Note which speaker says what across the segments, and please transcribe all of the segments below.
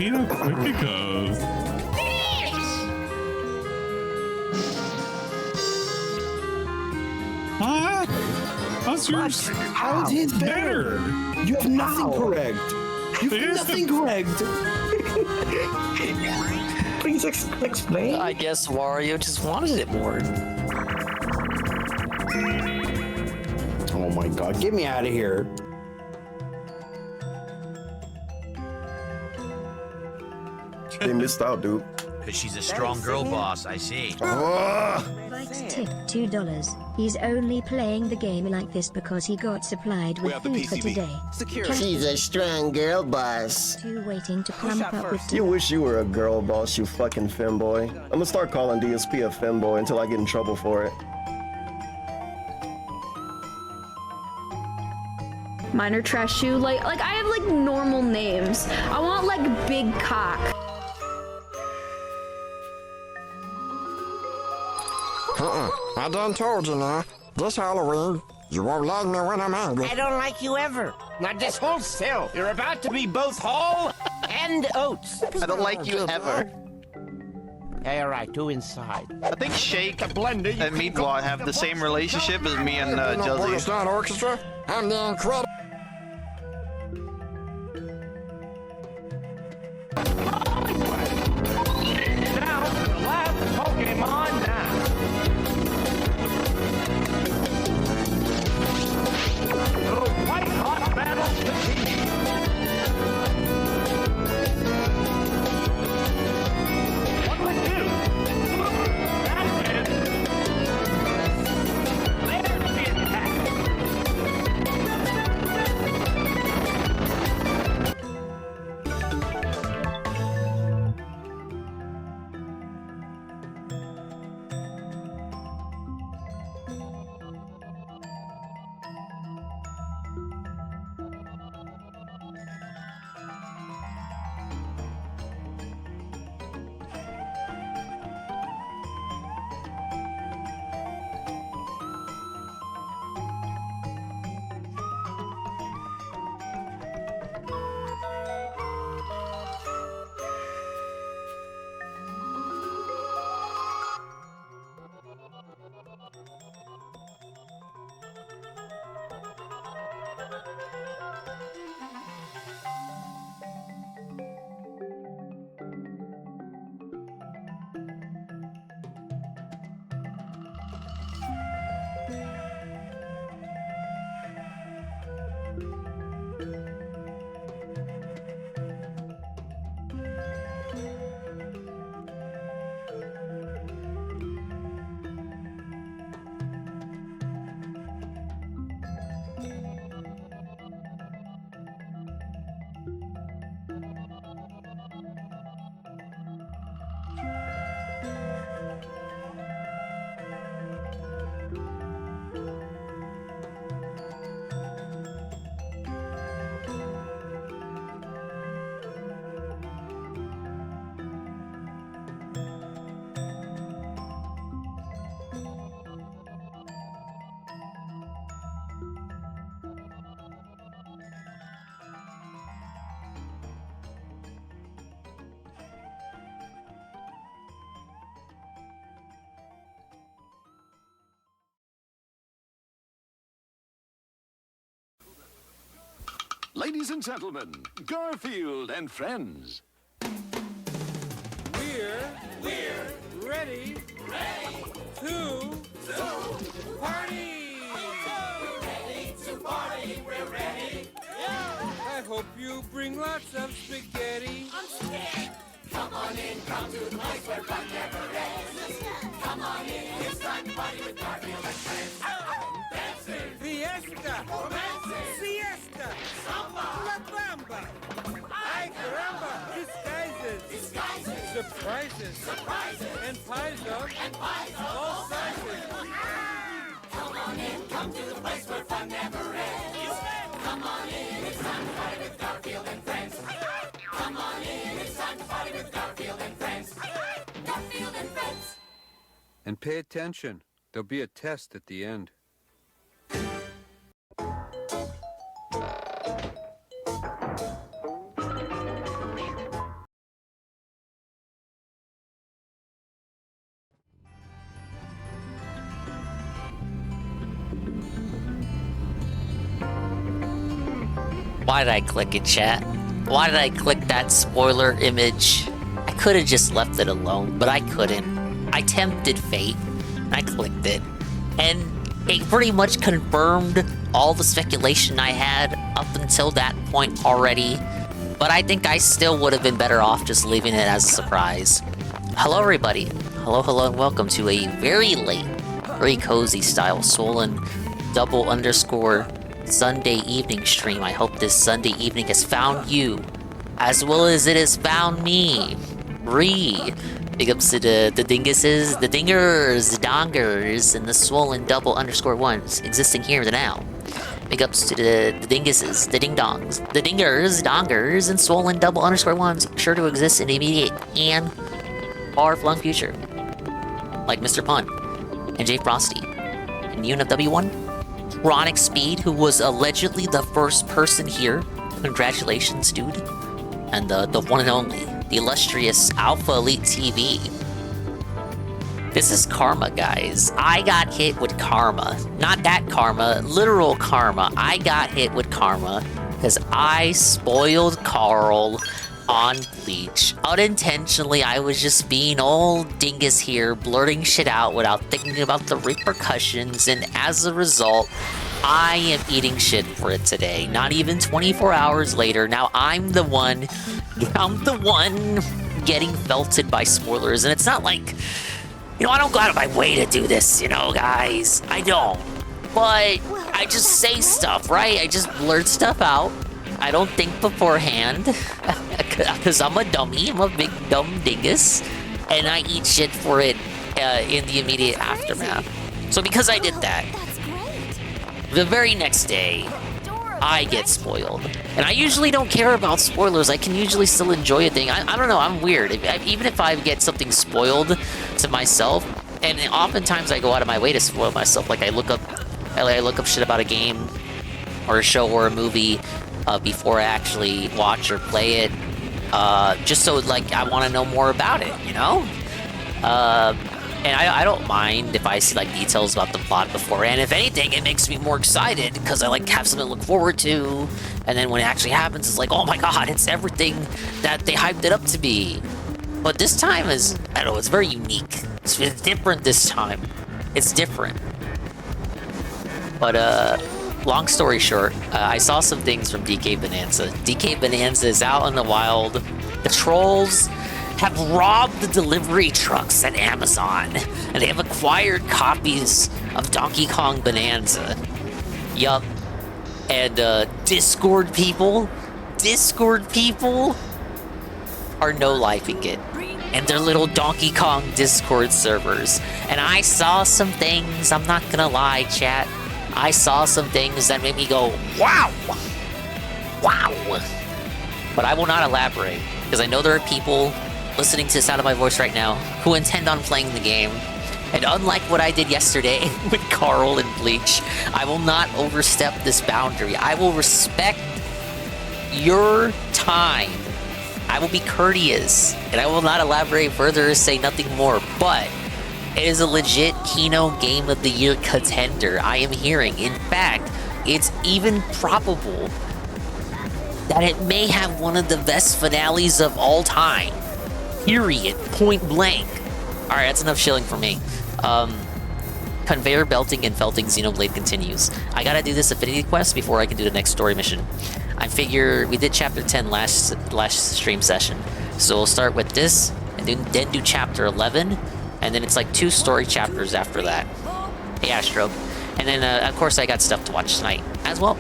Speaker 1: hate how quick it goes. Huh? How's yours?
Speaker 2: How's his better? You have nothing correct. You have nothing correct. Please explain.
Speaker 3: I guess Wario just wanted it more.
Speaker 2: Oh my god, get me out of here.
Speaker 4: They missed out, dude.
Speaker 5: Because she's a strong girl boss, I see.
Speaker 6: Mike's tip $2. He's only playing the game like this because he got supplied with food for today.
Speaker 7: She's a strong girl boss.
Speaker 6: Two waiting to clump up with
Speaker 4: You wish you were a girl boss, you fucking femboy. I'm gonna start calling DSP a femboy until I get in trouble for it.
Speaker 8: Minor trash shoe, like I have like normal names. I want like big cock.
Speaker 7: I done told you now. This Halloween, you won't like me when I'm angry.
Speaker 9: I don't like you ever. Now just hold still. You're about to be both whole and oats.
Speaker 3: I don't like you ever.
Speaker 9: Hey, all right, two inside.
Speaker 10: I think Shake and Meatball have the same relationship as me and Josie.
Speaker 7: It's not orchestra. I'm the incredible.
Speaker 9: Now, the last Pokemon now. The white hot battle continues. What would you? That's it. There's the attack.
Speaker 11: Ladies and gentlemen, Garfield and friends.
Speaker 12: We're ready to party.
Speaker 13: We're ready to party. We're ready.
Speaker 12: I hope you bring lots of spaghetti.
Speaker 13: I'm scared. Come on in, come to the place where fun never ends. Come on in, it's time to party with Garfield and friends. Dancing,
Speaker 12: Fiesta,
Speaker 13: romancing,
Speaker 12: siesta,
Speaker 13: samba,
Speaker 12: la bamba, ay caramba, disguises, surprises, and pies of all sizes.
Speaker 13: Come on in, come to the place where fun never ends. Come on in, it's time to party with Garfield and friends. Come on in, it's time to party with Garfield and friends. Garfield and friends.
Speaker 14: And pay attention. There'll be a test at the end.
Speaker 3: Why did I click it, chat? Why did I click that spoiler image? I could have just left it alone, but I couldn't. I tempted fate. I clicked it. And it pretty much confirmed all the speculation I had up until that point already. But I think I still would have been better off just leaving it as a surprise. Hello, everybody. Hello, and welcome to a very late, very cozy style Swollen __ Sunday evening stream. I hope this Sunday evening has found you, as well as it has found me. Big ups to the dinguses, the dingers, the dongers, and the Swollen _1s existing here and now. Big ups to the dinguses, the ding-dongs, the dingers, dongers, and Swollen _1s, sure to exist in the immediate and far-flung future. Like Mr. Pun, and Jay Frosty, and UNFW1, Chronic Speed, who was allegedly the first person here. Congratulations, dude. And the one and only, the illustrious Alpha Elite TV. This is karma, guys. I got hit with karma. Not that karma, literal karma. I got hit with karma because I spoiled Carl on Bleach. Unintentionally, I was just being old dingus here, blurting shit out without thinking about the repercussions, and as a result, I am eating shit for it today. Not even 24 hours later, now I'm the one getting felted by spoilers, and it's not like, you know, I don't go out of my way to do this, you know, guys. I don't. But I just say stuff, right? I just blurt stuff out. I don't think beforehand, because I'm a dummy. I'm a big dumb dingus, and I eat shit for it in the immediate aftermath. So because I did that, the very next day, I get spoiled. And I usually don't care about spoilers. I can usually still enjoy a thing. I don't know, I'm weird. Even if I get something spoiled to myself, and oftentimes I go out of my way to spoil myself. Like I look up shit about a game, or a show, or a movie, before I actually watch or play it, just so like I want to know more about it, you know? And I don't mind if I see like details about the plot beforehand. If anything, it makes me more excited because I like have something to look forward to. And then when it actually happens, it's like, oh my god, it's everything that they hyped it up to be. But this time is, I don't know, it's very unique. It's different this time. It's different. But long story short, I saw some things from DK Bonanza. DK Bonanza is out in the wild. The trolls have robbed the delivery trucks at Amazon, and they have acquired copies of Donkey Kong Bonanza. Yup. And Discord people are no-lifing it. And their little Donkey Kong Discord servers. And I saw some things, I'm not gonna lie, chat. I saw some things that made me go, wow! Wow! But I will not elaborate, because I know there are people listening to the sound of my voice right now who intend on playing the game. And unlike what I did yesterday with Carl and Bleach, I will not overstep this boundary. I will respect your time. I will be courteous, and I will not elaborate further or say nothing more, but it is a legit Kino Game of the Year contender, I am hearing. In fact, it's even probable that it may have one of the best finales of all time. Period. Point blank. Alright, that's enough shilling for me. Conveyor belting and felting Xenoblade continues. I gotta do this affinity quest before I can do the next story mission. I figure we did chapter 10 last stream session. So we'll start with this, and then do chapter 11, and then it's like 2 story chapters after that. Hey, Astro. And then, of course, I got stuff to watch tonight as well.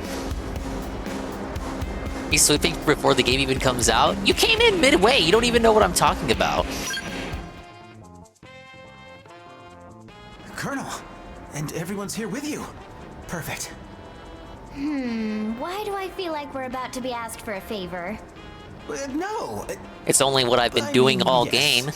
Speaker 3: He's sweeping before the game even comes out. You came in midway. You don't even know what I'm talking about.
Speaker 15: Colonel, and everyone's here with you. Perfect.
Speaker 16: Why do I feel like we're about to be asked for a favor?
Speaker 15: No.
Speaker 3: It's only what I've been doing all game.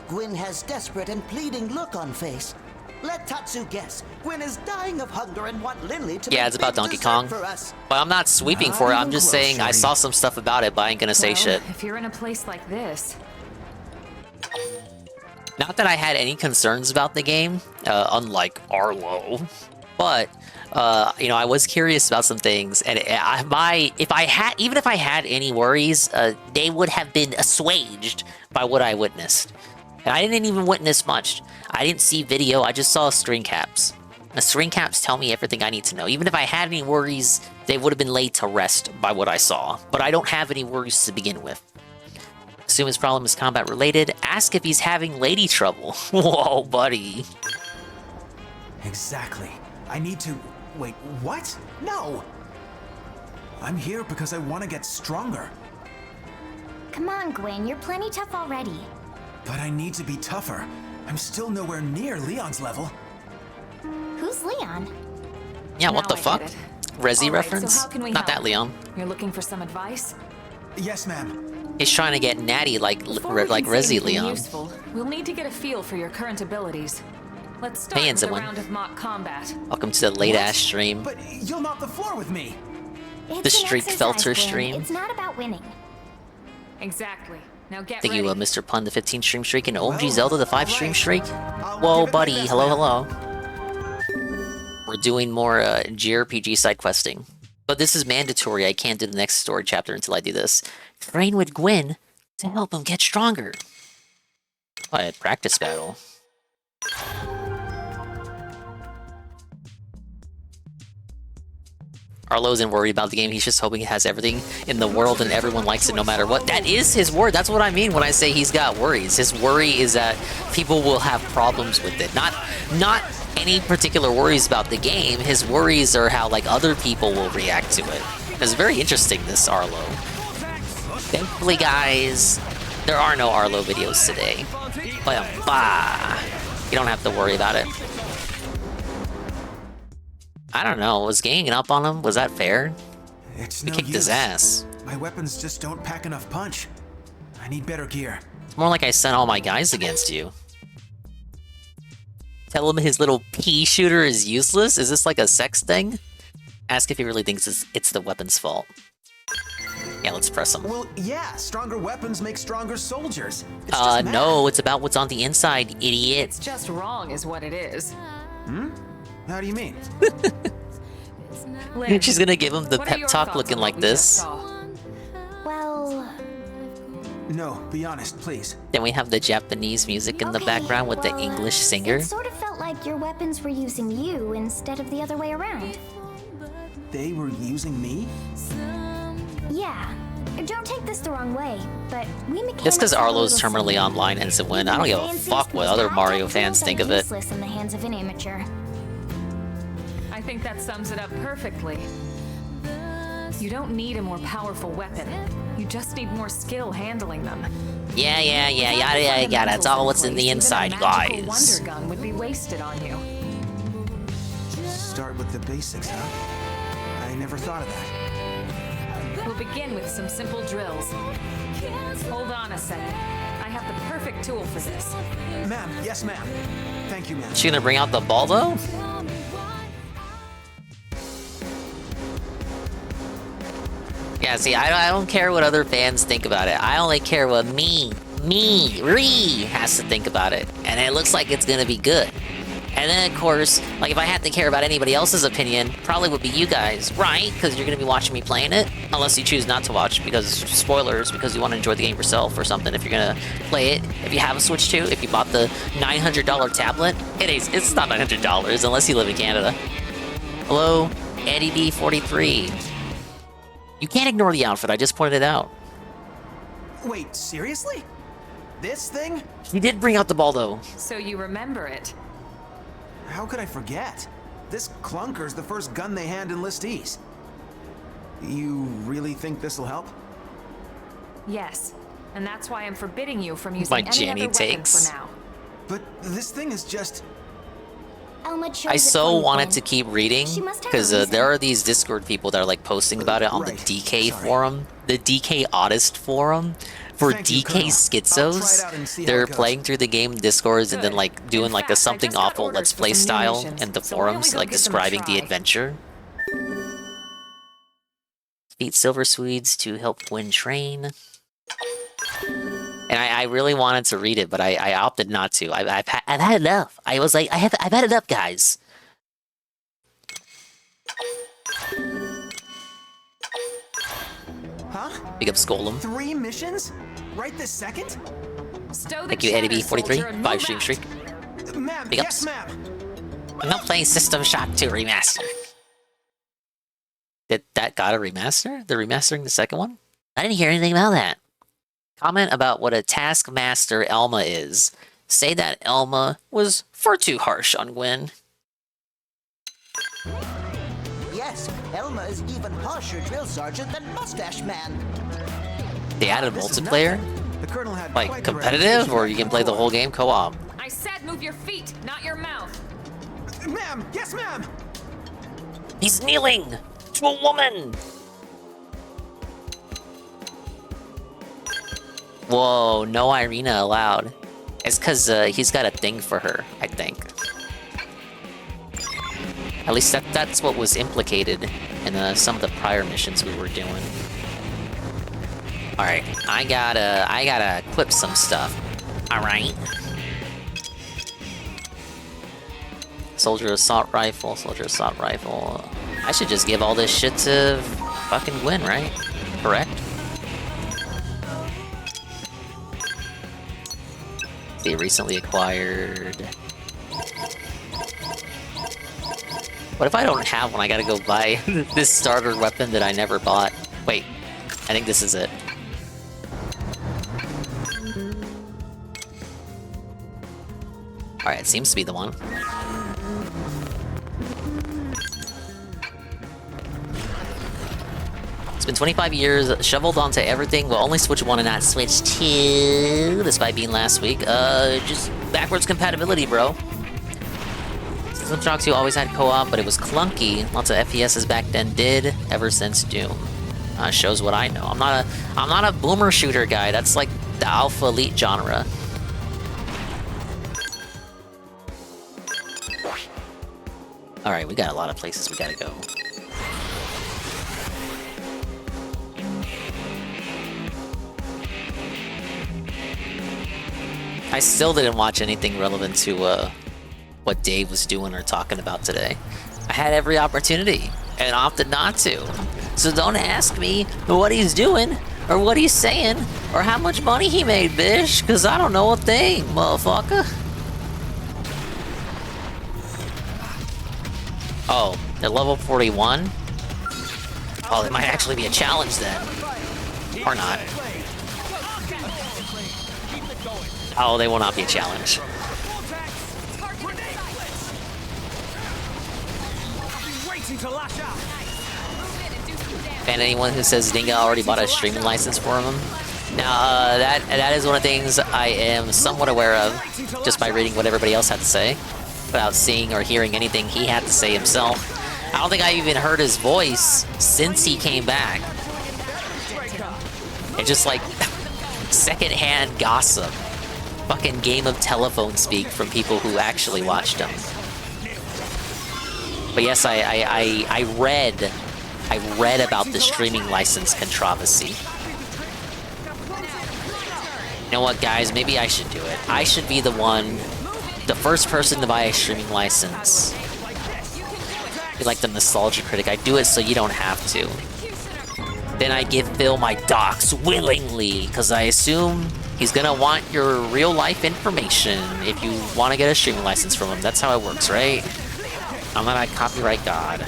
Speaker 17: Gwyn has desperate and pleading look on face. Let Tatsu guess. Gwyn is dying of hunger and want Lindley to
Speaker 3: Yeah, it's about Donkey Kong. But I'm not sweeping for it. I'm just saying I saw some stuff about it, but I ain't gonna say shit.
Speaker 18: If you're in a place like this.
Speaker 3: Not that I had any concerns about the game, unlike Arlo. But you know, I was curious about some things, and if I had any worries, they would have been assuaged by what I witnessed. And I didn't even witness much. I didn't see video. I just saw screen caps. The screen caps tell me everything I need to know. Even if I had any worries, they would have been laid to rest by what I saw. But I don't have any worries to begin with. Assume his problem is combat related. Ask if he's having lady trouble. Whoa, buddy.
Speaker 15: Exactly. I need to... Wait, what? No! I'm here because I want to get stronger.
Speaker 16: Come on, Gwyn, you're plenty tough already.
Speaker 15: But I need to be tougher. I'm still nowhere near Leon's level.
Speaker 16: Who's Leon?
Speaker 3: Yeah, what
Speaker 18: Now
Speaker 3: the
Speaker 18: I
Speaker 3: fuck?
Speaker 18: get it.
Speaker 3: Resi
Speaker 18: All right,
Speaker 3: reference?
Speaker 18: so how can we
Speaker 3: Not that
Speaker 18: help?
Speaker 3: Leon.
Speaker 18: You're looking for some advice?
Speaker 15: Yes, ma'am.
Speaker 3: He's trying to get natty like
Speaker 18: Before we can say
Speaker 3: Resi
Speaker 18: anything
Speaker 3: Leon.
Speaker 18: useful, we'll need to get a feel for your current abilities. Let's start
Speaker 3: Paying
Speaker 18: with
Speaker 3: someone.
Speaker 18: a round of mock combat.
Speaker 3: Welcome to the late ass stream.
Speaker 15: But you'll mop the floor with me.
Speaker 16: It's
Speaker 3: The
Speaker 16: an
Speaker 3: Streak
Speaker 16: exercise,
Speaker 3: Felter
Speaker 16: Gwyn.
Speaker 3: stream.
Speaker 16: It's not about winning.
Speaker 18: Exactly. Now get
Speaker 3: Thank
Speaker 18: ready.
Speaker 3: you, Mr. Pun, the 15 stream streak, and OMG Zelda, the 5 stream streak.
Speaker 15: I'll
Speaker 3: Whoa,
Speaker 15: give it my
Speaker 3: buddy.
Speaker 15: best,
Speaker 3: Hello,
Speaker 15: ma'am.
Speaker 3: hello. We're doing more JRPG side questing. But this is mandatory. I can't do the next story chapter until I do this. Train with Gwyn to help him get stronger. Oh, I had practice battle. Arlo isn't worried about the game, he's just hoping it has everything in the world and everyone likes it no matter what. That is his word, that's what I mean when I say he's got worries. His worry is that people will have problems with it. Not any particular worries about the game, his worries are how like other people will react to it. It's very interesting, this Arlo. Thankfully guys, there are no Arlo videos today. But you don't have to worry about it. I don't know, was ganging up on him? Was that fair?
Speaker 15: It's
Speaker 3: We
Speaker 15: no
Speaker 3: kicked his
Speaker 15: use.
Speaker 3: ass.
Speaker 15: My weapons just don't pack enough punch. I need better gear.
Speaker 3: It's more like I sent all my guys against you. Tell him his little pea shooter is useless? Is this like a sex thing? Ask if he really thinks it's the weapon's fault. Yeah, let's press him.
Speaker 15: Well, yeah, stronger weapons make stronger soldiers. It's just math.
Speaker 3: No, it's about what's on the inside, idiot.
Speaker 18: It's just wrong is what it is.
Speaker 15: Hmm? How do you mean?
Speaker 3: She's gonna give him the
Speaker 18: What are
Speaker 3: pep
Speaker 18: your
Speaker 3: talk
Speaker 18: thoughts
Speaker 3: looking
Speaker 18: on
Speaker 3: like
Speaker 18: what we just
Speaker 3: this.
Speaker 18: saw?
Speaker 16: Well,
Speaker 15: No, be honest, please.
Speaker 3: Then we have the Japanese music in the
Speaker 16: okay,
Speaker 3: background with the
Speaker 16: well,
Speaker 3: English singer.
Speaker 16: It sort of felt like your weapons were using you instead of the other way around.
Speaker 15: They were using me?
Speaker 16: Yeah. Don't take this the wrong way, but we mechanics
Speaker 3: Just because
Speaker 16: have a
Speaker 3: Arlo's
Speaker 16: little
Speaker 3: terminally
Speaker 16: saying.
Speaker 3: online ends in win, I don't give a
Speaker 16: Fanciest,
Speaker 3: fuck what
Speaker 16: most
Speaker 3: other
Speaker 16: high-tech
Speaker 3: Mario fans
Speaker 16: tools
Speaker 3: think
Speaker 16: are
Speaker 3: of it.
Speaker 16: useless in the hands of an amateur.
Speaker 18: I think that sums it up perfectly. You don't need a more powerful weapon. You just need more skill handling them.
Speaker 3: Yeah, yada. It's all what's in the inside, guys.
Speaker 18: Wonder gun would be wasted on you.
Speaker 15: Start with the basics, huh? I never thought of that.
Speaker 18: We'll begin with some simple drills. Hold on a second. I have the perfect tool for this.
Speaker 15: Ma'am, yes, ma'am. Thank you, ma'am.
Speaker 3: She gonna bring out the ball though? Yeah, see, I don't care what other fans think about it. I only care what Ree has to think about it. And it looks like it's gonna be good. And then, of course, like if I had to care about anybody else's opinion, probably would be you guys, right? Because you're gonna be watching me playing it. Unless you choose not to watch because spoilers, because you want to enjoy the game yourself or something. If you're gonna play it, if you have a Switch 2, if you bought the $900 tablet, it's not $900 unless you live in Canada. Hello, Eddie D43. You can't ignore the outfit, I just pointed it out.
Speaker 15: Wait, seriously? This thing?
Speaker 3: He did bring out the ball though.
Speaker 18: So you remember it.
Speaker 15: How could I forget? This clunker's the first gun they hand enlistees. You really think this'll help?
Speaker 18: Yes. And that's why I'm forbidding you from using
Speaker 3: My
Speaker 18: any
Speaker 3: Janny
Speaker 18: other weapon
Speaker 3: takes.
Speaker 18: for now.
Speaker 15: But this thing is just...
Speaker 16: Elma chose
Speaker 3: I
Speaker 16: it
Speaker 3: so
Speaker 16: for you,
Speaker 3: wanted
Speaker 16: Gwyn.
Speaker 3: to keep reading
Speaker 16: She must have a
Speaker 3: because
Speaker 16: reason.
Speaker 3: there are these Discord people that are like posting about it on the
Speaker 15: Right.
Speaker 3: DK
Speaker 15: Sorry.
Speaker 3: forum, the DK Oddest forum for
Speaker 15: Thank you,
Speaker 3: DK
Speaker 15: Colonel. I'll
Speaker 3: schizos.
Speaker 15: try it out and see how
Speaker 3: They're
Speaker 15: it goes.
Speaker 3: playing through the game in Discords and then
Speaker 18: Good.
Speaker 3: like doing
Speaker 18: In
Speaker 3: like a
Speaker 18: fact, I
Speaker 3: something
Speaker 18: just got
Speaker 3: awful
Speaker 18: orders
Speaker 3: Let's
Speaker 18: for
Speaker 3: Play
Speaker 18: some new
Speaker 3: style
Speaker 18: missions,
Speaker 3: in the
Speaker 18: so why don't we
Speaker 3: forums,
Speaker 18: go
Speaker 3: like
Speaker 18: give them a
Speaker 3: describing the
Speaker 18: try?
Speaker 3: adventure. Beat Silver Swedes to help Gwyn train. And I really wanted to read it, but I opted not to. I've had enough. I was like, I've had enough, guys. Big up Skolum.
Speaker 15: 3 missions? Right this second?
Speaker 3: Thank you, Eddie B43. 5 stream streak.
Speaker 15: Ma'am,
Speaker 3: Big ups.
Speaker 15: yes, ma'am.
Speaker 3: I'm not playing System Shock 2 Remaster. Did that got a remaster? They're remastering the second one? I didn't hear anything about that. Comment about what a Taskmaster Elma is. Say that Elma was far too harsh on Gwen.
Speaker 17: Yes, Elma is even harsher drill sergeant than Mustache Man.
Speaker 3: They added multiplayer?
Speaker 15: The Colonel had
Speaker 3: Like
Speaker 15: quite the
Speaker 3: competitive,
Speaker 15: reputation
Speaker 3: or
Speaker 15: for
Speaker 3: you can play the whole game co-op?
Speaker 18: I said move your feet, not your mouth.
Speaker 15: Ma'am, yes, ma'am.
Speaker 3: He's kneeling to a woman. Whoa, no Irina allowed. It's because he's got a thing for her, I think. At least that's what was implicated in some of the prior missions we were doing. All right, I gotta equip some stuff. All right. Soldier assault rifle, soldier assault rifle. I should just give all this shit to fucking Gwen, right? Correct? They recently acquired. What if I don't have one? I gotta go buy this starter weapon that I never bought. Wait, I think this is it. Alright, it seems to be the one. It's been 25 years, shoveled onto everything, will only switch 1 and not switch 2, despite being last week. Just backwards compatibility, bro. System Shock 2 always had co-op, but it was clunky. Lots of FPSs back then did, ever since Doom. Shows what I know. I'm not a boomer shooter guy. That's like the alpha elite genre. Alright, we got a lot of places we gotta go. I still didn't watch anything relevant to what Dave was doing or talking about today. I had every opportunity and opted not to. So don't ask me what he's doing or what he's saying or how much money he made, bitch, because I don't know a thing, motherfucker. Oh, they're level 41? Oh, it might actually be a challenge then. Or not. Oh, they will not be a challenge. And anyone who says Dinga already bought a streaming license for him. Now, that is one of the things I am somewhat aware of, just by reading what everybody else had to say, without seeing or hearing anything he had to say himself. I don't think I've even heard his voice since he came back. It's just like secondhand gossip. Fucking game of telephone speak from people who actually watched him. But yes, I read about the streaming license controversy. You know what, guys? Maybe I should do it. I should be the first person to buy a streaming license. Be like the nostalgia critic. I do it so you don't have to. Then I give Phil my docs willingly, because I assume he's gonna want your real life information if you want to get a streaming license from him. That's how it works, right? I'm not a copyright god.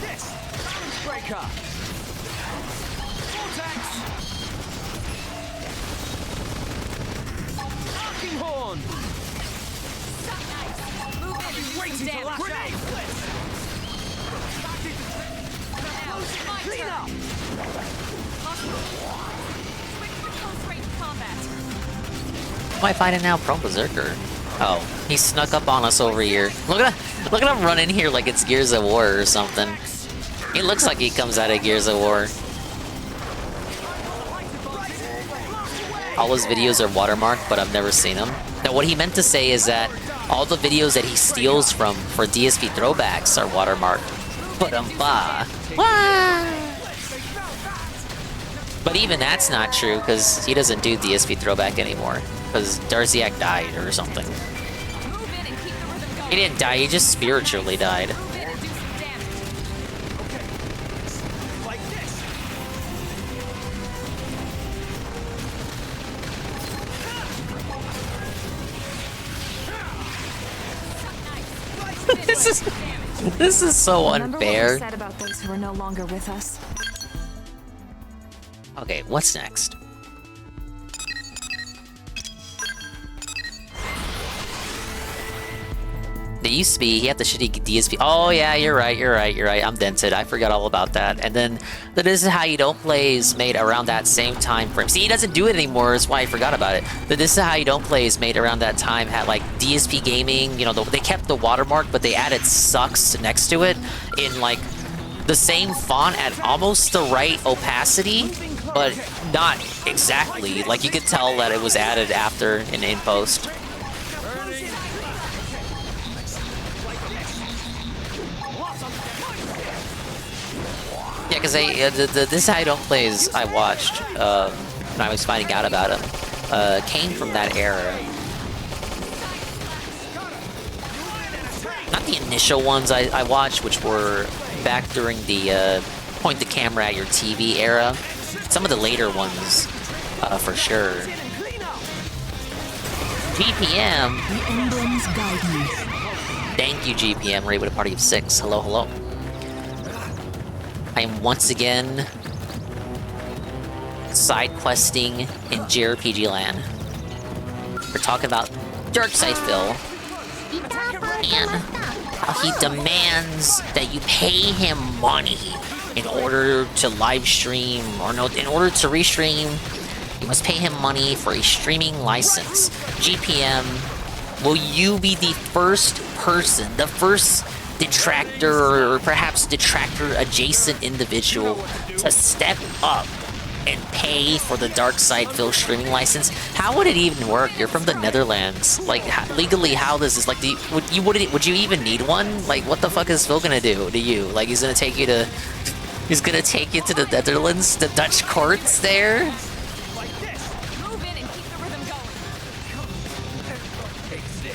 Speaker 3: Who am I fighting now? Pro Berserker. Oh, he snuck up on us over here. Look at him run in here like it's Gears of War or something. He looks like he comes out of Gears of War. All his videos are watermarked, but I've never seen them. Now, what he meant to say is that all the videos that he steals from for DSP throwbacks are watermarked. But even that's not true, because he doesn't do DSP throwback anymore. Because Darziak died or something. He didn't die, he just spiritually died. This is so
Speaker 18: Remember what we
Speaker 3: unfair.
Speaker 18: said about those who are no longer with us?
Speaker 3: Okay, what's next? There used to be, he had the shitty DSP. Oh yeah, you're right. I'm dented. I forgot all about that. And then the This Is How You Don't Play is made around that same time frame. See, he doesn't do it anymore, that's why I forgot about it. The This Is How You Don't Play is made around that time, had like DSP Gaming, you know, they kept the watermark, but they added sucks next to it in like the same font at almost the right opacity, but not exactly. Like you could tell that it was added after in post. Yeah, because This Is How You Don't Play is I watched when I was finding out about him came from that era. Not the initial ones I watched, which were back during the point the camera at your TV era. Some of the later ones, for sure. GPM. Thank you, GPM. Raid with a party of 6. Hello, hello. I am once again side questing in JRPG land. We're talking about Darkside Phil and how he demands that you pay him money in order to live stream, or no, in order to restream, you must pay him money for a streaming license. GPM, will you be the first person, the first detractor, or perhaps detractor adjacent individual to step up and pay for the Darkside Phil streaming license? How would it even work? You're from the Netherlands. Like, legally, how does this, like, would you even need one? Like, what the fuck is Phil gonna do to you? Like, he's gonna take you to the Netherlands, the Dutch courts there?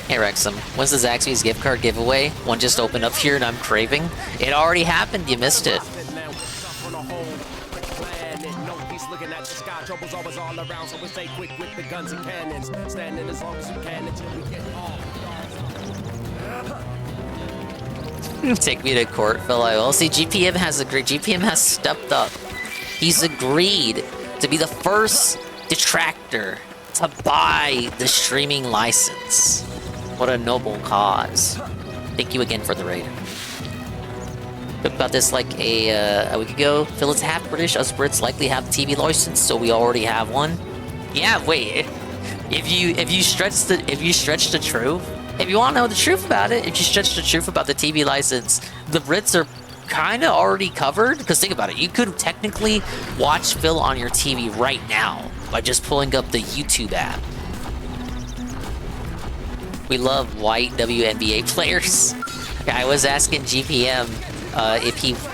Speaker 3: Hey Wrexham, when's the Zaxby's gift card giveaway? One just opened up here and I'm craving. It already happened, you missed it. Take me to court, Phil. Well, see, GPM has stepped up. He's agreed to be the first detractor to buy the streaming license. What a noble cause. Thank you again for the raid. Talked about this like a week ago. Phil is half British. Us Brits likely have the TV license, so we already have one. Yeah, wait. If you stretch the truth, if you want to know the truth about it, if you stretch the truth about the TV license, the Brits are kind of already covered. Because think about it, you could technically watch Phil on your TV right now by just pulling up the YouTube app. We love white WNBA players. I was asking GPM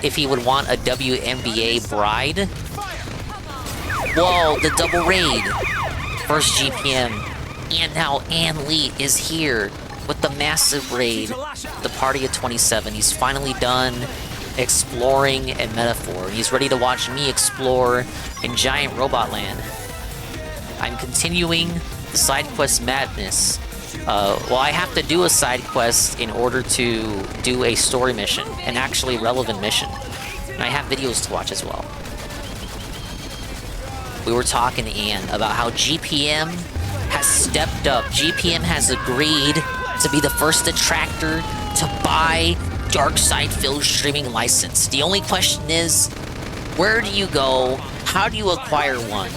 Speaker 3: if he would want a WNBA bride. Whoa, the double raid. First GPM, and now Ann Lee is here with the massive raid. The party of 27. He's finally done exploring and metaphor. He's ready to watch me explore in giant robot land. I'm continuing the side quest madness. Well, I have to do a side quest in order to do a story mission, an actually relevant mission. And I have videos to watch as well. We were talking to Ann about how GPM has stepped up. GPM has agreed to be the first detractor to buy Darkside Phil's streaming license. The only question is, where do you go? How do you acquire one?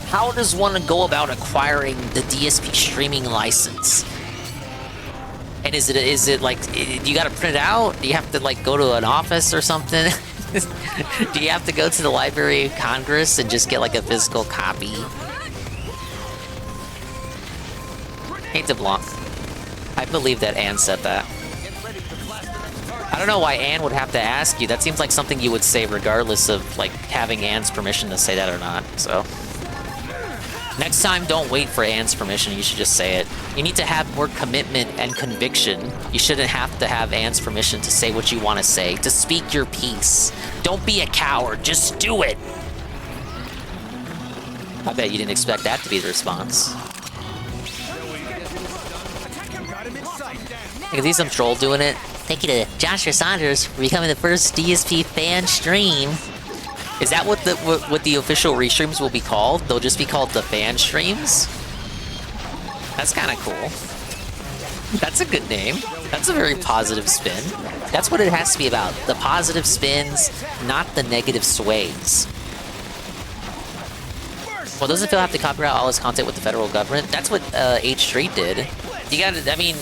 Speaker 3: How does one go about acquiring the DSP streaming license? And is it like, do you gotta print it out? Do you have to like go to an office or something? Do you have to go to the Library of Congress and just get like a physical copy? Hate to Blanc. I believe that Anne said that. I don't know why Anne would have to ask you. That seems like something you would say regardless of like having Anne's permission to say that or not, so. Next time, don't wait for Anne's permission, you should just say it. You need to have more commitment and conviction. You shouldn't have to have Anne's permission to say what you want to say, to speak your piece. Don't be a coward, just do it! I bet you didn't expect that to be the response. I can see some troll doing it. Thank you to Joshua Saunders for becoming the first DSP fan stream. Is that what the official restreams will be called? They'll just be called the fan streams? That's kind of cool. That's a good name. That's a very positive spin. That's what it has to be about. The positive spins, not the negative sways. Well, doesn't Phil have to copyright all his content with the federal government? That's what H3 did. You gotta, I mean,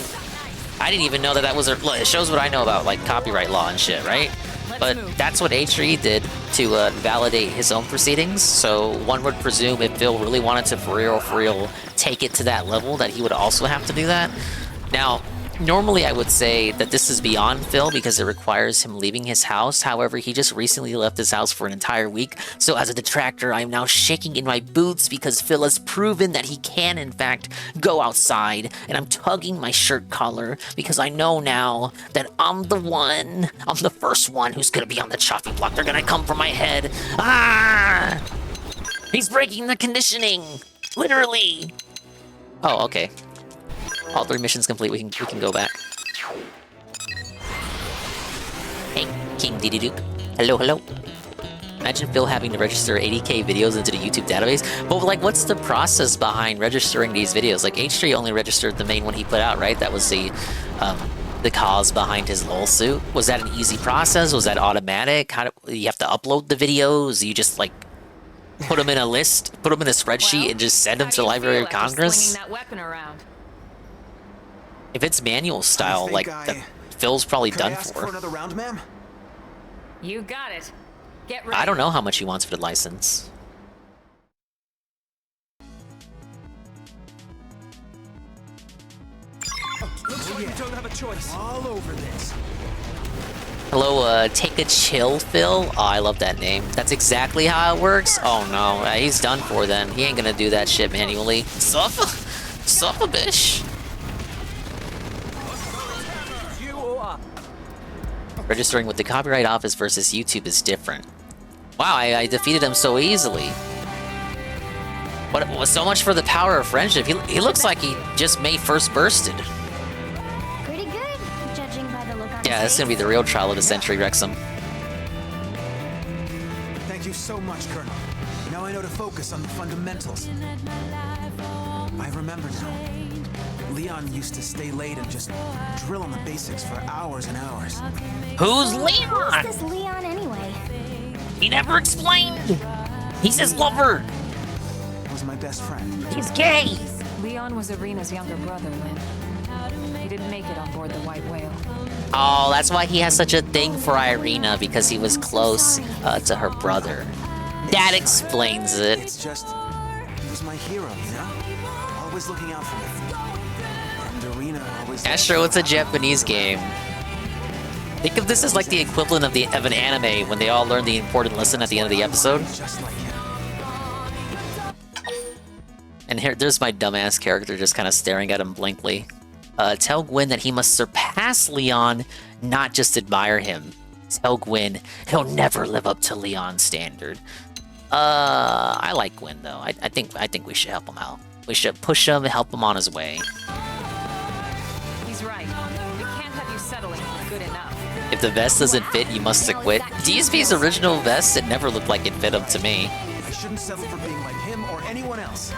Speaker 3: I didn't even know that was a, it shows what I know about, like, copyright law and shit, right? But that's what H3 did to validate his own proceedings. So one would presume if Phil really wanted to for real take it to that level, that he would also have to do that. Now, normally I would say that this is beyond Phil because it requires him leaving his house. However, he just recently left his house for an entire week. So as a detractor, I am now shaking in my boots because Phil has proven that he can, in fact, go outside. And I'm tugging my shirt collar because I know now that I'm the first one who's going to be on the chopping block. They're going to come for my head. Ah! He's breaking the conditioning. Literally. Oh, okay. All 3 missions complete, we can go back. Hey, King Diddy Duke. Hello, hello. Imagine Phil having to register 80k videos into the YouTube database. But like, what's the process behind registering these videos? Like, H3 only registered the main one he put out, right? That was the cause behind his LOL suit. Was that an easy process? Was that automatic? How do you have to upload the videos? You just like put them in a list, put them in a spreadsheet, and just send them to the Library of Congress?
Speaker 18: That weapon around.
Speaker 3: If it's manual style, like, Phil's probably done for.
Speaker 15: Another round, ma'am?
Speaker 18: You got it. Get ready.
Speaker 3: I don't know how much he wants for the license.
Speaker 15: Looks like we don't have a choice. All over this.
Speaker 3: Hello, take a chill, Phil. Oh, I love that name. That's exactly how it works. Oh no, he's done for then. He ain't gonna do that shit manually. Suffer, bish. Registering with the Copyright Office versus YouTube is different. Wow, I defeated him so easily. What was so much for the power of friendship? He looks like he just may first bursted.
Speaker 16: Pretty good, judging by the look on
Speaker 3: Yeah, this is gonna be the real trial of the century, Wrexham.
Speaker 15: Thank you so much, Colonel. Now I know to focus on the fundamentals. I remember now. Leon used to stay late and just drill on the basics for hours and hours.
Speaker 3: Who's Leon?
Speaker 16: Who's this Leon anyway?
Speaker 3: He never explained. He's his lover.
Speaker 15: Was my best friend.
Speaker 3: He's gay.
Speaker 18: Leon was Arena's younger brother, Lynn. He didn't make it on board the White Whale.
Speaker 3: Oh, that's why he has such a thing for Irina, because he was close to her brother. That explains it.
Speaker 15: It's just, he was my hero, you know? Always looking out for me. And Arena always...
Speaker 3: Astro, it's a Japanese game. Think of this as like the equivalent of an anime when they all learn the important lesson at the end of the episode. And there's my dumbass character just kind of staring at him blankly. Tell Gwyn that he must surpass Leon, not just admire him. Tell Gwyn he'll never live up to Leon's standard. I like Gwyn though. I think we should help him out. We should push him, help him on his way.
Speaker 18: He's right. We can't have you settling for good enough.
Speaker 3: If the vest doesn't fit, you must acquit. DSP's original vest, it never looked like it fit him to me.
Speaker 15: I shouldn't settle for being like him or anyone else.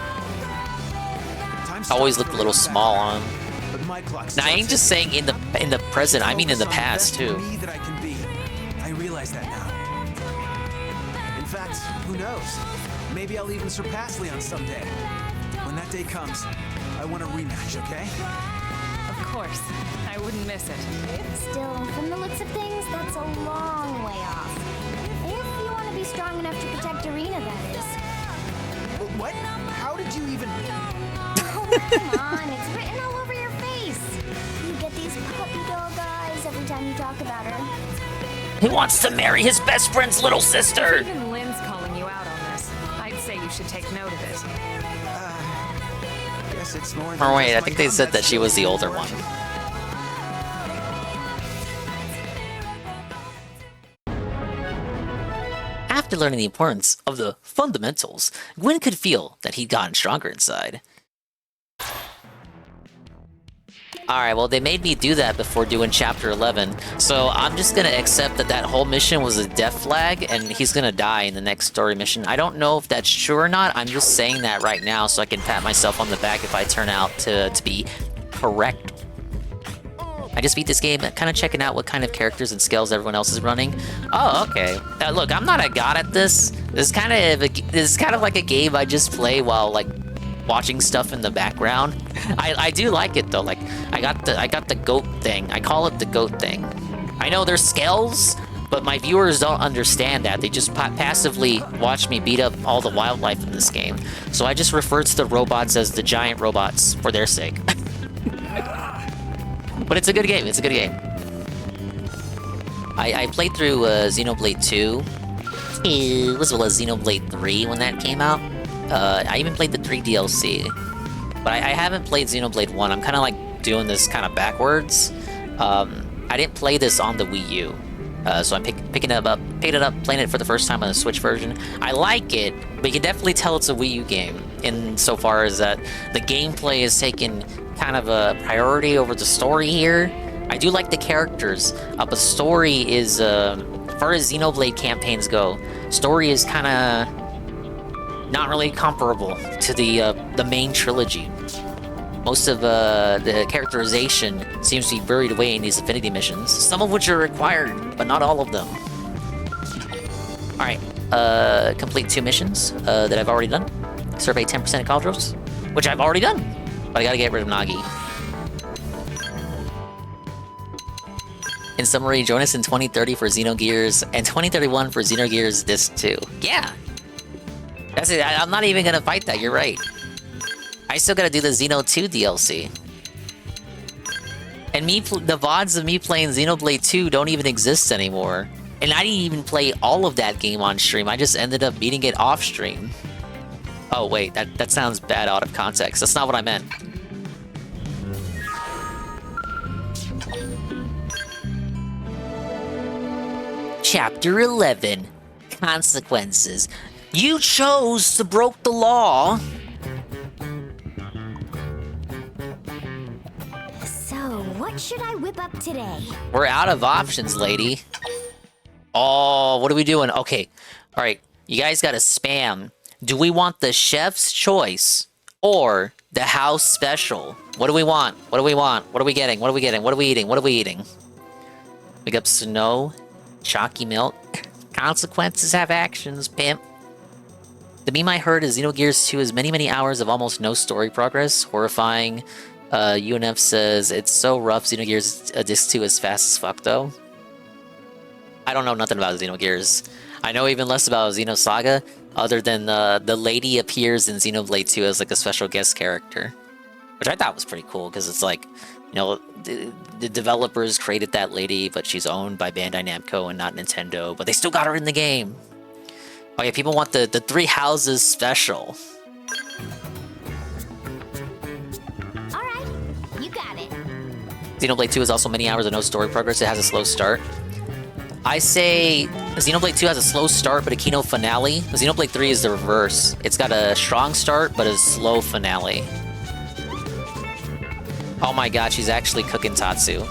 Speaker 3: Always looked a little small on him. Now, I ain't just saying in the present, I mean in the past too.
Speaker 15: I realize that now. In fact, who knows? Maybe I'll even surpass Leon someday. When that day comes, I want a rematch, okay?
Speaker 18: Of course. I wouldn't miss it.
Speaker 16: Still, from the looks of things, that's a long way off. If you want to be strong enough to protect Arena, that is.
Speaker 15: What? How did you even...
Speaker 16: Oh, come on, it's written all over your face. You get these puppy dog eyes every time you talk about her.
Speaker 3: He wants to marry his best friend's little sister.
Speaker 18: Even Lynn's calling you out on this. I'd say you should take note of it.
Speaker 15: Guess it's more
Speaker 3: Or wait, I think they said that she was the older one. After learning the importance of the fundamentals, Gwyn could feel that he'd gotten stronger inside. Alright, well, they made me do that before doing Chapter 11, so I'm just gonna accept that that whole mission was a death flag, and he's gonna die in the next story mission. I don't know if that's true or not, I'm just saying that right now so I can pat myself on the back if I turn out to be correct. I just beat this game, kind of checking out what kind of characters and skills everyone else is running. Oh, okay. Look, I'm not a god at this. This is kind of like a game I just play while, like, watching stuff in the background. I do like it though. Like I got the goat thing. I call it the goat thing. I know there's skills, but my viewers don't understand that. They just passively watch me beat up all the wildlife in this game. So I just refer to the robots as the giant robots for their sake. But it's a good game. It's a good game. I played through Xenoblade 2, as well as Xenoblade 3 when that came out. I even played the 3 DLC, but I haven't played Xenoblade 1. I'm kind of like doing this kind of backwards. I didn't play this on the Wii U, so I'm picking it up, playing it for the first time on the Switch version. I like it, but you can definitely tell it's a Wii U game insofar as that the gameplay is taking kind of a priority over the story here. I do like the characters, but story is, as far as Xenoblade campaigns go, story is kind of not really comparable to the main trilogy. Most of the characterization seems to be buried away in these affinity missions, some of which are required, but not all of them. Alright, complete 2 missions that I've already done. Survey 10% of Caldros, which I've already done, but I gotta get rid of Nagi. In summary, join us in 2030 for Xenogears, and 2031 for Xenogears Disc 2. Yeah! That's it, I'm not even gonna fight that, you're right. I still gotta do the Xeno 2 DLC. And the VODs of me playing Xenoblade 2 don't even exist anymore. And I didn't even play all of that game on stream, I just ended up beating it off stream. Oh wait, that sounds bad out of context, that's not what I meant. Chapter 11. Consequences. You chose to broke the law.
Speaker 16: So, what should I whip up today?
Speaker 3: We're out of options, lady. Oh, what are we doing? Okay, all right. You guys gotta spam. Do we want the chef's choice or the house special? What do we want? What do we want? What are we getting? What are we getting? What are we eating? What are we eating? We got snow, chalky milk. Consequences have actions, pimp. The meme I heard is Xenogears 2 has many hours of almost no story progress. Horrifying. UNF says, it's so rough, Xenogears Disc 2 is fast as fuck, though. I don't know nothing about Xenogears. I know even less about Xenosaga, other than the lady appears in Xenoblade 2 as like a special guest character. Which I thought was pretty cool, because it's like, you know, the developers created that lady, but she's owned by Bandai Namco and not Nintendo, but they still got her in the game. Oh yeah, people want the 3 houses special.
Speaker 16: Alright, you got it.
Speaker 3: Xenoblade 2 is also many hours of no story progress. It has a slow start. I say Xenoblade 2 has a slow start, but a keynote finale. Xenoblade 3 is the reverse. It's got a strong start, but a slow finale. Oh my god, she's actually cooking Tatsu.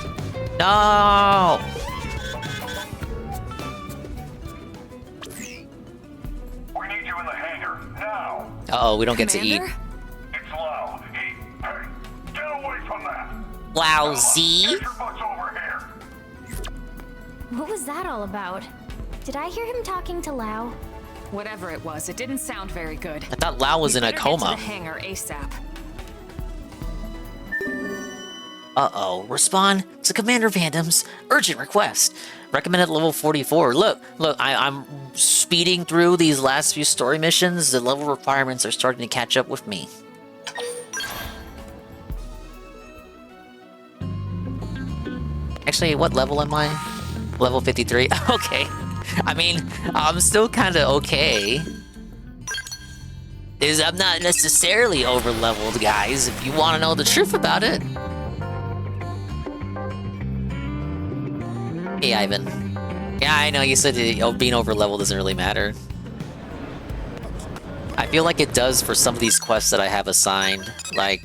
Speaker 3: No!
Speaker 11: We need you in the hangar, now!
Speaker 3: Uh-oh, we don't get to eat.
Speaker 11: It's Lau. Hey, get away from that!
Speaker 3: Lousy!
Speaker 11: Get your butts over here!
Speaker 16: What was that all about? Did I hear him talking to Lau?
Speaker 18: Whatever it was, it didn't sound very good.
Speaker 3: I thought Lau was in a coma.
Speaker 18: Get to the hangar ASAP.
Speaker 3: Uh-oh, respond to Commander Vandom's urgent request. Recommended level 44. Look, I'm speeding through these last few story missions. The level requirements are starting to catch up with me. Actually, what level am I? Level 53? Okay. I mean, I'm still kind of okay. I'm not necessarily over-leveled, guys, if you want to know the truth about it. Hey, Ivan. Yeah, I know, you said being over-leveled doesn't really matter. I feel like it does for some of these quests that I have assigned. Like,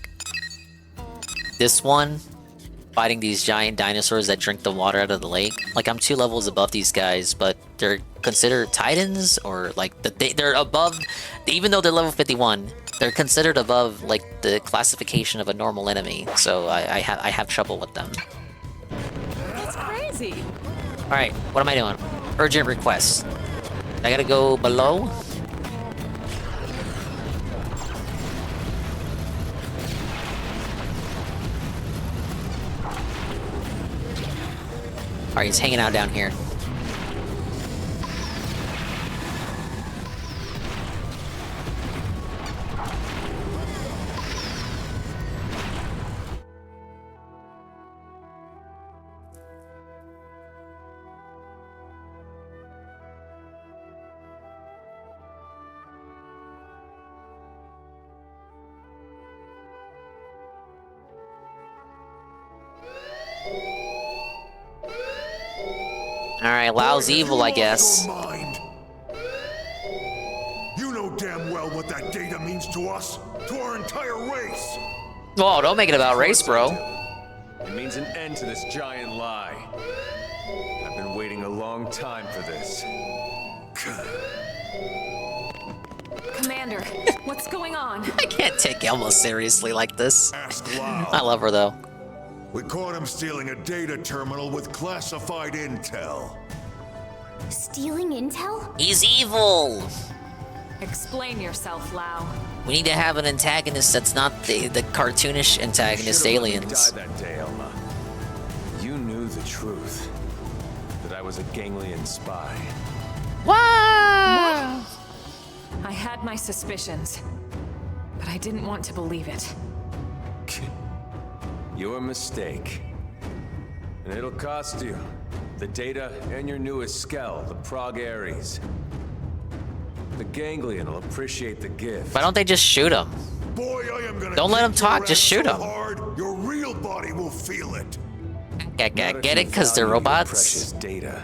Speaker 3: this one. fighting these giant dinosaurs that drink the water out of the lake. Like, I'm 2 levels above these guys, but they're considered titans, or like they're above, even though they're level 51, they're considered above like the classification of a normal enemy. So I have trouble with them.
Speaker 18: That's crazy.
Speaker 3: All right, what am I doing? Urgent request. I gotta go below. Alright, he's hanging out down here. Alright, Lao's evil, I guess.
Speaker 11: You know damn well what that data means to us, to our entire race.
Speaker 3: Whoa, don't make it about race, bro.
Speaker 14: It means an end to this giant lie. I've been waiting a long time for this.
Speaker 18: Commander, what's going on?
Speaker 3: I can't take Elmo seriously like this.
Speaker 11: Ask Lao.
Speaker 3: I love her though.
Speaker 11: We caught him stealing a data terminal with classified intel.
Speaker 16: Stealing intel?
Speaker 3: He's evil!
Speaker 18: Explain yourself, Lao.
Speaker 3: We need to have an antagonist that's not the cartoonish antagonist aliens.
Speaker 14: Died that day, Elma. You knew the truth. That I was a ganglion spy.
Speaker 3: What?
Speaker 18: I had my suspicions, but I didn't want to believe it.
Speaker 14: Your mistake. And it'll cost you. The data and your newest skell, the Prog Ares. The ganglion will appreciate the gift.
Speaker 3: Why don't they just shoot him?
Speaker 11: Boy, I am gonna
Speaker 3: Don't let him talk, just shoot
Speaker 11: so
Speaker 3: him.
Speaker 11: hard, your real body will feel it.
Speaker 3: Get it? Because they're robots?
Speaker 14: Precious data.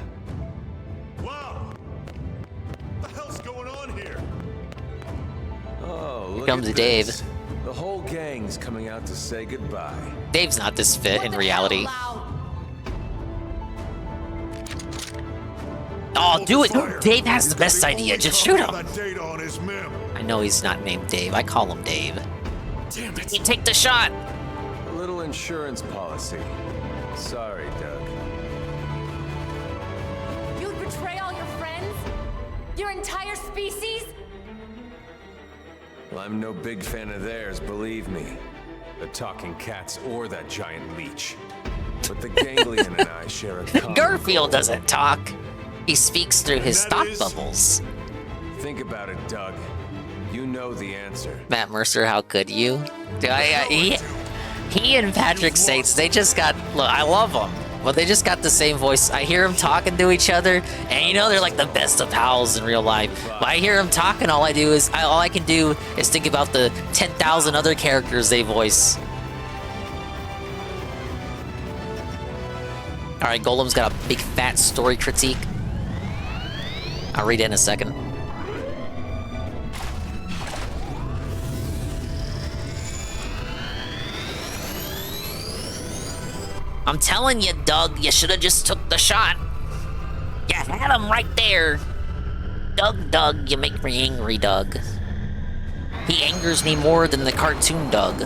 Speaker 11: Wow. What the hell's going on here?
Speaker 14: Oh, look
Speaker 3: comes
Speaker 14: at
Speaker 3: Dave.
Speaker 14: this. The whole gang's coming out to say goodbye.
Speaker 3: Dave's not this fit in reality. Oh, do it! Dave has the best idea. Just shoot him. I know he's not named Dave. I call him Dave.
Speaker 14: Damn it!
Speaker 3: You take the shot.
Speaker 14: A little insurance policy. Sorry, Doug.
Speaker 18: You'd betray all your friends? Your entire species?
Speaker 14: Well, I'm no big fan of theirs, believe me. The talking cats or that giant leech. But the ganglion and I share a common
Speaker 3: Garfield
Speaker 14: goal.
Speaker 3: doesn't talk. He speaks through his thought bubbles.
Speaker 14: Think about it, Doug. You know the answer.
Speaker 3: Matt Mercer, how could you? He and Patrick Sates, they just got, look, I love them, but they just got the same voice. I hear them talking to each other, and you know they're like the best of pals in real life. But I hear them talking, all I can do is think about the 10,000 other characters they voice. Alright, Golem's got a big fat story critique. I'll read it in a second. I'm telling you, Doug, you should have just took the shot. You had him right there. Doug, you make me angry, Doug. He angers me more than the cartoon Doug.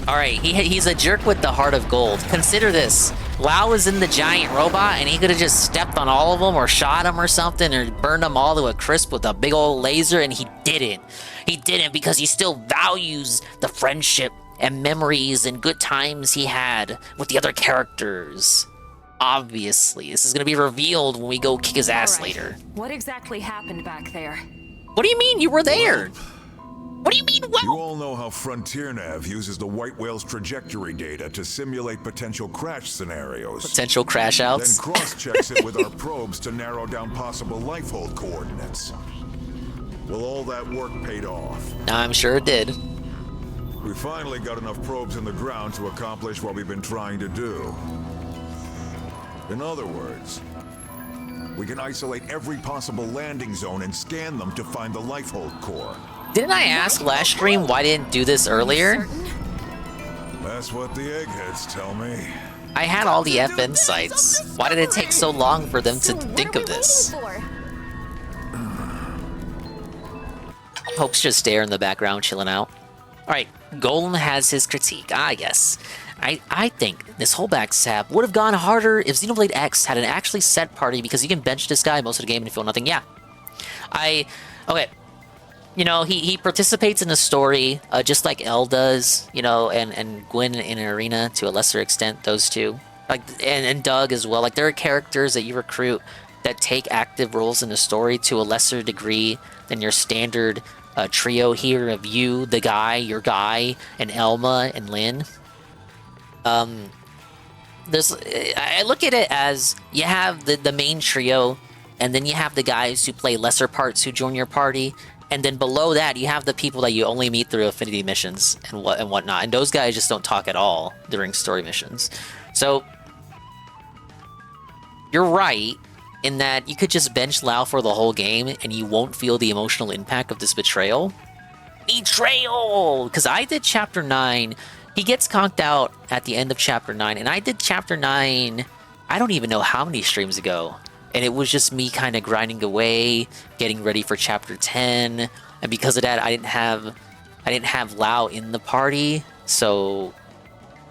Speaker 3: Alright, he's a jerk with the heart of gold. Consider this. Lao was in the giant robot, and he could have just stepped on all of them or shot them or something or burned them all to a crisp with a big old laser, and he didn't. He didn't because he still values the friendship and memories and good times he had with the other characters. Obviously. This is going to be revealed when we go kick his ass later.
Speaker 18: What exactly happened back there?
Speaker 3: What do you mean? You were there. What do you mean, what?
Speaker 11: You all know how Frontier Nav uses the White Whale's trajectory data to simulate potential crash scenarios.
Speaker 3: Potential crash outs?
Speaker 11: Then cross-checks it with our probes to narrow down possible lifehold coordinates. Well, all that work paid off.
Speaker 3: I'm sure it did.
Speaker 11: We finally got enough probes in the ground to accomplish what we've been trying to do. In other words, We can isolate every possible landing zone and scan them to find the lifehold core.
Speaker 3: Didn't I ask last stream why I didn't do this earlier?
Speaker 11: That's what the eggheads tell me.
Speaker 3: I had all the FN sites. Why did it take so long for them to think of this? Hope's just there in the background chilling out. Alright, Golem has his critique. Yes. I think this whole backstab would have gone harder if Xenoblade X had an actually set party, because you can bench this guy most of the game and feel nothing. Yeah. Okay. You know, he participates in the story, just like Elle does, you know, and Gwen in Arena to a lesser extent, those two. Like, and Doug as well. Like, there are characters that you recruit that take active roles in the story to a lesser degree than your standard trio here of you, the guy, your guy, and Elma and Lynn. I look at it as you have the main trio, and then you have the guys who play lesser parts who join your party, and then below that you have the people that you only meet through affinity missions and whatnot, and those guys just don't talk at all during story missions. So you're right in that you could just bench Lau for the whole game and you won't feel the emotional impact of this betrayal. Because I did Chapter 9. He gets conked out at the end of Chapter 9, and I did Chapter 9, I don't even know how many streams ago. And it was just me kind of grinding away, getting ready for Chapter 10, and because of that, I didn't have Lau in the party, so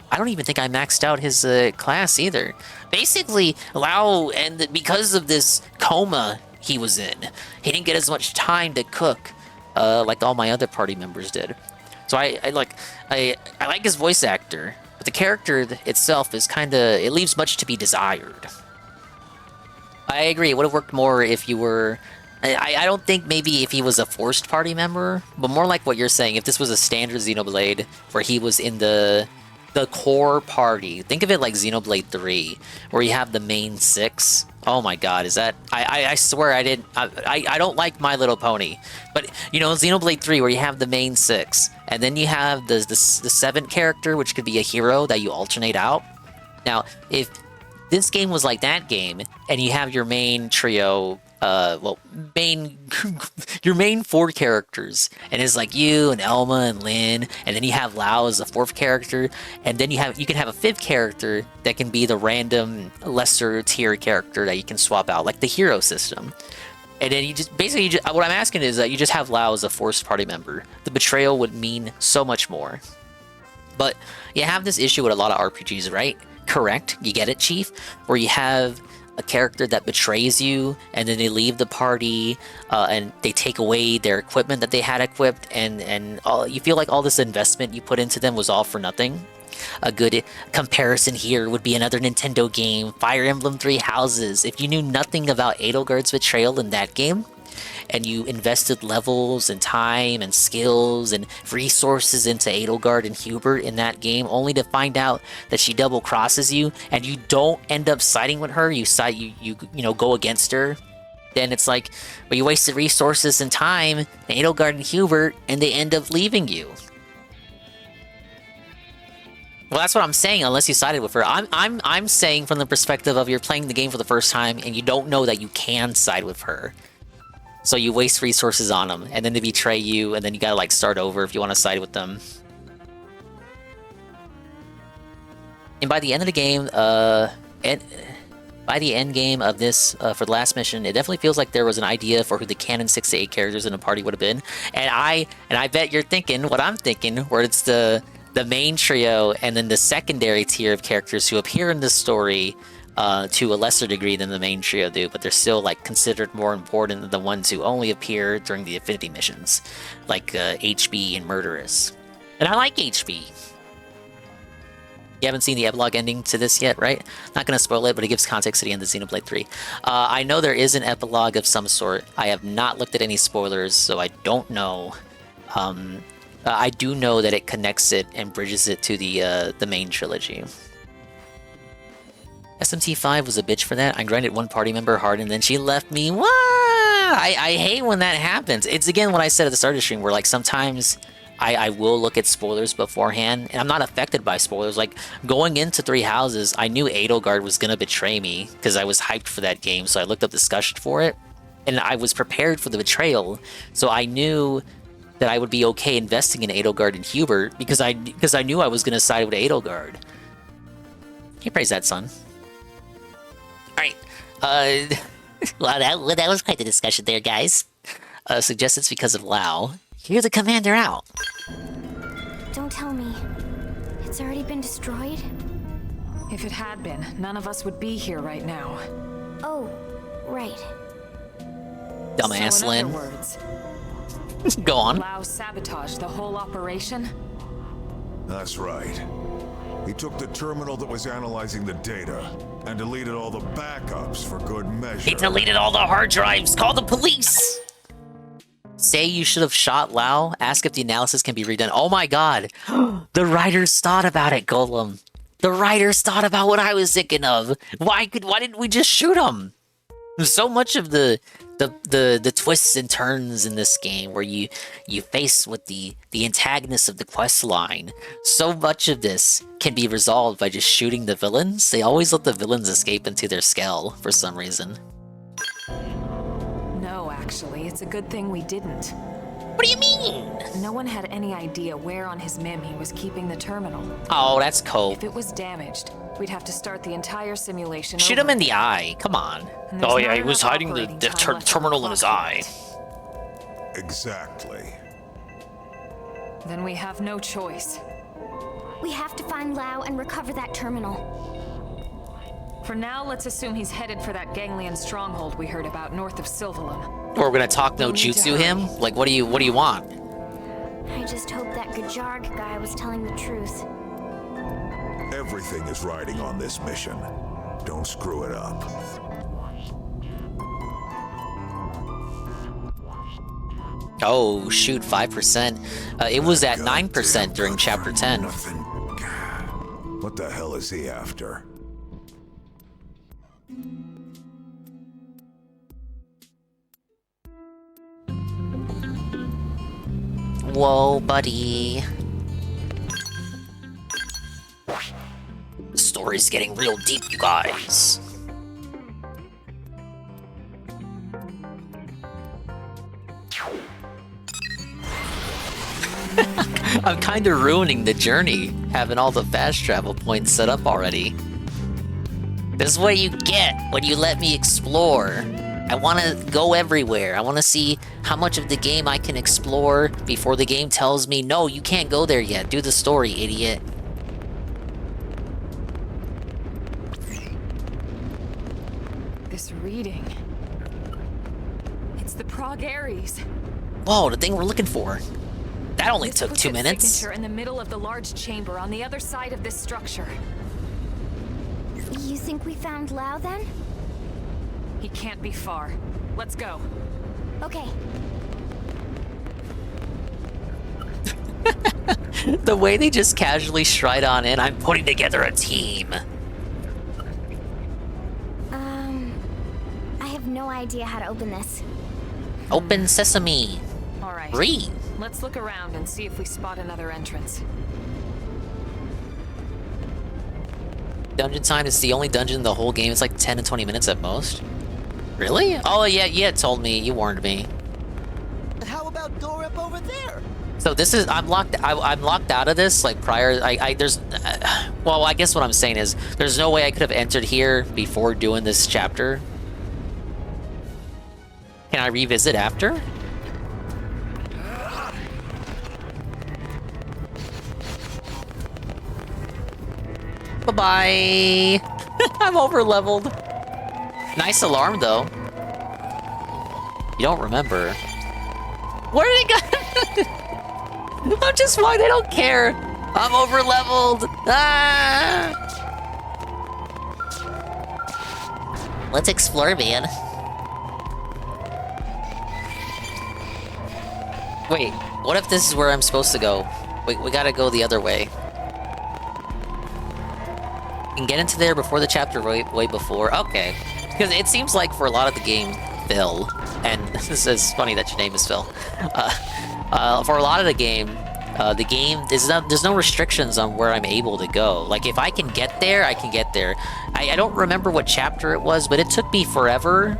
Speaker 3: I don't even think I maxed out his class either. Basically, Lau, and because of this coma he was in, he didn't get as much time to cook like all my other party members did. So I like his voice actor, but the character itself is it leaves much to be desired. I agree, it would have worked more if you were... I don't think maybe if he was a forced party member, but more like what you're saying, if this was a standard Xenoblade, where he was in the core party. Think of it like Xenoblade 3, where you have the main 6. Oh my god, is that... I swear I don't like My Little Pony, but, you know, Xenoblade 3, where you have the main 6, and then you have the 7th character, which could be a hero that you alternate out. Now, if this game was like that game, and you have your main trio, your main 4 characters, and it's like you and Elma and Lynn, and then you have Lau as the 4th character, and then you can have a 5th character that can be the random lesser tier character that you can swap out, like the hero system. And then what I'm asking is that you just have Lau as a forced party member. The betrayal would mean so much more. But you have this issue with a lot of RPGs, right? Correct, you get it, Chief? Where you have a character that betrays you, and then they leave the party, and they take away their equipment that they had equipped, and you feel like all this investment you put into them was all for nothing. A good comparison here would be another Nintendo game, Fire Emblem Three Houses. If you knew nothing about Edelgard's betrayal in that game, and you invested levels and time and skills and resources into Edelgard and Hubert in that game, only to find out that she double crosses you, and you don't end up siding with her, you go against her, then it's like, well, you wasted resources and time, Edelgard and Hubert, and they end up leaving you. Well, that's what I'm saying, unless you sided with her. I'm saying from the perspective of you're playing the game for the first time and you don't know that you can side with her. So you waste resources on them, and then they betray you, and then you gotta like start over if you want to side with them. And by the end of the game, by the end game of this, for the last mission, it definitely feels like there was an idea for who the canon 6 to 8 characters in the party would have been. And I bet you're thinking what I'm thinking, where it's the main trio and then the secondary tier of characters who appear in the story to a lesser degree than the main trio do, but they're still like considered more important than the ones who only appear during the affinity missions, like HB and Murderous. And I like HB. You haven't seen the epilogue ending to this yet, right? Not gonna spoil it, but it gives context to the end of Xenoblade 3. I know there is an epilogue of some sort. I have not looked at any spoilers, so I don't know. I do know that it connects it and bridges it to the main trilogy. SMT5 was a bitch for that. I grinded one party member hard and then she left me. What? I hate when that happens. It's again what I said at the start of the stream, where like sometimes I will look at spoilers beforehand, and I'm not affected by spoilers. Like, going into Three Houses, I knew Edelgard was gonna betray me, because I was hyped for that game, so I looked up discussion for it, and I was prepared for the betrayal, so I knew that I would be okay investing in Edelgard and Hubert, because I knew I was gonna side with Edelgard. Can't praise that, son. Alright, well, that was quite the discussion there, guys. Suggest it's because of Lao. Hear the commander out.
Speaker 16: Don't tell me. It's already been destroyed?
Speaker 18: If it had been, none of us would be here right now.
Speaker 16: Oh, right.
Speaker 3: Dumbass
Speaker 18: So in
Speaker 3: Lynn.
Speaker 18: other words,
Speaker 3: Go on.
Speaker 18: Lao sabotaged the whole operation?
Speaker 11: That's right. He took the terminal that was analyzing the data and deleted all the backups for good measure.
Speaker 3: He deleted all the hard drives. Call the police. Say you should have shot Lao. Ask if the analysis can be redone. Oh my god. The writers thought about it, Golem. The writers thought about what I was thinking of. Why didn't we just shoot him? So much of the twists and turns in this game where you face with the antagonist of the quest line. So much of this can be resolved by just shooting the villains. They always let the villains escape into their skull for some reason.
Speaker 18: No, actually, it's a good thing we didn't.
Speaker 3: What do you mean?
Speaker 18: No one had any idea where on his MIM he was keeping the terminal.
Speaker 3: Oh, that's cool.
Speaker 18: If it was damaged, we'd have to start the entire simulation
Speaker 3: Shoot him in the eye. Come on.
Speaker 18: And there's
Speaker 3: Oh yeah,
Speaker 18: not
Speaker 3: he was
Speaker 18: enough
Speaker 3: hiding the
Speaker 18: operating time left
Speaker 3: terminal in his eye.
Speaker 11: Exactly.
Speaker 18: Then we have no choice.
Speaker 16: We have to find Lao and recover that terminal.
Speaker 18: For now, let's assume he's headed for that ganglion stronghold we heard about north of Silvalum.
Speaker 3: Or we're gonna talk no jutsu him? Like, what do you want?
Speaker 16: I just hope that Gajarg guy was telling the truth.
Speaker 11: Everything is riding on this mission. Don't screw it up.
Speaker 3: Oh, shoot, 5%. It was at 9% during Chapter 10.
Speaker 11: What the hell is he after?
Speaker 3: Whoa, buddy. The story's getting real deep, you guys. I'm kind of ruining the journey, having all the fast travel points set up already. This is what you get when you let me explore. I want to go everywhere. I want to see how much of the game I can explore before the game tells me, no, you can't go there yet. Do the story, idiot.
Speaker 18: This reading. It's the Prague Aries.
Speaker 3: Whoa, the thing we're looking for. That only took 2 minutes.
Speaker 18: Signature in the middle of the large chamber on the other side of this structure.
Speaker 16: You think we found Lao then?
Speaker 18: He can't be far. Let's go.
Speaker 16: Okay.
Speaker 3: The way they just casually stride on in, I'm putting together a team.
Speaker 16: I have no idea how to open this.
Speaker 3: Open sesame.
Speaker 18: All right.
Speaker 3: Read.
Speaker 18: Let's look around and see if we spot another entrance.
Speaker 3: Dungeon time is the only dungeon in the whole game. It's like 10 to 20 minutes at most. Really? Oh yeah, you told me. You warned me.
Speaker 17: How about door up over there?
Speaker 3: So this is I'm locked out of this like prior. There's well, I guess what I'm saying is there's no way I could have entered here before doing this chapter. Can I revisit after? Bye-bye. I'm over-leveled. Nice alarm, though. You don't remember. Where did it go? I'm just fine, they don't care. I'm over-leveled. Ah! Let's explore, man. Wait, what if this is where I'm supposed to go? Wait, we gotta go the other way. Can get into there before the chapter way before. Okay. Because it seems like for a lot of the game, Phil, and this is funny that your name is Phil. For a lot of the game, The game, there's no restrictions on where I'm able to go. Like, if I can get there, I can get there. I don't remember what chapter it was, but it took me forever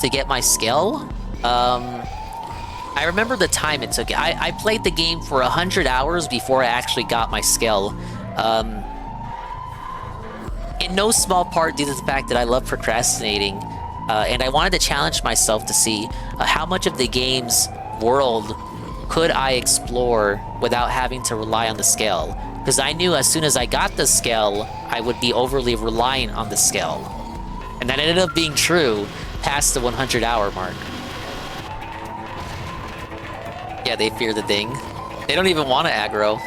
Speaker 3: to get my skill. I remember the time it took. I played the game for 100 hours before I actually got my skill. In no small part due to the fact that I love procrastinating, and I wanted to challenge myself to see how much of the game's world could I explore without having to rely on the skill. Because I knew as soon as I got the skill, I would be overly reliant on the skill. And that ended up being true past the 100-hour mark. Yeah, they fear the thing. They don't even want to aggro.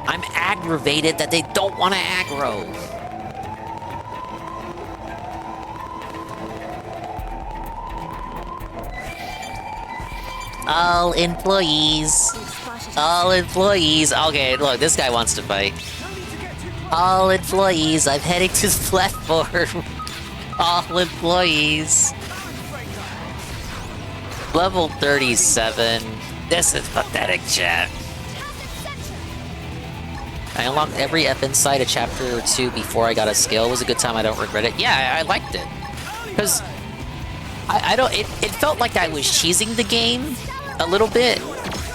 Speaker 3: I'm aggravated that they don't want to aggro. All employees. All employees. Okay, look, this guy wants to fight. All employees, I'm heading to the platform. All employees. Level 37. This is pathetic, chat. I unlocked every FN site a chapter or two before I got a skill. It was a good time, I don't regret it. Yeah, I liked it. Because I don't, it felt like I was cheesing the game a little bit,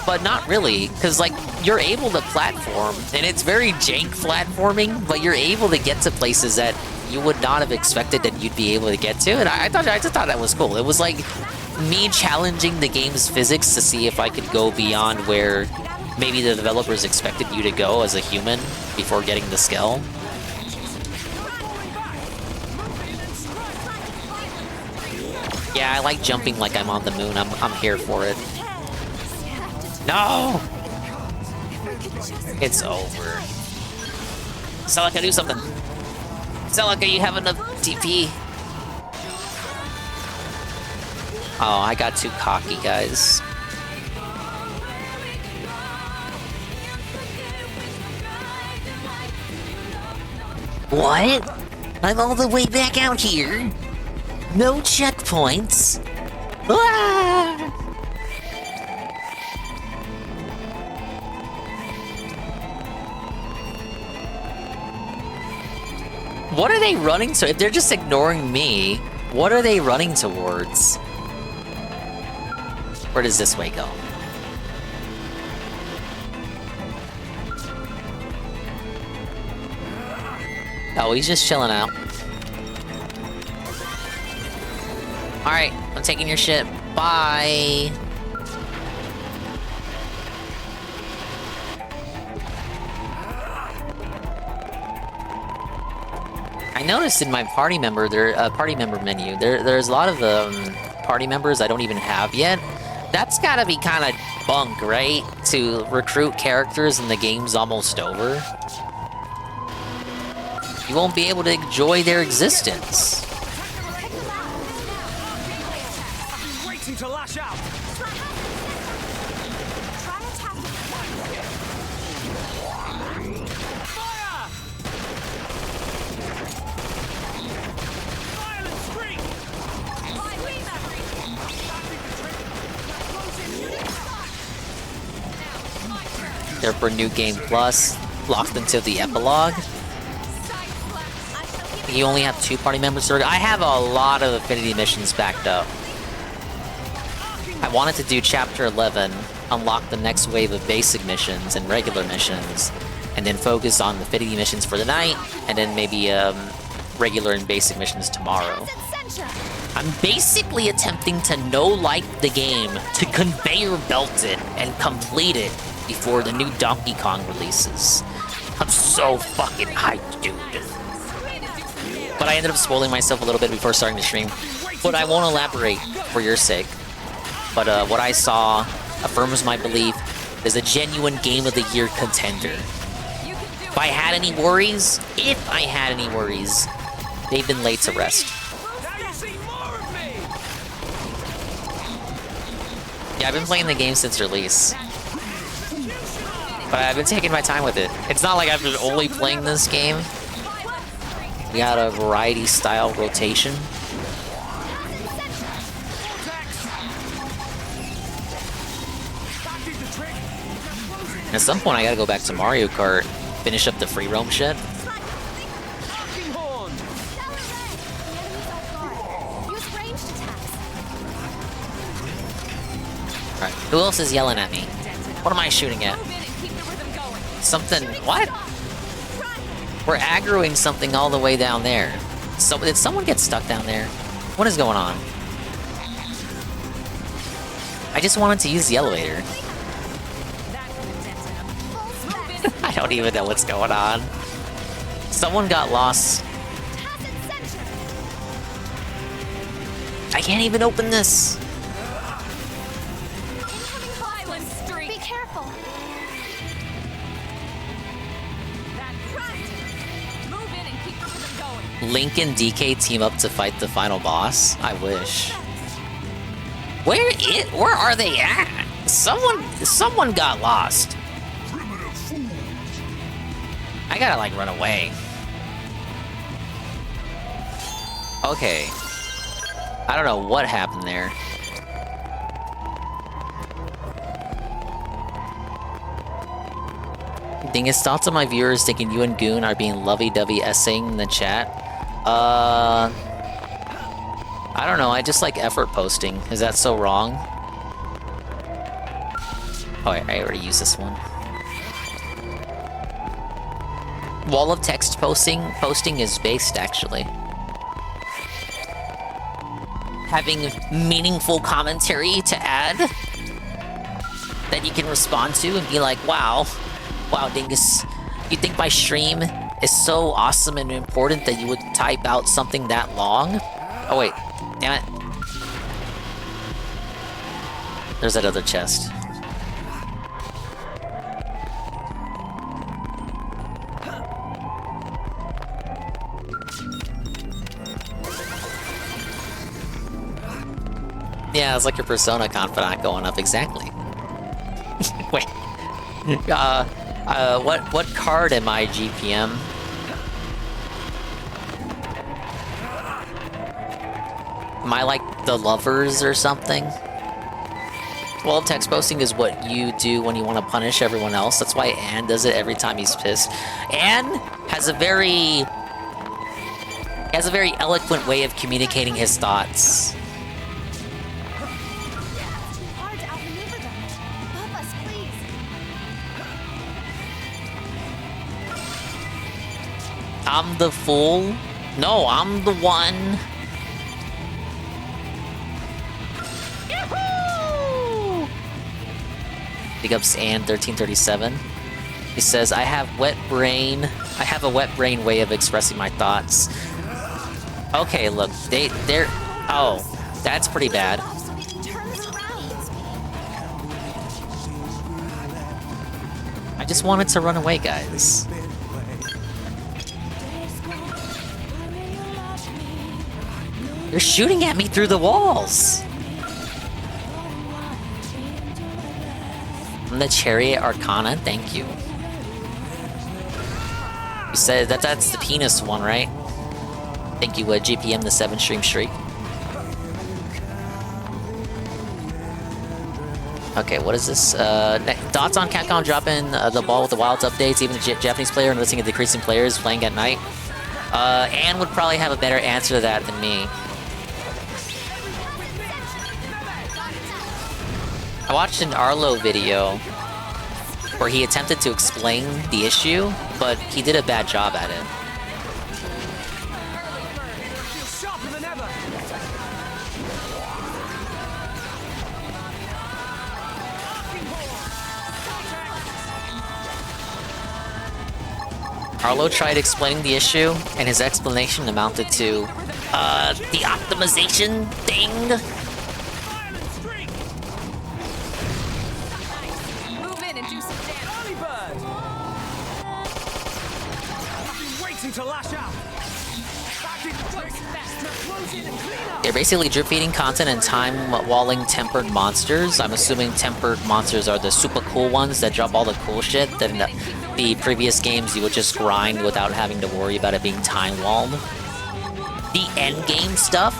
Speaker 3: but not really. Because, like, you're able to platform, and it's very jank platforming, but you're able to get to places that you would not have expected that you'd be able to get to, and I just thought that was cool. It was like me challenging the game's physics to see if I could go beyond where maybe the developers expected you to go as a human before getting the skill. Yeah, I like jumping like I'm on the moon. I'm here for it. No! It's over. Celica, do something. Celica, you have enough TP. Oh, I got too cocky, guys. What? I'm all the way back out here. No checkpoints. Ah! What are they running to? If they're just ignoring me, what are they running towards? Where does this way go? Oh, he's just chilling out. Alright, I'm taking your ship. Bye! I noticed in my party member menu, there's a lot of party members I don't even have yet. That's gotta be kind of bunk, right? To recruit characters and the game's almost over. You won't be able to enjoy their existence.
Speaker 12: Waiting to lash out.
Speaker 3: They're for New Game Plus, locked until the epilogue. You only have 2 party members. I have a lot of affinity missions backed up. I wanted to do Chapter 11, unlock the next wave of basic missions and regular missions, and then focus on the affinity missions for the night, and then maybe regular and basic missions tomorrow. I'm basically attempting to no-like the game, to conveyor belt it and complete it before the new Donkey Kong releases. I'm so fucking hyped, dude. But I ended up spoiling myself a little bit before starting the stream. But I won't elaborate for your sake. But what I saw affirms my belief there's a genuine Game of the Year contender. If I had any worries, they've been laid to rest. Yeah, I've been playing the game since release. But I've been taking my time with it. It's not like I've been only playing this game. We got a variety style rotation. And at some point, I gotta go back to Mario Kart, finish up the free roam shit. Alright, who else is yelling at me? What am I shooting at? Something. What? We're aggroing something all the way down there. So, did someone get stuck down there? What is going on? I just wanted to use the elevator. I don't even know what's going on. Someone got lost. I can't even open this.
Speaker 16: Be careful.
Speaker 3: Link and DK team up to fight the final boss? I wish. Where are they at? Someone got lost. I gotta like run away. Okay. I don't know what happened there. Dingus, thoughts on my viewers thinking you and Goon are being lovey-dovey essaying in the chat? I don't know, I just like effort posting. Is that so wrong? Oh, I already used this one. Wall of text posting is based, actually. Having meaningful commentary to add that you can respond to and be like, wow, Dingus, you think my stream is so awesome and important that you would type out something that long? Oh wait, damn it. There's that other chest. Yeah, it's like your persona confidant going up, exactly. Wait. What card am I, GPM? Am I like the lovers or something? Well, text posting is what you do when you want to punish everyone else. That's why Ann does it every time he's pissed. Ann has a very eloquent way of communicating his thoughts. I'm the fool? No, I'm the one. Yahoo! Big ups Ann 1337. He says, I have a wet brain way of expressing my thoughts. Okay, look, they're oh, that's pretty bad. I just wanted to run away, guys. You're shooting at me through the walls! I'm the Chariot Arcana, thank you. You said that's the penis one, right? Thank you, GPM, the 7-stream streak. Okay, what is this? Thoughts on Capcom dropping the ball with the Wilds updates, even the Japanese player noticing a decrease in players playing at night? Anne would probably have a better answer to that than me. I watched an Arlo video where he attempted to explain the issue, but he did a bad job at it. Arlo tried explaining the issue, and his explanation amounted to, the optimization thing.
Speaker 15: To lash out.
Speaker 3: They're basically drip feeding content and time walling tempered monsters. I'm assuming tempered monsters are the super cool ones that drop all the cool shit that in the previous games you would just grind without having to worry about it being time walled. The end game stuff?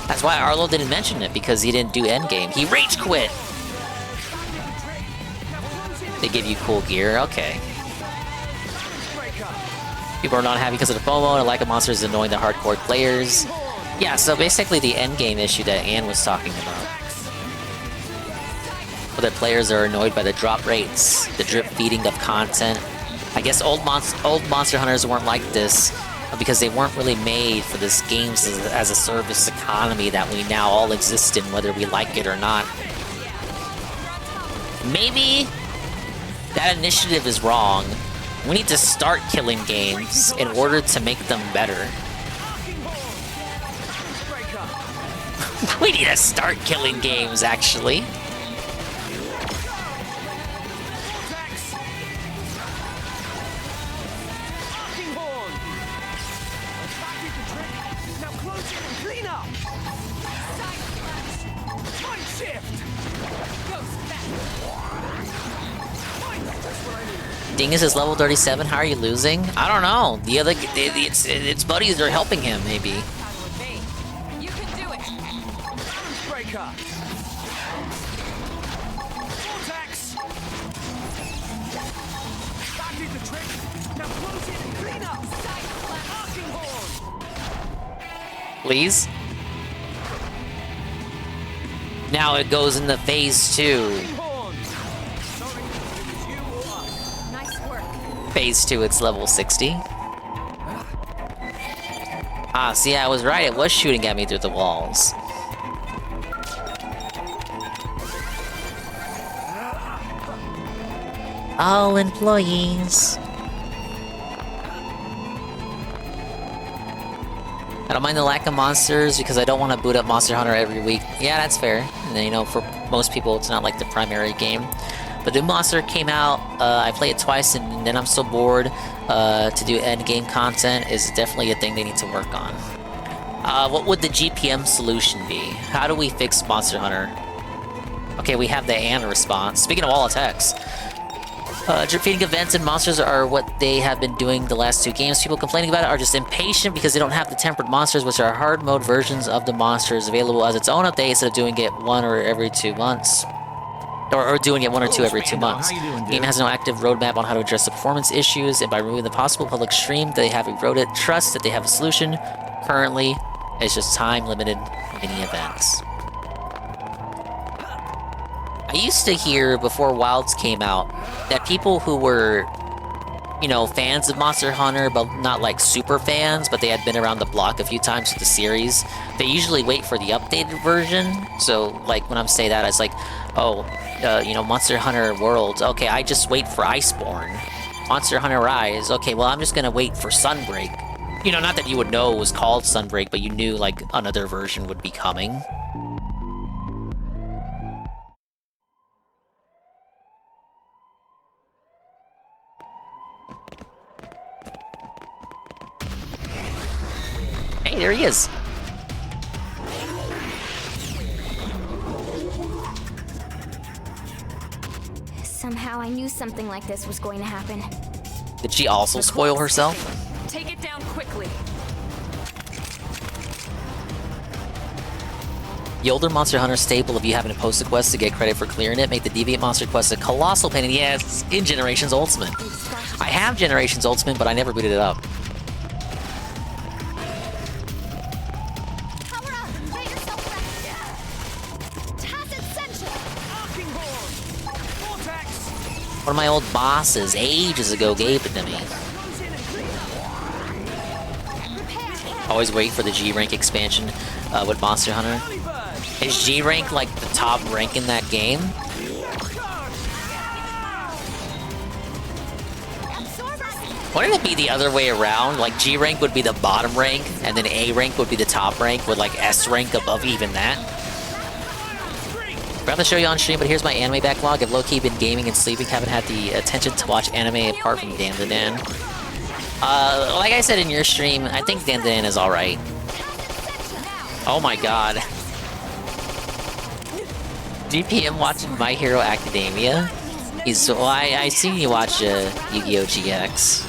Speaker 3: That's why Arlo didn't mention it, because he didn't do end game. He rage quit! They give you cool gear. Okay. People are not happy because of the FOMO, and lack of monsters is annoying the hardcore players. Yeah, so basically the endgame issue that Anne was talking about. Where the players are annoyed by the drop rates, the drip feeding of content. I guess old Monster Hunters weren't like this because they weren't really made for this games as a service economy that we now all exist in, whether we like it or not. Maybe that initiative is wrong. We need to start killing games in order to make them better. We need to start killing games, actually. Dingus is level 37. How are you losing? I don't know. The other, its buddies are helping him. Maybe.
Speaker 18: You can do it. Breaker. Vortex. That did the trick. Now close it and clean up. Arcing horn.
Speaker 3: Please. Now it goes into phase 2. Phase 2, it's level 60. Ah, see, I was right. It was shooting at me through the walls. All employees. I don't mind the lack of monsters because I don't want to boot up Monster Hunter every week. Yeah, that's fair. And, you know, for most people, it's not like the primary game. But the Monster came out, I played it twice, and then I'm so bored. To do endgame content is definitely a thing they need to work on. What would the GPM solution be? How do we fix Monster Hunter? Okay, we have the Anne response. Speaking of all attacks. Drip feeding events and monsters are what they have been doing the last 2 games. People complaining about it are just impatient because they don't have the tempered monsters, which are hard mode versions of the monsters available as its own update instead of doing it 1 or every 2 months. Or doing it 1 or 2 every 2 months. The game has no active roadmap on how to address the performance issues, and by removing the possible public stream, they have eroded trust that they have a solution. Currently, it's just time-limited mini events. I used to hear before Wilds came out that people who were, you know, fans of Monster Hunter, but not like super fans, but they had been around the block a few times with the series, they usually wait for the updated version. So, like, when I'm saying that, it's like, oh, you know, Monster Hunter Worlds. Okay, I just wait for Iceborne. Monster Hunter Rise. Okay, well, I'm just gonna wait for Sunbreak. You know, not that you would know it was called Sunbreak, but you knew, like, another version would be coming. Hey, there he is.
Speaker 16: Somehow I knew something like this was going to happen.
Speaker 3: Did she also spoil herself?
Speaker 18: Take it down quickly.
Speaker 3: The older Monster Hunter staple of you having to post a quest to get credit for clearing it make the Deviant Monster quest a colossal pain in the ass in Generations Ultimate. I have Generations Ultimate, but I never booted it up. One of my old bosses ages ago gave it to me. Always wait for the G rank expansion with Monster Hunter. Is G rank like the top rank in that game? Wouldn't it be the other way around? Like G rank would be the bottom rank, and then A rank would be the top rank, with like S rank above even that? Forgot to show you on stream, but here's my anime backlog. I've low-key been gaming and sleeping, haven't had the attention to watch anime apart from Dan the Dan. Like I said in your stream, I think Dan the Dan is alright. Oh my god. GPM watching My Hero Academia? Well, I seen you watch Yu-Gi-Oh! GX.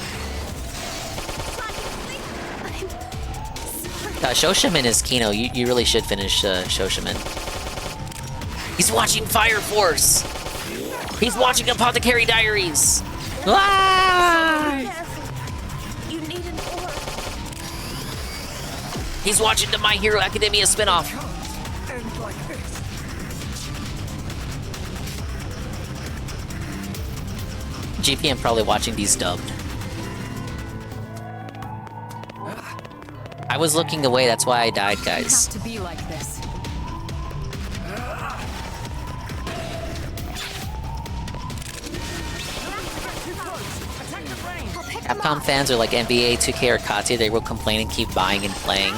Speaker 3: Shoshiman is Kino. You really should finish Shoshiman. He's watching Fire Force! He's watching Apothecary Diaries! Ah!
Speaker 16: You need an orb.
Speaker 3: He's watching the My Hero Academia spinoff. GPM probably watching these dubbed. I was looking away, that's why I died, guys.
Speaker 18: Have to be like this.
Speaker 3: Capcom fans are like NBA, 2K, or Katya. They will complain and keep buying and playing.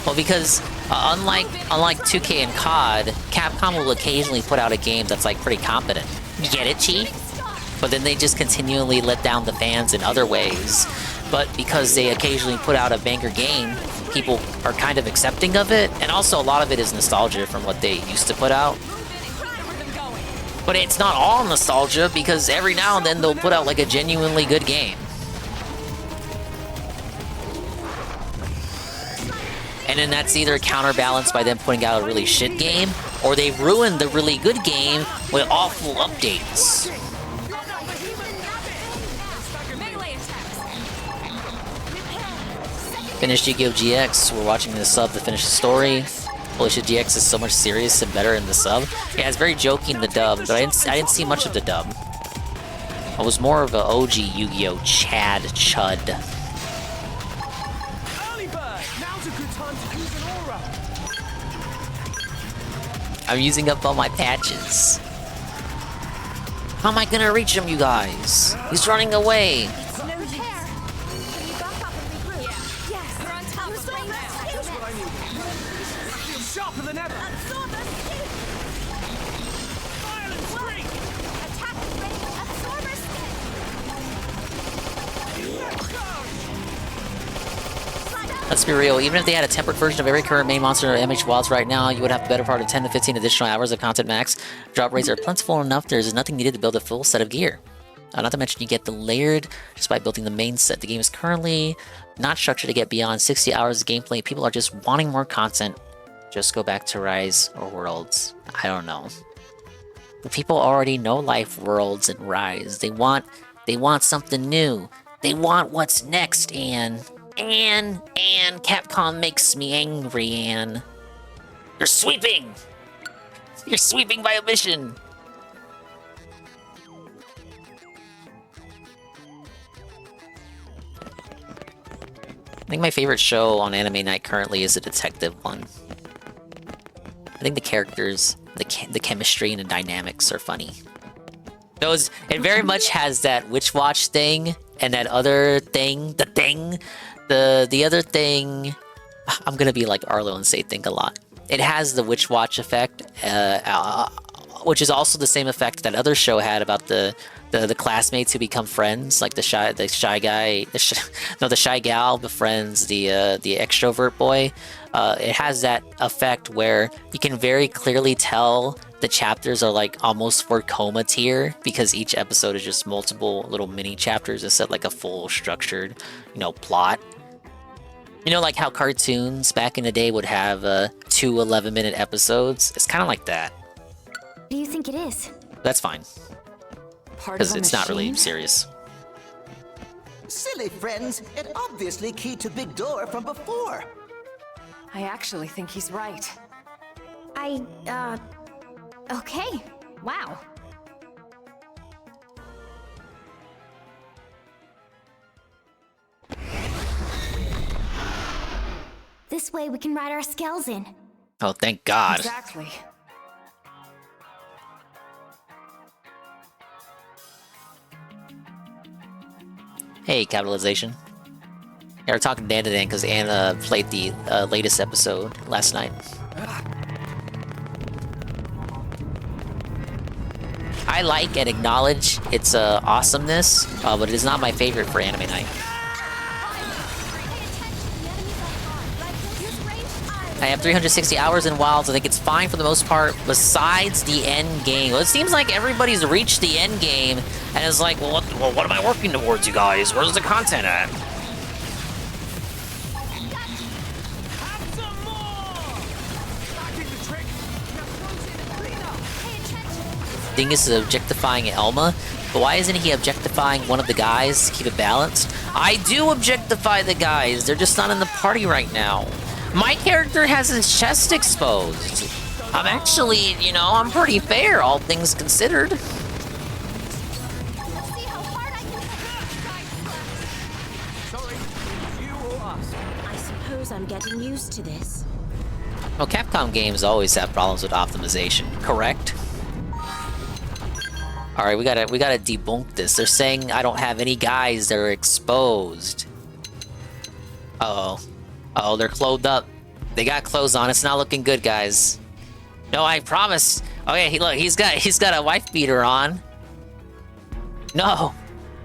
Speaker 3: Well, because unlike 2K and COD, Capcom will occasionally put out a game that's like pretty competent. You get it, Chief? But then they just continually let down the fans in other ways. But because they occasionally put out a banger game, people are kind of accepting of it. And also a lot of it is nostalgia from what they used to put out. But it's not all nostalgia, because every now and then they'll put out like a genuinely good game. And then that's either counterbalanced by them putting out a really shit game, or they ruined the really good game with awful updates. Finished Yu-Gi-Oh! GX. We're watching the sub to finish the story. Holy shit, GX is so much serious and better in the sub. Yeah, it's very jokey in the dub, but I didn't see much of the dub. I was more of an OG Yu-Gi-Oh! Chud. I'm using up all my patches. How am I gonna reach him, you guys? He's running away. Let's be real, even if they had a tempered version of every current main monster or MH Wilds right now, you would have the better part of 10 to 15 additional hours of content max. Drop rates are plentiful enough, there's nothing needed to build a full set of gear. Not to mention you get the layered just by building the main set. The game is currently not structured to get beyond 60 hours of gameplay. People are just wanting more content. Just go back to Rise or Worlds. I don't know. The people already know Life, Worlds, and Rise. They want something new. They want what's next, and Capcom makes me angry, Ann. You're sweeping! You're sweeping by omission! I think my favorite show on Anime Night currently is the detective one. I think the characters, the chemistry, and the dynamics are funny. It very much has that Witch Watch thing, and that other thing, the other thing, I'm gonna be like Arlo and say think a lot. It has the Witch Watch effect, which is also the same effect that other show had about the classmates who become friends, like the shy gal befriends the extrovert boy. It has that effect where you can very clearly tell the chapters are like almost for coma tier, because each episode is just multiple little mini chapters instead of like a full structured, plot. You know, like how cartoons back in the day would have 2 11-minute episodes? It's kind of like that.
Speaker 16: What do you think it is?
Speaker 3: That's fine. Because it's not really serious.
Speaker 17: Silly friends, it obviously keyed to Big Door from before.
Speaker 18: I actually think he's right.
Speaker 16: Okay. Wow. This way we can ride our skells in.
Speaker 3: Oh, thank God.
Speaker 18: Exactly.
Speaker 3: Hey, Capitalization. Yeah, we're talking to Dan today because Anna played the latest episode last night. I like and acknowledge its awesomeness, but it is not my favorite for Anime Night. I have 360 hours in Wilds. I think it's fine for the most part, besides the end game. Well, it seems like everybody's reached the end game, and it's like, well, what am I working towards, you guys? Where's the content at? Dingus is objectifying Elma, but why isn't he objectifying one of the guys to keep it balanced? I do objectify the guys, they're just not in the party right now. My character has his chest exposed. I'm actually, you know, I'm pretty fair, all things considered.
Speaker 19: I suppose I'm getting used to this.
Speaker 3: Well, Capcom games always have problems with optimization, correct? Alright, we gotta debunk this. They're saying I don't have any guys that are exposed. Uh-oh. Uh-oh, they're clothed up. They got clothes on. It's not looking good, guys. No, I promise. Oh yeah, look, he's got a wife beater on. No.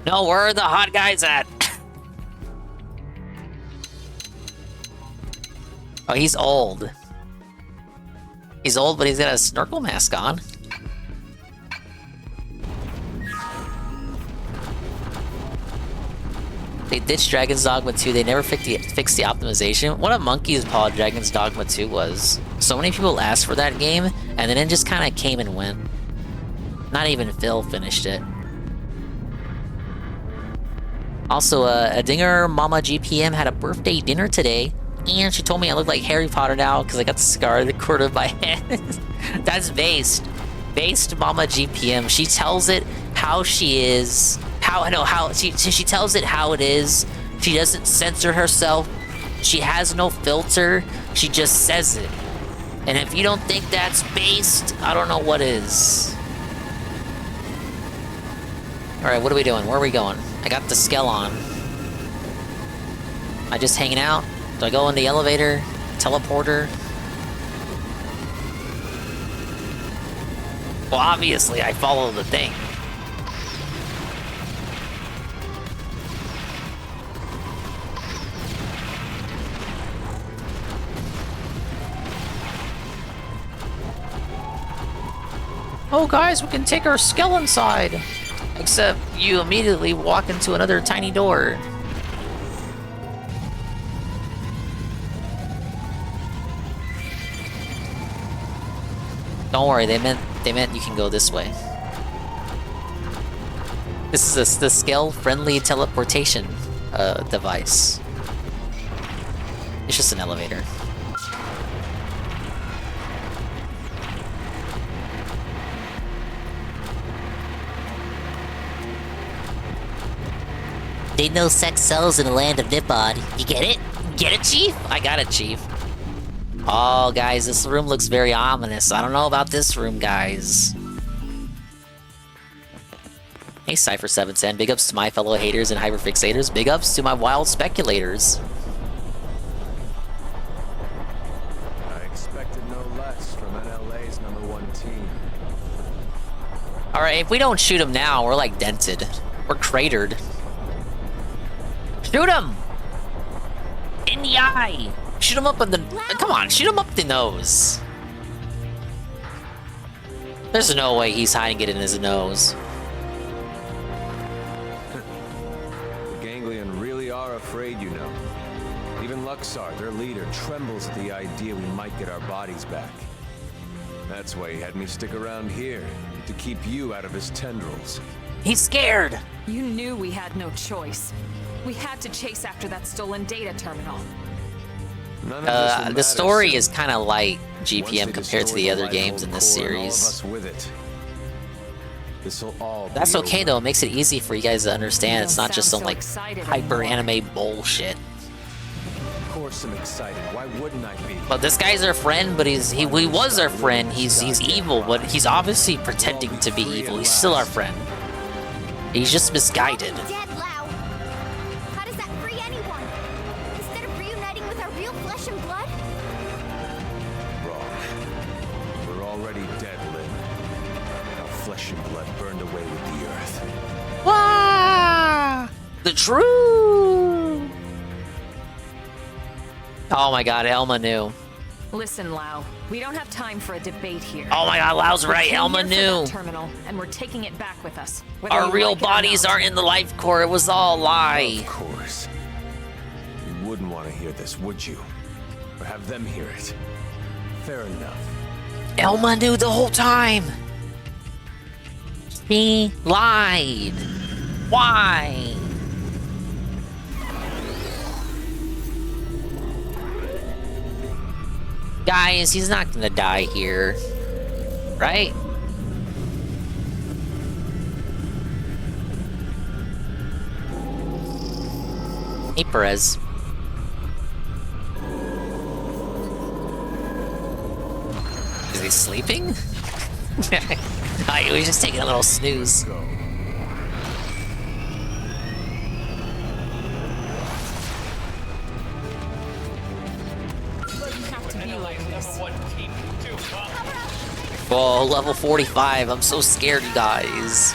Speaker 3: No, where are the hot guys at? Oh, he's old. He's old, but he's got a snorkel mask on. They ditched Dragon's Dogma 2. They never fixed the optimization. What a monkey's paw Dragon's Dogma 2 was. So many people asked for that game, and then it just kind of came and went. Not even Phil finished it. Also, a Dinger Mama GPM had a birthday dinner today, and she told me I look like Harry Potter now because I got the scar in the corner of my head. That's based. Based Mama GPM. She tells it how she is. She tells it how it is. She doesn't censor herself. She has no filter. She just says it. And if you don't think that's based, I don't know what is. Alright, what are we doing? Where are we going? I got the Skell on. Am I just hanging out? Do I go in the elevator? Teleporter? Well, obviously, I follow the thing. Oh guys, we can take our Skell inside! Except you immediately walk into another tiny door. Don't worry, they meant you can go this way. This is the Skell-friendly teleportation device. It's just an elevator. They know sex sells in the land of Nippon. You get it? Get it, Chief? I got it, Chief. Oh, guys, this room looks very ominous. I don't know about this room, guys. Hey, Cypher710. Big ups to my fellow haters and hyperfixators. Big ups to my wild speculators.
Speaker 14: I expected no less from NLA's #1 team.
Speaker 3: Alright, if we don't shoot him now, we're like dented. We're cratered. Shoot him! In the eye! Shoot him up in the... Come on, shoot him up the nose. There's no way he's hiding it in his nose.
Speaker 14: The Ganglion really are afraid, you know. Even Luxar, their leader, trembles at the idea we might get our bodies back. That's why he had me stick around here, to keep you out of his tendrils.
Speaker 3: He's scared!
Speaker 18: You knew we had no choice. We had to chase after that stolen data terminal.
Speaker 3: The story is kind of light, GPM, compared to the other games in this series. That's okay though, it makes it easy for you guys to understand. It's not just some like hyper anime bullshit.
Speaker 14: Of course I'm excited. Why wouldn't I be?
Speaker 3: But this guy's our friend, but he was our friend. He's evil, but he's obviously pretending to be evil. He's still our friend. He's just misguided. Wah! The truth! Oh my god, Elma knew.
Speaker 18: Listen, Lau, we don't have time for a debate here.
Speaker 3: Oh my god, Lau's right, Elma knew.
Speaker 18: Terminal, and we're taking it back with us.
Speaker 3: Our real bodies aren't in the life core, it was all a lie.
Speaker 14: Of course. You wouldn't want to hear this, would you? Or have them hear it. Fair enough.
Speaker 3: Elma knew the whole time. He lied. Why? Guys, he's not gonna die here. Right? Hey, Perez. Is he sleeping? He was just taking a little snooze. Oh, level 45. I'm so scared, you guys.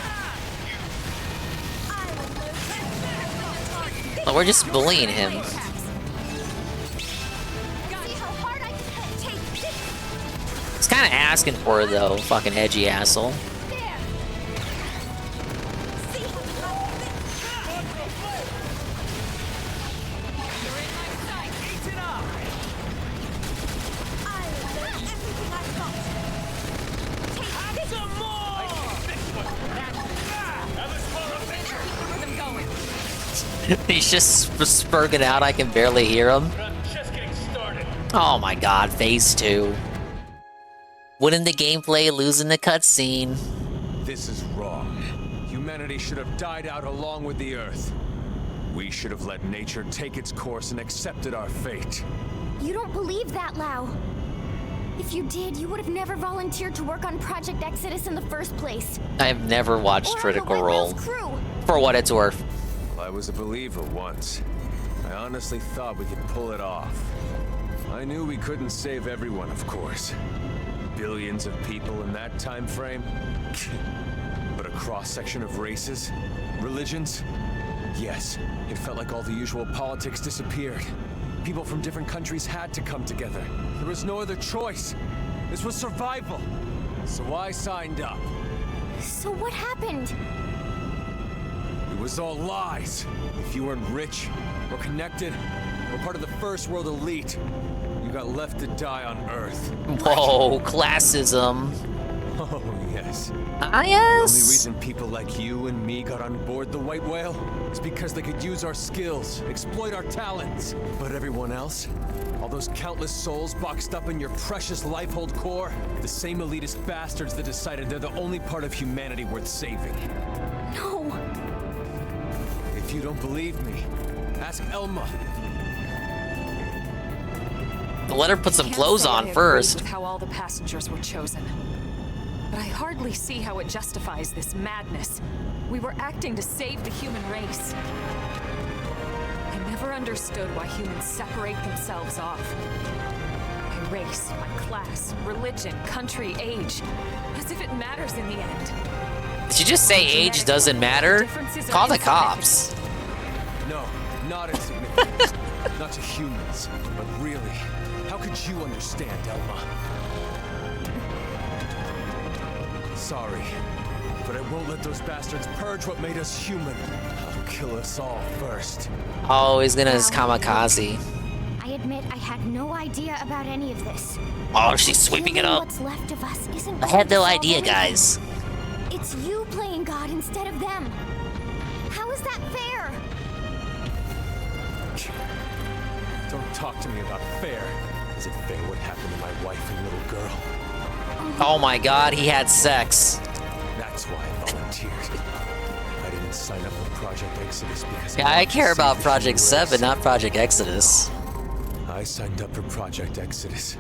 Speaker 3: Oh, we're just bullying him. He's kind of asking for it, though. Fucking edgy asshole. He's just spurging out, I can barely hear him. Oh my god, phase 2. Winning the gameplay, losing the cutscene.
Speaker 14: This is wrong. Humanity should have died out along with the Earth. We should have let nature take its course and accepted our fate.
Speaker 16: You don't believe that, Lau. If you did, you would have never volunteered to work on Project Exodus in the first place.
Speaker 3: I have never watched Critical Role. For what it's worth.
Speaker 14: I was a believer once. I honestly thought we could pull it off. I knew we couldn't save everyone, of course. Billions of people in that time frame. But a cross-section of races, religions. Yes, it felt like all the usual politics disappeared. People from different countries had to come together. There was no other choice. This was survival. So I signed up.
Speaker 16: So what happened?
Speaker 14: It was all lies. If you weren't rich, or connected, or part of the first world elite, you got left to die on Earth.
Speaker 3: Whoa, classism.
Speaker 14: Oh, yes.
Speaker 3: Ah, yes.
Speaker 14: The only reason people like you and me got on board the White Whale is because they could use our skills, exploit our talents. But everyone else, all those countless souls boxed up in your precious Lifehold core, the same elitist bastards that decided they're the only part of humanity worth saving.
Speaker 16: No.
Speaker 14: If you don't believe me, ask Elma.
Speaker 3: Let her put some clothes on first.
Speaker 18: With how all the passengers were chosen. But I hardly see how it justifies this madness. We were acting to save the human race. I never understood why humans separate themselves off. My race, my class, religion, country, age. As if it matters in the end.
Speaker 3: Did you just say age doesn't matter? Call the cops.
Speaker 14: No, not insignificant. Not to humans, but really, how could you understand, Elma? Sorry, but I won't let those bastards purge what made us human. I'll kill us all first.
Speaker 3: Oh, he's gonna kamikaze.
Speaker 16: I admit I had no idea about any of this.
Speaker 3: Oh, she's sweeping it up.
Speaker 16: What's left of us isn't
Speaker 3: I had no idea, guys.
Speaker 16: It's you playing God instead of them. How is that fair?
Speaker 14: Don't talk to me about fair. Is it fair what happened to my wife and little girl?
Speaker 3: Oh my god, he had sex.
Speaker 14: That's why I volunteered. I didn't sign up for Project Exodus because
Speaker 3: Yeah, I care about Project 7, not Project Exodus.
Speaker 14: I signed up for Project Exodus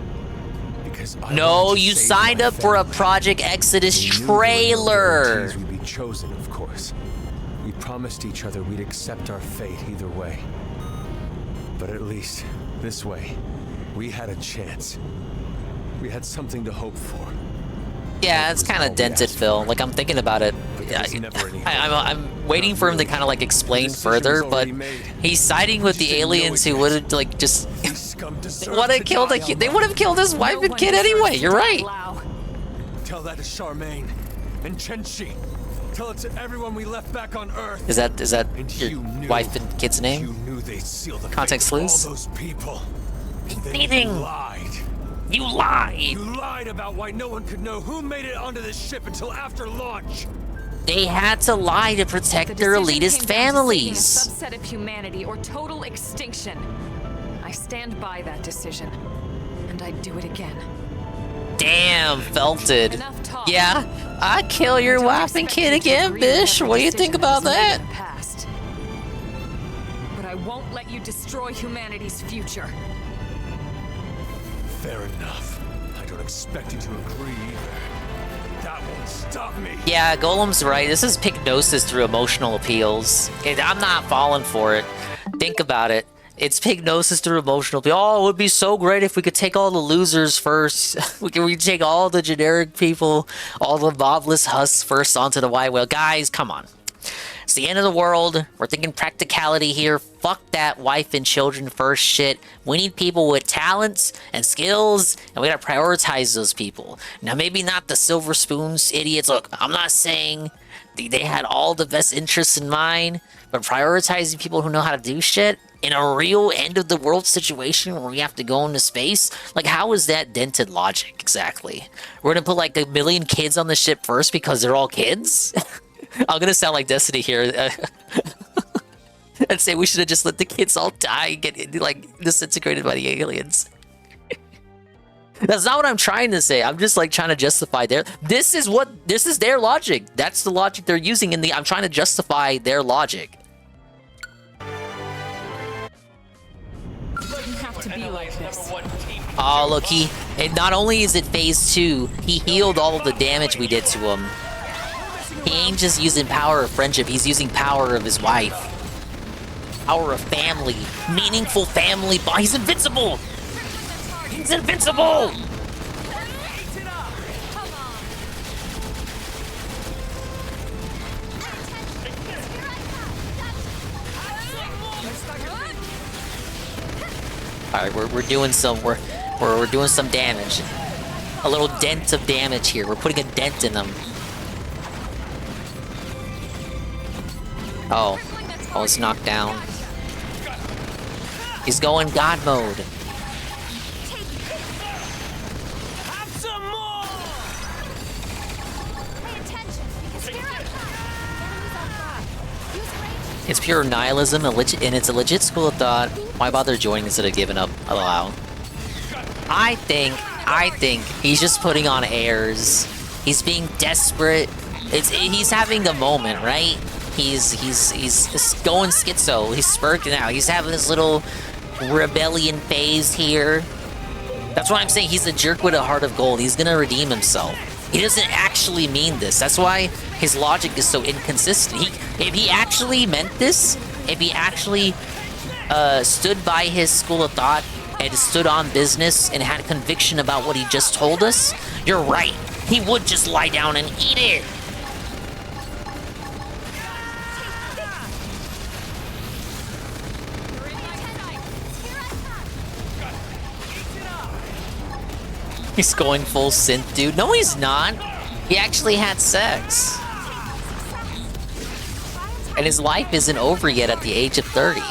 Speaker 14: because I
Speaker 3: No, you signed up for a Project Exodus trailer.
Speaker 14: We'd be chosen, of course. We promised each other we'd accept our fate either way. But at least, this way, we had a chance. We had something to hope for.
Speaker 3: Yeah, it's kind of dented, Phil. Like, I'm thinking about it. I'm waiting for him to kind of like explain further, but he's siding with the aliens who would have like just would have killed they would have killed his wife and kid anyway. You're right.
Speaker 14: Tell that to Charmaine and Chenchi. Tell it to everyone we left back on Earth.
Speaker 3: Is that your wife and kid's name?
Speaker 14: You knew they'd seal the
Speaker 3: Context clues.
Speaker 14: all those people.
Speaker 3: Anything.
Speaker 14: You lied.
Speaker 3: You lied.
Speaker 14: You lied about why no one could know who made it onto this ship until after launch.
Speaker 3: They had to lie to protect their elitist families.
Speaker 18: A subset of humanity or total extinction. I stand by that decision, and I'd do it again.
Speaker 3: Damn, felted. Yeah, I'd kill your wife and kid again, bish. What do you think about that?
Speaker 18: But I won't let you destroy humanity's future.
Speaker 14: Fair enough. I don't expect you to agree either. That won't stop me.
Speaker 3: Yeah, Golem's right. This is hypnosis through emotional appeals. And I'm not falling for it. Think about it. It's hypnosis through emotional appeal. Oh, it would be so great if we could take all the losers first. we could take all the generic people, all the mobbless husks first onto the white whale. Guys, come on. It's the end of the world. We're thinking practicality here. Fuck that wife and children first shit. We need people with talents and skills, and we gotta prioritize those people. Now, maybe not the silver spoons idiots. Look, I'm not saying they had all the best interests in mind, but prioritizing people who know how to do shit in a real end-of-the-world situation where we have to go into space? Like, how is that dented logic, exactly? We're gonna put, like, 1 million kids on the ship first because they're all kids? I'm gonna sound like Destiny here. And say we should have just let the kids all die and get, like, disintegrated by the aliens. That's not what I'm trying to say. I'm just, like, trying to justify their... This is their logic. That's the logic they're using in the... I'm trying to justify their logic.
Speaker 18: To be like this.
Speaker 3: Oh, look, and not only is it phase 2, he healed all of the damage we did to him. He ain't just using power of friendship, he's using power of his wife. Power of family. Meaningful family bond. He's invincible! He's invincible! Alright, we're doing some we're doing some damage. A little dent of damage here. We're putting a dent in them. Oh, it's knocked down. He's going God mode. It's pure nihilism, and it's a legit school of thought. Why bother joining instead of giving up? Allow. I think he's just putting on airs. He's being desperate. He's having a moment, right? He's going schizo. He's spurting out. He's having this little rebellion phase here. That's why I'm saying he's a jerk with a heart of gold. He's gonna redeem himself. He doesn't actually mean this. That's why his logic is so inconsistent. If he actually meant this, if he actually stood by his school of thought and stood on business and had conviction about what he just told us, you're right. He would just lie down and eat it. He's going full synth, dude. No, he's not. He actually had sex. And his life isn't over yet at the age of 30.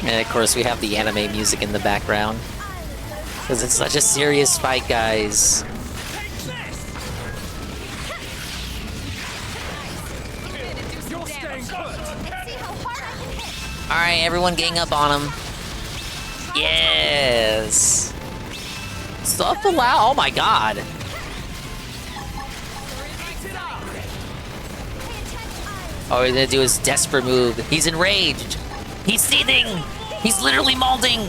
Speaker 3: And of course, we have the anime music in the background. Because it's such a serious fight, guys. Alright, everyone gang up on him. Yes! Stuff allowed. Oh my god! Oh, he's gonna do his desperate move. He's enraged! He's seething! He's literally molding!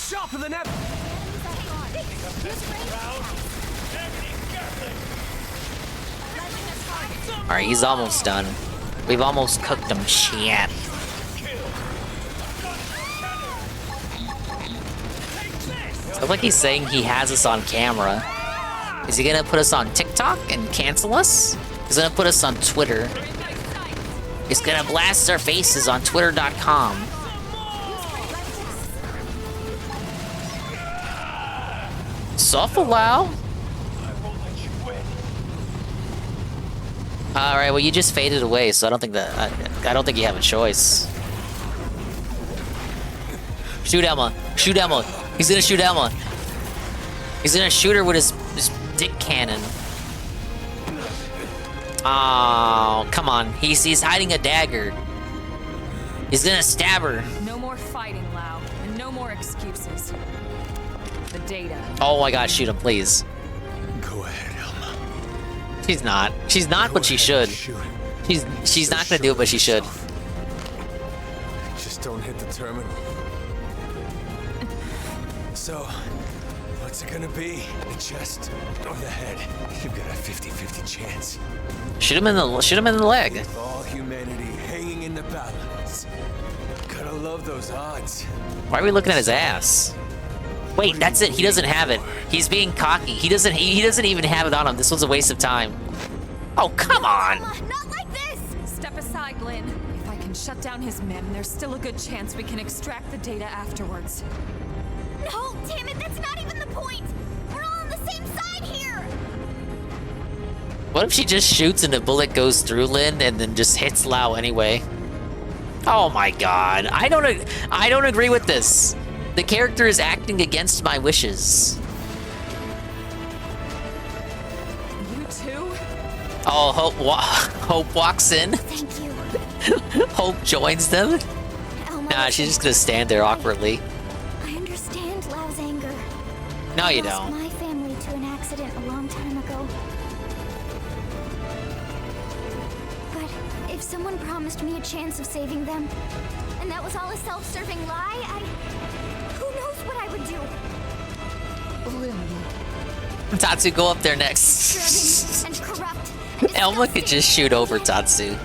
Speaker 15: Sharper than ever.
Speaker 3: Alright, he's almost done. We've almost cooked him, shit. It's like he's saying he has us on camera. Is he gonna put us on TikTok and cancel us? He's gonna put us on Twitter. He's gonna blast our faces on twitter.com. Allow. Alright, well you just faded away, so I don't think you have a choice. Shoot Emma. Shoot Emma. He's gonna shoot Emma. He's gonna shoot her with his dick cannon. Oh, come on. He's hiding a dagger. He's gonna stab her.
Speaker 18: No more fighting, Lau, and no more excuses. The data.
Speaker 3: Oh my god, shoot him, please.
Speaker 14: Go ahead, Elma.
Speaker 3: She's not. She's not, but she should. She's not gonna do it, but she should.
Speaker 14: Just don't hit the terminal. So, what's it gonna be? The chest or the head? You've got a 50-50 chance.
Speaker 3: Shoot him in the leg.
Speaker 14: With all humanity hanging in the balance. Gotta love those odds.
Speaker 3: Why are we looking at his ass? Wait, that's it. He doesn't have it. He's being cocky. He doesn't even have it on him. This was a waste of time. Oh, come on.
Speaker 18: Not like this. Step aside, Lynn. If I can shut down his men, there's still a good chance we can extract the data afterwards.
Speaker 16: No, damn it, that's not even the point! We're all on the same side here!
Speaker 3: What if she just shoots and the bullet goes through Lynn and then just hits Lau anyway? Oh my god. I don't agree with this. The character is acting against my wishes.
Speaker 18: You too?
Speaker 3: Oh, Hope walks in.
Speaker 16: Thank you.
Speaker 3: Hope joins them.
Speaker 16: Elma,
Speaker 3: Nah, she's just gonna stand there awkwardly.
Speaker 16: I understand Lau's anger.
Speaker 3: No, you
Speaker 16: I lost
Speaker 3: don't.
Speaker 16: my family to an accident a long time ago. But if someone promised me a chance of saving them, and that was all a self-serving lie, who knows what I would do?
Speaker 3: Tatsu, go up there next.
Speaker 16: And corrupt.
Speaker 3: Elma could just shoot over Tatsu.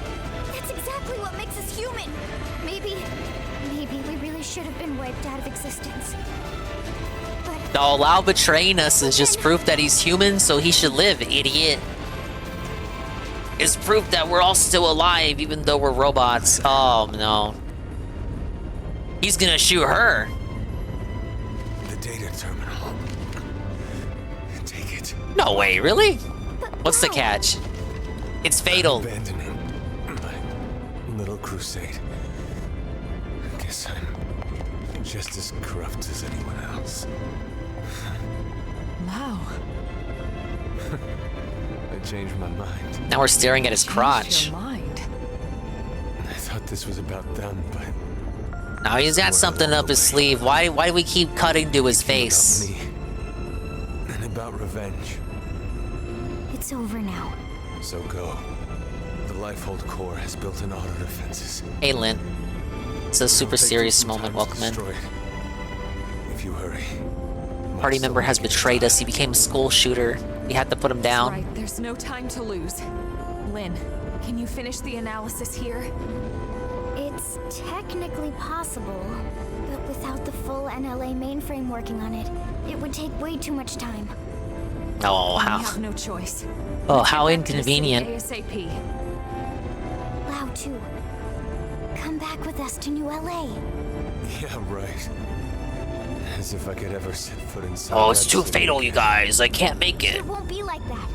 Speaker 16: That's exactly what makes us human. Maybe we really should have been wiped out of existence.
Speaker 3: No, Lau betraying us is just proof that he's human, so he should live, idiot. It's proof that we're all still alive, even though we're robots. Oh, no. He's gonna shoot her.
Speaker 14: The data terminal. Take it.
Speaker 3: No way, really? What's the catch? It's fatal.
Speaker 14: Abandoning my little crusade. Guess I'm just as corrupt as anyone else.
Speaker 18: Lau.
Speaker 14: I changed my mind.
Speaker 3: Now we're staring at his crotch.
Speaker 18: Your mind.
Speaker 14: I thought this was about them, but
Speaker 3: Now he's got something up his sleeve. Why do we keep cutting to his face?
Speaker 14: about me and about revenge.
Speaker 16: It's over now.
Speaker 14: So go. The Lifehold Core has built-in auto defenses.
Speaker 3: Hey, Lynn. It's a super serious moment. Welcome in.
Speaker 14: If you hurry.
Speaker 3: Party member has betrayed us. He became a school shooter. We had to put him down.
Speaker 18: Right, there's no time to lose. Lynn, can you finish the analysis here?
Speaker 16: It's technically possible, but without the full NLA mainframe working on it, it would take way too much time.
Speaker 3: Oh,
Speaker 18: We
Speaker 3: how?
Speaker 18: have no choice.
Speaker 3: Oh, how
Speaker 18: Get back to the city
Speaker 3: inconvenient.
Speaker 18: ASAP.
Speaker 16: Lau too. Come back with us to New LA.
Speaker 14: Yeah, right. As if I could ever set foot inside.
Speaker 3: Oh, it's
Speaker 14: that
Speaker 3: too
Speaker 14: city.
Speaker 3: fatal, you guys. I can't make it.
Speaker 16: It won't be like that.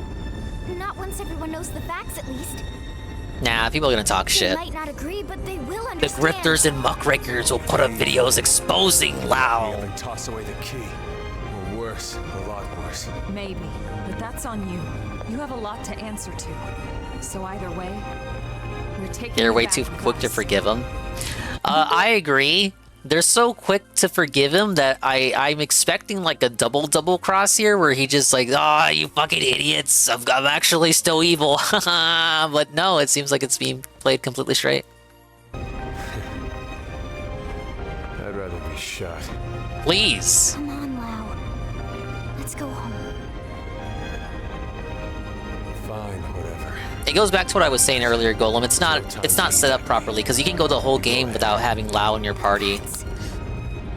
Speaker 16: Not once everyone knows the facts, at least.
Speaker 3: Nah, people are gonna talk
Speaker 16: They
Speaker 3: shit.
Speaker 16: might not agree, but they will
Speaker 3: The
Speaker 16: understand.
Speaker 3: grifters and muckrakers will put up videos exposing
Speaker 14: Hurry
Speaker 3: Lau.
Speaker 14: up and toss away the key. Or worse, a lot worse.
Speaker 18: Maybe, but that's on you. You have a lot to answer to. So either way, we're taking
Speaker 3: They're
Speaker 18: you
Speaker 3: way
Speaker 18: back
Speaker 3: too
Speaker 18: with
Speaker 3: quick to
Speaker 18: us.
Speaker 3: forgive him. I agree. They're so quick to forgive him that I'm expecting like a double cross here where he just like, ah, you fucking idiots. I'm actually still evil. But no, it seems like it's being played completely straight.
Speaker 14: I'd rather be shot.
Speaker 3: Please.
Speaker 16: Come on, Lau. Let's go home.
Speaker 14: Fine, whatever.
Speaker 3: It goes back to what I was saying earlier, Golem. It's not set up properly because you can go the whole game without having Lau in your party.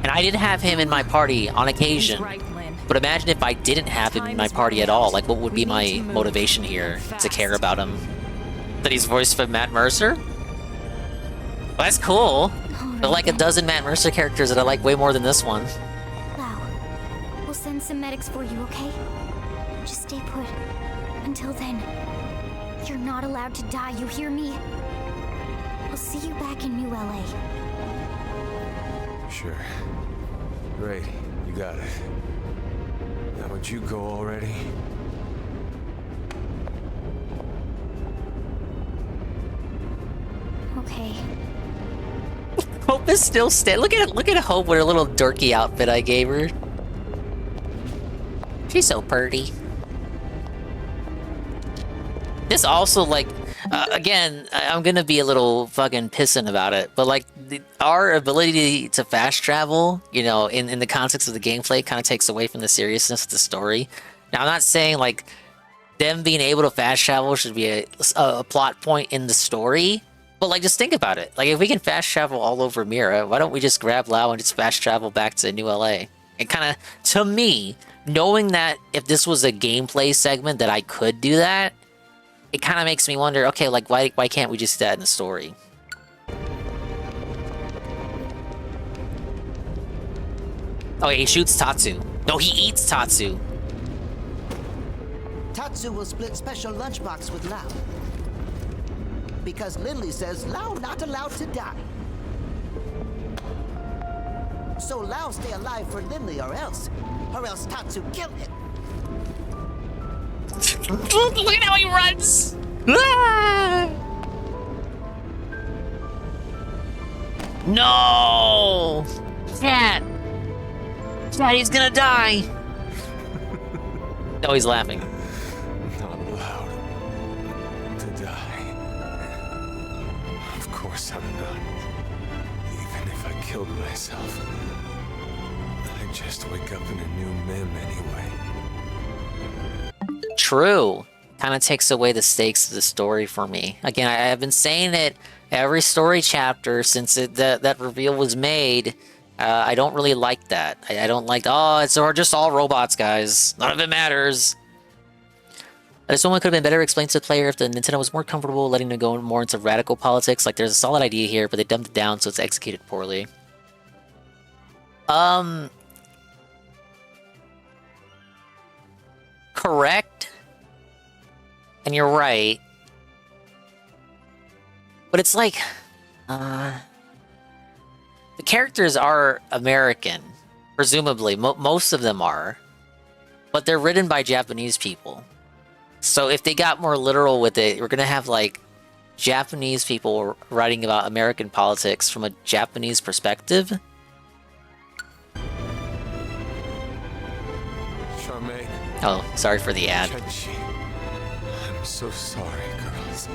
Speaker 3: And I did have him in my party on occasion. But imagine if I didn't have him in my party at all. Like, what would be my motivation here to care about him? That he's voiced by Matt Mercer? Well, that's cool. There are like a dozen Matt Mercer characters that I like way more than this one.
Speaker 16: Wow. We'll send some medics for you, okay? Just stay put. Until then, you're not allowed to die, you hear me? I'll see you back in New LA.
Speaker 14: Sure. Great, you got it. Now would you go already?
Speaker 16: Okay.
Speaker 3: Hope is still look at Hope with her little dorky outfit I gave her. She's so pretty. This also, like, again, I'm gonna be a little fucking pissing about it, but like, our ability to fast travel, you know, in the context of the gameplay, kind of takes away from the seriousness of the story. Now, I'm not saying like them being able to fast travel should be a plot point in the story, but like, just think about it. Like, if we can fast travel all over Mira, why don't we just grab Lau and just fast travel back to New LA? And kind of, to me, knowing that if this was a gameplay segment that I could do that, it kind of makes me wonder, okay, like, why can't we just do that in the story? Oh, he shoots Tatsu. No, he eats Tatsu.
Speaker 17: Tatsu will split special lunchbox with Lau. Because Lindley says Lau not allowed to die. So Lau stay alive for Lindley or else Tatsu kill him.
Speaker 3: Look at how he runs! Ah! No! Cat! He's gonna die! No, he's laughing.
Speaker 14: Not allowed to die. Of course I'm not. Even if I killed myself, I'd just wake up in a new Mim anyway.
Speaker 3: True. Kind of takes away the stakes of the story for me. Again, I have been saying it every story chapter since that reveal was made. I don't really like that. I don't like, oh, it's just all robots, guys. None of it matters. This one could have been better explained to the player if the Nintendo was more comfortable letting them go more into radical politics. Like, there's a solid idea here, but they dumbed it down, so it's executed poorly. Correct. And you're right. But it's like, the characters are American, presumably. Most of them are. But they're written by Japanese people. So if they got more literal with it, we're gonna have, like, Japanese people writing about American politics from a Japanese perspective.
Speaker 14: Charmaine.
Speaker 3: Oh, sorry for the ad.
Speaker 14: I'm so sorry, girls.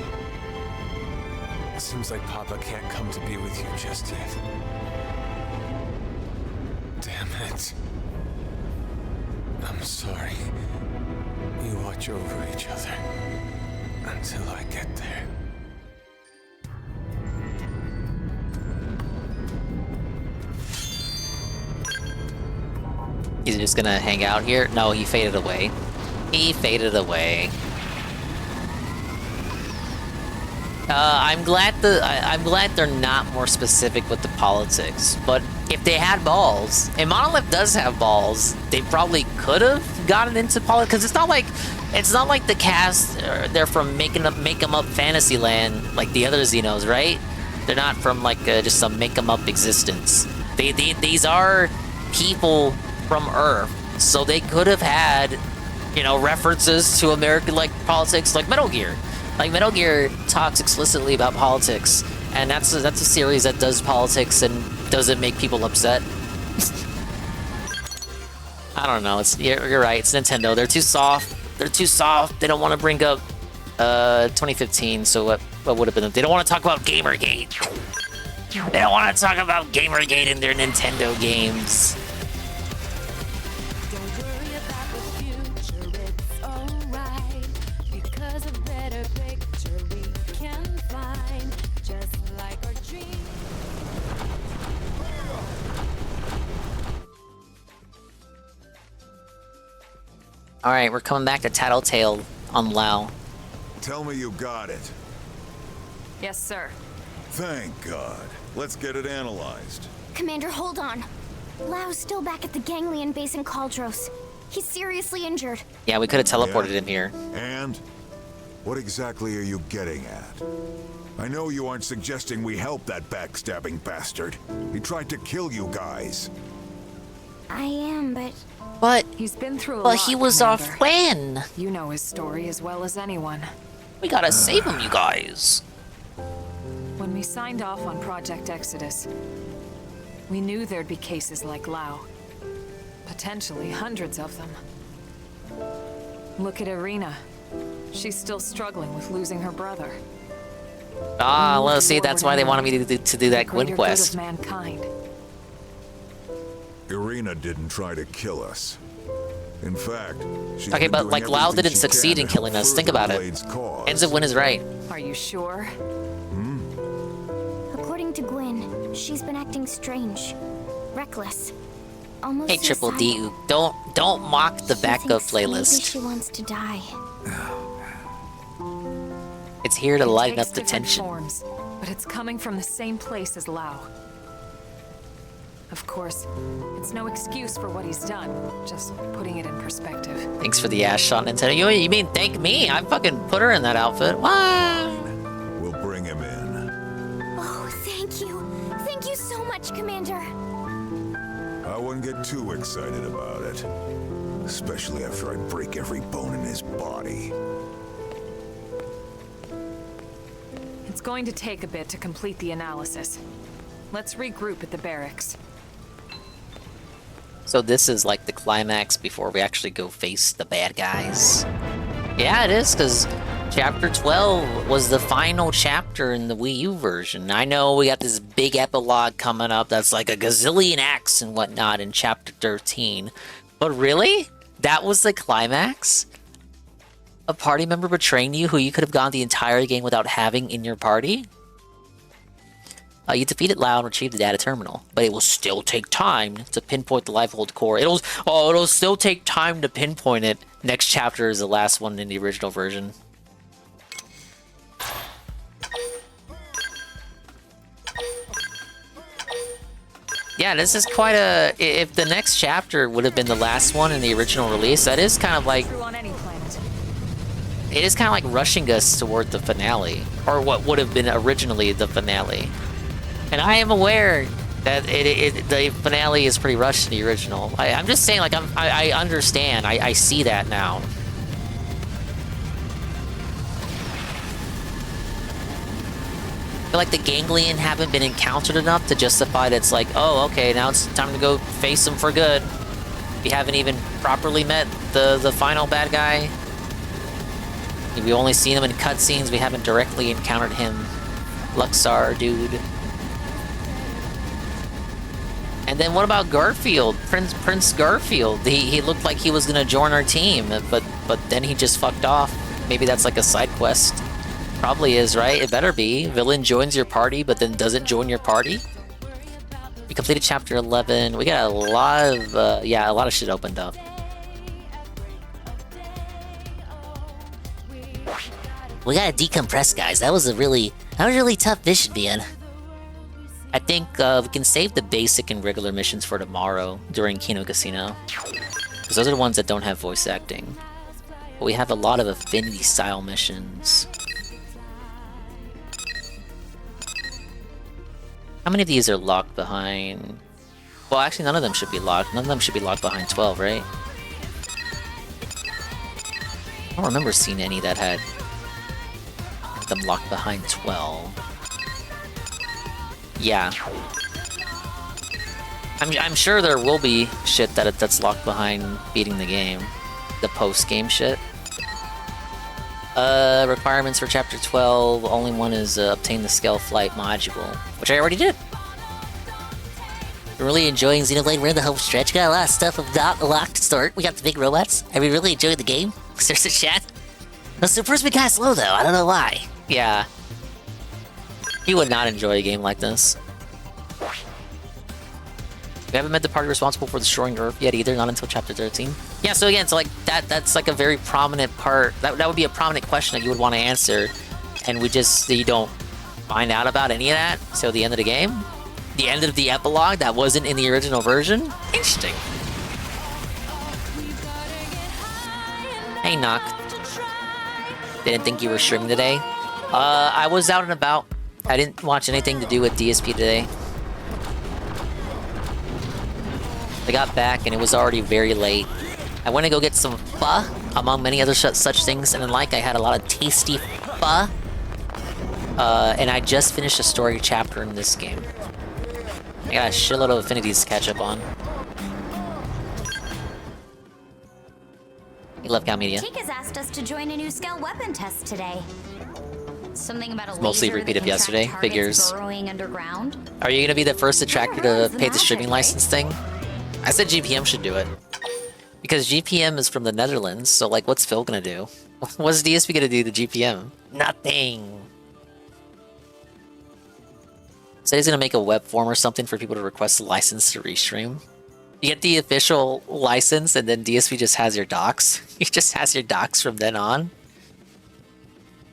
Speaker 14: It seems like Papa can't come to be with you just yet. Damn it. I'm sorry. You watch over each other until I get there.
Speaker 3: He's just gonna hang out here? No, he faded away. He faded away. I'm glad they're not more specific with the politics, but if they had balls, and Monolith does have balls, they probably could have gotten into politics, because it's not like the cast, they're from make 'em up Fantasyland like the other Xenos, right? They're not from like just some make 'em up existence. These are people from Earth, so they could have had, you know, references to American like politics, like Metal Gear. Like, Metal Gear talks explicitly about politics, and that's a series that does politics and doesn't make people upset. I don't know. You're right. It's Nintendo. They're too soft. They don't want to bring up 2015. So what would have been? They don't want to talk about Gamergate. They don't want to talk about Gamergate in their Nintendo games. Alright, we're coming back to Tattletale on Lau.
Speaker 11: Tell me you got it.
Speaker 18: Yes, sir.
Speaker 11: Thank God. Let's get it analyzed.
Speaker 16: Commander, hold on. Lau's still back at the Ganglion base in Caldros. He's seriously injured.
Speaker 3: Yeah, we could have teleported him here.
Speaker 11: And? What exactly are you getting at? I know you aren't suggesting we help that backstabbing bastard. He tried to kill you guys.
Speaker 16: I am, but...
Speaker 3: But
Speaker 18: he's been through a
Speaker 3: but
Speaker 18: lot,
Speaker 3: he was
Speaker 18: Commander.
Speaker 3: our friend.
Speaker 18: You know his story as well as anyone.
Speaker 3: We gotta save him, you guys.
Speaker 18: When we signed off on Project Exodus, we knew there'd be cases like Lau. Potentially hundreds of them. Look at Irina. She's still struggling with losing her brother.
Speaker 3: Ah, well, see, that's why they wanted me to do that Gwyn
Speaker 18: Greater good
Speaker 3: quest.
Speaker 18: of mankind.
Speaker 11: Irina didn't try to kill us. In fact, she's
Speaker 3: Okay,
Speaker 11: been
Speaker 3: but
Speaker 11: doing
Speaker 3: like Lau
Speaker 11: everything
Speaker 3: didn't
Speaker 11: she
Speaker 3: succeed
Speaker 11: can
Speaker 3: in
Speaker 11: to
Speaker 3: killing
Speaker 11: help
Speaker 3: us. Think
Speaker 11: further
Speaker 3: about
Speaker 11: the
Speaker 3: it.
Speaker 11: Blade's cause.
Speaker 3: Ends of Gwyn is right.
Speaker 18: Are you sure?
Speaker 16: According to Gwyn, she's been acting strange. Reckless. Almost
Speaker 3: Hey, Triple
Speaker 16: suicidal.
Speaker 3: D, don't mock the
Speaker 16: She
Speaker 3: backup
Speaker 16: thinks maybe
Speaker 3: playlist.
Speaker 16: she wants to die.
Speaker 3: It's here to
Speaker 18: It
Speaker 3: lighten
Speaker 18: takes
Speaker 3: up the
Speaker 18: different
Speaker 3: tension.
Speaker 18: forms, but it's coming from the same place as Lau. Of course, it's no excuse for what he's done, just putting it in perspective.
Speaker 3: Thanks for the ass shot, Nintendo. You mean thank me? I fucking put her in that outfit. What?
Speaker 11: We'll bring him in.
Speaker 16: Oh, thank you. Thank you so much, Commander.
Speaker 11: I wouldn't get too excited about it. Especially after I break every bone in his body.
Speaker 18: It's going to take a bit to complete the analysis. Let's regroup at the barracks.
Speaker 3: So this is like the climax before we actually go face the bad guys. Yeah, it is, because Chapter 12 was the final chapter in the Wii U version. I know we got this big epilogue coming up that's like a gazillion acts and whatnot in Chapter 13. But really? That was the climax? A party member betraying you who you could have gone the entire game without having in your party? You defeated Lau and retrieved the data terminal, but it will still take time to pinpoint the Lifehold core. It'll still take time to pinpoint it. Next chapter is the last one in the original version. Yeah, this is quite a... If the next chapter would have been the last one in the original release, that is kind of like...
Speaker 18: True on any planet.
Speaker 3: It is kind of like rushing us toward the finale, or what would have been originally the finale. And I am aware that the finale is pretty rushed in the original. I'm just saying, like, I understand. I see that now. I feel like the Ganglion haven't been encountered enough to justify that it's like, oh, okay, now it's time to go face them for good. We haven't even properly met the final bad guy. We've only seen him in cutscenes. We haven't directly encountered him. Luxar, dude. And then what about Garfield? Prince Garfield. He looked like he was gonna join our team, but then he just fucked off. Maybe that's like a side quest. Probably is, right? It better be. Villain joins your party, but then doesn't join your party. We completed chapter 11. We got a lot of yeah, a lot of shit opened up. We gotta decompress, guys. That was a really tough mission, man. I think we can save the basic and regular missions for tomorrow during Kino Casino. Because those are the ones that don't have voice acting. But we have a lot of affinity-style missions. How many of these are locked behind... Well, actually, none of them should be locked. None of them should be locked behind 12, right? I don't remember seeing any that had them locked behind 12. Yeah. I'm sure there will be shit that's locked behind beating the game. The post-game shit. Requirements for Chapter 12. Only one is obtain the Scale Flight module, which I already did. We're really enjoying Xenoblade. We're in the home stretch. Got a lot of stuff locked to start. We got the big robots. Are we really enjoying the game? There's a chat. The supposed to be kind of slow, though. I don't know why. Yeah. You would not enjoy a game like this. We haven't met the party responsible for destroying Earth yet either, not until Chapter 13. Yeah, so again, so like that's like a very prominent part. That would be a prominent question that you would want to answer, and you don't find out about any of that till the end of the game. The end of the epilogue that wasn't in the original version. Interesting. Hey, Knock. Didn't think you were streaming today. I was out and about. I didn't watch anything to do with DSP today. I got back and it was already very late. I went to go get some pho, among many other such things, and then I had a lot of tasty pho. And I just finished a story chapter in this game. I got a shitload of affinities to catch up on. You love Cow Media.
Speaker 16: Tika's asked us to join a new scale weapon test today. Something about a
Speaker 3: Mostly
Speaker 16: laser
Speaker 3: repeat
Speaker 16: that
Speaker 3: of
Speaker 16: can track
Speaker 3: yesterday.
Speaker 16: targets
Speaker 3: Figures.
Speaker 16: burrowing underground.
Speaker 3: Are you gonna be the first attractor to pay the
Speaker 16: magic,
Speaker 3: streaming
Speaker 16: right?
Speaker 3: license thing? I said GPM should do it. Because GPM is from the Netherlands, so what's Phil gonna do? What's DSP gonna do to GPM? Nothing! So he's gonna make a web form or something for people to request a license to restream. You get the official license and then DSP just has your docs. He just has your docs from then on.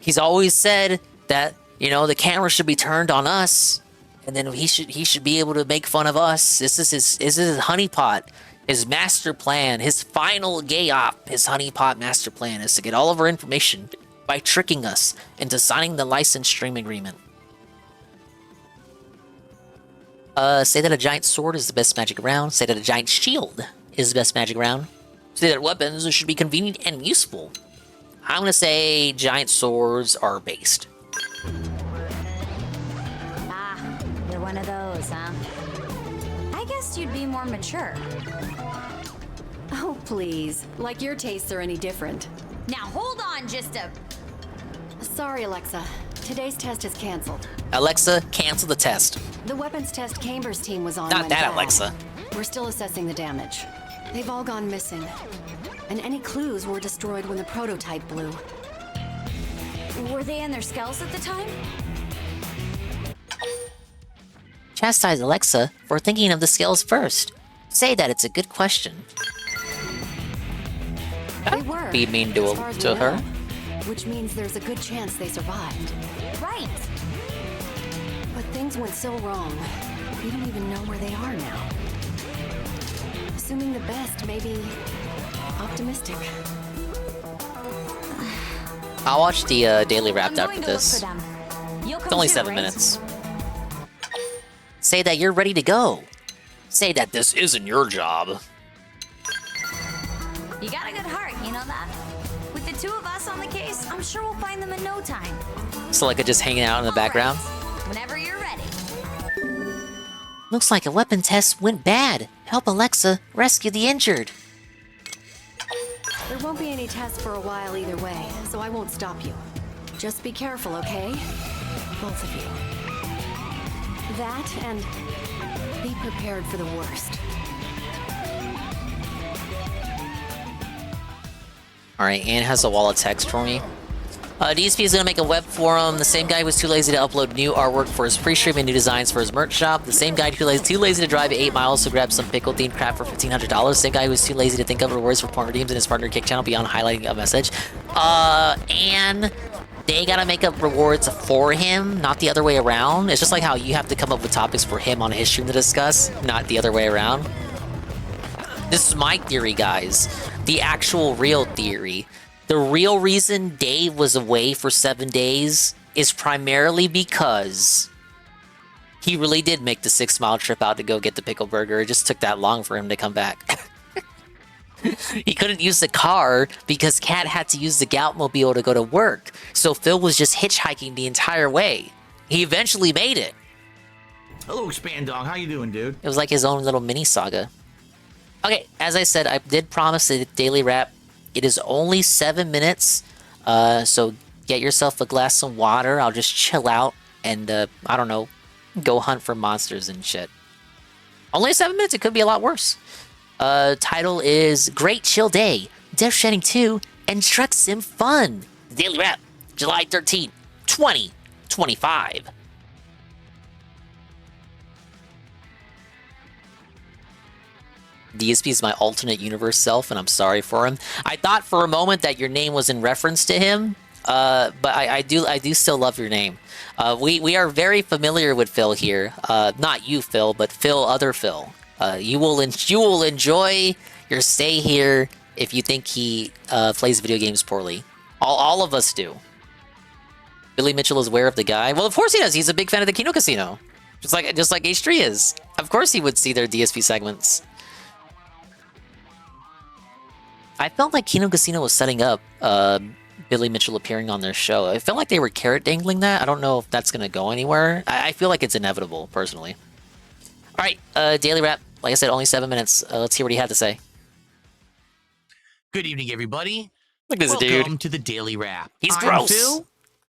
Speaker 3: He's always said that, the camera should be turned on us, and then he should be able to make fun of us. This is his honeypot, his master plan, his final gay op. His honeypot master plan is to get all of our information by tricking us into signing the license stream agreement. Say that a giant sword is the best magic around. Say that a giant shield is the best magic around. Say that weapons should be convenient and useful. I'm gonna say giant swords are based.
Speaker 16: Ah, you're one of those, huh? I guess you'd be more mature.
Speaker 20: Oh, please. Like your tastes are any different.
Speaker 16: Now hold on just a...
Speaker 20: Sorry, Alexa. Today's test is canceled.
Speaker 3: Alexa, cancel the test.
Speaker 20: The weapons test Camber's team was on.
Speaker 3: Not
Speaker 20: went
Speaker 3: that,
Speaker 20: bad.
Speaker 3: Alexa.
Speaker 20: We're still assessing the damage. They've all gone missing. And any clues were destroyed when the prototype blew.
Speaker 16: Were they in their skulls at the time?
Speaker 3: Chastise Alexa for thinking of the scales first. Say that it's a good question.
Speaker 20: They were.
Speaker 3: Be mean
Speaker 20: as
Speaker 3: to
Speaker 20: far as we
Speaker 3: her.
Speaker 20: know, which means there's a good chance they survived.
Speaker 16: Right.
Speaker 20: But things went so wrong. We don't even know where they are now. Assuming the best, maybe optimistic.
Speaker 3: I'll watch the daily wrap
Speaker 16: I'm
Speaker 3: after
Speaker 16: going to
Speaker 3: this.
Speaker 16: look for them. You'll
Speaker 3: It's
Speaker 16: come
Speaker 3: only
Speaker 16: too,
Speaker 3: 7
Speaker 16: right?
Speaker 3: minutes. Say that you're ready to go. Say that this isn't your job.
Speaker 16: You got a good heart, you know that? With the two of us on the case, I'm sure we'll find them in no time.
Speaker 3: So just hanging out in the background.
Speaker 16: Whenever you're ready.
Speaker 3: Looks like a weapon test went bad. Help Alexa rescue the injured.
Speaker 20: There won't be any tests for a while either way, so I won't stop you. Just be careful, okay? Both of you. That and be prepared for the worst.
Speaker 3: Alright, Anne has a wall of text for me. DSP is going to make a web forum. The same guy who was too lazy to upload new artwork for his pre-stream and new designs for his merch shop. The same guy who was too lazy to drive 8 miles to grab some pickle-themed crap for $1,500. Same guy who was too lazy to think of rewards for porn redeems in his partner kick channel beyond highlighting a message. And they gotta make up rewards for him, not the other way around. It's just like how you have to come up with topics for him on his stream to discuss, not the other way around. This is my theory, guys. The actual real theory. The real reason Dave was away for 7 days is primarily because he really did make the 6-mile trip out to go get the pickle burger. It just took that long for him to come back. He couldn't use the car because Kat had to use the Galtmobile to go to work. So Phil was just hitchhiking the entire way. He eventually made it.
Speaker 5: Hello, Span Dog. How you doing, dude?
Speaker 3: It was like his own little mini saga. Okay, as I said, I did promise a daily wrap. It is only 7 minutes, so get yourself a glass of water. I'll just chill out and, I don't know, go hunt for monsters and shit. Only 7 minutes, it could be a lot worse. Title is Great Chill Day, Death Stranding 2, and Truck Sim Fun. Daily wrap, July 13th, 2025. DSP is my alternate universe self, and I'm sorry for him. I thought for a moment that your name was in reference to him. but I do still love your name. We are very familiar with Phil here. Not you, Phil, but other Phil. You will enjoy your stay here if you think he plays video games poorly. All of us do. Billy Mitchell is aware of the guy. Well, of course he does. He's a big fan of the Kino Casino. Just like H3 is. Of course he would see their DSP segments. I felt like Kino Casino was setting up Billy Mitchell appearing on their show. I felt like they were carrot dangling that. I don't know if that's going to go anywhere. I feel like it's inevitable, personally. All right, Daily Wrap. Like I said, only 7 minutes. Let's hear what he had to say.
Speaker 5: Good evening, everybody.
Speaker 3: Look at this
Speaker 5: Welcome
Speaker 3: dude.
Speaker 5: to the Daily Wrap.
Speaker 3: He's
Speaker 5: I'm
Speaker 3: gross.
Speaker 5: Phil,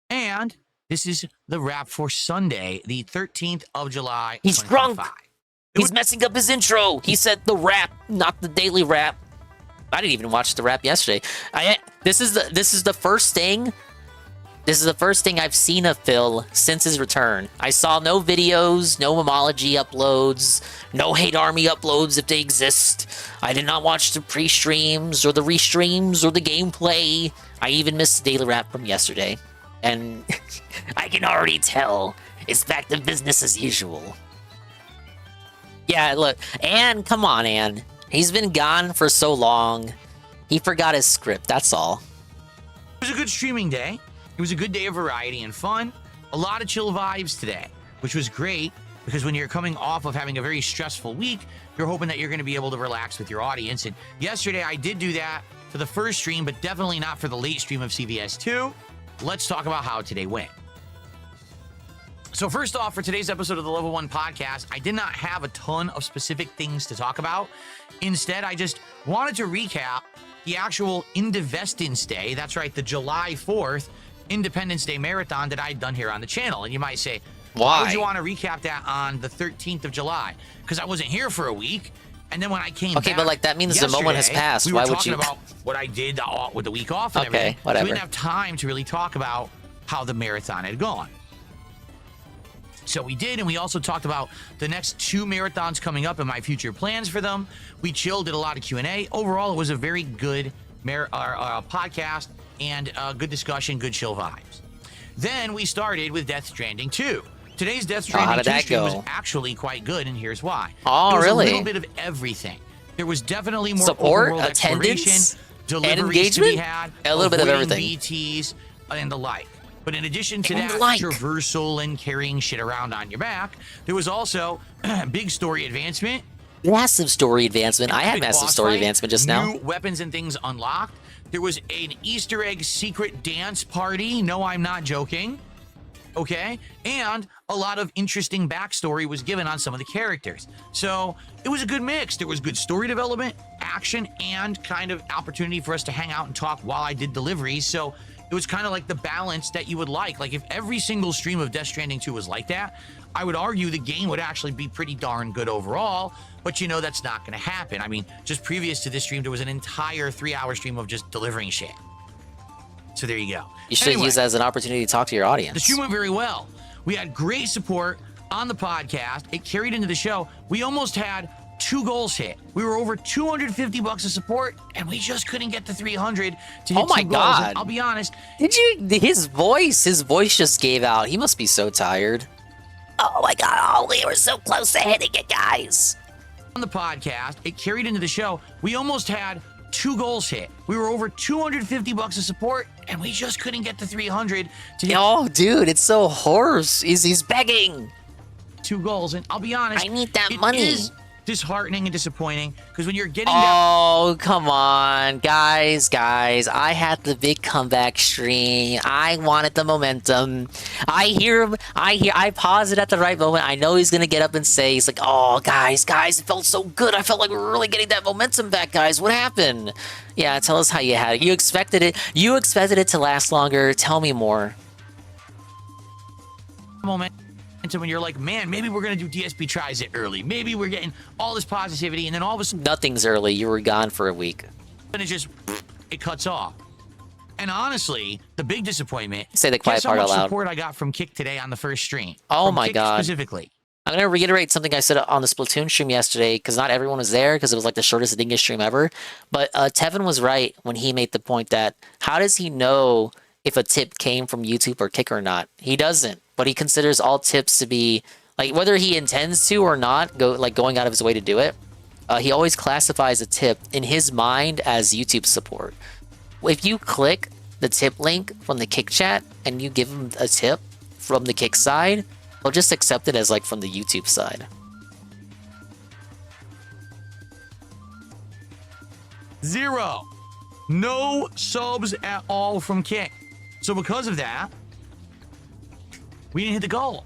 Speaker 5: and this is the wrap for Sunday, the 13th of July.
Speaker 3: He's drunk. He's messing up his intro. He said the wrap, not the Daily Wrap. I didn't even watch the wrap yesterday. This is the first thing. This is the first thing I've seen of Phil since his return. I saw no videos, no Momology uploads, no Hate Army uploads if they exist. I did not watch the pre-streams or the restreams or the gameplay. I even missed the Daily Wrap from yesterday. And I can already tell it's back to business as usual. Yeah, look, Ann, come on, Ann. He's been gone for so long. He forgot his script, that's all.
Speaker 5: It was a good streaming day. It was a good day of variety and fun. A lot of chill vibes today, which was great because when you're coming off of having a very stressful week, you're hoping that you're going to be able to relax with your audience. And yesterday I did do that for the first stream, but definitely not for the late stream of CVS 2. Let's talk about how today went. So first off, for today's episode of the Level 1 podcast, I did not have a ton of specific things to talk about. Instead, I just wanted to recap the actual Indivestance Day. That's right, the July 4th Independence Day Marathon that I'd done here on the channel. And you might say, why would you want to recap that on the 13th of July? Because I wasn't here for a week. And then when I came back,
Speaker 3: but like that means the moment has passed.
Speaker 5: We were
Speaker 3: Why would
Speaker 5: talking
Speaker 3: you?
Speaker 5: about what I did with the week off and everything.
Speaker 3: Whatever.
Speaker 5: So we didn't have time to really talk about how the marathon had gone. So we did, and we also talked about the next 2 marathons coming up and my future plans for them. We chilled, did a lot of Q&A. Overall, it was a very good podcast and good discussion, good chill vibes. Then we started with Death Stranding 2. Today's Death Stranding 2 stream was actually quite good, and here's why.
Speaker 3: Oh,
Speaker 5: there was
Speaker 3: really?
Speaker 5: a little bit of everything. There was definitely more
Speaker 3: support,
Speaker 5: open world
Speaker 3: attendance,
Speaker 5: exploration,
Speaker 3: and
Speaker 5: deliveries to be
Speaker 3: engagement.
Speaker 5: had,
Speaker 3: A little bit of
Speaker 5: avoiding
Speaker 3: everything.
Speaker 5: BTs, and the like. But in addition to
Speaker 3: And
Speaker 5: that,
Speaker 3: the like.
Speaker 5: traversal and carrying shit around on your back, there was also big story advancement.
Speaker 3: Massive story advancement. I had
Speaker 5: Epic
Speaker 3: massive
Speaker 5: boss
Speaker 3: story
Speaker 5: fight,
Speaker 3: advancement just now.
Speaker 5: New weapons and things unlocked. There was an Easter egg secret dance party. No, I'm not joking. Okay? And a lot of interesting backstory was given on some of the characters. So it was a good mix. There was good story development, action, and kind of opportunity for us to hang out and talk while I did deliveries. So it was kind of like the balance that you would like. Like if every single stream of Death Stranding 2 was like that, I would argue the game would actually be pretty darn good overall, but you know that's not going to happen. I mean, just previous to this stream, there was an entire 3-hour stream of just delivering shit. So there you go.
Speaker 3: You should use that as an opportunity to talk to your audience.
Speaker 5: The stream went very well. We had great support on the podcast. It carried into the show. We almost had 2 goals hit. We were over $250 of support, and we just couldn't get the 300 to hit 2 goals. And
Speaker 3: God.
Speaker 5: I'll be honest.
Speaker 3: Did you? His voice just gave out. He must be so tired. Oh my God. Oh, we were so close to hitting it, guys.
Speaker 5: On the podcast, it carried into the show. We almost had 2 goals hit. We were over $250 of support, and we just couldn't get the 300 to hit.
Speaker 3: Oh, dude, it's so hoarse. He's begging.
Speaker 5: 2 goals, and I'll be honest.
Speaker 3: I need that
Speaker 5: it
Speaker 3: money.
Speaker 5: Is disheartening and disappointing because when you're getting
Speaker 3: Oh, come on, guys. I had the big comeback stream. I wanted the momentum. I paused it at the right moment. I know he's gonna get up and say, he's like, oh, guys, it felt so good. I felt like we were really getting that momentum back, guys. What happened? Yeah, tell us how you had it. You expected it to last longer. Tell me more.
Speaker 5: moment. And so when you're like, man, maybe we're going to do DSP tries it early. Maybe we're getting all this positivity, and then all of a sudden...
Speaker 3: Nothing's early. You were gone for a week.
Speaker 5: And it cuts off. And honestly, the big disappointment...
Speaker 3: Say the quiet part out loud.
Speaker 5: Guess how much support I got from Kick today on the first stream.
Speaker 3: Oh my
Speaker 5: Kick
Speaker 3: God.
Speaker 5: Specifically.
Speaker 3: I'm going to reiterate something I said on the Splatoon stream yesterday, because not everyone was there, because it was like the shortest Dingus stream ever. But Tevin was right when he made the point that, how does he know if a tip came from YouTube or Kick or not. He doesn't, but he considers all tips to be like, whether he intends to or not, going out of his way to do it. He always classifies a tip in his mind as YouTube support. If you click the tip link from the Kick chat and you give him a tip from the Kick side, he'll just accept it as like from the YouTube side.
Speaker 5: Zero. No subs at all from Kick. So because of that, we didn't hit the goal.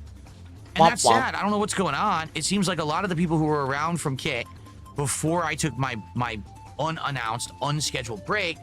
Speaker 5: And that's sad. I don't know what's going on. It seems like a lot of the people who were around from Kick before I took my unannounced, unscheduled break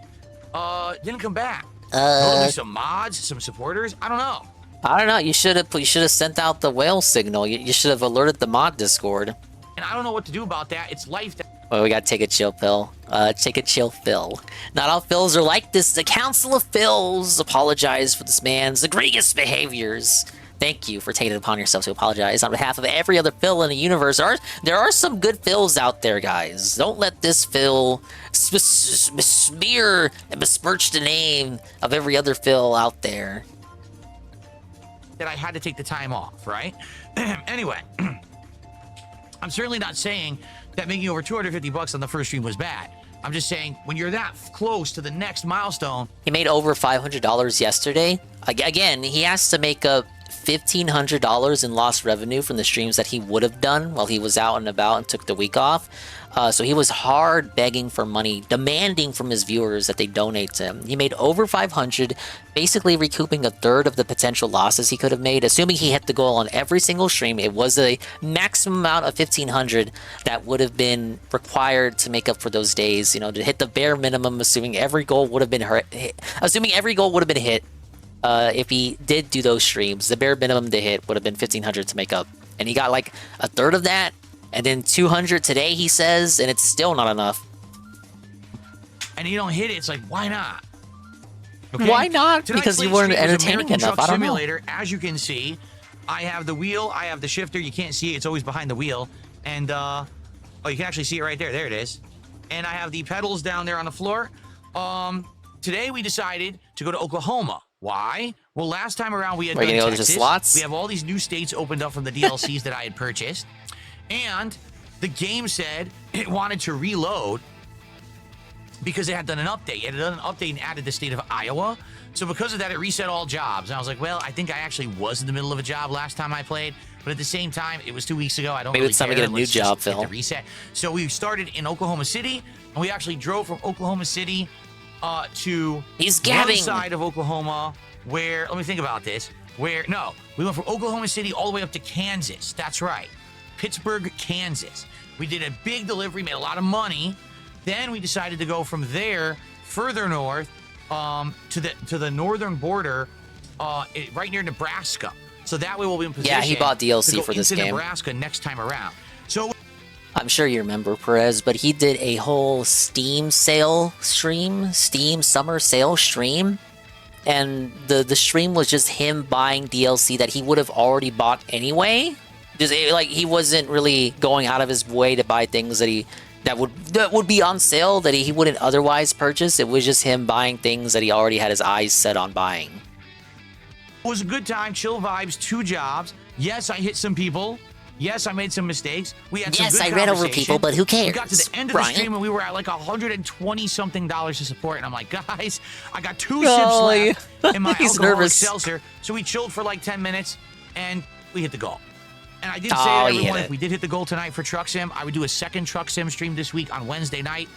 Speaker 5: didn't come back. Probably some mods, some supporters. I don't know.
Speaker 3: I don't know. You should have sent out the whale signal. You should have alerted the mod Discord.
Speaker 5: And I don't know what to do about that. It's life.
Speaker 3: Well, we gotta take a chill pill. Take a chill Phil. Not all Phils are like this. The Council of Phils apologize for this man's egregious behaviors. Thank you for taking it upon yourself to apologize on behalf of every other Phil in the universe. There are some good Phils out there, guys. Don't let this Phil smear and besmirch the name of every other Phil out there.
Speaker 5: That I had to take the time off, right? Anyway, I'm certainly not saying that making over 250 bucks on the first stream was bad. I'm just saying, when you're that close to the next milestone...
Speaker 3: He made over $500 yesterday. Again, he has to make up $1,500 in lost revenue from the streams that he would have done while he was out and about and took the week off. So he was hard begging for money, demanding from his viewers that they donate to him. He made over $500, basically recouping a third of the potential losses he could have made. Assuming he hit the goal on every single stream, it was a maximum amount of $1,500 that would have been required to make up for those days. You know, to hit the bare minimum, assuming every goal would have been hit. If he did do those streams, the bare minimum to hit would have been $1,500 to make up. And he got like a third of that. And then 200 today, he says, and it's still not enough.
Speaker 5: And you don't hit it, it's like, why not? Okay?
Speaker 3: Why not?
Speaker 5: Tonight's
Speaker 3: Because you
Speaker 5: late
Speaker 3: weren't
Speaker 5: stream was
Speaker 3: entertaining
Speaker 5: American
Speaker 3: enough.
Speaker 5: Truck
Speaker 3: I don't know.
Speaker 5: Simulator. As you can see, I have the wheel, I have the shifter. You can't see it, it's always behind the wheel. And, oh, you can actually see it right there. There it is. And I have the pedals down there on the floor. Today we decided to go to Oklahoma. Why? Well, last time around we had done Texas.
Speaker 3: To slots?
Speaker 5: We have all these new states opened up from the DLCs that I had purchased. And the game said it wanted to reload because it had done an update. It had done an update and added the state of Iowa. So because of that, it reset all jobs. And I was like, well, I think I actually was in the middle of a job last time I played. But at the same time, it was 2 weeks ago. I don't
Speaker 3: Maybe
Speaker 5: really
Speaker 3: it's time to
Speaker 5: care.
Speaker 3: get a new job, Phil.
Speaker 5: Hit the reset. So we started in Oklahoma City, and we actually drove from Oklahoma City to one side of Oklahoma where, let me think about this, we went from Oklahoma City all the way up to Kansas. That's right. Pittsburgh, Kansas. We did a big delivery, made a lot of money. Then we decided to go from there further north to the northern border, right near Nebraska. So that way we'll be in position.
Speaker 3: Yeah, he bought DLC
Speaker 5: to go
Speaker 3: for this
Speaker 5: into
Speaker 3: game.
Speaker 5: Nebraska next time around. So
Speaker 3: I'm sure you remember Perez, but he did a whole Steam sale stream, Steam summer sale stream. And the stream was just him buying DLC that he would have already bought anyway. Just like he wasn't really going out of his way to buy things that would be on sale that he wouldn't otherwise purchase. It was just him buying things that he already had his eyes set on buying.
Speaker 5: It was a good time, chill vibes, 2 jobs. Yes, I hit some people. Yes, I made some mistakes. We had some good
Speaker 3: I ran over people, but who cares?
Speaker 5: We got to the end of the stream and we were at like $120-something to support. And I'm like, guys, I got 2 sips left in my alcoholic seltzer. So we chilled for like 10 minutes and we hit the goal. And I did say to everyone, if we did hit the goal tonight for Truck Sim, I would do a second Truck Sim stream this week on Wednesday night.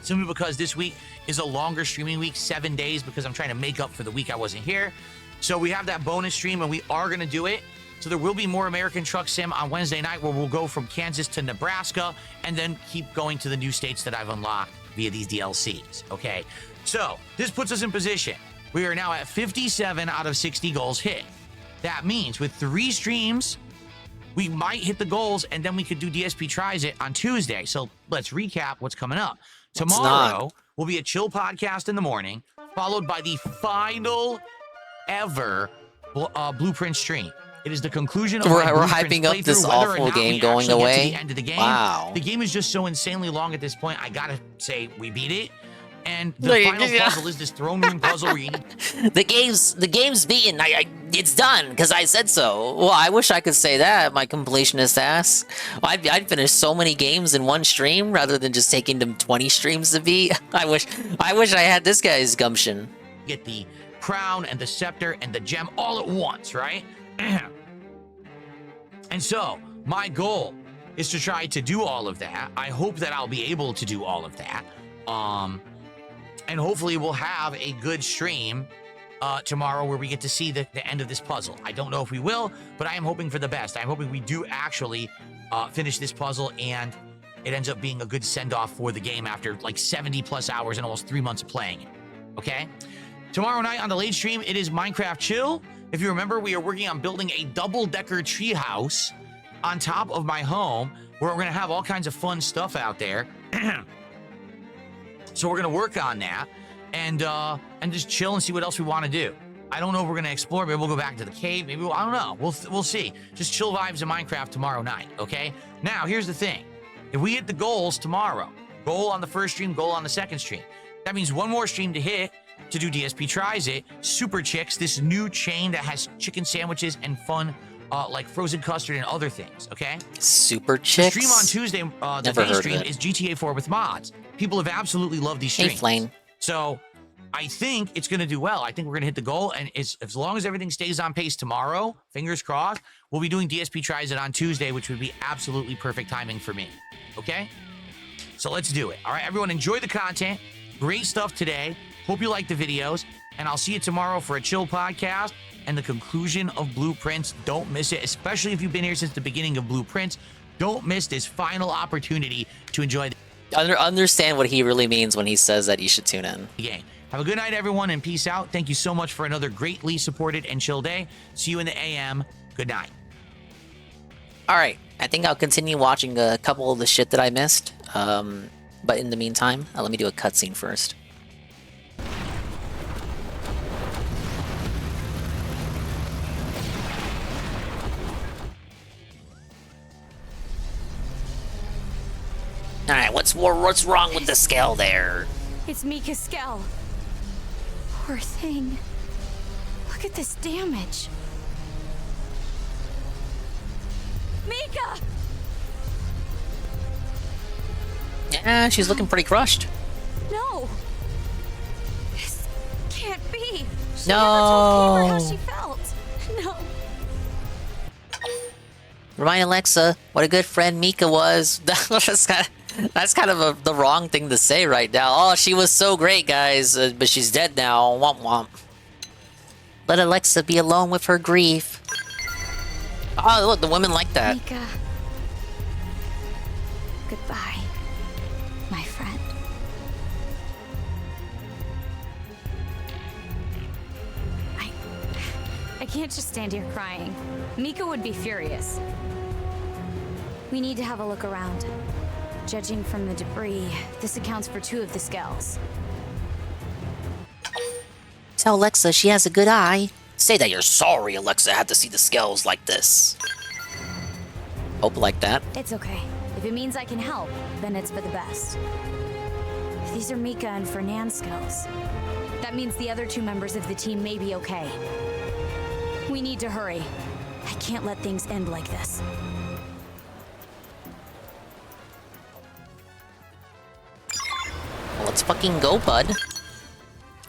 Speaker 5: Simply because this week is a longer streaming week, 7 days, because I'm trying to make up for the week I wasn't here. So we have that bonus stream and we are going to do it. So there will be more American Truck Sim on Wednesday night where we'll go from Kansas to Nebraska and then keep going to the new states that I've unlocked via these DLCs, okay? So this puts us in position. We are now at 57 out of 60 goals hit. That means with 3 streams, we might hit the goals and then we could do DSP Tries It on Tuesday. So let's recap what's coming up. Tomorrow will be a chill podcast in the morning, followed by the final ever Blueprint stream. It is the conclusion of
Speaker 3: we're hyping up this awful game going away.
Speaker 5: The end of the game.
Speaker 3: Wow.
Speaker 5: The game is just so insanely long at this point. I gotta say we beat it. And the final puzzle is this throne room puzzle where you need...
Speaker 3: The game's beaten. It's done because I said so. Well, I wish I could say that, my completionist ass. I'd finish so many games in one stream rather than just taking them 20 streams to beat. I wish I had this guy's gumption.
Speaker 5: Get the crown and the scepter and the gem all at once, right? And so, my goal is to try to do all of that. I hope that I'll be able to do all of that. And hopefully we'll have a good stream tomorrow where we get to see the end of this puzzle. I don't know if we will, but I am hoping for the best. I'm hoping we do actually finish this puzzle and it ends up being a good send-off for the game after like 70 plus hours and almost 3 months of playing it. Okay? Tomorrow night on the late stream, it is Minecraft Chill. If you remember, we are working on building a double-decker treehouse on top of my home where we're going to have all kinds of fun stuff out there. So we're going to work on that and just chill and see what else we want to do. I don't know if we're going to explore. Maybe we'll go back to the cave. Maybe I don't know. We'll see. Just chill vibes in Minecraft tomorrow night, okay? Now, here's the thing. If we hit the goals tomorrow, goal on the first stream, goal on the second stream, that means one more stream to hit to do DSP Tries It, Super Chicks, this new chain that has chicken sandwiches and fun like frozen custard and other things, okay?
Speaker 3: Super Chicks?
Speaker 5: The stream on Tuesday, the main stream is GTA 4 with mods. People have absolutely loved these streams.
Speaker 3: Hey, Flame.
Speaker 5: So I think it's going to do well. I think we're going to hit the goal. And as long as everything stays on pace tomorrow, fingers crossed, we'll be doing DSP Tries It on Tuesday, which would be absolutely perfect timing for me. Okay? So let's do it. All right, everyone, enjoy the content. Great stuff today. Hope you like the videos. And I'll see you tomorrow for a chill podcast and the conclusion of Blueprints. Don't miss it, especially if you've been here since the beginning of Blueprints. Don't miss this final opportunity to enjoy the
Speaker 3: Understand what he really means when he says that you should tune in.
Speaker 5: game. Have a good night, everyone, and peace out. Thank you so much for another greatly supported and chill day. See you in the AM. Good night.
Speaker 3: All right. I think I'll continue watching a couple of the shit that I missed. But in the meantime, let me do a cutscene first. Alright, what's wrong with the scale there?
Speaker 18: It's Mika's skull. Poor thing. Look at this damage. Mika!
Speaker 3: Yeah, she's looking pretty crushed.
Speaker 18: No! This can't be. She
Speaker 3: No.
Speaker 18: never told Gamer how she felt. No.
Speaker 3: Remind Alexa what a good friend Mika was. That's kind of the wrong thing to say right now. Oh, she was so great, guys, but she's dead now. Womp womp. Let Alexa be alone with her grief. Oh, look, the women like that.
Speaker 16: Mika. Goodbye, my friend.
Speaker 18: I can't just stand here crying. Mika would be furious.
Speaker 16: We need to have a look around. Judging from the debris, this accounts for 2 of the skulls.
Speaker 3: Tell Alexa she has a good eye. Say that you're sorry Alexa had to see the scales like this. Hope like that.
Speaker 16: It's okay. If it means I can help, then it's for the best. These are Mika and Fernand's skulls.
Speaker 18: That means the other 2 members of the team may be okay. We need to hurry.
Speaker 16: I can't let things end like this.
Speaker 3: Well, let's fucking go, bud.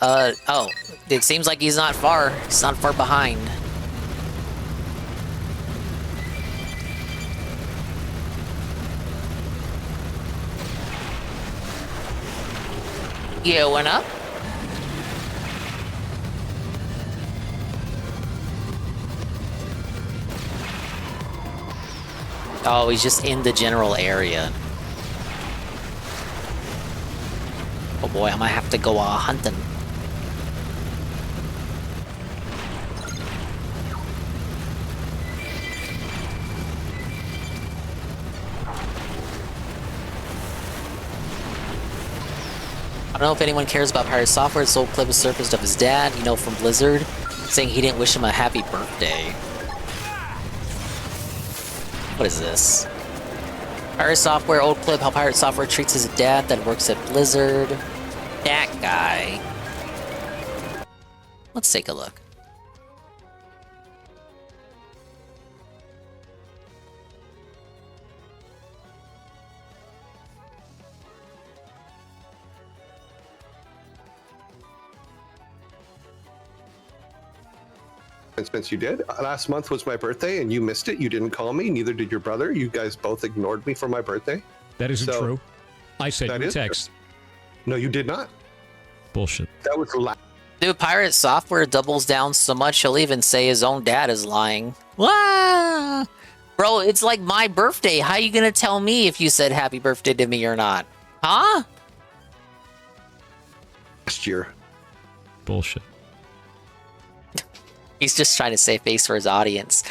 Speaker 3: Oh. It seems like he's not far. He's not far behind. You went up? Oh, he's just in the general area. Oh boy, I might have to go hunting. I don't know if anyone cares about Pirate Software. This old clip was surfaced of his dad, you know, from Blizzard, saying he didn't wish him a happy birthday. What is this? Pirate Software, old clip, how Pirate Software treats his dad that works at Blizzard. That that guy. Let's take a look.
Speaker 21: Spence, you did. Last month was my birthday and you missed it. You didn't call me. Neither did your brother. You guys both ignored me for my birthday.
Speaker 22: That isn't true. I sent you a text.
Speaker 21: True. No, you did not.
Speaker 22: Bullshit.
Speaker 21: That was last.
Speaker 3: Dude, Pirate Software doubles down so much he'll even say his own dad is lying. Wah! Bro, it's like my birthday. How you gonna tell me if you said happy birthday to me or not? Huh?
Speaker 21: Last year.
Speaker 22: Bullshit.
Speaker 3: He's just trying to save face for his audience.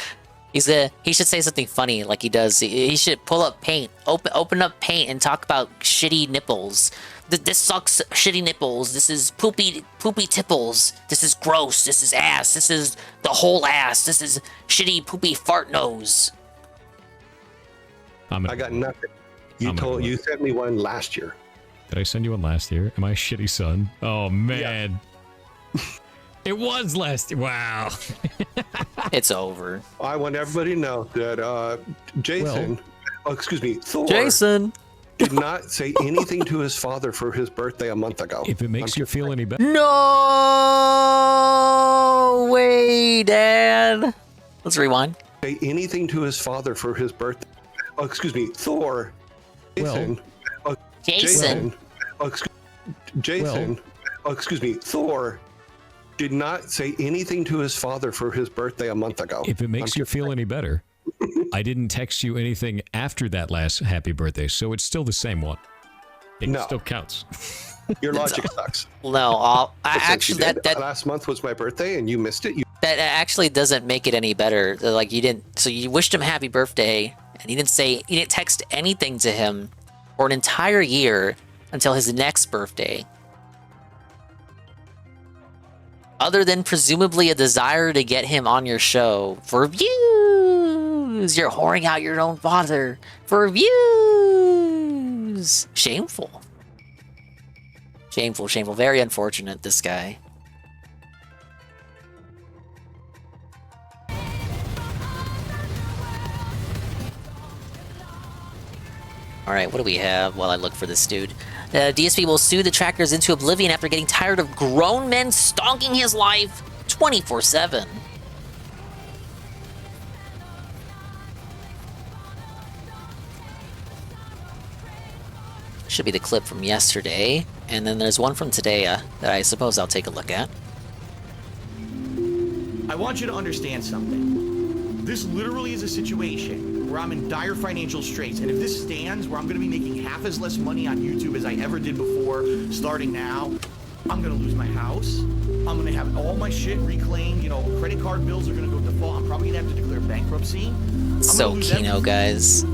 Speaker 3: He should say something funny like he does. He should pull up Paint, open up Paint and talk about shitty nipples. This sucks, shitty nipples. This is poopy tipples. This is gross. This is ass. This is the whole ass. This is shitty poopy fart nose.
Speaker 21: I got nothing. You sent me one last year.
Speaker 22: Did I send you one last year? Am I a shitty son? Oh man. Yeah. It was last year. Wow.
Speaker 3: It's over.
Speaker 21: I want everybody to know that Jason, Thor,
Speaker 3: Jason
Speaker 21: did not say anything to his father for his birthday a month ago.
Speaker 22: If it makes you feel any better.
Speaker 3: No way, Dad. Let's rewind.
Speaker 21: Say anything to his father for his birthday. Thor. Jason. Thor did not say anything to his father for his birthday a month ago.
Speaker 22: If it makes you feel any better, I didn't text you anything after that last happy birthday, so it's still the same one. It still counts.
Speaker 21: Your logic sucks.
Speaker 3: No, actually, that
Speaker 21: last month was my birthday and you missed it.
Speaker 3: That actually doesn't make it any better. Like you didn't. So you wished him happy birthday, and you didn't text anything to him for an entire year until his next birthday. Other than presumably a desire to get him on your show for views. You're whoring out your own father for views. Shameful. Shameful, shameful. Very unfortunate, this guy. Alright, what do we have while I look for this dude? DSP will sue the trackers into oblivion after getting tired of grown men stalking his life 24/7. Should be the clip from yesterday, and then there's one from today that I suppose I'll take a look at.
Speaker 23: I want you to understand something. This literally is a situation where I'm in dire financial straits, and if this stands where I'm going to be making half as less money on YouTube as I ever did before, starting now, I'm going to lose my house. I'm going to have all my shit reclaimed. You know, credit card bills are going to go default. I'm probably going to have to declare bankruptcy.
Speaker 3: So Kino, guys.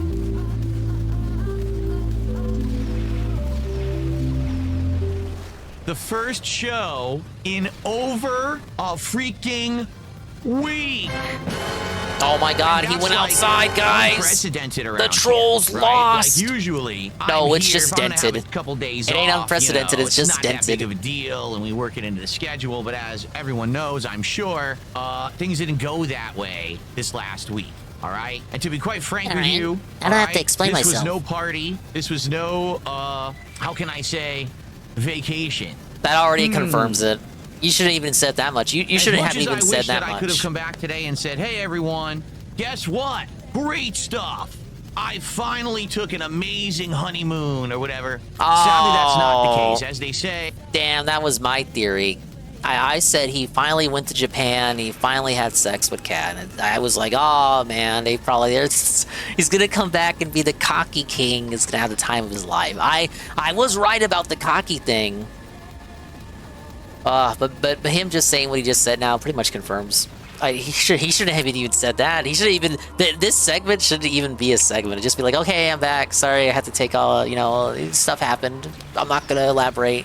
Speaker 5: The first show in over a freaking week.
Speaker 3: Oh my god, he went outside, guys!
Speaker 5: Unprecedented around
Speaker 3: the trolls
Speaker 5: here,
Speaker 3: lost!
Speaker 5: Like usually,
Speaker 3: no,
Speaker 5: I'm
Speaker 3: it's
Speaker 5: here,
Speaker 3: just
Speaker 5: if I'm gonna
Speaker 3: dented.
Speaker 5: have a couple days
Speaker 3: it ain't
Speaker 5: off,
Speaker 3: unprecedented, it's just
Speaker 5: not
Speaker 3: dented.
Speaker 5: That big of a deal, and we work it into the schedule, but as everyone knows, I'm sure, things didn't go that way this last week. All right, and to be quite frank with you,
Speaker 3: I don't have to explain
Speaker 5: this
Speaker 3: myself.
Speaker 5: was no party. This was no, how can I say, vacation.
Speaker 3: That already confirms it. You shouldn't even said that much. You shouldn't have even said that much.
Speaker 5: I could have come back today and said, "Hey, everyone, guess what? Great stuff. I finally took an amazing honeymoon or whatever." Sadly, that's not the case, as they say.
Speaker 3: Damn, that was my theory. I said he finally went to Japan. He finally had sex with Kat. And I was like, oh man, he's gonna come back and be the cocky king. He's gonna have the time of his life. I was right about the cocky thing. But him just saying what he just said now pretty much confirms. He shouldn't have even said that. He should even this segment shouldn't even be a segment. It'd just be like, okay, I'm back. Sorry, I had to take all stuff happened. I'm not gonna elaborate.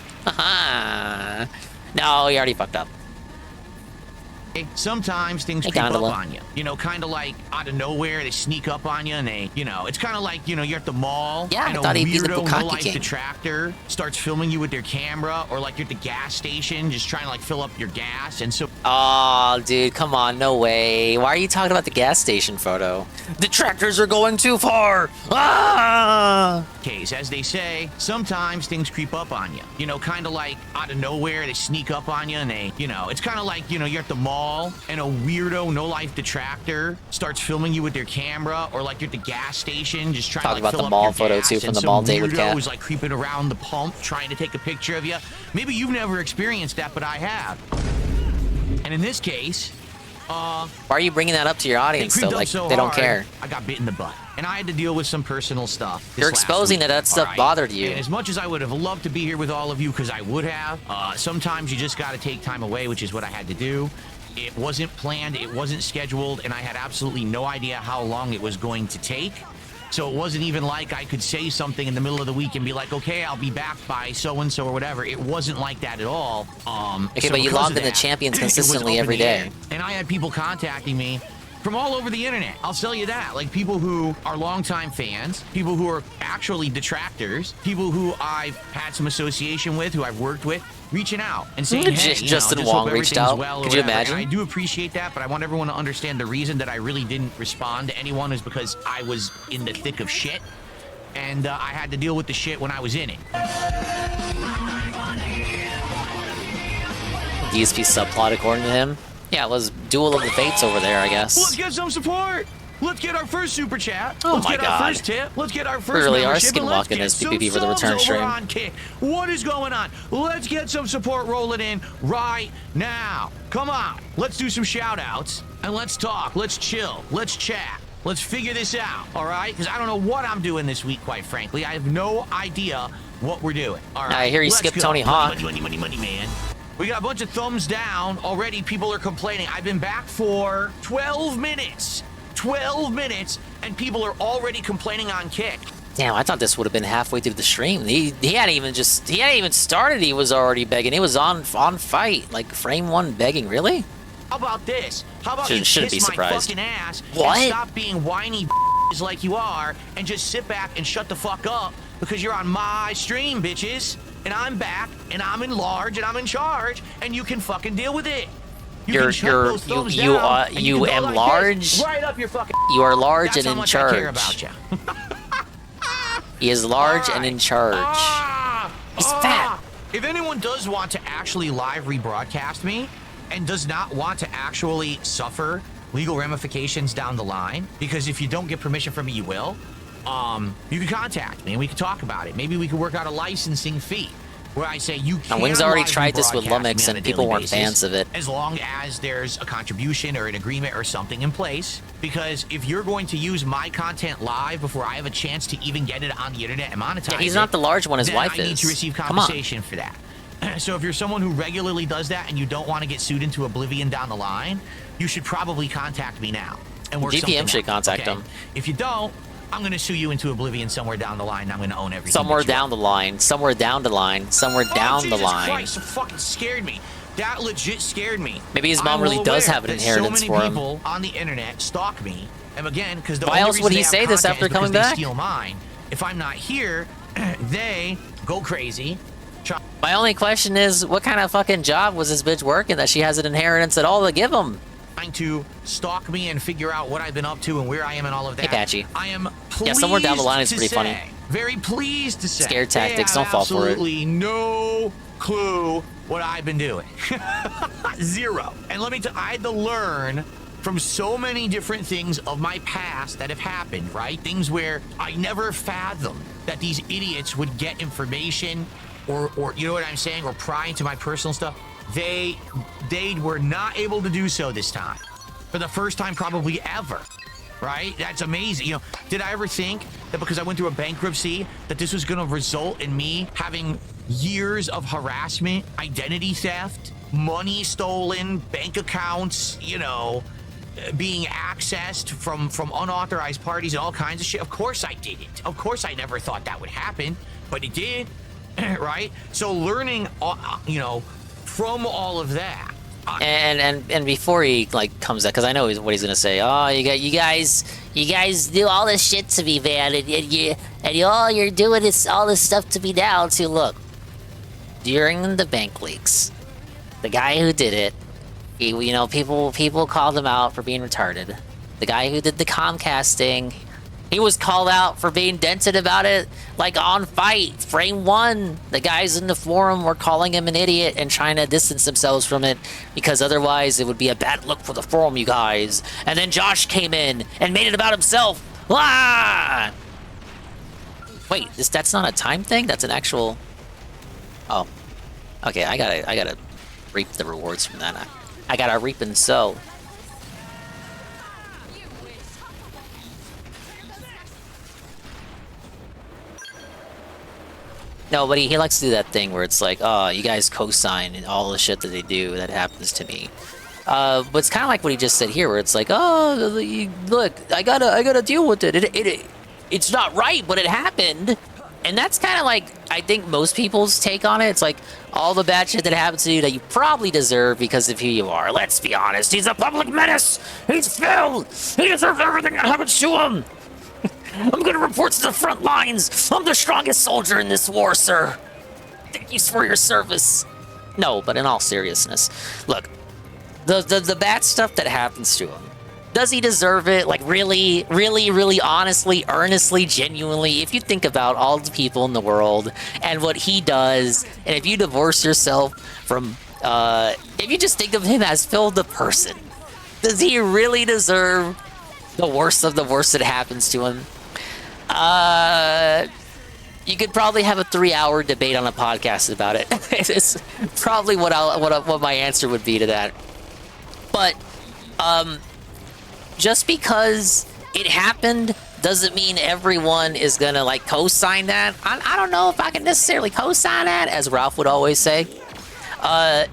Speaker 3: No, he already fucked up.
Speaker 5: Sometimes things creep up on you. You know, kind of like out of nowhere, they sneak up on you and they, you know, it's kind of like, you know, you're at the mall and a weirdo no-life detractor starts filming you with their camera, or like you're at the gas station just trying to like fill up your gas, and so...
Speaker 3: Oh, dude, come on, no way. Why are you talking about the gas station photo? Detractors are going too far! Ah!
Speaker 5: Case, as they say, sometimes things creep up on you. You know, kind of like out of nowhere, they sneak up on you and they, you know, it's kind of like, you know, you're at the mall and a weirdo no-life detractor starts filming you with their camera, or like you're at the gas station just trying to like fill up your gas. Talk about the mall photo too from the mall date with Kat. Who's like creeping around the pump trying to take a picture of you. Maybe you've never experienced that, but I have. And in this case,
Speaker 3: why are you bringing that up to your audience though? Like they don't care.
Speaker 5: I got bit in the butt, and I had to deal with some personal stuff.
Speaker 3: You're exposing that stuff bothered you.
Speaker 5: And as much as I would have loved to be here with all of you, because I would have, sometimes you just got to take time away, which is what I had to do. It wasn't planned, it wasn't scheduled, and I had absolutely no idea how long it was going to take. So it wasn't even like I could say something in the middle of the week and be like, okay, I'll be back by so-and-so or whatever. It wasn't like that at all.
Speaker 3: Okay, but you logged in the champions consistently every day.
Speaker 5: And I had people contacting me from all over the internet. I'll tell you that. Like people who are longtime fans, people who are actually detractors, people who I've had some association with, who I've worked with, reaching out and saying, hey,
Speaker 3: Justin Wong reached out. Could you imagine?
Speaker 5: And I do appreciate that, but I want everyone to understand the reason that I really didn't respond to anyone is because I was in the thick of shit, and I had to deal with the shit when I was in it.
Speaker 3: DSP subplot according to him. Yeah, let's Duel of the Fates over there, I guess.
Speaker 5: Let's get some support. Let's get our first super chat.
Speaker 3: Oh
Speaker 5: let's
Speaker 3: my
Speaker 5: get
Speaker 3: God.
Speaker 5: our first tip. Let's get our first
Speaker 3: We really are
Speaker 5: membership, and let's
Speaker 3: skinwalking
Speaker 5: get
Speaker 3: this
Speaker 5: some
Speaker 3: PvP for the return
Speaker 5: subs
Speaker 3: stream.
Speaker 5: over on Kick. What is going on? Let's get some support rolling in right now. Come on. Let's do some shout outs and let's talk. Let's chill. Let's chat. Let's figure this out, all right? Because I don't know what I'm doing this week, quite frankly. I have no idea what we're doing, all right?
Speaker 3: I hear you skipped Tony Hawk.
Speaker 5: Money, man. We got a bunch of thumbs down. Already people are complaining. I've been back for 12 minutes. 12 minutes, and people are already complaining on Kick.
Speaker 3: Damn, I thought this would have been halfway through the stream. He hadn't even started. He was already begging. He was on fight, like frame one begging. Really?
Speaker 5: How about this? How about you
Speaker 3: shouldn't
Speaker 5: kiss
Speaker 3: be
Speaker 5: my
Speaker 3: surprised.
Speaker 5: fucking ass
Speaker 3: What?
Speaker 5: and stop being whiny like you are, and just sit back and shut the fuck up because you're on my stream, bitches. And I'm back, and I'm in large, and I'm in charge, and you can fucking deal with it. You
Speaker 3: am large.
Speaker 5: Right up your fucking.
Speaker 3: You are large
Speaker 5: That's
Speaker 3: and
Speaker 5: how
Speaker 3: in
Speaker 5: much I care
Speaker 3: charge.
Speaker 5: about you.
Speaker 3: He is large and in charge. He's fat.
Speaker 5: If anyone does want to actually live rebroadcast me, and does not want to actually suffer legal ramifications down the line, because if you don't get permission from me, you will. You can contact me and we can talk about it. Maybe we can work out a licensing fee where I say you can.
Speaker 3: Wings already
Speaker 5: live
Speaker 3: tried this with
Speaker 5: rebroadcast
Speaker 3: Lumix
Speaker 5: me on a
Speaker 3: and people
Speaker 5: daily
Speaker 3: weren't
Speaker 5: basis,
Speaker 3: fans of it.
Speaker 5: as long as there's a contribution or an agreement or something in place. Because if you're going to use my content live before I have a chance to even get it on the internet and monetize
Speaker 3: Yeah, he's not the large one, his
Speaker 5: then
Speaker 3: wife
Speaker 5: I need
Speaker 3: is.
Speaker 5: to receive
Speaker 3: Come on.
Speaker 5: compensation for that. So if you're someone who regularly does that and you don't want to get sued into oblivion down the line, you should probably contact me now and work
Speaker 3: GPM should
Speaker 5: something out,
Speaker 3: contact
Speaker 5: okay?
Speaker 3: him.
Speaker 5: If you don't, I'm going to sue you into oblivion somewhere down the line. And I'm going to own everything.
Speaker 3: Somewhere down the line. Somewhere down the line. Somewhere down the
Speaker 5: Jesus
Speaker 3: line.
Speaker 5: Christ, it fucking scared me. That legit scared me.
Speaker 3: Maybe his mom
Speaker 5: I'm
Speaker 3: really
Speaker 5: well
Speaker 3: does
Speaker 5: aware
Speaker 3: have an
Speaker 5: that
Speaker 3: inheritance
Speaker 5: so
Speaker 3: for
Speaker 5: many
Speaker 3: him.
Speaker 5: people on the internet stalk me. And again, because the
Speaker 3: Why
Speaker 5: only
Speaker 3: else
Speaker 5: reason
Speaker 3: would he
Speaker 5: they have
Speaker 3: say this
Speaker 5: content
Speaker 3: after
Speaker 5: is because
Speaker 3: coming
Speaker 5: they
Speaker 3: back?
Speaker 5: steal mine. If I'm not here, they go crazy.
Speaker 3: My only question is, what kind of fucking job was this bitch working that she has an inheritance at all to give him?
Speaker 5: Trying to stalk me and figure out what I've been up to and where I am and all of that.
Speaker 3: Hey, Patchy.
Speaker 5: I am pleased
Speaker 3: Yeah, somewhere down the line is
Speaker 5: to
Speaker 3: pretty
Speaker 5: say,
Speaker 3: funny.
Speaker 5: Very pleased to say.
Speaker 3: Scared tactics,
Speaker 5: they
Speaker 3: don't fall
Speaker 5: have
Speaker 3: for it.
Speaker 5: absolutely no clue what I've been doing. Zero. And let me tell you, I had to learn from so many different things of my past that have happened, right? Things where I never fathomed that these idiots would get information or you know what I'm saying, or pry into my personal stuff. They were not able to do so this time. For the first time probably ever. Right? That's amazing. You know, did I ever think that because I went through a bankruptcy that this was going to result in me having years of harassment, identity theft, money stolen, bank accounts, you know, being accessed from unauthorized parties and all kinds of shit? Of course I didn't. Of course I never thought that would happen, but it did. Right? So learning, you know, from all of that,
Speaker 3: And before he like comes out, because I know what he's gonna say. Oh, you guys do all this shit to me, man, and all you're doing is all this stuff to me now. To look, during the bank leaks, the guy who did it, people called him out for being retarded. The guy who did the Comcast thing, he was called out for being dented about it, like on Fight, Frame 1. The guys in the forum were calling him an idiot and trying to distance themselves from it because otherwise it would be a bad look for the forum, you guys. And then Josh came in and made it about himself. Ah! Wait, that's not a time thing? That's an actual... Oh. Okay, I gotta reap the rewards from that. I gotta reap and sow. No, but he likes to do that thing where it's like, oh, you guys co-sign and all the shit that they do that happens to me. But it's kind of like what he just said here, where it's like, oh, look, I gotta deal with it. It's not right, but it happened. And that's kind of like, I think most people's take on it. It's like all the bad shit that happens to you that you probably deserve because of who you are. Let's be honest. He's a public menace. He's Phil. He deserves everything that happens to him. I'm gonna report to the front lines. I'm the strongest soldier in this war, sir. Thank you for your service. No, but in all seriousness, look, the bad stuff that happens to him, does he deserve it? Like really, really, really honestly, earnestly, genuinely, if you think about all the people in the world and what he does, and if you divorce yourself from, if you just think of him as Phil the person, does he really deserve the worst of the worst that happens to him? You could probably have a 3-hour debate on a podcast about it. It's probably what my answer would be to that. But just because it happened doesn't mean everyone is gonna like co-sign that. I don't know if I can necessarily co-sign that, as Ralph would always say. And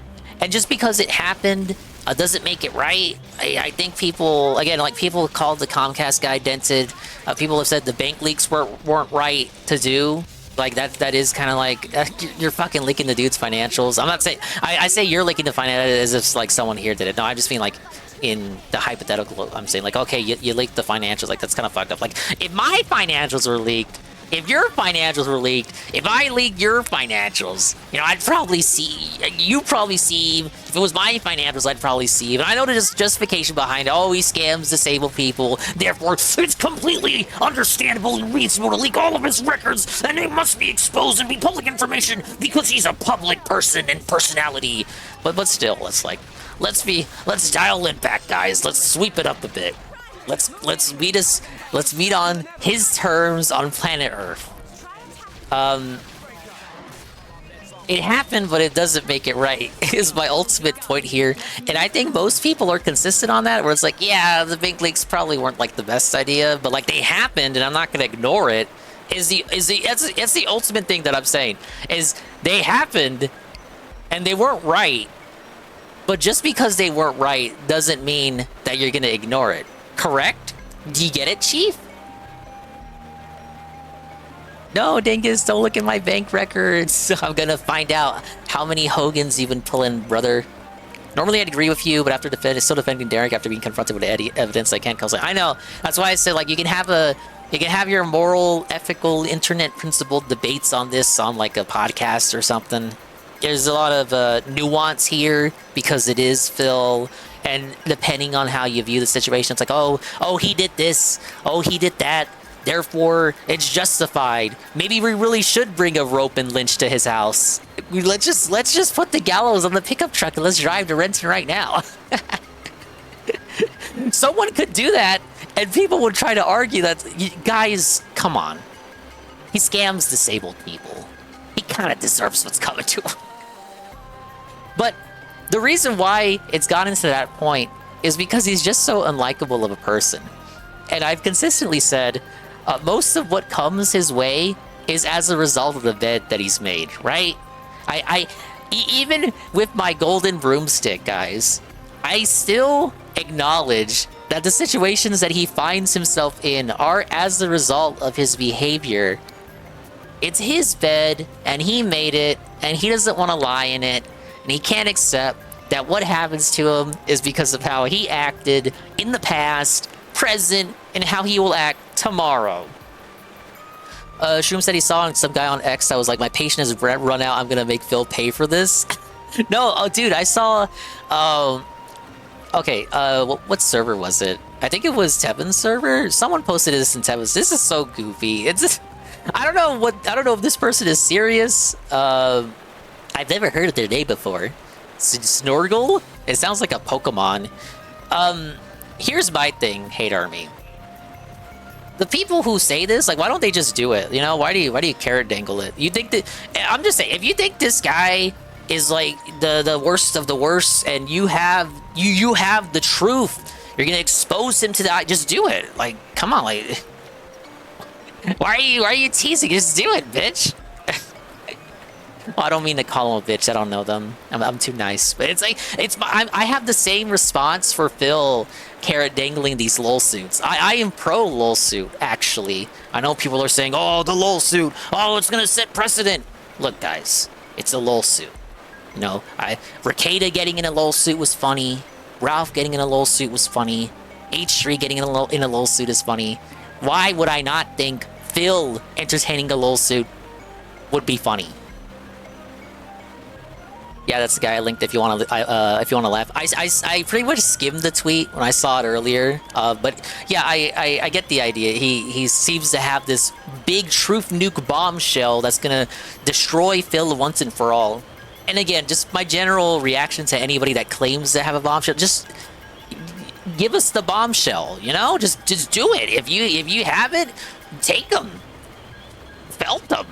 Speaker 3: just because it happened doesn't make it right. I think people, again, like people called the Comcast guy dented. People have said the bank leaks weren't right to do. Like that is kind of like you're fucking leaking the dude's financials. I'm not saying I say you're leaking the financials as if like someone here did it. No, I just mean like in the hypothetical. I'm saying like, okay, you leaked the financials. Like that's kind of fucked up. Like if my financials were leaked. If your financials were leaked, if I leaked your financials, I'd probably see, you probably see, if it was my financials, I'd probably see. But I know there's justification behind it. Oh, he scams disabled people. Therefore, it's completely understandable and reasonable to leak all of his records, and they must be exposed and be public information because he's a public person and personality. But still, let's dial it back, guys. Let's sweep it up a bit. Let's meet on his terms on planet Earth. It happened, but it doesn't make it right, is my ultimate point here. And I think most people are consistent on that, where it's like, yeah, the big leaks probably weren't like the best idea, but like they happened and I'm not gonna ignore it. It's the ultimate thing that I'm saying, is they happened and they weren't right, but just because they weren't right doesn't mean that you're gonna ignore it. Correct? Do you get it, Chief? No, Dingus, don't look at my bank records. I'm gonna find out how many Hogans you've been pulling, brother. Normally I'd agree with you, but after still defending Derek after being confronted with evidence, I can't call it. I know. That's why I said like you can have your moral, ethical, internet principled debates on this on like a podcast or something. There's a lot of nuance here because it is Phil. And depending on how you view the situation, it's like, oh, he did this, oh, he did that, therefore it's justified. Maybe we really should bring a rope and lynch to his house. Let's just put the gallows on the pickup truck and let's drive to Renton right now. Someone could do that, and people would try to argue that, guys, come on. He scams disabled people. He kind of deserves what's coming to him. But the reason why it's gotten to that point is because he's just so unlikable of a person. And I've consistently said, most of what comes his way is as a result of the bed that he's made, right? Even with my golden broomstick, guys, I still acknowledge that the situations that he finds himself in are as a result of his behavior. It's his bed, and he made it, and he doesn't want to lie in it, and he can't accept that what happens to him is because of how he acted in the past, present, and how he will act tomorrow. Shroom said he saw some guy on X that was like, my patience has run out, I'm gonna make Phil pay for this. No, oh dude, I saw, okay, what server was it? I think it was Tevin's server. Someone posted this in Tevin's. This is so goofy. It's just, I don't know if this person is serious. I've never heard of their name before. Snorgle? It sounds like a Pokemon. Here's my thing, Hate Army. The people who say this, like, why don't they just do it? You know, why do you carrot dangle it? You think that, I'm just saying, if you think this guy is like the worst of the worst, and you have the truth, you're gonna expose him to that. Just do it. Like, come on, like, why are you teasing? Just do it, bitch. Well, I don't mean to call him a bitch. I don't know them. I'm too nice. But it's like, I have the same response for Phil carrot dangling these lol suits. I am pro lol suit, actually. I know people are saying, oh, the lol suit. Oh, it's gonna set precedent. Look, guys, it's a lol suit. You know, Ricada getting in a lol suit was funny. Ralph getting in a lol suit was funny. H3 getting in a lol suit is funny. Why would I not think Phil entertaining a lol suit would be funny? Yeah, that's the guy I linked. If you want to laugh, I pretty much skimmed the tweet when I saw it earlier. But yeah, I get the idea. He seems to have this big truth nuke bombshell that's gonna destroy Phil once and for all. And again, just my general reaction to anybody that claims to have a bombshell, just give us the bombshell. You know, just do it. If you have it, take them. Felt them.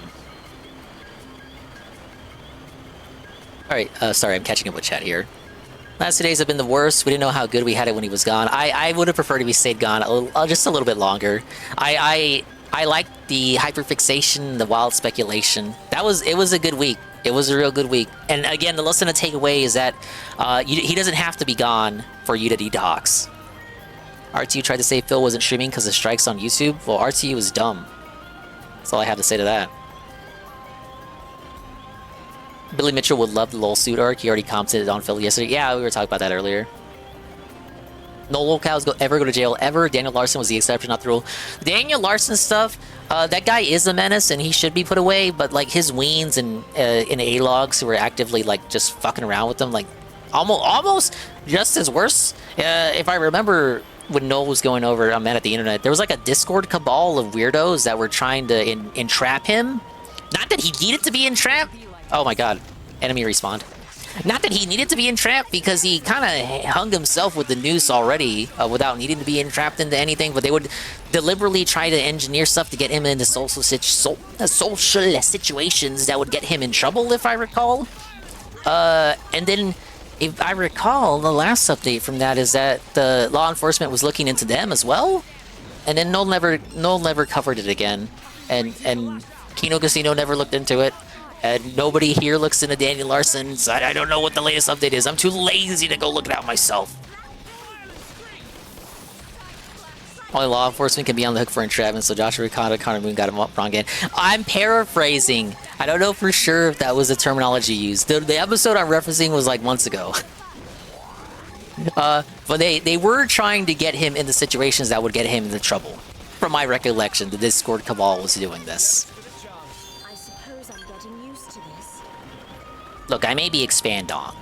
Speaker 3: Alright, sorry, I'm catching up with chat here. Last 2 days have been the worst. We didn't know how good we had it when he was gone. I would have preferred if he stayed gone just a little bit longer. I liked the hyperfixation, the wild speculation. It was a good week. It was a real good week. And again, the lesson to take away is that he doesn't have to be gone for you to detox. RTU tried to say Phil wasn't streaming because of strikes on YouTube. Well, RTU is dumb. That's all I have to say to that. Billy Mitchell would love the lol suit arc. He already commented on Phil yesterday. Yeah, we were talking about that earlier. No locals ever go to jail ever. Daniel Larson was the exception, not the rule. Daniel Larson stuff, that guy is a menace and he should be put away, but like his weens and in A-logs who were actively like just fucking around with them, like almost just as worse. If I remember when Noel was going over a man at the internet, there was like a Discord cabal of weirdos that were trying to entrap him. Not that he needed to be entrapped. Oh my god, enemy respawned. Not that he needed to be entrapped, because he kind of hung himself with the noose already without needing to be entrapped into anything, but they would deliberately try to engineer stuff to get him into social situations that would get him in trouble, if I recall. And then, if I recall, the last update from that is that the law enforcement was looking into them as well, and then Noel never covered it again, and Kino Casino never looked into it. And nobody here looks into Daniel Larson, so I don't know what the latest update is. I'm too lazy to go look it out myself. Only law enforcement can be on the hook for entrapment, so Joshua Ricardo, Connor Moon got him up wrong again. I'm paraphrasing. I don't know for sure if that was the terminology used. The episode I'm referencing was like months ago. But they were trying to get him into situations that would get him into trouble. From my recollection, the Discord cabal was doing this. Look, I may be expand-dong,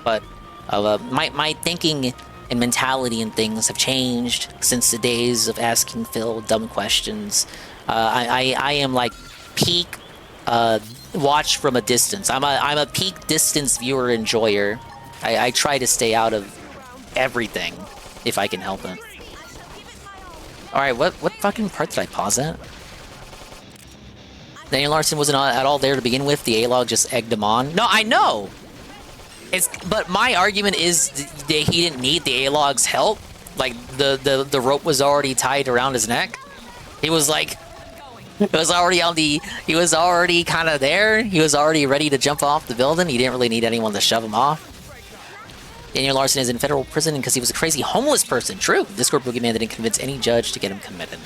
Speaker 3: but my thinking and mentality and things have changed since the days of asking Phil dumb questions. I am like peak watch from a distance. I'm a peak distance viewer enjoyer. I try to stay out of everything if I can help it. All right, what fucking part did I pause at? Daniel Larson wasn't at all there to begin with. The A-log just egged him on. No, I know. But my argument is that he didn't need the A-log's help. Like the rope was already tied around his neck. He was like, he was already kind of there. He was already ready to jump off the building. He didn't really need anyone to shove him off. Daniel Larson is in federal prison because he was a crazy homeless person. True. Discord boogeyman didn't convince any judge to get him committed.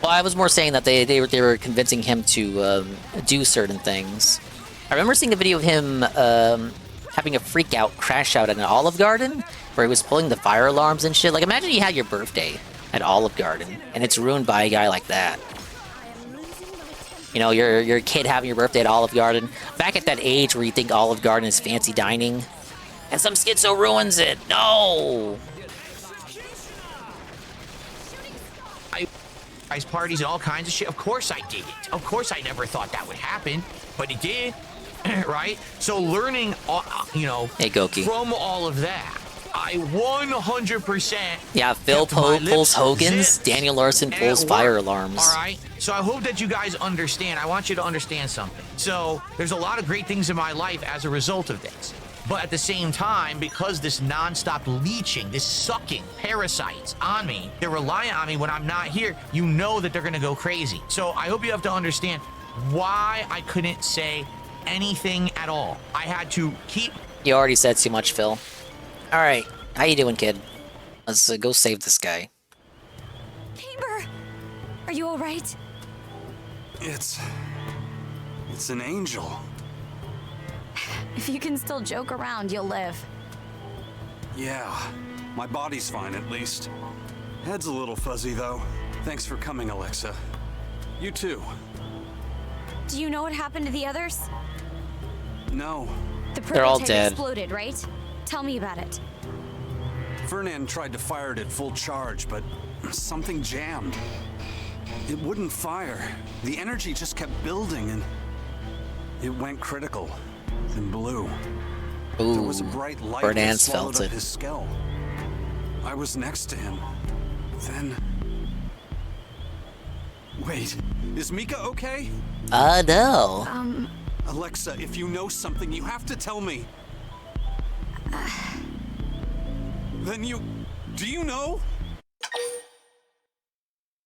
Speaker 3: Well, I was more saying that they were convincing him to do certain things. I remember seeing a video of him having a freak out crash out at an Olive Garden where he was pulling the fire alarms and shit. Like, imagine you had your birthday at Olive Garden and it's ruined by a guy like that. You know, you're a kid having your birthday at Olive Garden. Back at that age where you think Olive Garden is fancy dining. And some schizo ruins it. No!
Speaker 5: Ice parties and all kinds of shit. Of course I did it. Of course I never thought that would happen. But it did. Right? So learning, you know,
Speaker 3: hey, Goki.
Speaker 5: From all of that, I 100%.
Speaker 3: Yeah, Phil pulls Hogan's, Daniel Larson pulls fire alarms.
Speaker 5: All right. So I hope that you guys understand. I want you to understand something. So there's a lot of great things in my life as a result of this. But at the same time, because this nonstop leeching, this sucking parasites on me, they're reliant on me when I'm not here, you know that they're going to go crazy. So I hope you have to understand why I couldn't say anything at all. I had to keep...
Speaker 3: You already said too much, Phil. Alright, how you doing, kid? Let's go save this guy.
Speaker 18: Camber! Are you alright?
Speaker 1: It's an angel.
Speaker 18: If you can still joke around, you'll live.
Speaker 1: Yeah, my body's fine at least. Head's a little fuzzy though. Thanks for coming, Alexa. You too.
Speaker 16: Do you know what happened to the others?
Speaker 1: No.
Speaker 16: The
Speaker 3: They're all
Speaker 16: prototype
Speaker 3: dead.
Speaker 16: exploded, right? Tell me about it.
Speaker 1: Fernand tried to fire it at full charge, but something jammed. It wouldn't fire. The energy just kept building and it went critical and blew.
Speaker 3: Ooh,
Speaker 1: there was a bright light that
Speaker 3: Fernand's
Speaker 1: swallowed
Speaker 3: felt
Speaker 1: up
Speaker 3: it.
Speaker 1: his skull. I was next to him. Then... Wait, is Mika okay?
Speaker 3: No.
Speaker 1: Alexa, if you know something, you have to tell me. Then do you know?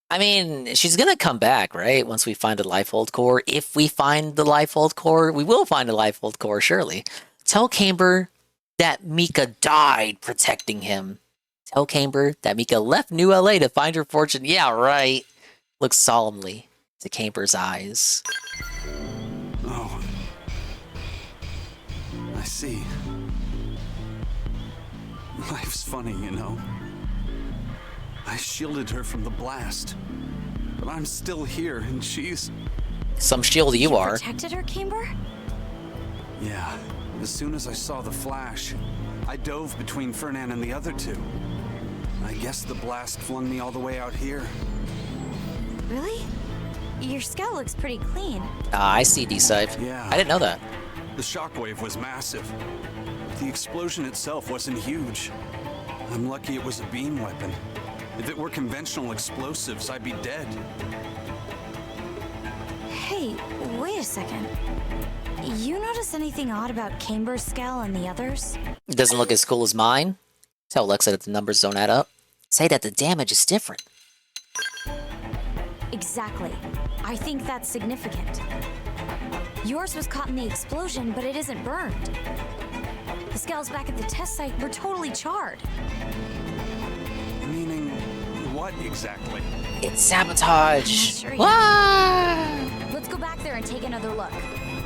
Speaker 3: I mean, she's gonna come back, right? Once we find the Lifehold core. If we find the Lifehold core, we will find the Lifehold core, surely. Tell Camber that Mika died protecting him. Tell Camber that Mika left New LA to find her fortune. Yeah, right. Looks solemnly to Camber's eyes.
Speaker 1: Oh. I see. Life's funny, you know. I shielded her from the blast, but I'm still here, and she's...
Speaker 3: Some shield you are.
Speaker 16: Protected her, Camber?
Speaker 1: Yeah. As soon as I saw the flash, I dove between Fernand and the other two. I guess the blast flung me all the way out here.
Speaker 16: Really? Your skull looks pretty clean.
Speaker 3: I see, D-Scythe.
Speaker 1: Yeah.
Speaker 3: I didn't know that.
Speaker 1: The shockwave was massive. The explosion itself wasn't huge. I'm lucky it was a beam weapon. If it were conventional explosives, I'd be dead.
Speaker 16: Hey, wait a second. You notice anything odd about Camber's skull and the others?
Speaker 3: It doesn't look as cool as mine. Tell Alexa that the numbers don't add up. Say that the damage is different.
Speaker 16: Exactly. I think that's significant. Yours was caught in the explosion, but it isn't burned. The skulls back at the test site were totally charred.
Speaker 1: Meaning what exactly?
Speaker 3: It's sabotage.
Speaker 16: Sure.
Speaker 3: Ah!
Speaker 16: Let's go back there and take another look.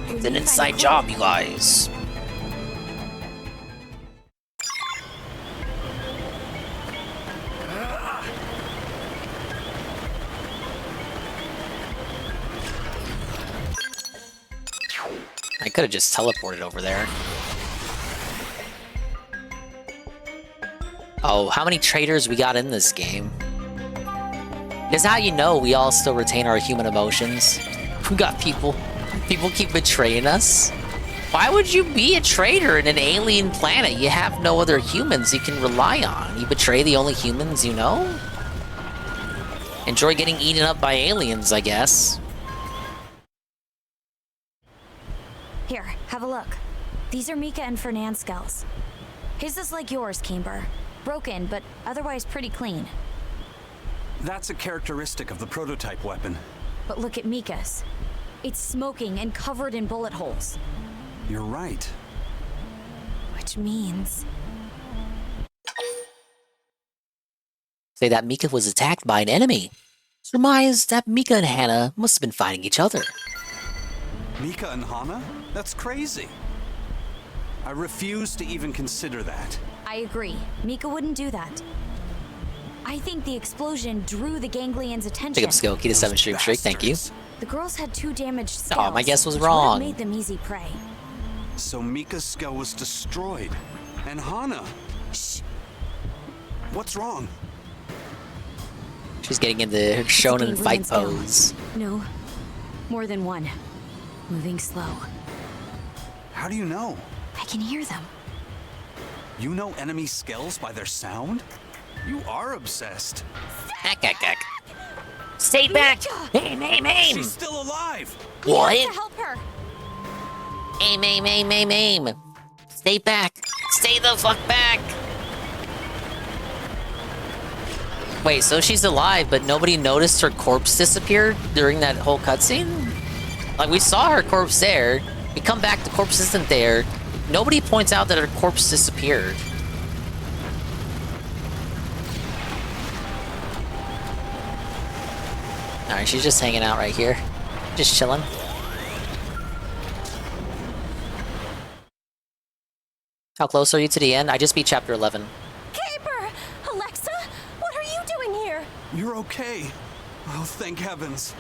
Speaker 3: It's an inside job, you guys. I could have just teleported over there. Oh, how many traitors we got in this game? Is how you know we all still retain our human emotions. We got people keep betraying us. Why would you be a traitor in an alien planet? You have no other humans you can rely on. You betray the only humans you know? Enjoy getting eaten up by aliens, I guess.
Speaker 16: Here, have a look. These are Mika and Fernand's skulls. His is like yours, Camber. Broken, but otherwise pretty clean.
Speaker 1: That's a characteristic of the prototype weapon.
Speaker 16: But look at Mika's. It's smoking and covered in bullet holes.
Speaker 1: You're right.
Speaker 16: Which means...
Speaker 3: Say that Mika was attacked by an enemy. Surmise that Mika and Hannah must have been fighting each other.
Speaker 1: Mika and Hana? That's crazy. I refuse to even consider that.
Speaker 16: I agree. Mika wouldn't do that. I think the explosion drew the ganglions' attention.
Speaker 3: Pick up skill, key to 7 stream streak, thank you.
Speaker 16: The girls had 2 damaged scales.
Speaker 3: Oh, my guess was
Speaker 16: which would have
Speaker 3: wrong.
Speaker 16: made them easy prey.
Speaker 1: So Mika's skull was destroyed. And Hana.
Speaker 16: Shh.
Speaker 1: What's wrong?
Speaker 3: She's getting into her shonen fight pose.
Speaker 16: No. More than one. Moving slow.
Speaker 1: How do you know?
Speaker 16: I can hear them.
Speaker 1: You know enemy skulls by their sound? You are obsessed.
Speaker 3: Stay back! Aim, aim, aim!
Speaker 1: She's still alive!
Speaker 3: What?
Speaker 16: We have to help her.
Speaker 3: Aim, aim, aim, aim, aim! Stay back! Stay the fuck back! Wait, so she's alive, but nobody noticed her corpse disappeared during that whole cutscene? Like, we saw her corpse there. We come back, the corpse isn't there. Nobody points out that her corpse disappeared. Alright, she's just hanging out right here. Just chilling. How close are you to the end? I just beat chapter 11.
Speaker 16: Caper! Alexa? What are you doing here?
Speaker 1: You're okay. Oh, thank heavens.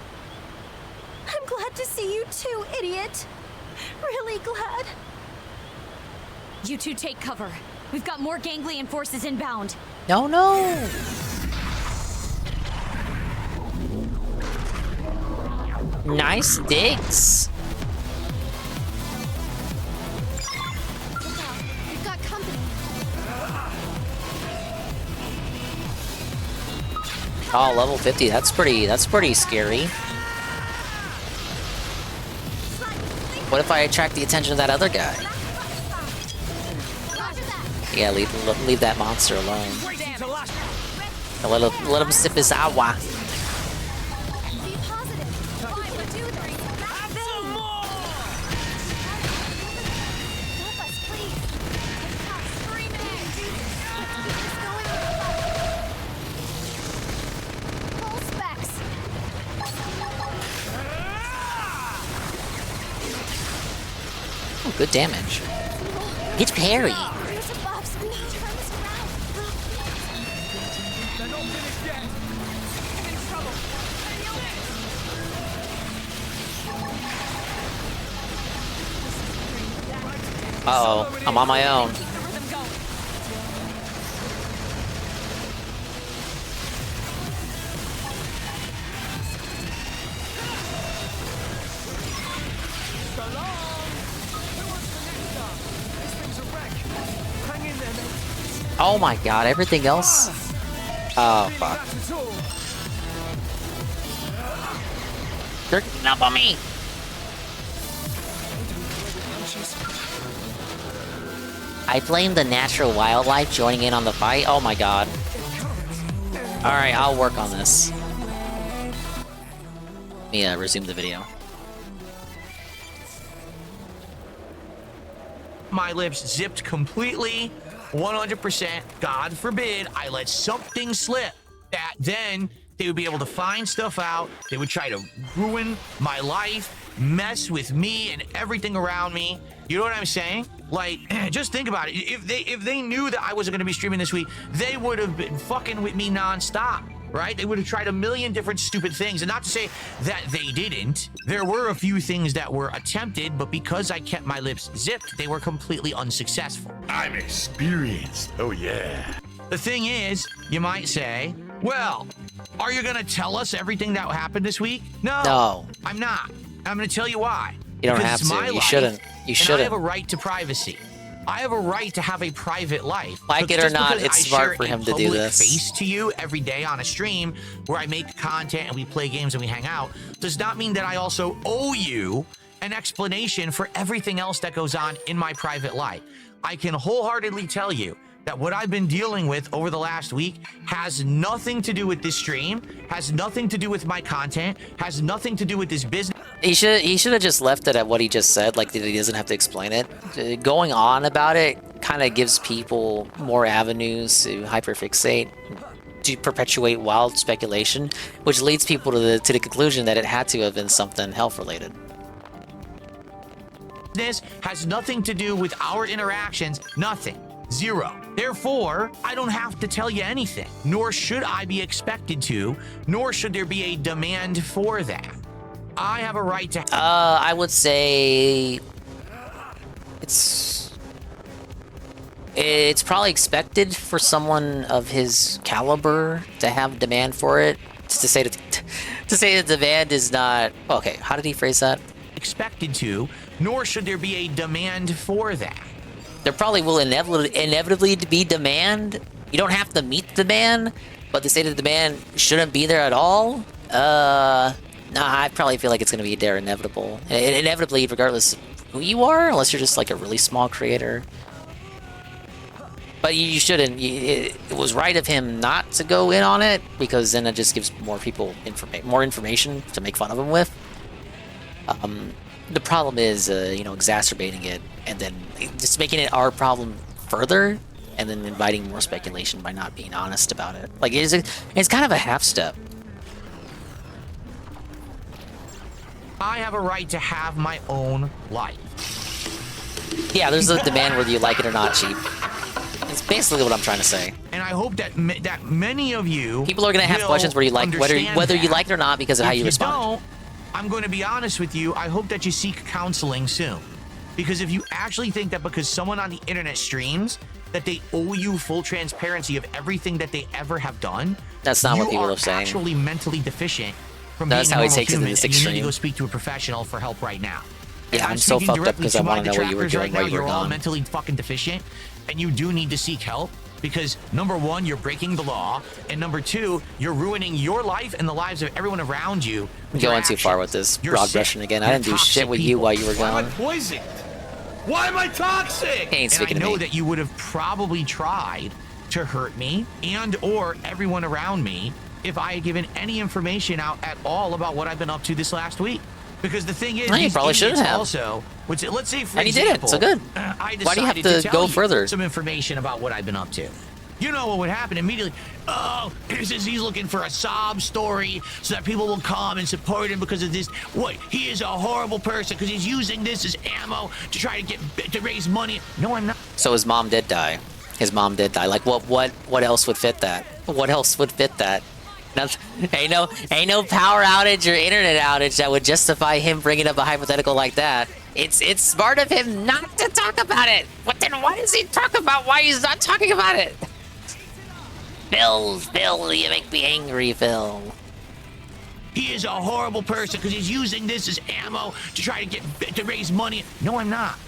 Speaker 16: I'm glad to see you too, idiot. Really glad. You two take cover. We've got more ganglion forces inbound.
Speaker 3: No, no! Nice digs.
Speaker 16: We've got company.
Speaker 3: Oh, level 50. That's pretty scary. What if I attract the attention of that other guy? Yeah, leave that monster alone. Let him sip his agua. Oh, good damage. Get parry. Uh-oh, I'm on my own. Oh my god, everything else? Oh, fuck. They're getting up on me! I blame the natural wildlife joining in on the fight? Oh my god. Alright, I'll work on this. Let me resume the video.
Speaker 5: My lips zipped completely, 100%. God forbid I let something slip that then they would be able to find stuff out. They would try to ruin my life, mess with me and everything around me. You know what I'm saying? Like, just think about it. If they knew that I wasn't going to be streaming this week, they would have been fucking with me nonstop, right? They would have tried a million different stupid things. And not to say that they didn't. There were a few things that were attempted, but because I kept my lips zipped, they were completely unsuccessful.
Speaker 2: I'm experienced. Oh, yeah.
Speaker 5: The thing is, you might say, well, are you going to tell us everything that happened this week? No. I'm not. I'm going to tell you why.
Speaker 3: You don't
Speaker 5: Because
Speaker 3: have
Speaker 5: it's
Speaker 3: to.
Speaker 5: my
Speaker 3: You
Speaker 5: life,
Speaker 3: shouldn't. You
Speaker 5: and
Speaker 3: shouldn't.
Speaker 5: I have a right to privacy. I have a right to have a private life.
Speaker 3: Like
Speaker 5: So
Speaker 3: it or
Speaker 5: just
Speaker 3: not,
Speaker 5: because
Speaker 3: it's
Speaker 5: I
Speaker 3: smart
Speaker 5: share
Speaker 3: for
Speaker 5: a
Speaker 3: him to do
Speaker 5: public
Speaker 3: this.
Speaker 5: face to you every day on a stream where I make content and we play games and we hang out does not mean that I also owe you an explanation for everything else that goes on in my private life. I can wholeheartedly tell you that what I've been dealing with over the last week has nothing to do with this stream, has nothing to do with my content, has nothing to do with this business.
Speaker 3: He should have just left it at what he just said, like that he doesn't have to explain it. Going on about it kind of gives people more avenues to hyperfixate, to perpetuate wild speculation, which leads people to the conclusion that it had to have been something health related.
Speaker 5: This has nothing to do with our interactions. Nothing. Zero. Therefore, I don't have to tell you anything, nor should I be expected to, nor should there be a demand for that. I have a right to...
Speaker 3: I would say... It's probably expected for someone of his caliber to have demand for it. To say that the demand is not... Okay, how did he phrase that?
Speaker 5: Expected to, nor should there be a demand for that.
Speaker 3: There probably will inevitably be demand. You don't have to meet the demand, but to say that the demand shouldn't be there at all, nah, I probably feel like it's going to be there inevitably, regardless of who you are, unless you're just like a really small creator. But you shouldn't. It was right of him not to go in on it, because then it just gives more people more information to make fun of him with. The problem is, exacerbating it and then just making it our problem further, and then inviting more speculation by not being honest about it. Like, it's kind of a half step.
Speaker 5: I have a right to have my own life.
Speaker 3: Yeah, there's a demand whether you like it or not, Cheap. It's basically what I'm trying to say.
Speaker 5: And I hope that that many of you
Speaker 3: people are going to have questions whether you like it or not because of how you respond.
Speaker 5: If you don't, I'm going to be honest with you. I hope that you seek counseling soon. Because if you actually think that because someone on the internet streams that they owe you full transparency of everything that they ever have done,
Speaker 3: that's not what people are saying.
Speaker 5: You are actually mentally deficient from
Speaker 3: that's
Speaker 5: being
Speaker 3: how
Speaker 5: a
Speaker 3: he
Speaker 5: normal
Speaker 3: takes it to
Speaker 5: human,
Speaker 3: this
Speaker 5: and you
Speaker 3: extreme.
Speaker 5: need to go speak to a professional for help right now.
Speaker 3: Yeah, I'm so fucked up because I want to know what you were doing while you were
Speaker 5: You're all
Speaker 3: gone.
Speaker 5: mentally fucking deficient, and you do need to seek help. Because number one, you're breaking the law, and number two, you're ruining your life and the lives of everyone around you.
Speaker 3: I'm going too far with this broad brushing again. I didn't do shit with you while you were gone.
Speaker 23: Why am I poisoned? Why am I toxic?
Speaker 3: He ain't speaking
Speaker 5: and I
Speaker 3: to
Speaker 5: know
Speaker 3: me.
Speaker 5: that you would have probably tried to hurt me and or everyone around me if I had given any information out at all about what I've been up to this last week. Because the thing is,
Speaker 3: No, you probably shouldn't have.
Speaker 5: Also, which, let's say for
Speaker 3: And he
Speaker 5: example,
Speaker 3: didn't, so good.
Speaker 5: I
Speaker 3: Why do you have
Speaker 5: decided
Speaker 3: to
Speaker 5: tell
Speaker 3: go
Speaker 5: you
Speaker 3: further?
Speaker 5: some information about what I've been up to. You know what would happen immediately? Oh, he says he's looking for a sob story so that people will come and support him because of this. What? He is a horrible person because he's using this as ammo to try to raise money. No, I'm not.
Speaker 3: So his mom did die. His mom did die. Like, what else would fit that? What else would fit that? Ain't no power outage or internet outage that would justify him bringing up a hypothetical like that. It's smart of him not to talk about it. But then why does he talk about why he's not talking about it? Phil, you make me angry, Phil.
Speaker 5: He is a horrible person because he's using this as ammo to try to raise money. No, I'm not.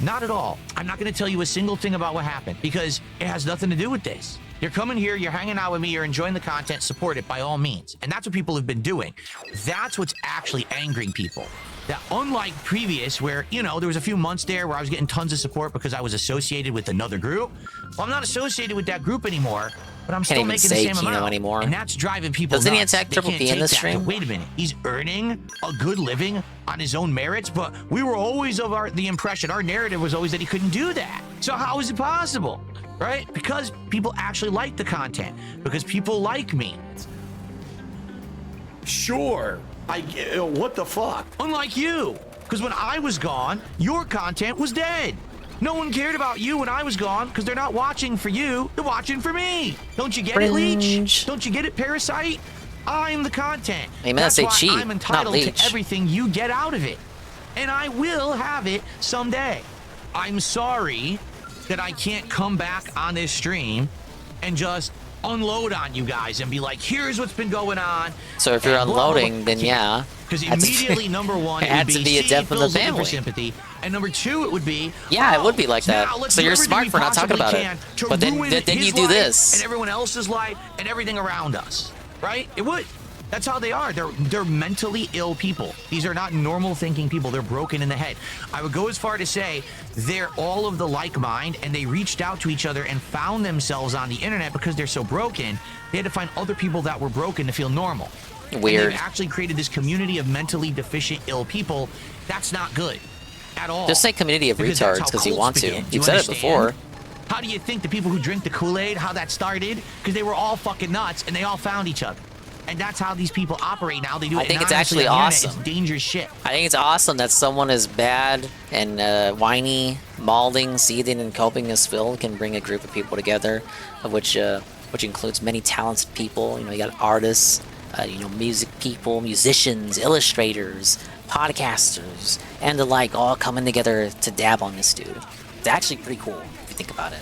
Speaker 5: Not at all. I'm not going to tell you a single thing about what happened because it has nothing to do with this. You're coming here, you're hanging out with me, you're enjoying the content, support it by all means. And that's what people have been doing. That's what's actually angering people. That unlike previous where, there was a few months there where I was getting tons of support because I was associated with another group. Well, I'm not associated with that group anymore, but I'm still making the same amount.
Speaker 3: Anymore.
Speaker 5: And that's driving people
Speaker 3: Doesn't
Speaker 5: nuts.
Speaker 3: he attack Triple P in this stream?
Speaker 5: Wait a minute. He's earning a good living on his own merits, but we were always of the impression, our narrative was always that he couldn't do that. So how is it possible? Right? Because people actually like the content. Because people like me.
Speaker 23: Sure. What the fuck?
Speaker 5: Unlike you. Because when I was gone, your content was dead. No one cared about you when I was gone because they're not watching for you. They're watching for me. Don't you get it, Leech? Don't you get it, Parasite? I'm the content.
Speaker 3: Hey, man,
Speaker 5: That's
Speaker 3: say
Speaker 5: why
Speaker 3: cheat,
Speaker 5: I'm entitled
Speaker 3: not Leech.
Speaker 5: to everything you get out of it. And I will have it someday. I'm sorry that I can't come back on this stream and just unload on you guys and be like, here's what's been going on.
Speaker 3: So if you're unloading, then yeah.
Speaker 5: Because immediately, number one, it would be
Speaker 3: a death of the
Speaker 5: Phil's looking
Speaker 3: family.
Speaker 5: for sympathy, and number two, it would be
Speaker 3: it would be like that. So you're
Speaker 5: do
Speaker 3: smart
Speaker 5: everything
Speaker 3: for not talking
Speaker 5: we
Speaker 3: about it.
Speaker 5: can to
Speaker 3: But then
Speaker 5: ruin
Speaker 3: you
Speaker 5: his
Speaker 3: do
Speaker 5: life
Speaker 3: this.
Speaker 5: and everyone else's life and everything around us, right? It would. That's how they are. They're mentally ill people. These are not normal thinking people. They're broken in the head. I would go as far to say they're all of the like mind, and they reached out to each other and found themselves on the internet because they're so broken. They had to find other people that were broken to feel normal.
Speaker 3: Weird.
Speaker 5: And they've actually created this community of mentally deficient, ill people. That's not good at all.
Speaker 3: Just say community of retards because you want to. You've said it before.
Speaker 5: How do you think the people who drink the Kool-Aid, how that started? Because they were all fucking nuts and they all found each other. And that's how these people operate now. They do it
Speaker 3: I think it's
Speaker 5: anonymously
Speaker 3: actually
Speaker 5: on the internet.
Speaker 3: awesome.
Speaker 5: It's dangerous shit.
Speaker 3: I think it's awesome that someone as bad and whiny, malding, seething, and coping as Phil can bring a group of people together, of which includes many talented people. You know, you got artists, music people, musicians, illustrators, podcasters, and the like, all coming together to dab on this dude. It's actually pretty cool if you think about it.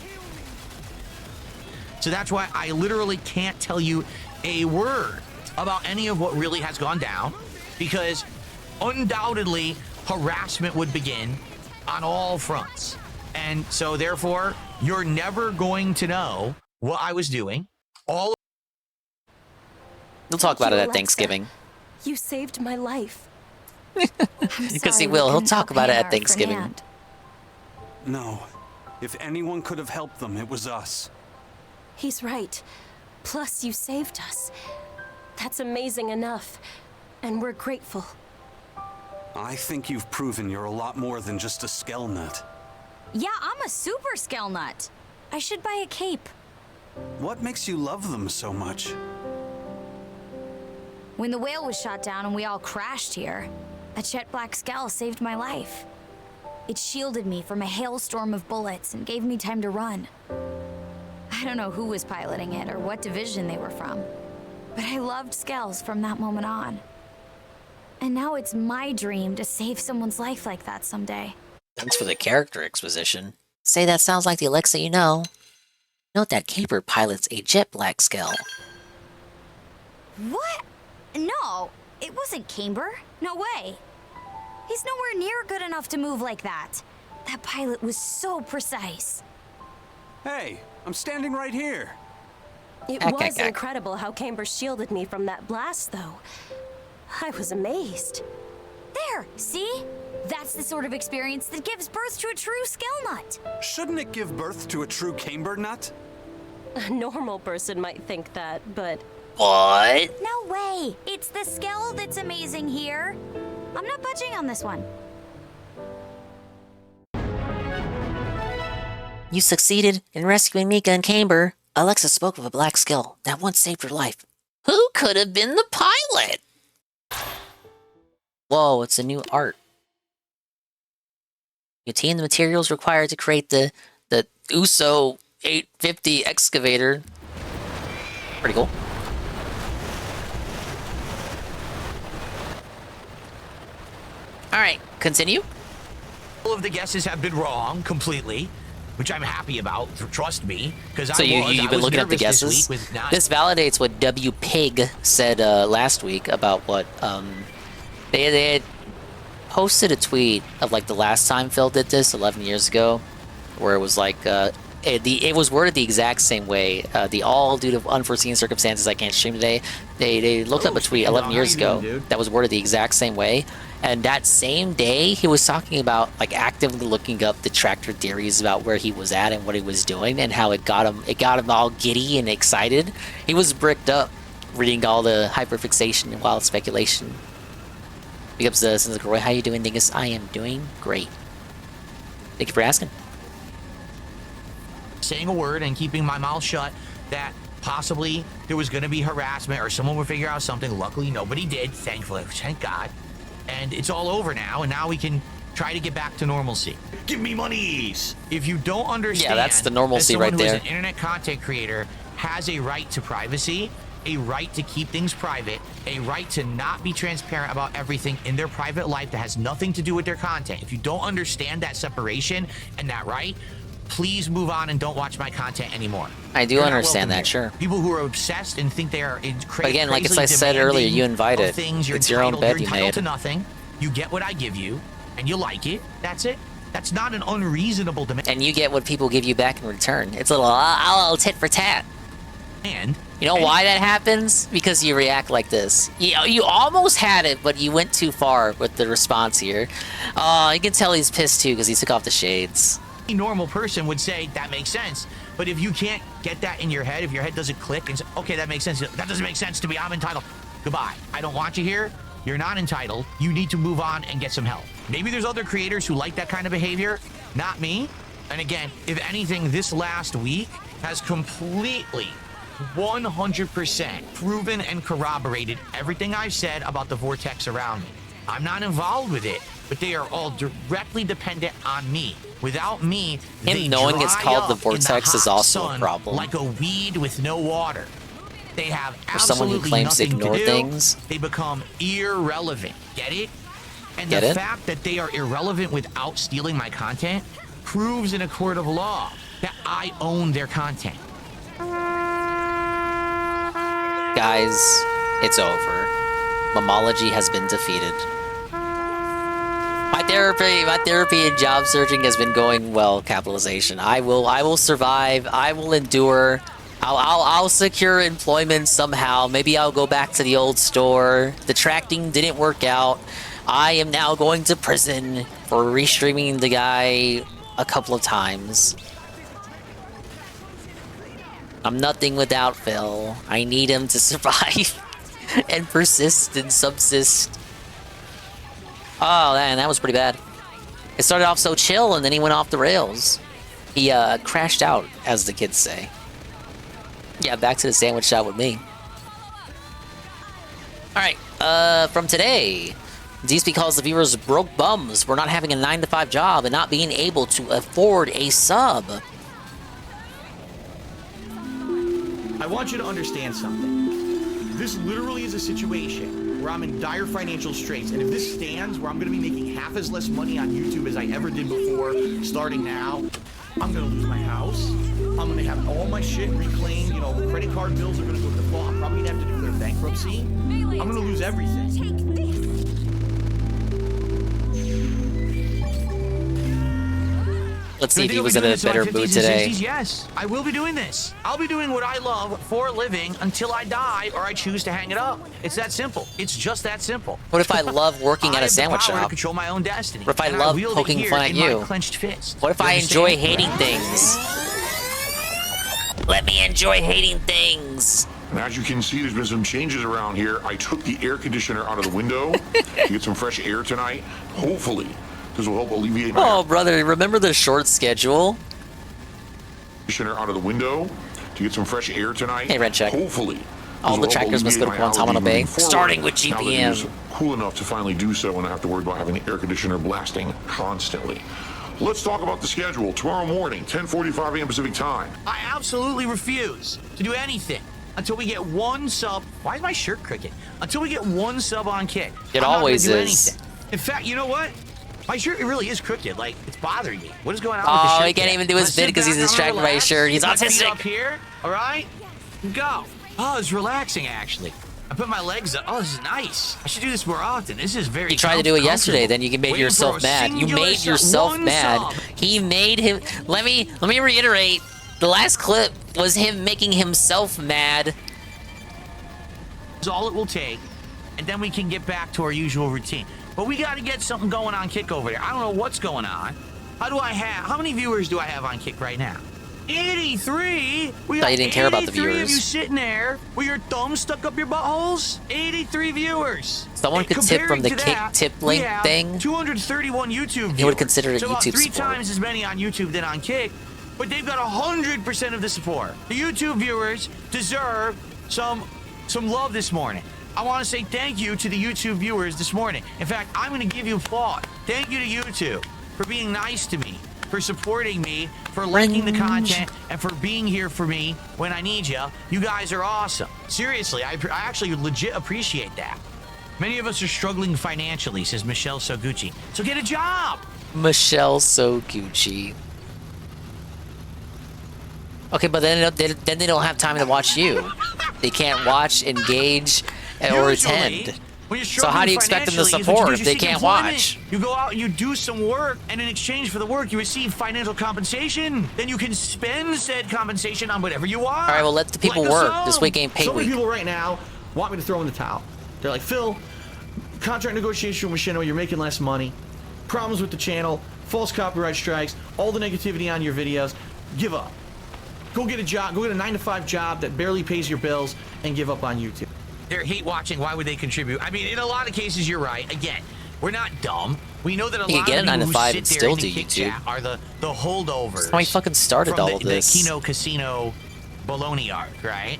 Speaker 5: So that's why I literally can't tell you a word about any of what really has gone down, because undoubtedly harassment would begin on all fronts. And so therefore, you're never going to know what I was doing.
Speaker 3: We'll talk about it at Thanksgiving.
Speaker 4: You saved my life.
Speaker 3: Because he will. He'll talk about it at Thanksgiving.
Speaker 1: No. If anyone could have helped them, it was us.
Speaker 4: He's right. Plus, you saved us. That's amazing enough. And we're grateful.
Speaker 1: I think you've proven you're a lot more than just a skell nut.
Speaker 6: Yeah, I'm a super skell nut. I should buy a cape.
Speaker 1: What makes you love them so much?
Speaker 6: When the whale was shot down and we all crashed here, a jet black skell saved my life. It shielded me from a hailstorm of bullets and gave me time to run. I don't know who was piloting it or what division they were from, but I loved skells from that moment on. And now it's my dream to save someone's life like that someday.
Speaker 3: Thanks for the character exposition. Say that sounds like the Alexa you know. Note that Caper pilots a jet black skell.
Speaker 6: What? No, it wasn't Camber. No way. He's nowhere near good enough to move like that. That pilot was so precise.
Speaker 1: Hey, I'm standing right here.
Speaker 4: It was incredible how Camber shielded me from that blast, though. I was amazed.
Speaker 6: There, see? That's the sort of experience that gives birth to a true skell nut.
Speaker 1: Shouldn't it give birth to a true camber nut?
Speaker 4: A normal person might think that, but...
Speaker 3: What?
Speaker 6: No way! It's the skell that's amazing here. I'm not budging on this one.
Speaker 3: You succeeded in rescuing Mika and Camber. Alexa spoke of a black skell that once saved her life. Who could have been the pilot? Whoa, it's a new art. You obtain the materials required to create the USO 850 excavator. Pretty cool. Alright, continue.
Speaker 5: All of the guesses have been wrong completely, which I'm happy about, trust me, because
Speaker 3: So you've been looking at the guesses? This validates what W Pig said last week about what they had posted a tweet of like the last time Phil did this 11 years ago, where it was like it was worded the exact same way. The all due to unforeseen circumstances I can't stream today. They looked up a tweet 11 years ago that was worded the exact same way. And that same day, he was talking about like actively looking up detractor theories about where he was at and what he was doing and how it got him all giddy and excited. He was bricked up reading all the hyperfixation and wild speculation. Big ups to Sins Roy. How you doing, Dingus? I am doing great. Thank you for asking.
Speaker 5: Saying a word and keeping my mouth shut that possibly there was going to be harassment or someone would figure out something. Luckily, nobody did, thankfully. Thank God. And it's all over now, and now we can try to get back to normalcy. Give me monies! If you don't understand,
Speaker 3: yeah, that's the normalcy right there.
Speaker 5: Who is an internet content creator has a right to privacy, a right to keep things private, a right to not be transparent about everything in their private life that has nothing to do with their content. If you don't understand that separation and that right, please move on and don't watch my content anymore.
Speaker 3: I do understand that, sure.
Speaker 5: People who are obsessed and think they are
Speaker 3: but again, like as I said earlier, you invited. It's your own bed you made.
Speaker 5: To nothing. You get what I give you, and you like it. That's it. That's not an unreasonable demand.
Speaker 3: And you get what people give you back in return. It's a little tit for tat.
Speaker 5: And
Speaker 3: you know why that happens? Because you react like this. You almost had it, but you went too far with the response here. You can tell he's pissed too because he took off the shades.
Speaker 5: A normal person would say that makes sense, but if you can't get that in your head, if your head doesn't click and say, okay, that makes sense, that doesn't make sense to me, I'm entitled, goodbye, I don't want you here, you're not entitled, you need to move on and get some help. Maybe there's other creators who like that kind of behavior, not me. And again, if anything, this last week has completely 100% proven and corroborated everything I've said about the vortex around me. I'm not involved with it, but they are all directly dependent on me. Without me, they
Speaker 3: knowing it's
Speaker 5: dry
Speaker 3: called the
Speaker 5: up in
Speaker 3: vortex is
Speaker 5: hot
Speaker 3: also a
Speaker 5: sun
Speaker 3: problem.
Speaker 5: like a weed with no water. They have
Speaker 3: For someone who
Speaker 5: absolutely
Speaker 3: claims to
Speaker 5: nothing
Speaker 3: ignore
Speaker 5: do.
Speaker 3: things.
Speaker 5: They become irrelevant. Get it? And
Speaker 3: Get
Speaker 5: the
Speaker 3: it?
Speaker 5: fact that they are irrelevant without stealing my content proves in a court of law that I own their content.
Speaker 3: Guys, it's over. Momology has been defeated. My therapy and job searching has been going well, capitalization. I will survive. I will endure. I'll secure employment somehow. Maybe I'll go back to the old store. The tracking didn't work out. I am now going to prison for restreaming the guy a couple of times. I'm nothing without Phil. I need him to survive and persist and subsist. Oh, man, that was pretty bad. It started off so chill, and then he went off the rails. He crashed out, as the kids say. Yeah, back to the sandwich shop with me. Alright, from today, these because the viewers broke bums for not having a 9-to-5 job and not being able to afford a sub.
Speaker 23: I want you to understand something. This literally is a situation where I'm in dire financial straits, and if this stands where I'm going to be making half as less money on YouTube as I ever did before, starting now, I'm going to lose my house. I'm going to have all my shit reclaimed. You know, credit card bills are going to go to default. I'm probably going to have to declare bankruptcy. I'm going to lose everything.
Speaker 3: Let's see if he was in a better mood today.
Speaker 5: Yes, I will be doing this. I'll be doing what I love for a living until I die or I choose to hang it up. It's that simple. It's just that simple.
Speaker 3: What if I love working at a sandwich
Speaker 5: I have the power to
Speaker 3: shop?
Speaker 5: control my own destiny.
Speaker 3: What if I
Speaker 5: and
Speaker 3: love
Speaker 5: wield it
Speaker 3: poking
Speaker 5: here
Speaker 3: fun at
Speaker 5: in
Speaker 3: you?
Speaker 5: my clenched fist.
Speaker 3: What if
Speaker 5: You
Speaker 3: I enjoy
Speaker 5: understand?
Speaker 3: hating things? Let me enjoy hating things.
Speaker 2: And as you can see, there's been some changes around here. I took the air conditioner out of the window to get some fresh air tonight. Hopefully, this will help alleviate my
Speaker 3: Oh, brother, remember the short schedule?
Speaker 2: conditioner out of the window to get some fresh air tonight.
Speaker 3: Hey, Red Check.
Speaker 2: Hopefully.
Speaker 3: All the trackers must go to Guantanamo Bay, starting with
Speaker 2: Now that it is
Speaker 3: GPM.
Speaker 2: cool enough to finally do so and I have to worry about having the air conditioner blasting constantly. Let's talk about the schedule. Tomorrow morning, 10:45 a.m. Pacific time.
Speaker 5: I absolutely refuse to do anything until we get one sub. Why is my shirt crooked? Until we get one sub on Kick.
Speaker 3: It
Speaker 5: I'm not
Speaker 3: always
Speaker 5: gonna do
Speaker 3: is.
Speaker 5: anything. In fact, you know what? My shirt really is crooked. Like, it's bothering me. What is going on with the
Speaker 3: Oh,
Speaker 5: shirt?
Speaker 3: he can't
Speaker 5: today?
Speaker 3: even do his
Speaker 5: Let's
Speaker 3: bid
Speaker 5: sit
Speaker 3: because he's
Speaker 5: back, I'm
Speaker 3: distracted
Speaker 5: gonna
Speaker 3: by his
Speaker 5: relax,
Speaker 3: shirt. He's
Speaker 5: put my feet
Speaker 3: autistic.
Speaker 5: up here, all right? Go. Oh, it's relaxing, actually. I put my legs up. Oh, this is nice. I should do this more often. This is very
Speaker 3: You tried to do it yesterday,
Speaker 5: comfortable.
Speaker 3: then you made
Speaker 5: Waiting
Speaker 3: yourself
Speaker 5: for a
Speaker 3: mad. You
Speaker 5: singular
Speaker 3: made
Speaker 5: sub.
Speaker 3: yourself
Speaker 5: One
Speaker 3: mad.
Speaker 5: sub.
Speaker 3: He made him. Let me reiterate. The last clip was him making himself mad.
Speaker 5: That's all it will take, and then we can get back to our usual routine. But we got to get something going on Kick over there. I don't know what's going on. How many viewers do I have on Kick right now? 83? We
Speaker 3: Thought
Speaker 5: got
Speaker 3: you didn't care about the
Speaker 5: 83 of
Speaker 3: viewers.
Speaker 5: you sitting there with your thumbs stuck up your buttholes? 83 viewers.
Speaker 3: Someone could tip from the
Speaker 5: Comparing to
Speaker 3: Kick
Speaker 5: that,
Speaker 3: tip
Speaker 5: we
Speaker 3: link
Speaker 5: have
Speaker 3: thing.
Speaker 5: 231 YouTube viewers.
Speaker 3: He would consider it
Speaker 5: so about
Speaker 3: YouTube
Speaker 5: 3
Speaker 3: support.
Speaker 5: times as many on YouTube than on Kick, but they've got 100% of the support. The YouTube viewers deserve some love this morning. I want to say thank you to the YouTube viewers this morning. In fact, I'm going to give you applause. Thank you to YouTube for being nice to me, for supporting me, for liking the content, and for being here for me when I need you. You guys are awesome. Seriously, I actually legit appreciate that. Many of us are struggling financially, says Michelle Soguchi. So get a job.
Speaker 3: Michelle Soguchi. Okay, but then they don't have time to watch you. They can't watch, engage, or attend.
Speaker 5: When you're
Speaker 3: So how do you expect them to
Speaker 5: financially, is what you
Speaker 3: support
Speaker 5: do,
Speaker 3: if
Speaker 5: you
Speaker 3: they
Speaker 5: seek
Speaker 3: can't
Speaker 5: employment.
Speaker 3: watch?
Speaker 5: You go out and you do some work, and in exchange for the work, you receive financial compensation. Then you can spend said compensation on whatever you want.
Speaker 3: All right, well, let the people
Speaker 5: Like a
Speaker 3: work.
Speaker 5: song.
Speaker 3: This week ain't pay
Speaker 23: So many
Speaker 3: week.
Speaker 23: people right now want me to throw in the towel. They're like, Phil, contract negotiation with Machinima, you're making less money. Problems with the channel, false copyright strikes, all the negativity on your videos. Give up. Go get a job. Go get a 9-to-5 job that barely pays your bills and give up on YouTube.
Speaker 5: They're hate watching. Why would they contribute? I mean, in a lot of cases, you're right. Again, we're not dumb. We know that a
Speaker 3: You
Speaker 5: lot
Speaker 3: can get
Speaker 5: of
Speaker 3: a 9
Speaker 5: people
Speaker 3: to 5
Speaker 5: who
Speaker 3: and
Speaker 5: sit there
Speaker 3: still
Speaker 5: in the
Speaker 3: do
Speaker 5: Kick
Speaker 3: YouTube.
Speaker 5: chat are the holdovers.
Speaker 3: That's how he fucking started
Speaker 5: from
Speaker 3: all of this.
Speaker 5: The Kino Casino baloney arc, right?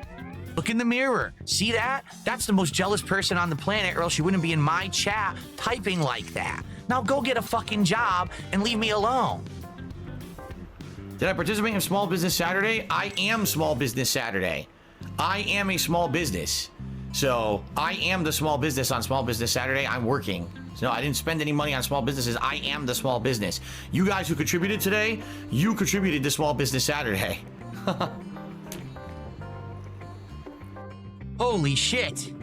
Speaker 5: Look in the mirror. See that? That's the most jealous person on the planet, or else she wouldn't be in my chat typing like that. Now go get a fucking job and leave me alone. Did I participate in Small Business Saturday? I am Small Business Saturday. I am a small business. So I am the small business on Small Business Saturday. I'm working. So no, I didn't spend any money on small businesses. I am the small business. You guys who contributed today, you contributed to Small Business Saturday. Holy shit.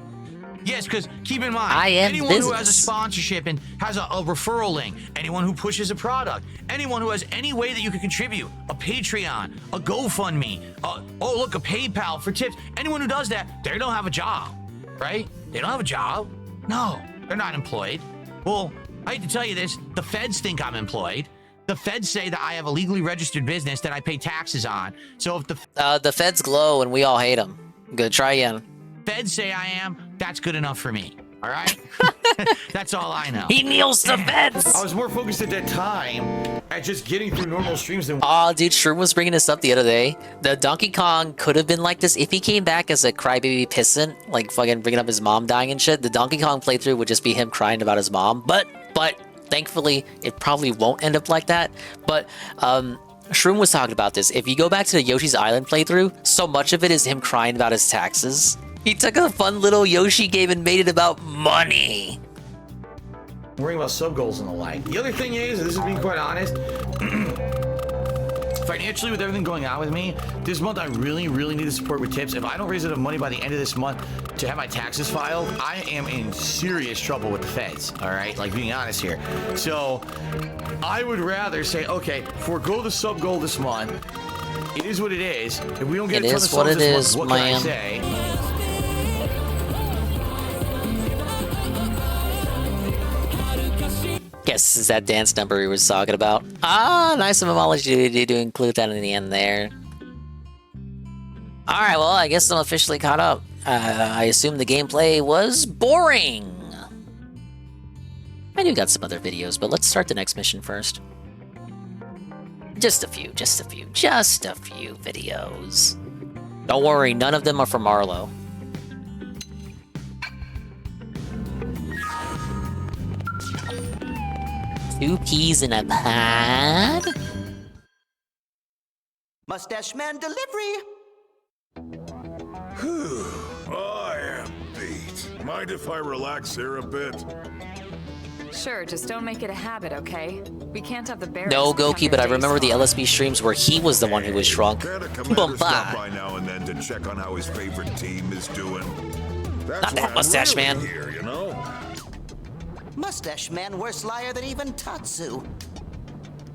Speaker 5: Yes, because keep in mind, anyone who has a sponsorship and has a referral link, anyone who pushes a product, anyone who has any way that you can contribute, a Patreon, a GoFundMe, oh look, a PayPal for tips, anyone who does that, they don't have a job, right? They don't have a job. No, they're not employed. Well, I hate to tell you this, the feds think I'm employed. The feds say that I have a legally registered business that I pay taxes on. So if
Speaker 3: the feds glow and we all hate them. Good, try again.
Speaker 5: Feds say I am, that's good enough for me. All right? That's all I know.
Speaker 3: He kneels to feds.
Speaker 23: I was more focused at that time at just getting through normal streams than...
Speaker 3: Oh, dude, Shroom was bringing this up the other day. The Donkey Kong could have been like this if he came back as a crybaby pissant, like fucking bringing up his mom dying and shit. The Donkey Kong playthrough would just be him crying about his mom. But thankfully, it probably won't end up like that. But Shroom was talking about this. If you go back to the Yoshi's Island playthrough, so much of it is him crying about his taxes. He took a fun little Yoshi game and made it about money.
Speaker 23: Worrying about sub goals and the like. The other thing is, this is being quite honest, financially with everything going on with me, this month I really need the support with tips. If I don't raise enough money by the end of this month to have my taxes filed, I am in serious trouble with the feds, all right? Like, being honest here. So I would rather say, okay, forego the sub goal this month. It is what it is. If we don't get a ton of subs this month, what can I say?
Speaker 3: Guess this is that dance number he was talking about. Ah, nice of Homology to include that in the end there. Alright, well, I guess I'm officially caught up. I assume the gameplay was boring. I do got some other videos, but let's start the next mission first. Just a few videos. Don't worry, none of them are from Arlo. Two peas in a pod?
Speaker 17: Mustache Man delivery!
Speaker 11: I am beat. Mind if I relax here a bit?
Speaker 18: Sure, just don't make it a habit, okay? We can't have the bears.
Speaker 3: No, Goki, but I remember the LSB streams where he was the one who was shrunk.
Speaker 11: Commander stop by now and then to check on how his favorite team is doing. That's
Speaker 3: not that Mustache Man.
Speaker 11: Here, you know?
Speaker 17: Mustache Man worse liar than even Tatsu.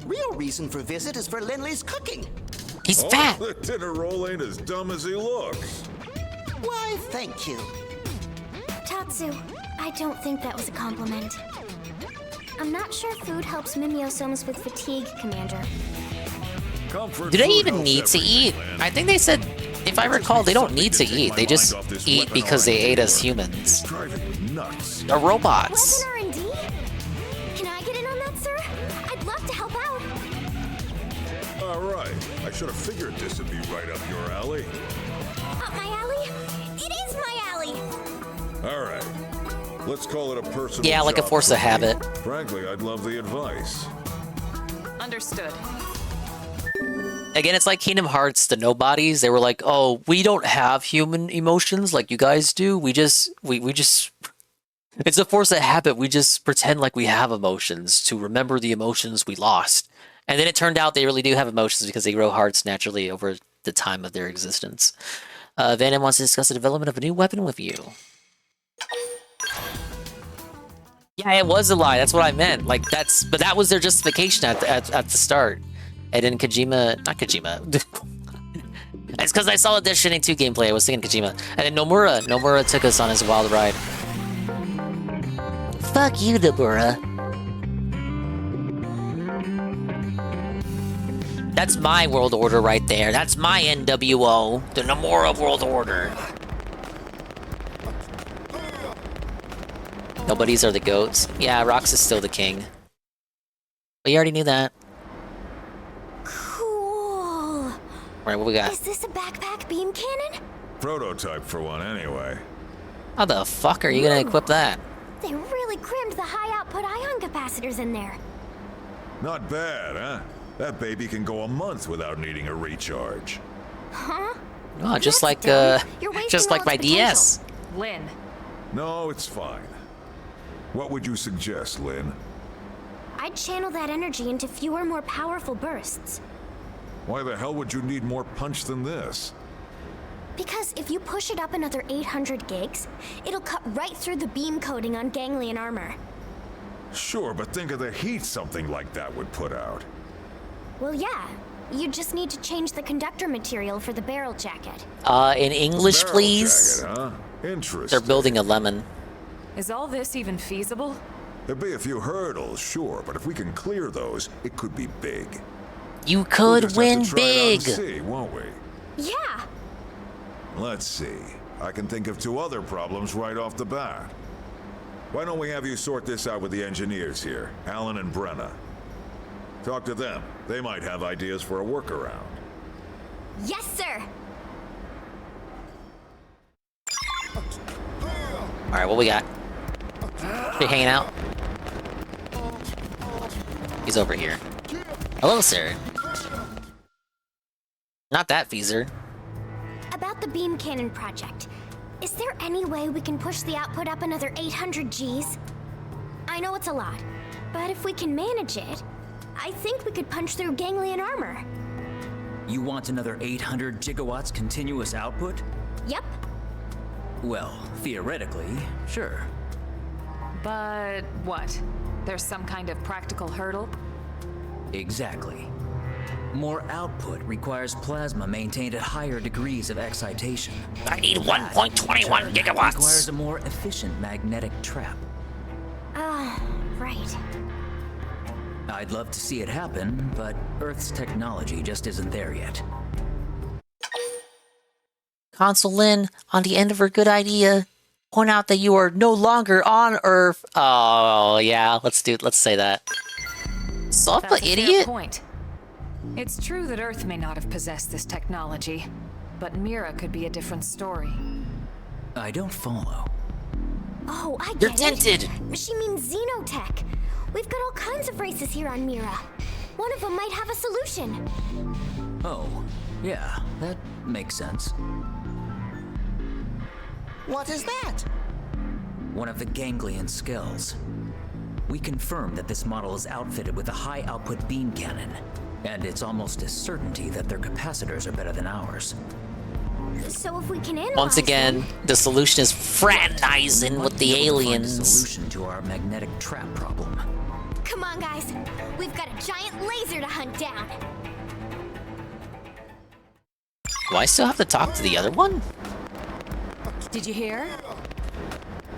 Speaker 17: Real reason for visit is for Linley's cooking.
Speaker 3: He's fat.
Speaker 11: The dinner roll ain't as dumb as he looks.
Speaker 17: Why, thank you.
Speaker 16: Tatsu, I don't think that was a compliment. I'm not sure food helps Mimiosomes with fatigue, Commander.
Speaker 3: Do they even need to eat? I think they said, if I recall, they don't need to eat. They just eat because they ate us humans. They're robots.
Speaker 16: R&D? Can I get in on that, sir? I'd love to help out.
Speaker 11: All right. I should have figured this would be right up your alley.
Speaker 16: Up my alley? It is my alley!
Speaker 11: All right. Let's call it a personal
Speaker 3: Yeah, like a
Speaker 11: job
Speaker 3: force of habit.
Speaker 11: Frankly, I'd love the advice.
Speaker 18: Understood.
Speaker 3: Again, it's like Kingdom Hearts, the nobodies. They were like, oh, we don't have human emotions like you guys do. We just, it's a force of habit. We just pretend like we have emotions to remember the emotions we lost. And then it turned out they really do have emotions because they grow hearts naturally over the time of their existence. Van wants to discuss the development of a new weapon with you. Yeah, it was a lie. That's what I meant. Like, but that was their justification at the start. And then not Kojima. It's because I saw the Death Stranding 2 gameplay. I was thinking Kojima. And then Nomura took us on his wild ride. Fuck you, Nomura. That's my world order right there. That's my NWO. The Nomura world order. Nobodies are the goats. Yeah, Rox is still the king. But you already knew that.
Speaker 16: Cool.
Speaker 3: Right, what we got?
Speaker 16: Is this a backpack beam cannon?
Speaker 11: prototype for one anyway.
Speaker 3: How the fuck are you gonna equip that?
Speaker 16: They really crammed the high-output ion capacitors in there.
Speaker 11: Not bad, huh? That baby can go a month without needing a recharge.
Speaker 16: Huh?
Speaker 3: Oh, just
Speaker 16: That's
Speaker 3: like
Speaker 16: dumb. You're
Speaker 3: just
Speaker 16: wasting
Speaker 3: like
Speaker 16: all
Speaker 3: my
Speaker 16: its potential.
Speaker 3: DS.
Speaker 18: Lynn.
Speaker 11: No, it's fine. What would you suggest, Lynn?
Speaker 16: I'd channel that energy into fewer, more powerful bursts.
Speaker 11: Why the hell would you need more punch than this?
Speaker 16: Because if you push it up another 800 gigs, it'll cut right through the beam coating on ganglion armor.
Speaker 11: Sure, but think of the heat something like that would put out.
Speaker 16: Well, yeah. You just need to change the conductor material for the barrel jacket.
Speaker 3: In English,
Speaker 11: Barrel
Speaker 3: please.
Speaker 11: jacket, huh? Interesting.
Speaker 3: They're building a lemon.
Speaker 18: Is all this even feasible?
Speaker 11: There'd be a few hurdles, sure, but if we can clear those, it could be big.
Speaker 3: You
Speaker 11: We'll
Speaker 3: could
Speaker 11: just
Speaker 3: win
Speaker 11: have to try it out
Speaker 3: big.
Speaker 11: and see, won't we?
Speaker 16: Yeah.
Speaker 11: Let's see. I can think of 2 other problems right off the bat. Why don't we have you sort this out with the engineers here, Alan and Brenna? Talk to them. They might have ideas for a workaround.
Speaker 16: Yes, sir.
Speaker 3: All right, what we got? He hanging out? He's over here. Hello, sir. Not that Feezer.
Speaker 16: About the beam cannon project. Is there any way we can push the output up another 800 Gs? I know it's a lot, but if we can manage it, I think we could punch through ganglion armor.
Speaker 8: You want another 800 gigawatts continuous output?
Speaker 16: Yep.
Speaker 8: Well, theoretically, sure.
Speaker 18: But what? There's some kind of practical hurdle?
Speaker 8: Exactly. More output requires plasma maintained at higher degrees of excitation.
Speaker 3: I need
Speaker 8: That,
Speaker 3: 1.21
Speaker 8: in turn,
Speaker 3: gigawatts.
Speaker 8: Requires a more efficient magnetic trap.
Speaker 16: Right.
Speaker 8: I'd love to see it happen, but Earth's technology just isn't there yet.
Speaker 3: Consul Lynn, on the end of her good idea, point out that you are no longer on Earth. Oh yeah, let's say that. Solve
Speaker 18: That's
Speaker 3: the
Speaker 18: a fair
Speaker 3: idiot.
Speaker 18: point. It's true that Earth may not have possessed this technology, but Mira could be a different story.
Speaker 8: I don't follow.
Speaker 16: Oh, I
Speaker 3: You're
Speaker 16: get
Speaker 3: tinted.
Speaker 16: it. She means xenotech. We've got all kinds of races here on Mira. One of them might have a solution.
Speaker 8: Oh, yeah, that makes sense.
Speaker 17: What is that?
Speaker 8: One of the ganglion skulls. We confirmed that this model is outfitted with a high-output beam cannon, and it's almost a certainty that their capacitors are better than ours.
Speaker 16: So if we can analyze
Speaker 3: Once again, the solution is fraternizing with the
Speaker 8: Find a
Speaker 3: aliens.
Speaker 8: solution to our magnetic trap problem.
Speaker 16: Come on, guys. We've got a giant laser to hunt down.
Speaker 3: Do I still have to talk to the other one?
Speaker 18: Did you hear?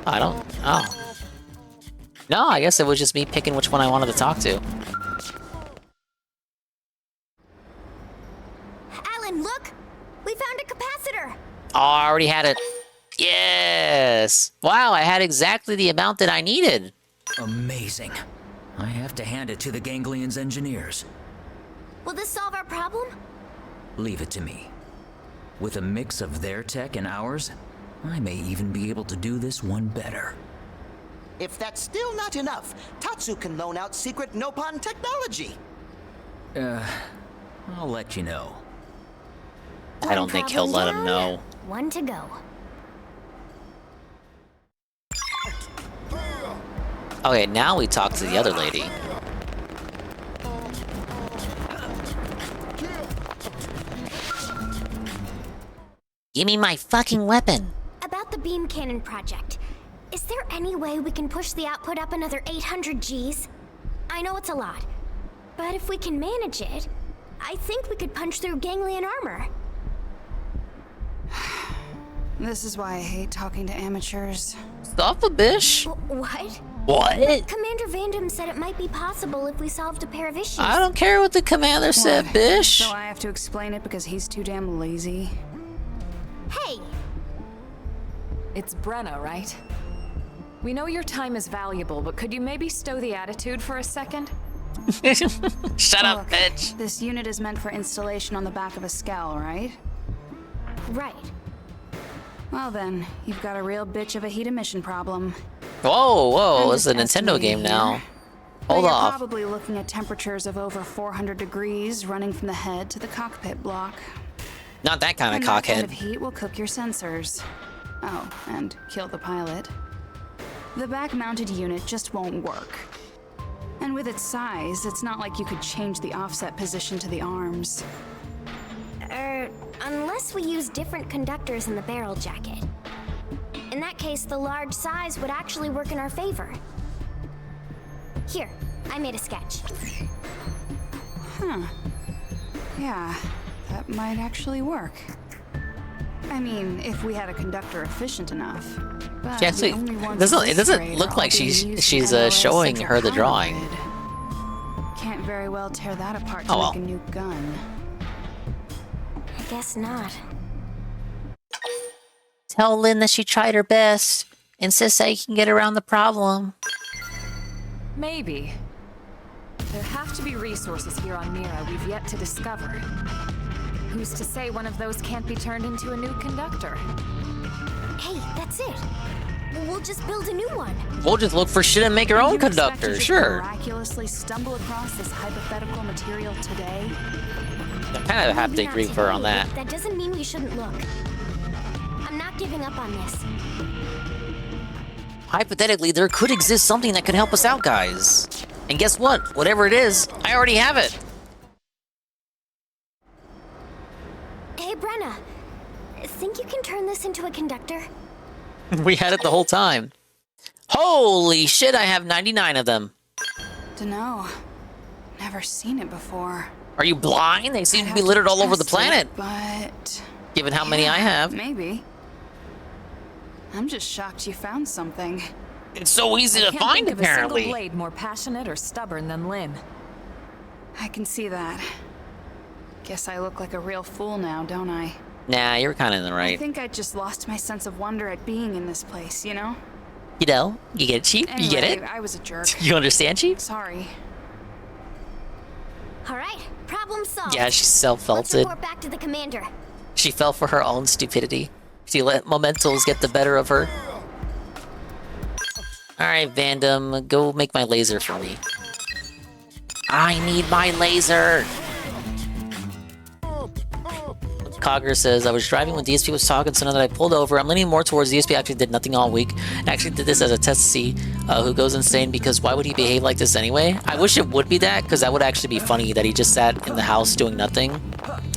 Speaker 3: I don't. Oh. No, I guess it was just me picking which one I wanted to talk to.
Speaker 16: Alan, look! We found a capacitor!
Speaker 3: Oh, I already had it. Yes! Wow, I had exactly the amount that I needed.
Speaker 8: Amazing. I have to hand it to the ganglion's engineers.
Speaker 16: Will this solve our problem?
Speaker 8: Leave it to me. With a mix of their tech and ours, I may even be able to do this one better.
Speaker 17: If that's still not enough, Tatsu can loan out secret Nopon technology.
Speaker 8: I'll let you know.
Speaker 3: I don't think he'll let him know.
Speaker 16: One to go.
Speaker 3: Okay, now we talk to the other lady. Give me my fucking weapon.
Speaker 16: About the beam cannon project. Is there any way we can push the output up another 800 Gs? I know it's a lot, but if we can manage it, I think we could punch through ganglion armor.
Speaker 9: This is why I hate talking to amateurs.
Speaker 3: Stop a bish.
Speaker 16: What?
Speaker 3: What?
Speaker 16: Commander Vandam said it might be possible if we solved a pair of issues.
Speaker 3: I don't care what the commander said,
Speaker 9: What?
Speaker 3: bish.
Speaker 9: So I have to explain it because he's too damn lazy?
Speaker 16: Hey!
Speaker 18: It's Brenna, right? We know your time is valuable, but could you maybe stow the attitude for a second?
Speaker 3: Shut up,
Speaker 9: Look,
Speaker 3: bitch.
Speaker 9: This unit is meant for installation on the back of a skull, right?
Speaker 16: Right.
Speaker 9: Well then, you've got a real bitch of a heat emission problem.
Speaker 3: Whoa, it's a Nintendo game now. Hold
Speaker 9: You're
Speaker 3: off.
Speaker 9: probably looking at temperatures of over 400 degrees running from the head to the cockpit block.
Speaker 3: Not that kind of
Speaker 9: And that kind
Speaker 3: cockhead.
Speaker 9: of heat will cook your sensors. Oh, and kill the pilot. The back-mounted unit just won't work. And with its size, it's not like you could change the offset position to the arms.
Speaker 16: Unless we use different conductors in the barrel jacket. In that case, the large size would actually work in our favor. Here, I made a sketch.
Speaker 9: Huh. Yeah, that might actually work. I mean, if we had a conductor efficient enough. But
Speaker 3: She actually
Speaker 9: the only ones
Speaker 3: it doesn't
Speaker 9: grade
Speaker 3: look
Speaker 9: are
Speaker 3: like
Speaker 9: all being
Speaker 3: she's
Speaker 9: used in NLA
Speaker 3: showing
Speaker 9: Central
Speaker 3: her the drawing.
Speaker 9: Hybrid. Can't very well tear that apart to
Speaker 3: Oh, well.
Speaker 9: make a new gun.
Speaker 16: I guess not.
Speaker 3: Tell Lynn that she tried her best. Insists that you can get around the problem.
Speaker 18: Maybe. There have to be resources here on Mira we've yet to discover. Who's to say one of those can't be turned into a new conductor?
Speaker 16: Hey, that's it. We'll just build a new one.
Speaker 3: We'll just look for shit and make our own
Speaker 9: You expect to
Speaker 3: conductor,
Speaker 9: just
Speaker 3: sure.
Speaker 9: Miraculously stumble across this hypothetical material today?
Speaker 3: I kind of have to agree with her on that.
Speaker 16: That doesn't mean we shouldn't look. I'm not giving up on this.
Speaker 3: Hypothetically, there could exist something that could help us out, guys. And guess what? Whatever it is, I already have it.
Speaker 16: Hey, Brenna. Think you can turn this into a conductor?
Speaker 3: We had it the whole time. Holy shit, I have 99 of them.
Speaker 9: Dunno. Never seen it before.
Speaker 3: Are you blind? They seem to be littered all over the
Speaker 9: Test it,
Speaker 3: planet.
Speaker 9: But
Speaker 3: Given how many I have.
Speaker 9: maybe. I'm just shocked you found something.
Speaker 3: It's so easy
Speaker 18: I
Speaker 3: to
Speaker 18: can't
Speaker 3: find,
Speaker 18: think
Speaker 3: apparently.
Speaker 18: Of a single blade more passionate or stubborn than Lynn.
Speaker 9: I can see that. Guess I look like a real fool now, don't I?
Speaker 3: Nah, you're kind of in the
Speaker 9: I
Speaker 3: right.
Speaker 9: think I just lost my sense of wonder at being in this place, you know?
Speaker 3: You know, you get it, Chief? You get
Speaker 9: Anyway,
Speaker 3: it?
Speaker 9: I was a jerk.
Speaker 3: You understand, Chief?
Speaker 9: Sorry.
Speaker 16: All right, problem solved.
Speaker 3: Yeah, she
Speaker 16: Let's
Speaker 3: self-felted.
Speaker 16: report back to the commander.
Speaker 3: She fell for her own stupidity. She let mementos get the better of her. Alright, Vandam, go make my laser for me. I need my laser! Cogger says, I was driving when DSP was talking, so now that I pulled over, I'm leaning more towards DSP actually did nothing all week. I actually did this as a test to see who goes insane, because why would he behave like this anyway? I wish it would be that, because that would actually be funny that he just sat in the house doing nothing.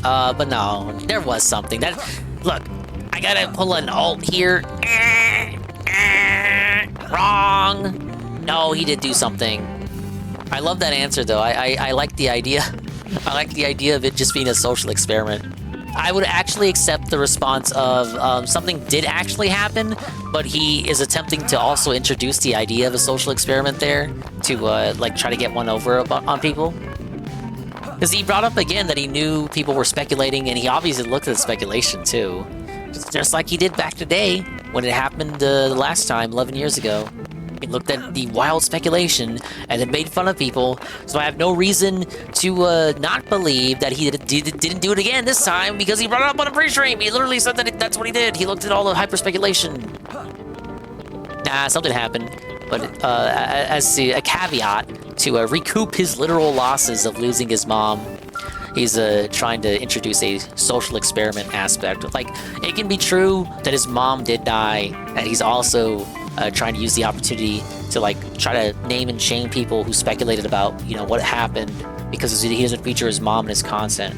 Speaker 3: But no, there was something. Look, I gotta pull an alt here. Wrong! No, he did do something. I love that answer, though. I like the idea. I like the idea of it just being a social experiment. I would actually accept the response of something did actually happen, but he is attempting to also introduce the idea of a social experiment there to like try to get one over on people. Because he brought up again that he knew people were speculating, and he obviously looked at the speculation too. Just like he did back today when it happened the last time, 11 years ago. He looked at the wild speculation and then made fun of people, so I have no reason to not believe that he didn't do it again this time, because he brought it up on a pre-stream. He literally said that that's what he did. He looked at all the hyper speculation. Nah, something happened, but as a caveat to recoup his literal losses of losing his mom, he's trying to introduce a social experiment aspect. Like, it can be true that his mom did die, and he's also trying to use the opportunity to like try to name and shame people who speculated about, you know, what happened, because he doesn't feature his mom in his content.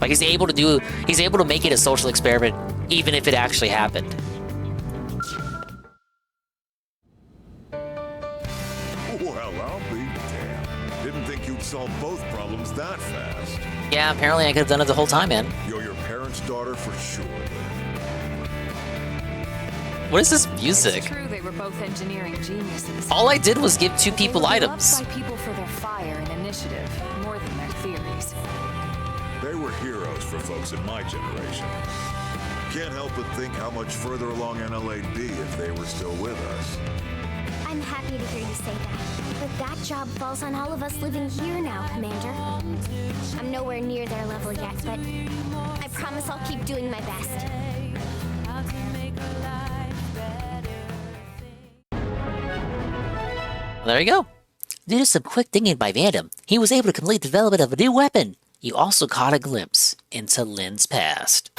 Speaker 3: Like, he's able to make it a social experiment even if it actually happened.
Speaker 11: Well, I'll be damned. Didn't think you'd solve both problems that fast.
Speaker 3: Yeah, apparently I could have done it the whole time, man.
Speaker 11: You're your parents' daughter for sure.
Speaker 3: What is this music?
Speaker 18: It's true they were both engineering geniuses.
Speaker 3: All I did was give two people
Speaker 18: They were
Speaker 3: items.
Speaker 18: loved by people for their fire and initiative, more than their theories.
Speaker 11: They were heroes for folks in my generation. Can't help but think how much further along NLA'd be if they were still with us.
Speaker 16: I'm happy to hear you say that. But that job falls on all of us living here now, Commander. I'm nowhere near their level yet, but I promise I'll keep doing my best.
Speaker 3: There you go. Due to some quick thinking by Vandam, he was able to complete the development of a new weapon. You also caught a glimpse into Lynn's past.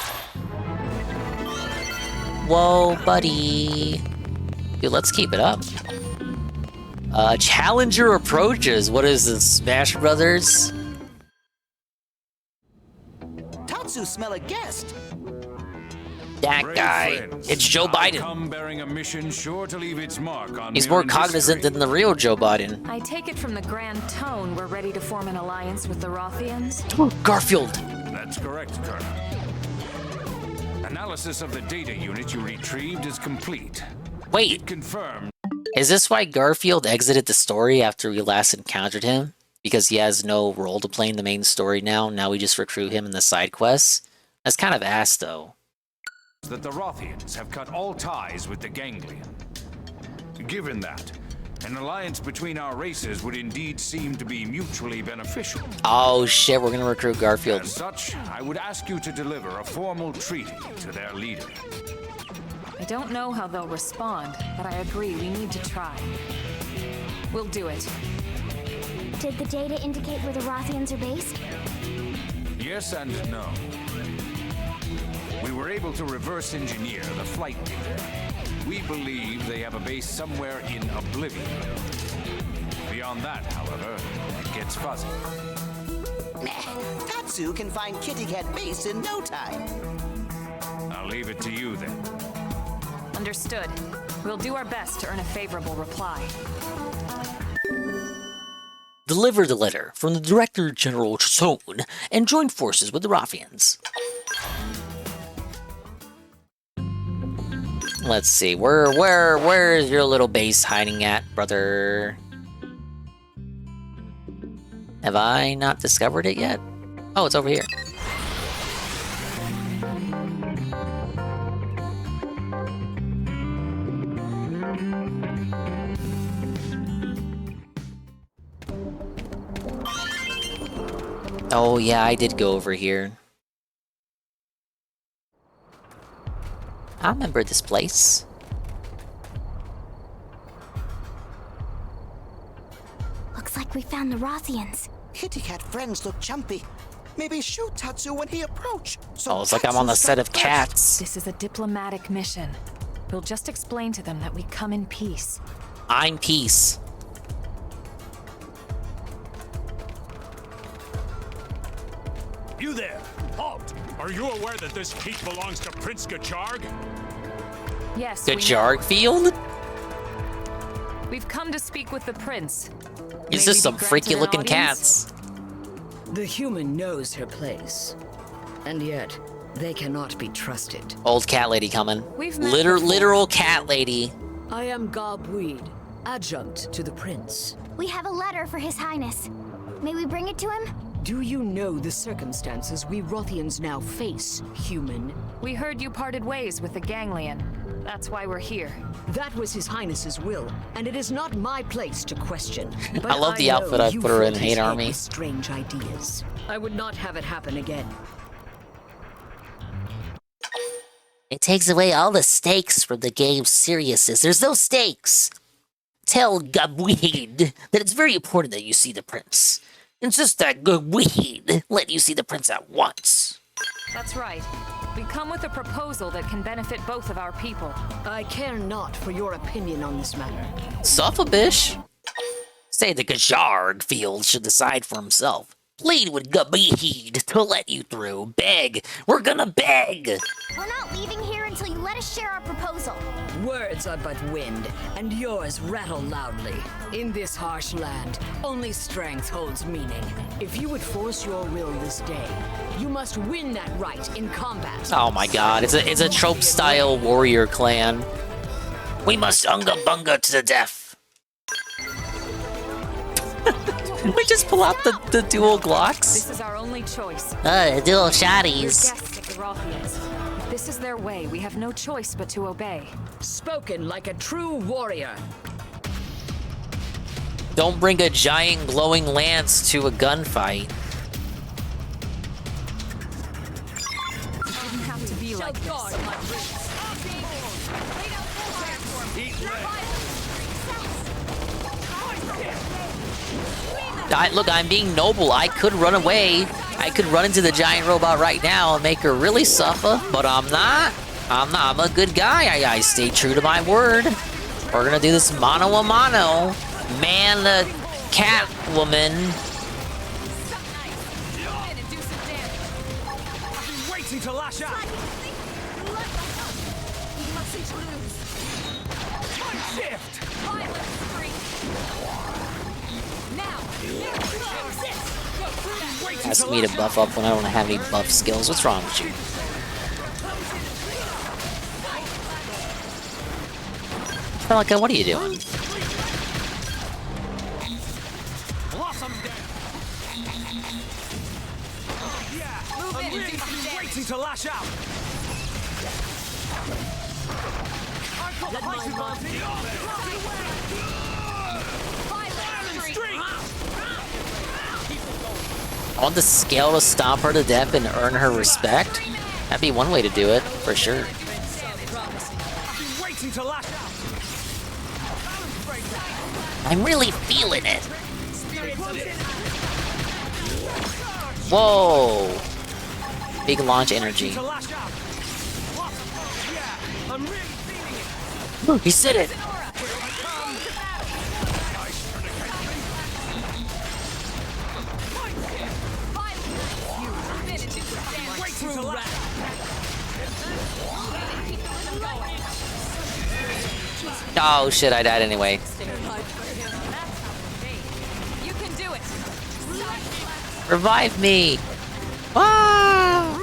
Speaker 3: Whoa, buddy. Dude, let's keep it up. Challenger approaches. What is this, Smash Brothers?
Speaker 17: Tatsu smell a guest.
Speaker 3: That guy. It's Joe Biden.
Speaker 10: Come bearing a mission sure to leave its mark on
Speaker 3: He's more cognizant than the real Joe Biden.
Speaker 18: I take it from the grand tone we're ready to form an alliance with the Rothians?
Speaker 3: Garfield.
Speaker 10: That's correct, Colonel. Analysis of the data unit you retrieved is complete.
Speaker 3: Wait.
Speaker 10: Confirmed.
Speaker 3: Is this why Garfield exited the story after we last encountered him? Because he has no role to play in the main story now? Now we just recruit him in the side quests? That's kind of ass, though.
Speaker 10: That the Rothians have cut all ties with the Ganglion. Given that, an alliance between our races would indeed seem to be mutually beneficial.
Speaker 3: Oh shit, we're gonna recruit Garfield.
Speaker 10: As such, I would ask you to deliver a formal treaty to their leader.
Speaker 18: I don't know how they'll respond, but I agree we need to try. We'll do it.
Speaker 16: Did the data indicate where the Rothians are based?
Speaker 10: Yes and no. We were able to reverse engineer the flight data. We believe they have a base somewhere in Oblivion. Beyond that, however, it gets fuzzy.
Speaker 17: Tatsu can find Kitty Cat Base in no time.
Speaker 10: I'll leave it to you then.
Speaker 18: Understood. We'll do our best to earn a favorable reply.
Speaker 3: Deliver the letter from the Director General Sheldon and join forces with the Rothians. Let's see, where is your little base hiding at, brother? Have I not discovered it yet? Oh, it's over here. Oh yeah, I did go over here. I remember this place.
Speaker 16: Looks like we found the Rothians.
Speaker 17: Kitty Cat friends look jumpy. Maybe shoot Tatsu when he approach. So
Speaker 3: Oh, it's like I'm on the set of Cats.
Speaker 18: This is a diplomatic mission. We'll just explain to them that we come in peace.
Speaker 3: I'm peace.
Speaker 12: You there! Halt! Are you aware that this heat belongs to Prince Gajarg?
Speaker 18: Yes,
Speaker 3: Gajarg Field?
Speaker 18: We've come to speak with the prince.
Speaker 3: These are some freaky looking cats.
Speaker 13: The human knows her place, and yet they cannot be trusted.
Speaker 3: Old cat lady coming.
Speaker 13: We've met before.
Speaker 3: Literal cat lady.
Speaker 13: I am Garbweed, adjunct to the prince.
Speaker 16: We have a letter for His Highness. May we bring it to him?
Speaker 13: Do you know the circumstances we Rothians now face, human?
Speaker 18: We heard you parted ways with the Ganglion. That's why we're here.
Speaker 13: That was His Highness's will, and it is not my place to question. But
Speaker 3: I love the outfit I put her in Hate Army.
Speaker 13: Strange ideas. I would not have it happen again.
Speaker 3: It takes away all the stakes from the game's seriousness. There's no stakes. Tell Garbweed that it's very important that you see the prince. It's just that Garbweed let you see the prince at once.
Speaker 18: That's right. We come with a proposal that can benefit both of our people.
Speaker 13: I care not for your opinion on this matter.
Speaker 3: Suffabish? Say the Gajarg Field should decide for himself. Plead with Garbweed to let you through. Beg. We're gonna beg.
Speaker 16: We're not leaving here until you let us share our proposal.
Speaker 13: Words are but wind, and yours rattle loudly. In this harsh land, only strength holds meaning. If you would force your will this day, you must win that right in combat.
Speaker 3: Oh my god, it's a trope-style warrior clan. We must unga bunga to the death. We just pull out the dual Glocks.
Speaker 18: This is our only choice.
Speaker 3: Dual
Speaker 18: We're
Speaker 3: shotties.
Speaker 18: guests of the Rothians. If this is their way, we have no choice but to obey.
Speaker 13: Spoken like a true warrior.
Speaker 3: Don't bring a giant glowing lance to a gunfight.
Speaker 18: It didn't have to be like this.
Speaker 3: Look, I'm being noble. I could run away. I could run into the giant robot right now and make her really suffer, but I'm not. I'm a good guy. I stay true to my word. We're gonna do this mano a mano. Man the cat woman.
Speaker 12: Waiting to lash out. Shift.
Speaker 3: Ask me to buff up when I don't have any buff skills. What's wrong with you? Like, what are you doing?
Speaker 12: Waiting to lash out.
Speaker 3: I want the scale to stomp her to death and earn her respect. That'd be one way to do it, for sure.
Speaker 12: Waiting to lash out.
Speaker 3: I'm really feeling it. Whoa. Big launch energy. Ooh, he said it. Oh shit, I died anyway.
Speaker 18: You can do it.
Speaker 3: Revive me. Ah!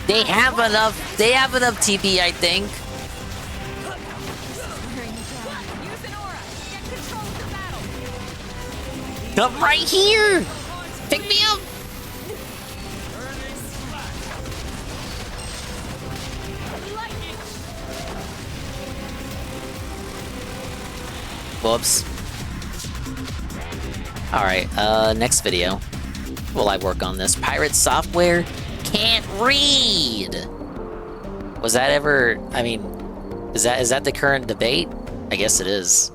Speaker 3: They have enough TP, I think. Come right here. Pick me up. Whoops. Alright, next video. Will I work on this? Pirate software can't read! Was that ever... I mean, is that the current debate? I guess it is.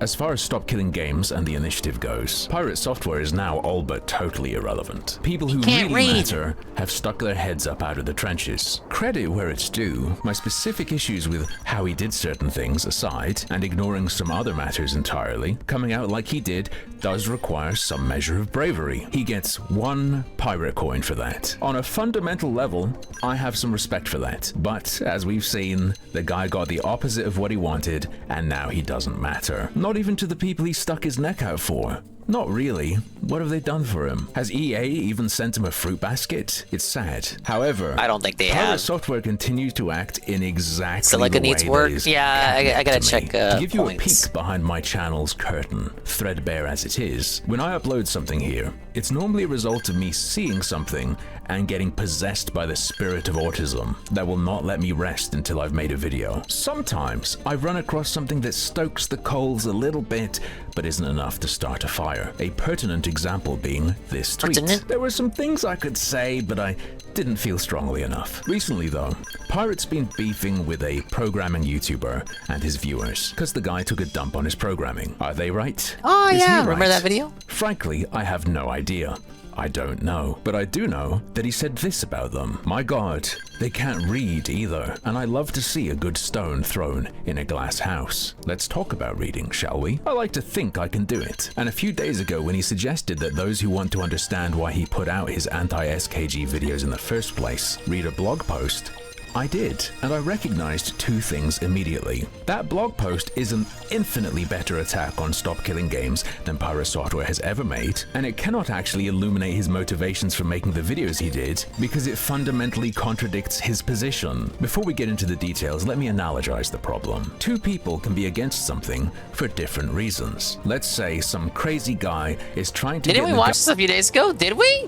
Speaker 14: As far as Stop Killing Games and the initiative goes, pirate software is now all but totally irrelevant. People who really matter have stuck their heads up out of the trenches. Credit where it's due, my specific issues with how he did certain things aside, and ignoring some other matters entirely, coming out like he did does require some measure of bravery. He gets 1 pirate coin for that. On a fundamental level, I have some respect for that. But, as we've seen, the guy got the opposite of what he wanted, and now he doesn't matter. Not even to the people he stuck his neck out for. Not really. What have they done for him? Has EA even sent him a fruit basket? It's sad. However,
Speaker 3: I don't think they
Speaker 14: pirate
Speaker 3: have.
Speaker 14: software continues to act in exactly
Speaker 3: Silica
Speaker 14: the
Speaker 3: needs
Speaker 14: way
Speaker 3: work.
Speaker 14: that is
Speaker 3: Yeah, I gotta check
Speaker 14: to give you
Speaker 3: points.
Speaker 14: a peek behind my channel's curtain, threadbare as it is, when I upload something here, it's normally a result of me seeing something and getting possessed by the spirit of autism that will not let me rest until I've made a video. Sometimes I run across something that stokes the coals a little bit, but isn't enough to start a fire. A pertinent example being this tweet. There were some things I could say, but I didn't feel strongly enough. Recently though, Pirate's been beefing with a programming YouTuber and his viewers, because the guy took a dump on his programming. Are they right?
Speaker 3: Oh
Speaker 14: Is he
Speaker 3: yeah,
Speaker 14: right?
Speaker 3: remember that video?
Speaker 14: Frankly, I have no idea. I don't know, but I do know that he said this about them. My God, they can't read either, and I love to see a good stone thrown in a glass house. Let's talk about reading, shall we? I like to think I can do it. And a few days ago when he suggested that those who want to understand why he put out his anti-SKG videos in the first place read a blog post, I did, and I recognized 2 things immediately. That blog post is an infinitely better attack on Stop Killing Games than Pirate Software has ever made, and it cannot actually illuminate his motivations for making the videos he did, because it fundamentally contradicts his position. Before we get into the details, let me analogize the problem. 2 people can be against something for different reasons. Let's say some crazy guy is trying to
Speaker 3: Didn't we watch this a few days ago? Did we?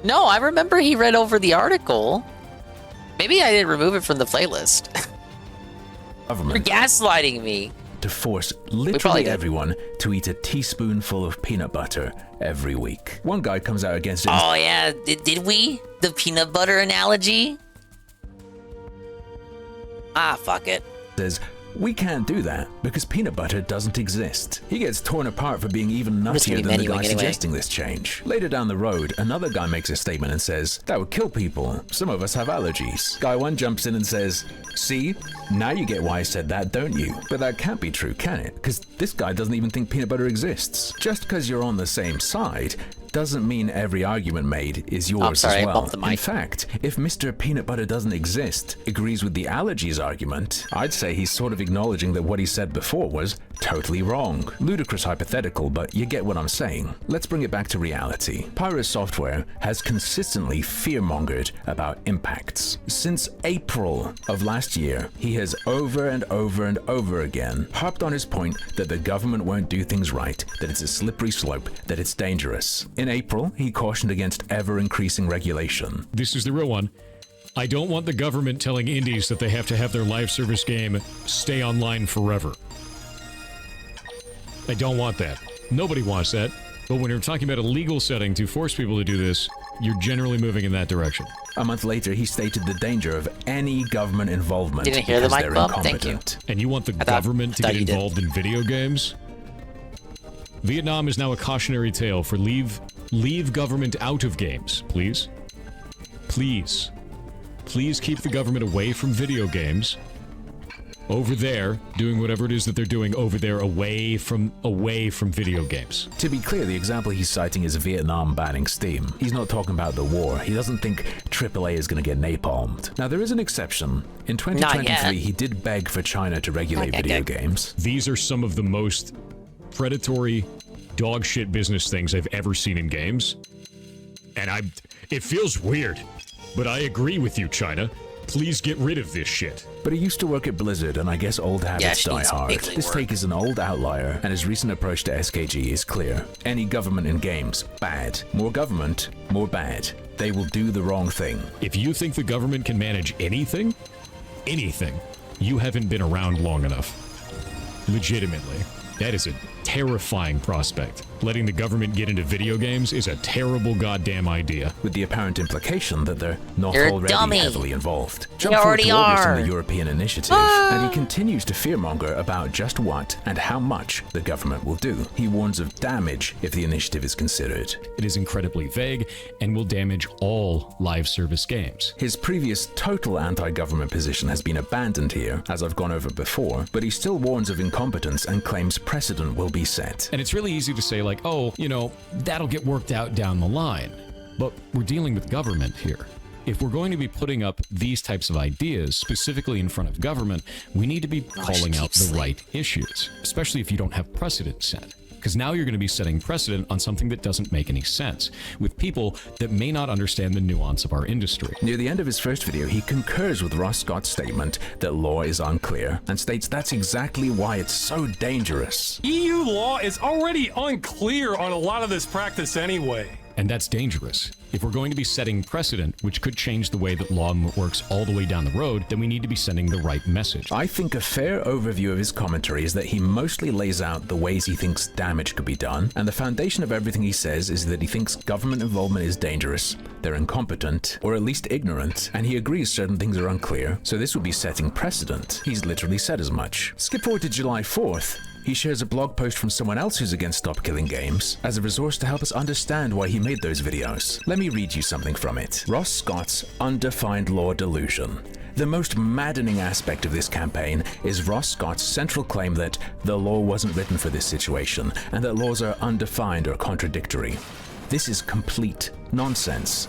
Speaker 3: No, I remember he read over the article. Maybe I didn't remove it from the playlist. You're gaslighting me.
Speaker 14: To force literally everyone to eat a teaspoonful of peanut butter every week. One guy comes out against it.
Speaker 3: Oh yeah, did we? The peanut butter analogy? Ah, fuck it.
Speaker 14: Says, we can't do that because peanut butter doesn't exist. He gets torn apart for being even nuttier than the guy suggesting this change. Later down the road, another guy makes a statement and says, that would kill people. Some of us have allergies. Guy 1 jumps in and says, see, now you get why I said that, don't you? But that can't be true, can it? Because this guy doesn't even think peanut butter exists. Just because you're on the same side doesn't mean every argument made is yours as well. In fact, if Mr. Peanut Butter doesn't exist agrees with the allergies argument, I'd say he's sort of acknowledging that what he said before was totally wrong. Ludicrous hypothetical, but you get what I'm saying. Let's bring it back to reality. Pyro Software has consistently fear-mongered about impacts. Since April of last year, he has over and over and over again harped on his point that the government won't do things right, that it's a slippery slope, that it's dangerous. In April, he cautioned against ever-increasing regulation.
Speaker 22: This is the real one. I don't want the government telling indies that they have to have their live service game stay online forever. I don't want that. Nobody wants that. But when you're talking about a legal setting to force people to do this, you're generally moving in that direction.
Speaker 14: A month later, he stated the danger of any government involvement
Speaker 3: Didn't hear the
Speaker 14: because
Speaker 3: mic
Speaker 14: they're
Speaker 3: bump? Thank you.
Speaker 14: incompetent.
Speaker 22: And you want the government to get involved in video games? Vietnam is now a cautionary tale for leave government out of games, please. Please. Please keep the government away from video games. Over there, doing whatever it is that they're doing over there, away from video games.
Speaker 14: To be clear, the example he's citing is Vietnam banning Steam. He's not talking about the war. He doesn't think AAA is going to get napalmed. Now, there is an exception. In 2023, he did beg for China to regulate video games.
Speaker 22: These are some of the most predatory dog shit business things I've ever seen in games. And it feels weird, but I agree with you, China. Please get rid of this shit.
Speaker 14: But he used to work at Blizzard, and I guess old habits die hard. This take is an old outlier, and his recent approach to SKG is clear. Any government in games, bad. More government, more bad. They will do the wrong thing.
Speaker 22: If you think the government can manage anything, you haven't been around long enough. Legitimately. That is a terrifying prospect. Letting the government get into video games is a terrible goddamn idea.
Speaker 14: With the apparent implication that they're not
Speaker 3: You're
Speaker 14: already heavily involved. Jump
Speaker 3: They
Speaker 14: forward
Speaker 3: already
Speaker 14: to August
Speaker 3: are.
Speaker 14: on the European initiative, and he continues to fearmonger about just what and how much the government will do. He warns of damage if the initiative is considered.
Speaker 22: It is incredibly vague and will damage all live service games.
Speaker 14: His previous total anti-government position has been abandoned here, as I've gone over before, but he still warns of incompetence and claims precedent will be set.
Speaker 22: And it's really easy to say like, oh, that'll get worked out down the line. But we're dealing with government here. If we're going to be putting up these types of ideas, specifically in front of government, we need to be calling out the right issues, especially if you don't have precedent set. Because now you're going to be setting precedent on something that doesn't make any sense, with people that may not understand the nuance of our industry.
Speaker 14: Near the end of his first video, he concurs with Ross Scott's statement that law is unclear, and states that's exactly why it's so dangerous.
Speaker 15: EU law is already unclear on a lot of this practice anyway.
Speaker 22: And that's dangerous. If we're going to be setting precedent, which could change the way that law works all the way down the road, then we need to be sending the right message.
Speaker 14: I think a fair overview of his commentary is that he mostly lays out the ways he thinks damage could be done, and the foundation of everything he says is that he thinks government involvement is dangerous, they're incompetent, or at least ignorant, and he agrees certain things are unclear, so this would be setting precedent. He's literally said as much. Skip forward to July 4th. He shares a blog post from someone else who's against Stop Killing Games as a resource to help us understand why he made those videos. Let me read you something from it. Ross Scott's Undefined Law Delusion. The most maddening aspect of this campaign is Ross Scott's central claim that the law wasn't written for this situation and that laws are undefined or contradictory. This is complete nonsense.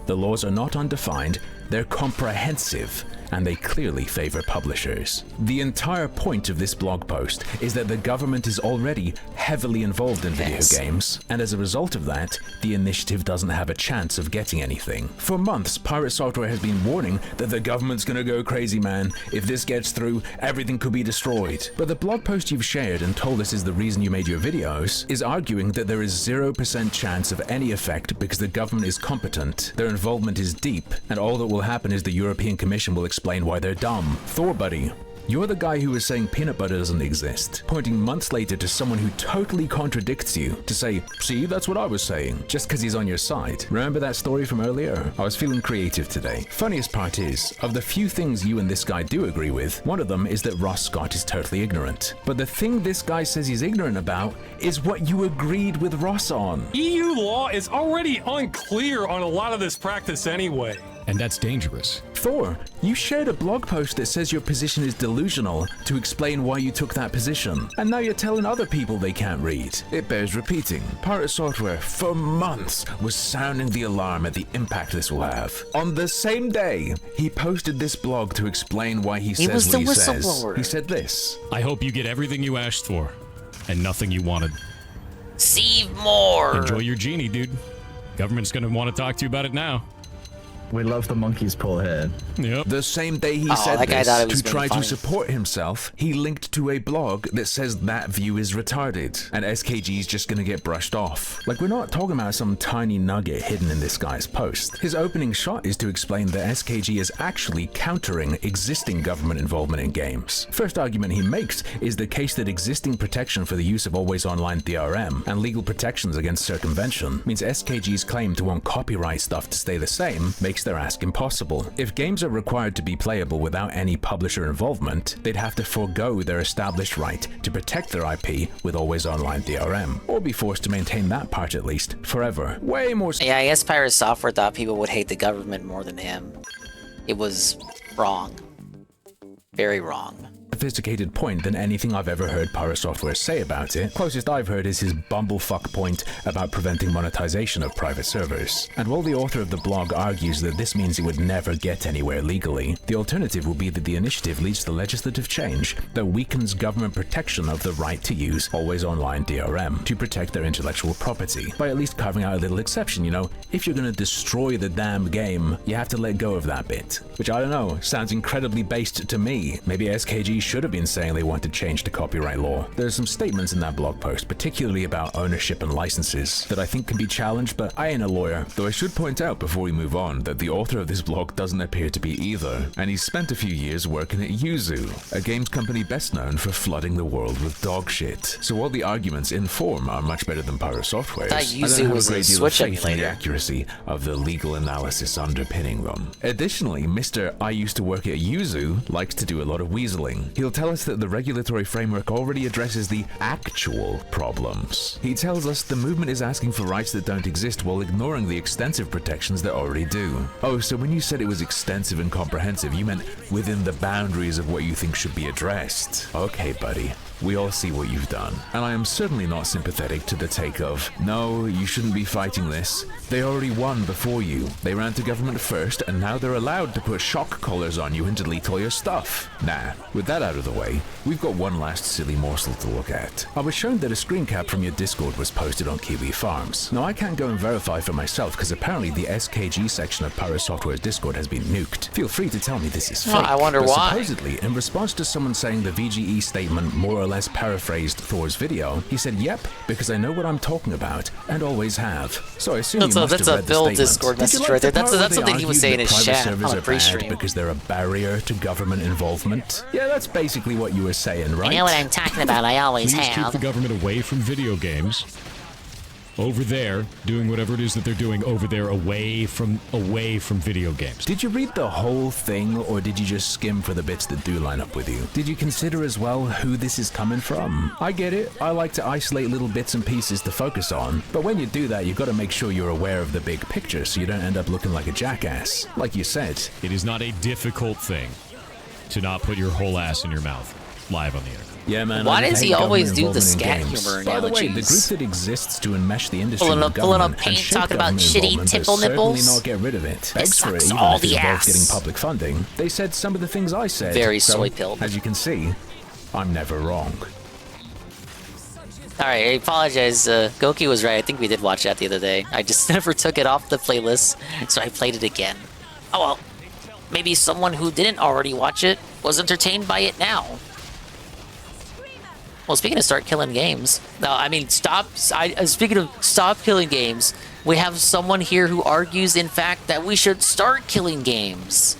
Speaker 14: The laws are not undefined, they're comprehensive, and they clearly favor publishers. The entire point of this blog post is that the government is already heavily involved in video games, and as a result of that, the initiative doesn't have a chance of getting anything. For months, Pirate Software has been warning that the government's gonna go crazy, man. If this gets through, everything could be destroyed. But the blog post you've shared and told us is the reason you made your videos is arguing that there is 0% chance of any effect because the government is competent, their involvement is deep, and all that will happen is the European Commission will explain why they're dumb. Thor Buddy, You're the guy who was saying peanut butter doesn't exist, pointing months later to someone who totally contradicts you to say, see, that's what I was saying, just because he's on your side. Remember that story from earlier? I was feeling creative today. Funniest part is, of the few things you and this guy do agree with, one of them is that Ross Scott is totally ignorant. But the thing this guy says he's ignorant about is what you agreed with Ross on.
Speaker 15: EU law is already unclear on a lot of this practice anyway.
Speaker 22: And that's dangerous.
Speaker 14: Thor, you shared a blog post that says your position is delusional to explain why you took that position. And now you're telling other people they can't read. It bears repeating. Pirate Software, for months, was sounding the alarm at the impact this will have. On the same day, he posted this blog to explain why he says what he says. He said this.
Speaker 22: I hope you get everything you asked for, and nothing you wanted.
Speaker 3: Receive more!
Speaker 22: Enjoy your genie, dude. Government's gonna want to talk to you about it now.
Speaker 19: We love the monkey's paw head.
Speaker 22: Yep.
Speaker 14: The same day he said this, to try to support himself, he linked to a blog that says that view is retarded, and SKG's just gonna get brushed off. Like, we're not talking about some tiny nugget hidden in this guy's post. His opening shot is to explain that SKG is actually countering existing government involvement in games. First argument he makes is the case that existing protection for the use of always online DRM and legal protections against circumvention means SKG's claim to want copyright stuff to stay the same makes their ask impossible. If games are required to be playable without any publisher involvement, they'd have to forego their established right to protect their IP with always online DRM, or be forced to maintain that part at least forever. Way more.
Speaker 3: Yeah, I guess Pirate Software thought people would hate the government more than him. It was wrong. Very wrong.
Speaker 14: Sophisticated point than anything I've ever heard Pirate Software say about it. Closest I've heard is his bumblefuck point about preventing monetization of private servers. And while the author of the blog argues that this means it would never get anywhere legally, the alternative will be that the initiative leads to legislative change that weakens government protection of the right to use always online DRM to protect their intellectual property, by at least carving out a little exception, you know, if you're gonna destroy the damn game, you have to let go of that bit. Which, I don't know, sounds incredibly based to me. Maybe SKG should have been saying they want to change the copyright law. There's some statements in that blog post, particularly about ownership and licenses, that I think can be challenged, but I ain't a lawyer. Though I should point out before we move on that the author of this blog doesn't appear to be either, and he's spent a few years working at Yuzu, a games company best known for flooding the world with dog shit. So while the arguments in form are much better than Pirate Software's, I don't have a great deal of faith in the accuracy of the legal analysis underpinning them. Additionally, Mr. I used to work at Yuzu likes to do a lot of weaseling. He'll tell us that the regulatory framework already addresses the actual problems. He tells us the movement is asking for rights that don't exist while ignoring the extensive protections that already do. Oh, so when you said it was extensive and comprehensive, you meant within the boundaries of what you think should be addressed. Okay, buddy. We all see what you've done. And I am certainly not sympathetic to the take of, no, you shouldn't be fighting this. They already won before you. They ran to government first, and now they're allowed to put shock collars on you and delete all your stuff. Nah, with that out of the way, we've got one last silly morsel to look at. I was shown that a screen cap from your Discord was posted on Kiwi Farms. Now, I can't go and verify for myself because apparently the SKG section of Pirate Software's Discord has been nuked. Feel free to tell me this is fake.
Speaker 3: I wonder
Speaker 14: but
Speaker 3: why.
Speaker 14: Supposedly, in response to someone saying the VGE statement more or less paraphrased Thor's video, he said, yep, because I know what I'm talking about, and always have. So I assume you must have read the statement.
Speaker 3: Discord message right there. That's something he was saying in his chat on a pre-stream.
Speaker 14: Because they're a barrier to government involvement. Yeah, that's basically what you were saying, right?
Speaker 3: You know what I'm talking about, I always
Speaker 22: Please
Speaker 3: have.
Speaker 22: keep the government away from video games. Over there, doing whatever it is that they're doing over there, away from video games.
Speaker 14: Did you read the whole thing, or did you just skim for the bits that do line up with you? Did you consider as well who this is coming from? I get it, I like to isolate little bits and pieces to focus on, but when you do that, you've got to make sure you're aware of the big picture so you don't end up looking like a jackass. Like you said.
Speaker 22: It is not a difficult thing to not put your whole ass in your mouth live on the internet.
Speaker 14: Yeah, man.
Speaker 3: Why does he always do the scat
Speaker 14: games.
Speaker 3: humor
Speaker 14: By the way, the group
Speaker 3: analogies?
Speaker 14: that exists to enmesh the industry
Speaker 3: Pulling
Speaker 14: with
Speaker 3: up
Speaker 14: government
Speaker 3: paint,
Speaker 14: and shape
Speaker 3: talking about
Speaker 14: government
Speaker 3: shitty
Speaker 14: involvement
Speaker 3: tipple
Speaker 14: does certainly
Speaker 3: nipples?
Speaker 14: not get rid of it. Begs for it,
Speaker 3: sucks
Speaker 14: even
Speaker 3: all
Speaker 14: if
Speaker 3: the
Speaker 14: it involves
Speaker 3: ass.
Speaker 14: getting public funding. They said some of the things I said.
Speaker 3: Very
Speaker 14: so,
Speaker 3: soy-pilled.
Speaker 14: As you can see, I'm never wrong.
Speaker 3: Alright, I apologize. Goki was right. I think we did watch that the other day. I just never took it off the playlist, so I played it again. Oh well. Maybe someone who didn't already watch it was entertained by it now. Well, speaking of start killing games, no, I mean, speaking of stop killing games, we have someone here who argues, in fact, that we should start killing games.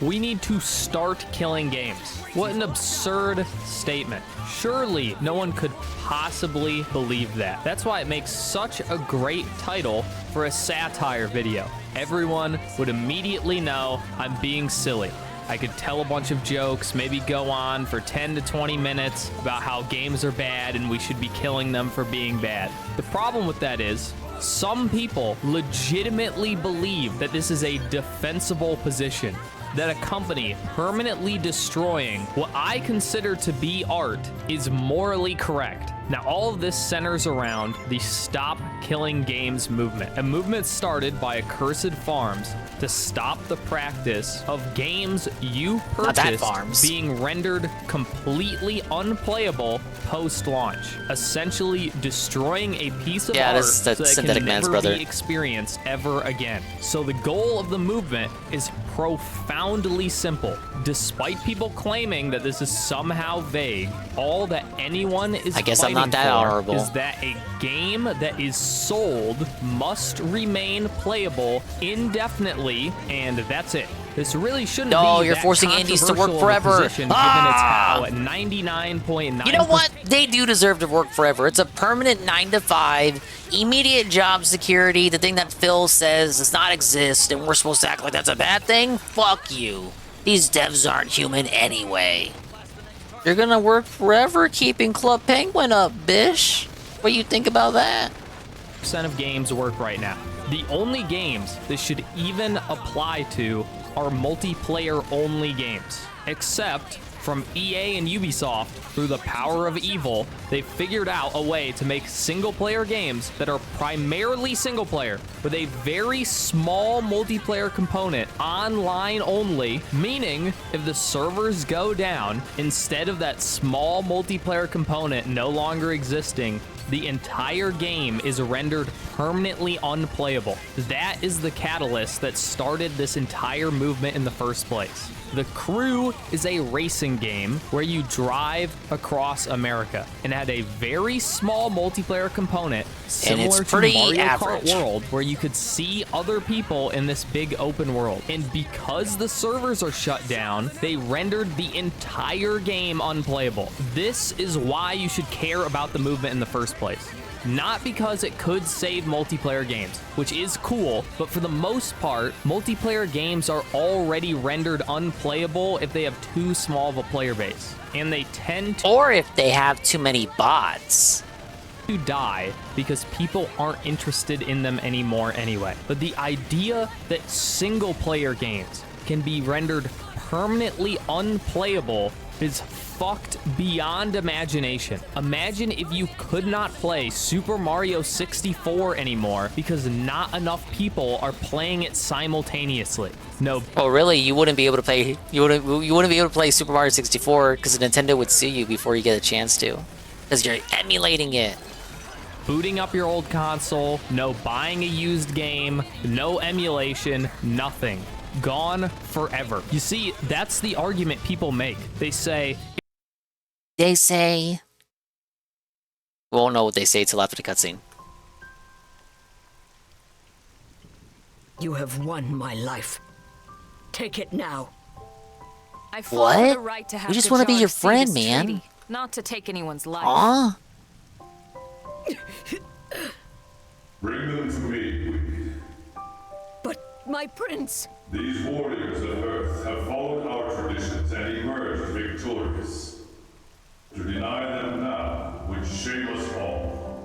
Speaker 1: We need to start killing games. What an absurd statement. Surely no one could possibly believe that. That's why it makes such a great title for a satire video. Everyone would immediately know I'm being silly. I could tell a bunch of jokes, maybe go on for 10 to 20 minutes about how games are bad and we should be killing them for being bad. The problem with that is, some people legitimately believe that this is a defensible position, that a company permanently destroying what I consider to be art is morally correct. Now, all of this centers around the Stop Killing Games movement, a movement started by Accursed Farms to stop the practice of games you purchased being rendered completely unplayable post-launch, essentially destroying a piece of art so that it can never be experienced ever again. So the goal of the movement is profoundly simple. Despite people claiming that this is somehow vague, all that anyone is fighting for is that a game that is sold must remain playable indefinitely, and that's it. This really shouldn't be
Speaker 3: you're
Speaker 1: that
Speaker 3: forcing indies to work
Speaker 1: controversial of a
Speaker 3: forever.
Speaker 1: position, given it's how 99.9%.
Speaker 3: You know what? They do deserve to work forever. It's a permanent 9 to 5, immediate job security, the thing that Phil says does not exist, and we're supposed to act like that's a bad thing? Fuck you. These devs aren't human anyway. You're gonna work forever keeping Club Penguin up, bish. What do you think about that?
Speaker 1: % of games work right now. The only games this should even apply to are multiplayer-only games, except from EA and Ubisoft, through the power of evil, they figured out a way to make single-player games that are primarily single-player, with a very small multiplayer component, online only, meaning if the servers go down, instead of that small multiplayer component no longer existing, the entire game is rendered permanently unplayable. That is the catalyst that started this entire movement in the first place. The Crew is a racing game where you drive across America and had a very small multiplayer component similar to Mario Kart World, where you could see other people in this big open world. And because the servers are shut down, they rendered the entire game unplayable. This is why you should care about the movement in the first place. Not because it could save multiplayer games, which is cool, but for the most part, multiplayer games are already rendered unplayable if they have too small of a player base. And they tend to...
Speaker 3: Or if they have too many bots.
Speaker 1: To die because people aren't interested in them anymore anyway. But the idea that single-player games can be rendered permanently unplayable is fucked beyond imagination. Imagine if you could not play Super Mario 64 anymore because not enough people are playing it simultaneously. No.
Speaker 3: Oh, really? You wouldn't be able to play. You wouldn't be able to play Super Mario 64 because Nintendo would sue you before you get a chance to, because you're emulating it.
Speaker 1: Booting up your old console, no buying a used game, no emulation, nothing. Gone forever. You see, that's the argument people make. They say...
Speaker 3: We won't know what they say till after the cutscene.
Speaker 13: You have won my life. Take it now.
Speaker 18: I fought for the right to have
Speaker 3: We just
Speaker 18: want to
Speaker 3: be your
Speaker 18: see
Speaker 3: friend,
Speaker 18: this
Speaker 3: man.
Speaker 18: treaty, not to take anyone's life.
Speaker 3: Aw.
Speaker 20: Bring them to me.
Speaker 13: But my prince...
Speaker 20: These warriors of Earth have followed our traditions and emerged victorious. To deny them now would shame us all.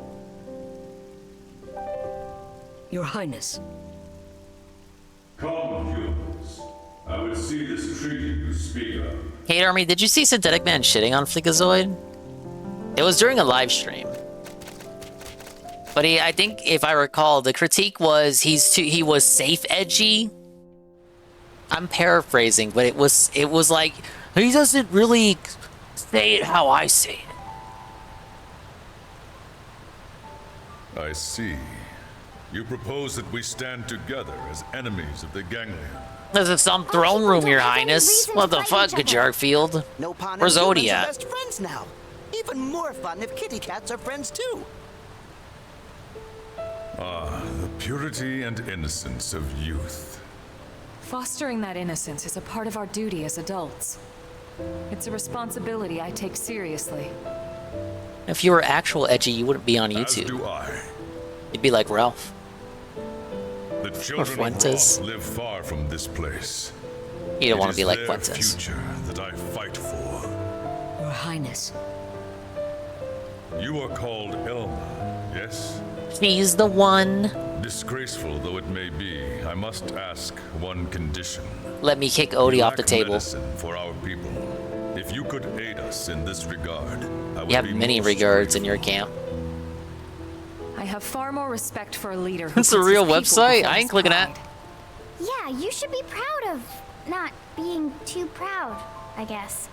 Speaker 13: Your Highness.
Speaker 20: Come, humans. I would see this treaty you speak of.
Speaker 3: Hate Army, did you see Synthetic Man shitting on Fleekazoid? It was during a live stream. But I think if I recall, the critique was he was safe edgy. I'm paraphrasing, but it was like he doesn't really say it how I say it.
Speaker 20: I see. You propose that we stand together as enemies of the Ganglion.
Speaker 3: This is some throne room, Your Highness. What the fuck, Garfield?
Speaker 17: No pun.
Speaker 3: Where's
Speaker 17: Humans
Speaker 3: Odie
Speaker 17: are
Speaker 3: at?
Speaker 17: best friends now. Even more fun if kitty cats are friends too.
Speaker 20: Ah, the purity and innocence of youth.
Speaker 18: Fostering that innocence is a part of our duty as adults. It's a responsibility I take seriously.
Speaker 3: If you were actual edgy, you wouldn't be on YouTube.
Speaker 20: As do I.
Speaker 3: You'd be like Ralph.
Speaker 20: The children of
Speaker 3: Fuentes.
Speaker 20: Ra live far from this place.
Speaker 3: You don't want to be like
Speaker 20: their
Speaker 3: Fuentes.
Speaker 20: future that I fight for.
Speaker 13: Your Highness.
Speaker 20: You are called Elma, yes?
Speaker 3: She's the one.
Speaker 20: Disgraceful though it may be, I must ask one condition.
Speaker 3: Let me kick Odie
Speaker 20: We
Speaker 3: off the
Speaker 20: lack
Speaker 3: table.
Speaker 20: medicine for our people. If you could aid us in this regard, I would
Speaker 3: You have
Speaker 20: be
Speaker 3: many
Speaker 20: most
Speaker 3: regards in your camp.
Speaker 18: I have far more respect for a leader who
Speaker 3: It's a
Speaker 18: puts
Speaker 3: real
Speaker 18: his people
Speaker 3: website.
Speaker 18: before
Speaker 3: I
Speaker 18: his
Speaker 3: ain't clicking
Speaker 18: pride.
Speaker 3: that.
Speaker 16: Yeah, you should be proud of not being too proud, I guess.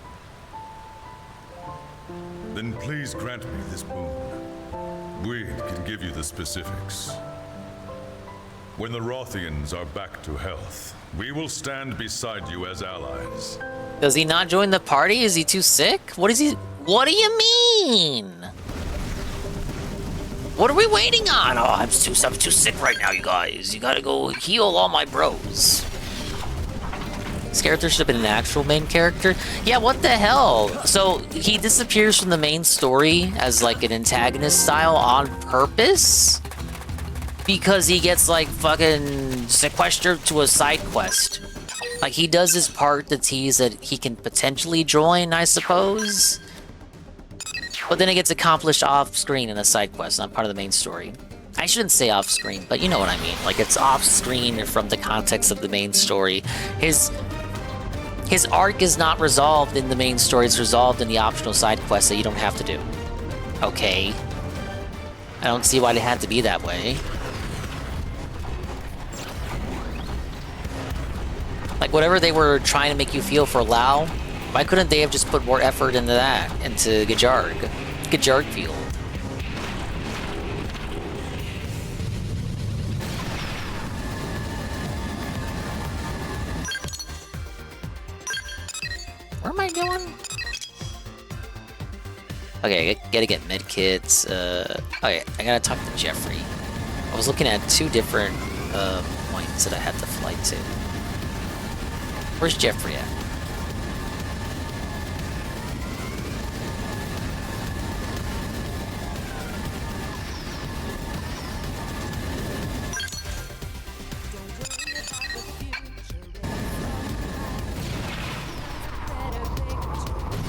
Speaker 20: Then please grant me this boon. We can give you the specifics. When the Rothians are back to health, we will stand beside you as allies.
Speaker 3: Does he not join the party? Is he too sick? What is he? What do you mean? What are we waiting on? Oh, I'm too sick right now, you guys. You gotta go heal all my bros. This character should have been an actual main character. Yeah, what the hell? So he disappears from the main story as like an antagonist style on purpose? Because he gets like fucking sequestered to a side quest. Like he does his part to tease that he can potentially join, I suppose. But then it gets accomplished off screen in a side quest, not part of the main story. I shouldn't say off screen, but you know what I mean. Like it's off screen from the context of the main story. His arc is not resolved in the main story, it's resolved in the optional side quests that you don't have to do. Okay. I don't see why it had to be that way. Like whatever they were trying to make you feel for Lao, why couldn't they have just put more effort into that, into Gajarg? Gajarg feel. What am I doing? Okay, I gotta get medkits. Okay, I gotta talk to Jeffrey. I was looking at two different points that I had to fly to. Where's Jeffrey at?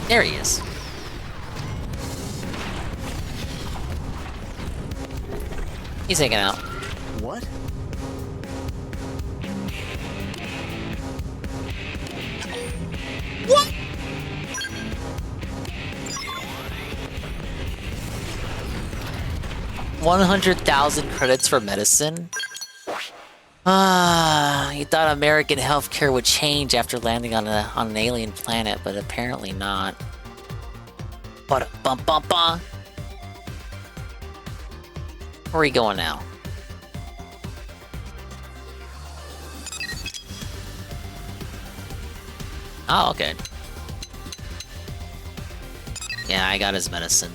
Speaker 3: There he is. He's hanging out.
Speaker 17: What?
Speaker 3: What? $100,000 credits for medicine? You thought American healthcare would change after landing on an alien planet, but apparently not. Ba-da-bum-bum-bum. Where are we going now? Oh, okay. Yeah, I got his medicine.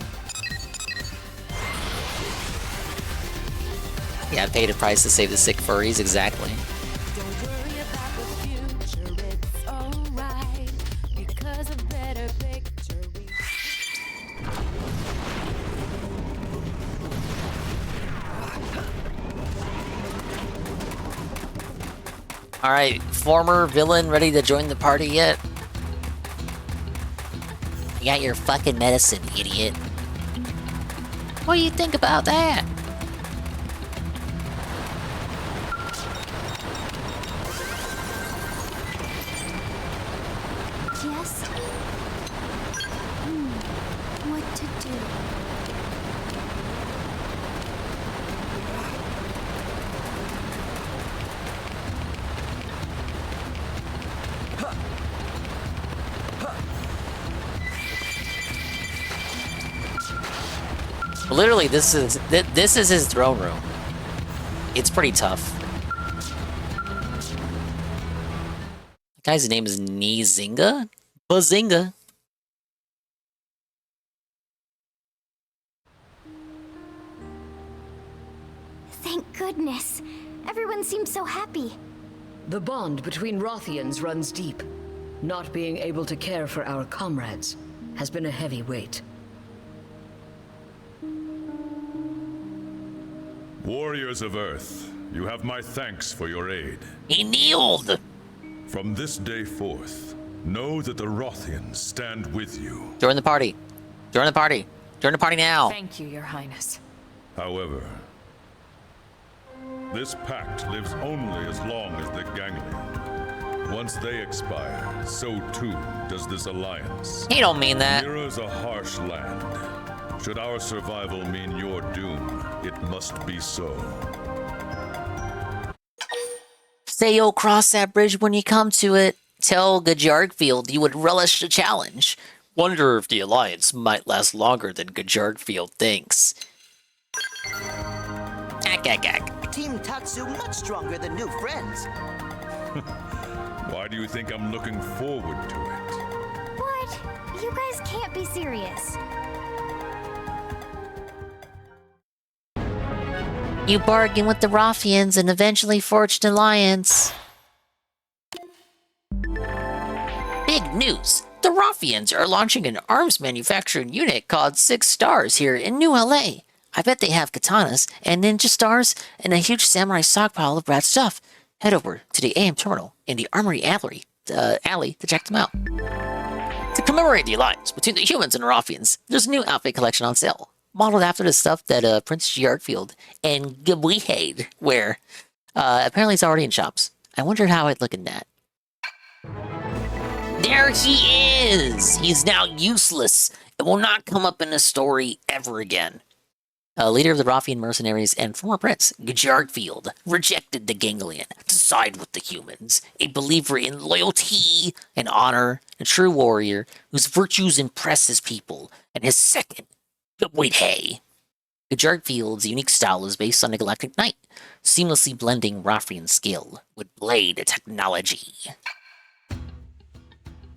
Speaker 3: Yeah, I paid a price to save the sick furries, exactly. Alright, former villain ready to join the party yet? You got your fucking medicine, idiot. What do you think about that?
Speaker 16: Yes? What to do?
Speaker 3: Literally, this is his throne room. It's pretty tough. The guy's name is Nizinga? Bazinga.
Speaker 16: Thank goodness. Everyone seems so happy.
Speaker 13: The bond between Rothians runs deep. Not being able to care for our comrades has been a heavy weight.
Speaker 20: Warriors of Earth, you have my thanks for your aid.
Speaker 3: He kneeled!
Speaker 20: From this day forth, know that the Rothians stand with you.
Speaker 3: Join the party. Join the party. Join the party now.
Speaker 18: Thank you, Your Highness.
Speaker 20: However, this pact lives only as long as the Ganglion. Once they expire, so too does this alliance.
Speaker 3: He don't mean that.
Speaker 20: Mira's a harsh land. Should our survival mean your doom, it must be so.
Speaker 3: Say you'll cross that bridge when you come to it. Tell Gajargfield you would relish the challenge. Wonder if the alliance might last longer than Gajargfield thinks.
Speaker 17: Team Tatsu much stronger than new friends.
Speaker 20: Why do you think I'm looking forward to it?
Speaker 16: What? You guys can't be serious.
Speaker 3: You bargained with the Rothians and eventually forged an alliance. Big news! The Rothians are launching an arms manufacturing unit called 6 Stars here in New LA. I bet they have katanas and ninja stars and a huge samurai stockpile of rad stuff. Head over to the AM terminal in the Armory alley to check them out. To commemorate the alliance between the humans and the Rothians, there's a new outfit collection on sale, modeled after the stuff that Prince Giartfield and Gabuihade wear. Apparently it's already in shops. I wondered how I'd look in that. There he is! He's now useless and will not come up in the story ever again. Leader of the Rothian mercenaries and former prince, Gajargfield, rejected the Ganglion to side with the humans, a believer in loyalty and honor, a true warrior whose virtues impress his people, and his second, Gabuihade. Gajargfield's unique style is based on the Galactic Knight, seamlessly blending Rothian skill with blade technology.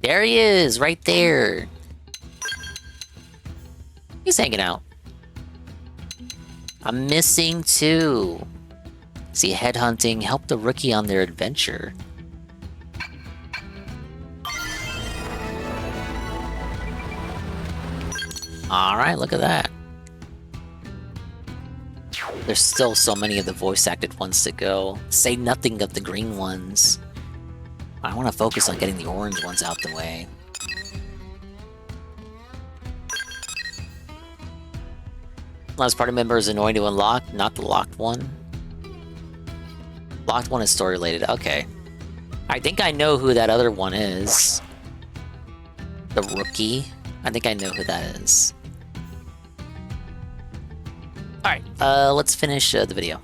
Speaker 3: There he is, right there. He's hanging out. I'm missing 2. See, headhunting, help the rookie on their adventure. Alright, look at that. There's still so many of the voice-acted ones to go. Say nothing of the green ones. I want to focus on getting the orange ones out the way. Last party member is annoying to unlock, not the locked one. Locked one is story related, okay. I think I know who that other one is. The rookie. I think I know who that is. Alright, let's finish the video.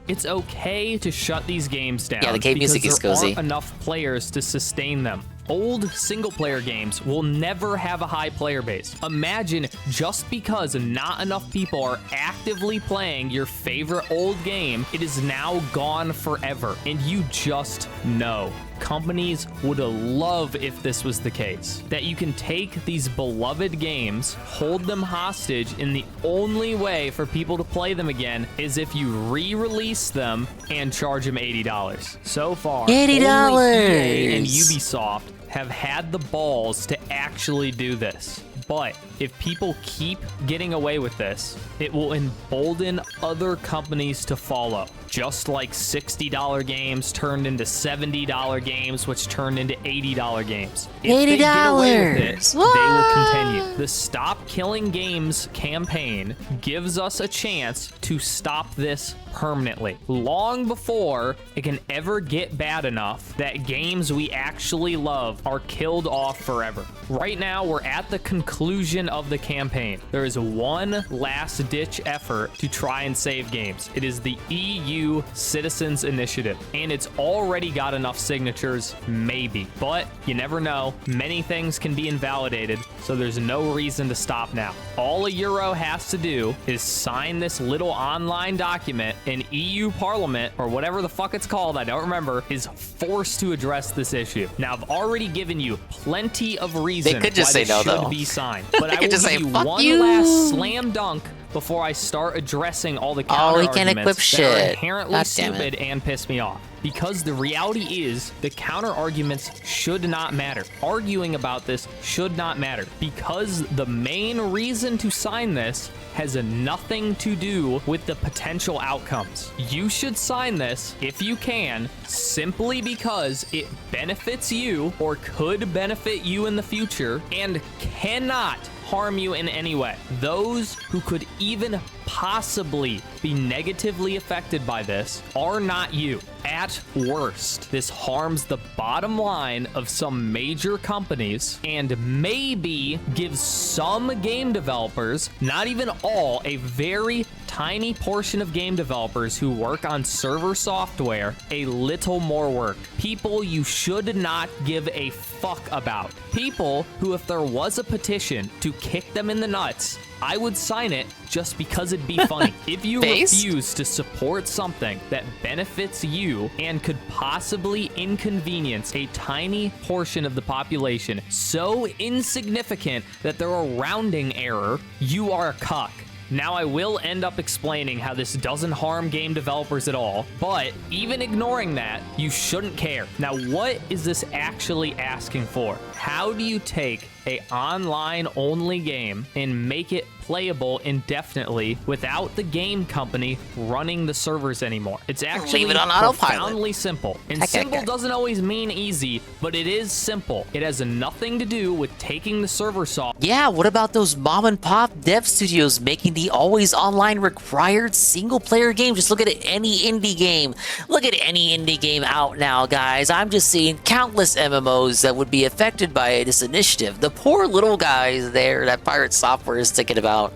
Speaker 1: It's okay to shut these games down.
Speaker 3: Yeah, the cave music is
Speaker 1: because there
Speaker 3: cozy.
Speaker 1: aren't enough players to sustain them. Old single-player games will never have a high player base. Imagine just because not enough people are actively playing your favorite old game, it is now gone forever, and you just know. Companies would love if this was the case. That you can take these beloved games, hold them hostage, and the only way for people to play them again is if you re-release them and charge them $80. So far,
Speaker 3: $80!
Speaker 1: only EA and Ubisoft have had the balls to actually do this. But if people keep getting away with this, it will embolden other companies to follow. Just like $60 games turned into $70 games, which turned into $80 games. If they get away with it, they will continue. The Stop Killing Games campaign gives us a chance to stop this permanently, long before it can ever get bad enough that games we actually love are killed off forever. Right now, we're at the conclusion of the campaign. There is one last-ditch effort to try and save games. It is the EU Citizens Initiative, and it's already got enough signatures, maybe. But you never know. Many things can be invalidated, so there's no reason to stop now. All a Euro has to do is sign this little online document, and EU Parliament, or whatever the fuck it's called, I don't remember, is forced to address this issue. Now, I've already given you plenty of reasons
Speaker 3: They could just
Speaker 1: why
Speaker 3: say
Speaker 1: this
Speaker 3: no,
Speaker 1: should
Speaker 3: though.
Speaker 1: be signed, but
Speaker 3: They
Speaker 1: I
Speaker 3: could
Speaker 1: will
Speaker 3: just
Speaker 1: give
Speaker 3: say,
Speaker 1: you
Speaker 3: "Fuck
Speaker 1: one
Speaker 3: you."
Speaker 1: last slam dunk before I start addressing all the
Speaker 3: Oh,
Speaker 1: counter
Speaker 3: he can't
Speaker 1: arguments
Speaker 3: equip
Speaker 1: that are
Speaker 3: shit.
Speaker 1: inherently
Speaker 3: God damn it.
Speaker 1: stupid and piss me off. Because the reality is, the counter arguments should not matter. Arguing about this should not matter. Because the main reason to sign this has nothing to do with the potential outcomes. You should sign this, if you can, simply because it benefits you or could benefit you in the future and cannot harm you in any way. Those who could even possibly be negatively affected by this are not you. At worst, this harms the bottom line of some major companies and maybe gives some game developers, not even all, a very tiny portion of game developers who work on server software, a little more work. People you should not give a fuck about. People who, if there was a petition to kick them in the nuts, I would sign it just because it'd be funny. If you refuse to support something that benefits you and could possibly inconvenience a tiny portion of the population, so insignificant that they're a rounding error, you are a cuck. Now, I will end up explaining how this doesn't harm game developers at all, but even ignoring that, you shouldn't care. Now, what is this actually asking for? How do you take a online-only game and make it playable indefinitely without the game company running the servers anymore? It's actually
Speaker 3: Leave it on autopilot.
Speaker 1: profoundly simple. And simple doesn't always mean easy, but it is simple. It has nothing to do with taking the server software.
Speaker 3: Yeah, what about those mom and pop dev studios making the always online required single player game? Just look at any indie game. Look at any indie game out now, guys. I'm just seeing countless MMOs that would be affected by this initiative. The poor little guys there that Pirate Software is thinking about.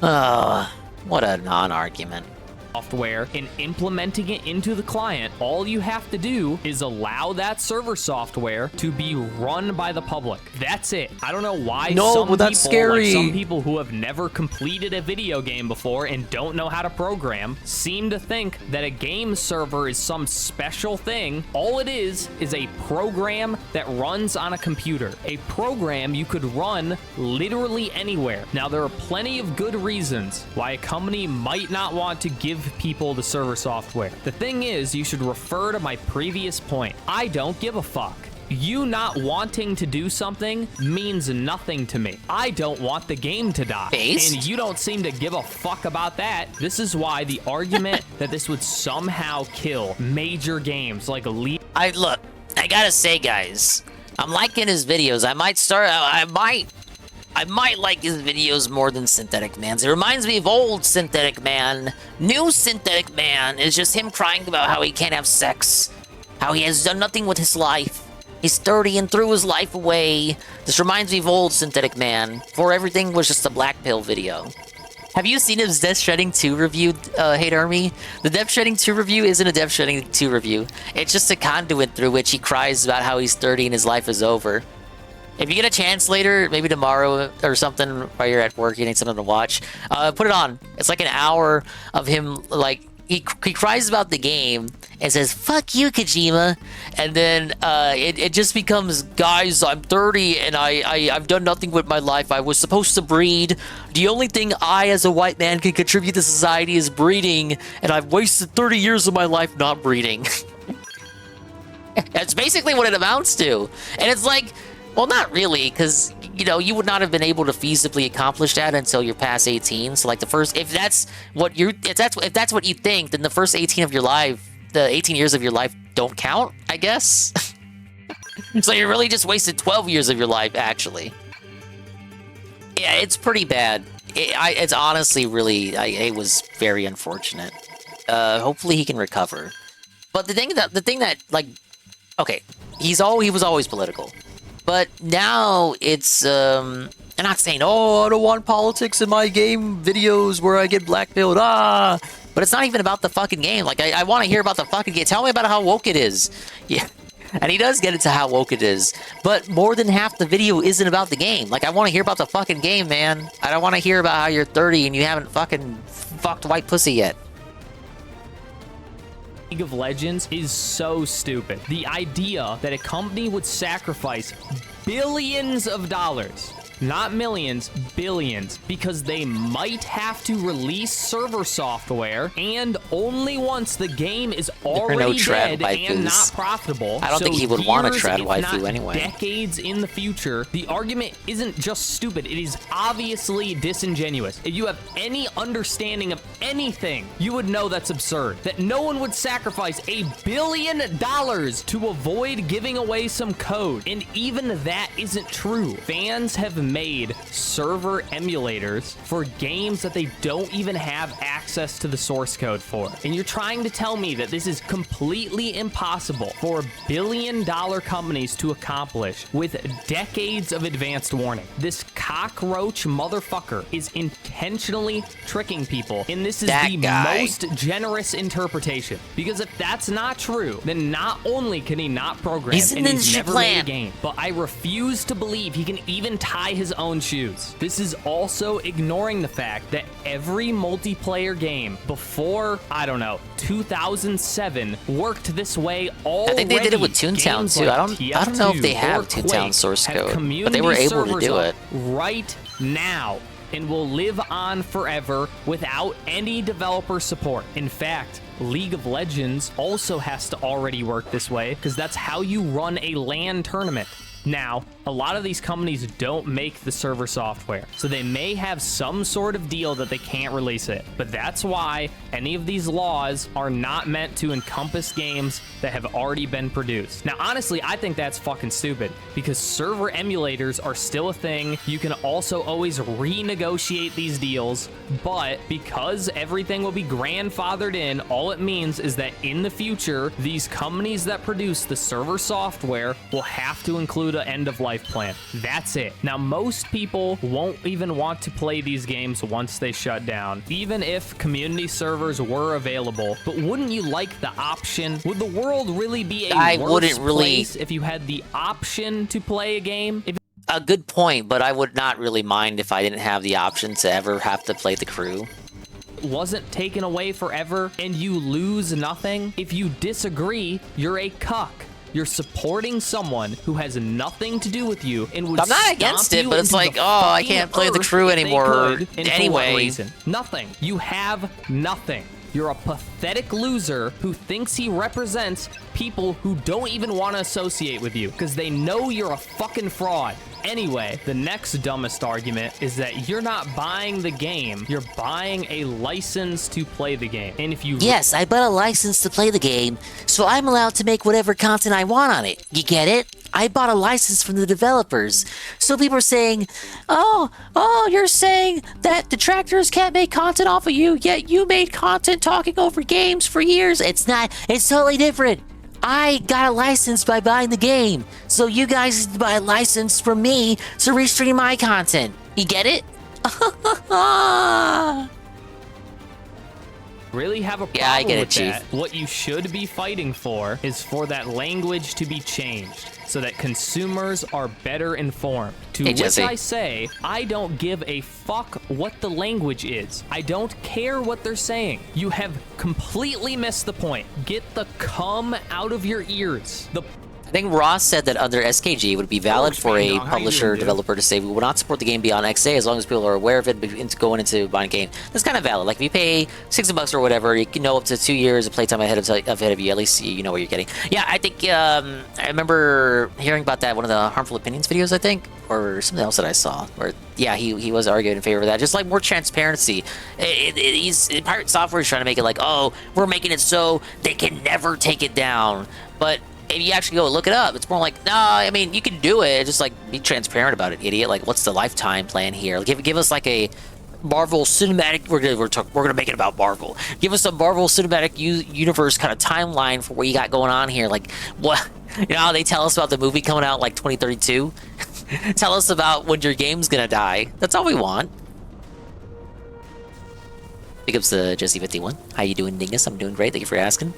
Speaker 3: What a non-argument.
Speaker 1: Software and implementing it into the client, all you have to do is allow that server software to be run by the public. That's it. I don't know why
Speaker 3: that's scary.
Speaker 1: like some people who have never completed a video game before and don't know how to program seem to think that a game server is some special thing. All it is a program that runs on a computer. A program you could run literally anywhere. Now, there are plenty of good reasons why a company might not want to give people the server software. The thing is, you should refer to my previous point. I don't give a fuck. You not wanting to do something means nothing to me. I don't want the game to die. And you don't seem to give a fuck about that. This is why the argument that this would somehow kill major games like Elite...
Speaker 3: I gotta say, guys, I'm liking his videos. I might like his videos more than Synthetic Man's. It reminds me of old Synthetic Man. New Synthetic Man is just him crying about how he can't have sex, how he has done nothing with his life. He's 30 and threw his life away. This reminds me of old Synthetic Man, before everything was just a Black Pill video. Have you seen his Death Stranding 2 review, Hate Army? The Death Stranding 2 review isn't a Death Stranding 2 review. It's just a conduit through which he cries about how he's 30 and his life is over. If you get a chance later, maybe tomorrow or something, while you're at work, you need something to watch, put it on. It's like an hour of him, like, he cries about the game and says, "Fuck you, Kojima," and then it just becomes, "Guys, I'm 30 and I've done nothing with my life. I was supposed to breed. The only thing I, as a white man, can contribute to society is breeding, and I've wasted 30 years of my life not breeding." That's basically what it amounts to. And it's like, well, not really, because, you know, you would not have been able to feasibly accomplish that until you're past 18. So, like, the first, if that's what you think, then the first 18 of your life, the 18 years of your life don't count, I guess. So you really just wasted 12 years of your life, actually. Yeah, it's pretty bad. It's honestly really, it was very unfortunate. Hopefully he can recover. But the thing that, like, okay, he was always political. But now it's, I'm not saying, oh, I don't want politics in my game videos where I get blackpilled, but it's not even about the fucking game. Like, I want to hear about the fucking game. Tell me about how woke it is. Yeah, and he does get into how woke it is. But more than half the video isn't about the game. Like, I want to hear about the fucking game, man. I don't want to hear about how you're 30 and you haven't fucking fucked white pussy yet.
Speaker 1: League of Legends is so stupid. The idea that a company would sacrifice billions of dollars not millions, billions, because they might have to release server software, and only once the game is already dead and not profitable.
Speaker 3: I don't think he would want to trad
Speaker 1: if
Speaker 3: waifu
Speaker 1: not
Speaker 3: anyway.
Speaker 1: Decades in the future, the argument isn't just stupid, it is obviously disingenuous. If you have any understanding of anything, you would know that's absurd. That no one would sacrifice $1 billion to avoid giving away some code. And even that isn't true. Fans have made server emulators for games that they don't even have access to the source code for. And you're trying to tell me that this is completely impossible for $1 billion companies to accomplish with decades of advanced warning. This cockroach motherfucker is intentionally tricking people, and this is the most generous interpretation. Because if that's not true, then not only can he not program and he's never made a game, but I refuse to believe he can even tie his own shoes. This is also ignoring the fact that every multiplayer game before, I don't know, 2007 worked this way already.
Speaker 3: I think they did it with Toontown too.
Speaker 1: Like
Speaker 3: I don't know if they have Toontown source code, but they were able to do it
Speaker 1: right now, and will live on forever without any developer support. In fact, League of Legends also has to already work this way, because that's how you run a LAN tournament. Now, a lot of these companies don't make the server software, so they may have some sort of deal that they can't release it. But that's why any of these laws are not meant to encompass games that have already been produced. Now, honestly, I think that's fucking stupid, because server emulators are still a thing. You can also always renegotiate these deals, but because everything will be grandfathered in, all it means is that in the future, these companies that produce the server software will have to include an end-of-life plan. That's it. Now, most people won't even want to play these games once they shut down, even if community servers were available. But wouldn't you like the option? Would the world really be a worse place if you had the option to play a game?
Speaker 3: A good point, but I would not really mind if I didn't have the option to ever have to play the crew.
Speaker 1: Wasn't taken away forever and you lose nothing? If you disagree, you're a cuck. You're supporting someone who has nothing to do with you and would
Speaker 3: I'm not against it, but it's like, oh, I can't play the crew anymore. Anyway.
Speaker 1: Nothing. You have nothing. You're a pathetic loser who thinks he represents people who don't even want to associate with you because they know you're a fucking fraud. Anyway, the next dumbest argument is that you're not buying the game, you're buying a license to play the game. And if you...
Speaker 3: Yes, I bought a license to play the game, so I'm allowed to make whatever content I want on it. You get it? I bought a license from the developers. So people are saying, oh, you're saying that detractors can't make content off of you, yet you made content talking over games for years. It's not, it's totally different. I got a license by buying the game, so you guys buy a license from me to restream my content. You get it?
Speaker 1: Really have a problem
Speaker 3: I get
Speaker 1: with
Speaker 3: it, Chief.
Speaker 1: that. What you should be fighting for is for that language to be changed so that consumers are better informed. To which
Speaker 3: Jesse.
Speaker 1: I say, I don't give a fuck what the language is. I don't care what they're saying. You have completely missed the point. Get the cum out of your ears.
Speaker 3: I think Ross said that under SKG it would be valid for a publisher developer to say we will not support the game beyond X day as long as people are aware of it going into buying a game. That's kind of valid. Like if you pay $60 or whatever, you can know up to 2 years of playtime ahead of you. At least you know what you're getting. Yeah, I think I remember hearing about that one of the Harmful Opinions videos, I think, or something else that I saw. Where yeah, he was arguing in favor of that. Just like more transparency. Pirate Software is trying to make it like, oh, we're making it so they can never take it down, but if you actually go look it up, it's more like, no, I mean, you can do it. Just like be transparent about it, idiot. Like, what's the lifetime plan here? Give us like a Marvel cinematic. We're gonna make it about Marvel. Give us a Marvel cinematic universe kind of timeline for what you got going on here. Like, what? You know how they tell us about the movie coming out like 2032? Tell us about when your game's gonna die. That's all we want. Big ups to Jesse51. How you doing, Dingus? I'm doing great. Thank you for asking.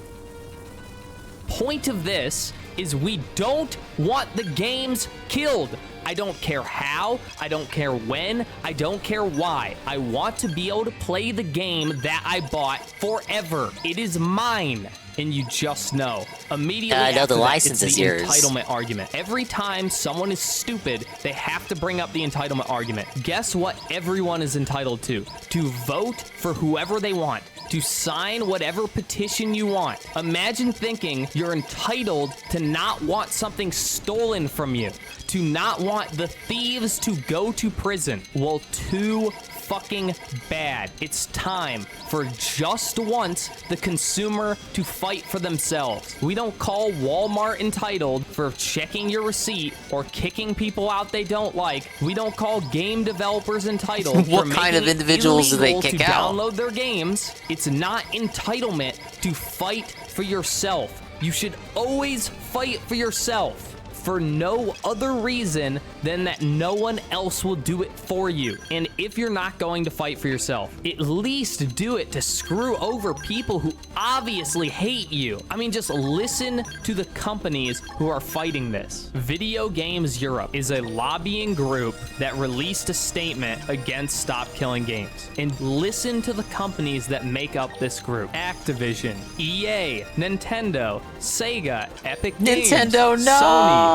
Speaker 1: Point of this is we don't want the games killed. I don't care how, I don't care when, I don't care why. I want to be able to play the game that I bought forever. It is mine. and you just know. Immediately
Speaker 3: I know
Speaker 1: after
Speaker 3: the
Speaker 1: that,
Speaker 3: license
Speaker 1: it's
Speaker 3: is
Speaker 1: the
Speaker 3: yours.
Speaker 1: entitlement argument. Every time someone is stupid, they have to bring up the entitlement argument. Guess what everyone is entitled to? To vote for whoever they want. To sign whatever petition you want. Imagine thinking you're entitled to not want something stolen from you. To not want the thieves to go to prison. Well, too fucking bad. It's time for just once the consumer to fight for themselves. We don't call Walmart entitled for checking your receipt or kicking people out they don't like. We don't call game developers entitled
Speaker 3: What
Speaker 1: for
Speaker 3: kind
Speaker 1: making
Speaker 3: of individuals do they
Speaker 1: it illegal
Speaker 3: kick
Speaker 1: to
Speaker 3: out?
Speaker 1: download their games. It's not entitlement to fight for yourself. You should always fight for yourself. For no other reason than that no one else will do it for you. And if you're not going to fight for yourself, at least do it to screw over people who obviously hate you. I mean, just listen to the companies who are fighting this. Video Games Europe is a lobbying group that released a statement against Stop Killing Games. And listen to the companies that make up this group. Activision, EA, Nintendo, Sega, Epic Games,
Speaker 3: Nintendo, no!
Speaker 1: Sony,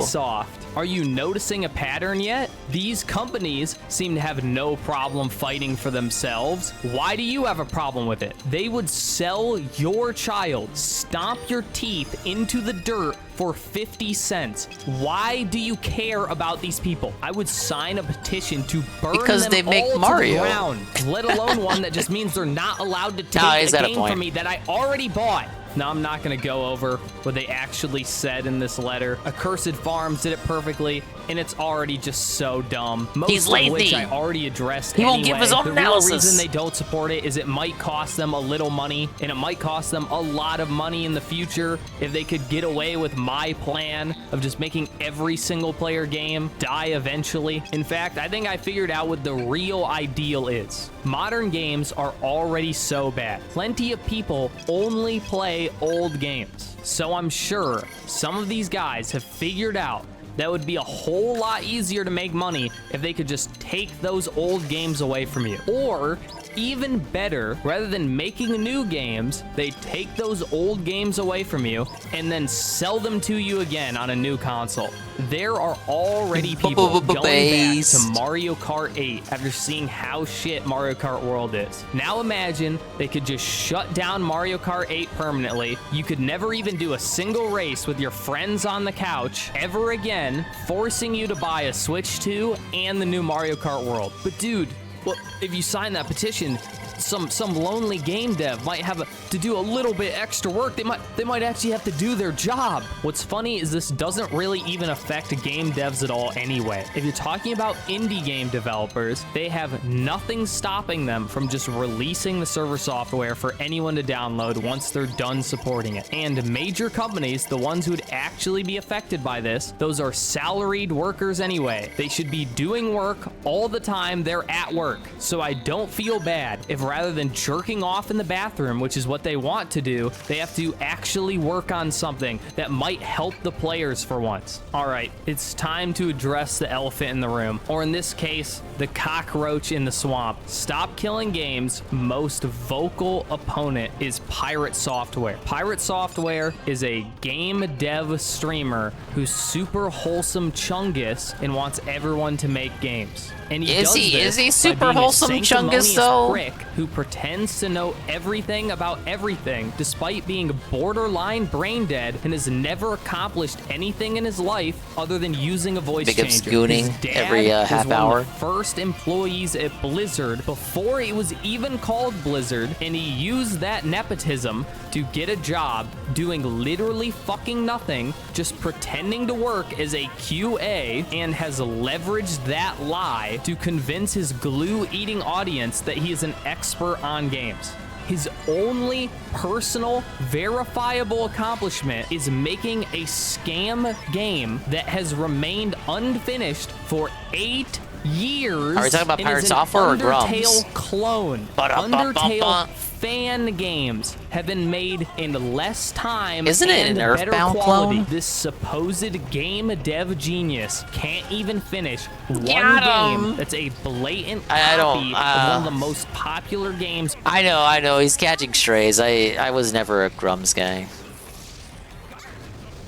Speaker 1: Ubisoft. Are you noticing a pattern yet? These companies seem to have no problem fighting for themselves. Why do you have a problem with it? They would sell your child, stomp your teeth into the dirt for 50 cents. Why do you care about these people? I would sign a petition to burn
Speaker 3: because
Speaker 1: them
Speaker 3: they make
Speaker 1: all
Speaker 3: Mario.
Speaker 1: to the ground, let alone one that just means they're not allowed to take
Speaker 3: he's
Speaker 1: a
Speaker 3: got a
Speaker 1: game
Speaker 3: point.
Speaker 1: from me that I already bought. Now, I'm not going to go over what they actually said in this letter. Accursed Farms did it perfectly, and it's already just so dumb. Most
Speaker 3: He's
Speaker 1: of which
Speaker 3: lazy.
Speaker 1: I already addressed
Speaker 3: He
Speaker 1: anyway.
Speaker 3: won't give his own
Speaker 1: the
Speaker 3: analysis.
Speaker 1: real reason they don't support it is it might cost them a little money, and it might cost them a lot of money in the future if they could get away with my plan of just making every single player game die eventually. In fact, I think I figured out what the real ideal is. Modern games are already so bad. Plenty of people only play old games. So I'm sure some of these guys have figured out that would be a whole lot easier to make money if they could just take those old games away from you. Or even better, rather than making new games, they take those old games away from you and then sell them to you again on a new console. There are already people going back to Mario Kart 8 after seeing how shit Mario Kart World is. Now imagine they could just shut down Mario Kart 8 permanently. You could never even do a single race with your friends on the couch ever again, forcing you to buy a Switch 2 and the new Mario Kart World. But dude, well, if you sign that petition, some lonely game dev might have to do a little bit extra work. They might actually have to do their job. What's funny is this doesn't really even affect game devs at all anyway. If you're talking about indie game developers, they have nothing stopping them from just releasing the server software for anyone to download once they're done supporting it. And major companies, the ones who would actually be affected by this, those are salaried workers anyway. They should be doing work all the time they're at work. So I don't feel bad if rather than jerking off in the bathroom, which is what they want to do, they have to actually work on something that might help the players for once. All right, it's time to address the elephant in the room, or in this case, the cockroach in the swamp. Stop Killing Games' most vocal opponent is Pirate Software. Pirate Software is a game dev streamer who's super wholesome chungus and wants everyone to make games. And
Speaker 3: Is he
Speaker 1: by
Speaker 3: super
Speaker 1: being a
Speaker 3: wholesome chungus,
Speaker 1: sanctimonious
Speaker 3: though?
Speaker 1: prick who pretends to know everything about everything despite being borderline brain dead and has never accomplished anything in his life other than using a voice
Speaker 3: Big up
Speaker 1: changer.
Speaker 3: scooting
Speaker 1: His dad
Speaker 3: every half
Speaker 1: was one
Speaker 3: hour.
Speaker 1: of the first employees at Blizzard before it was even called Blizzard, and he used that nepotism to get a job doing literally fucking nothing, just pretending to work as a QA, and has leveraged that lie to convince his glue-eating audience that he is an expert on games. His only personal, verifiable accomplishment is making a scam game that has remained unfinished for 8 years.
Speaker 3: Are we talking about
Speaker 1: and
Speaker 3: Pirate
Speaker 1: is an
Speaker 3: Software or Grumps?
Speaker 1: Undertale clone. Undertale fan games have been made in less time.
Speaker 3: Isn't it
Speaker 1: and
Speaker 3: an
Speaker 1: better
Speaker 3: Earthbound
Speaker 1: quality.
Speaker 3: clone?
Speaker 1: This supposed game dev genius can't even finish one
Speaker 3: Got him.
Speaker 1: game that's a blatant
Speaker 3: I don't,
Speaker 1: copy of one of the most popular games.
Speaker 3: I know. He's catching strays. I was never a Grumps guy.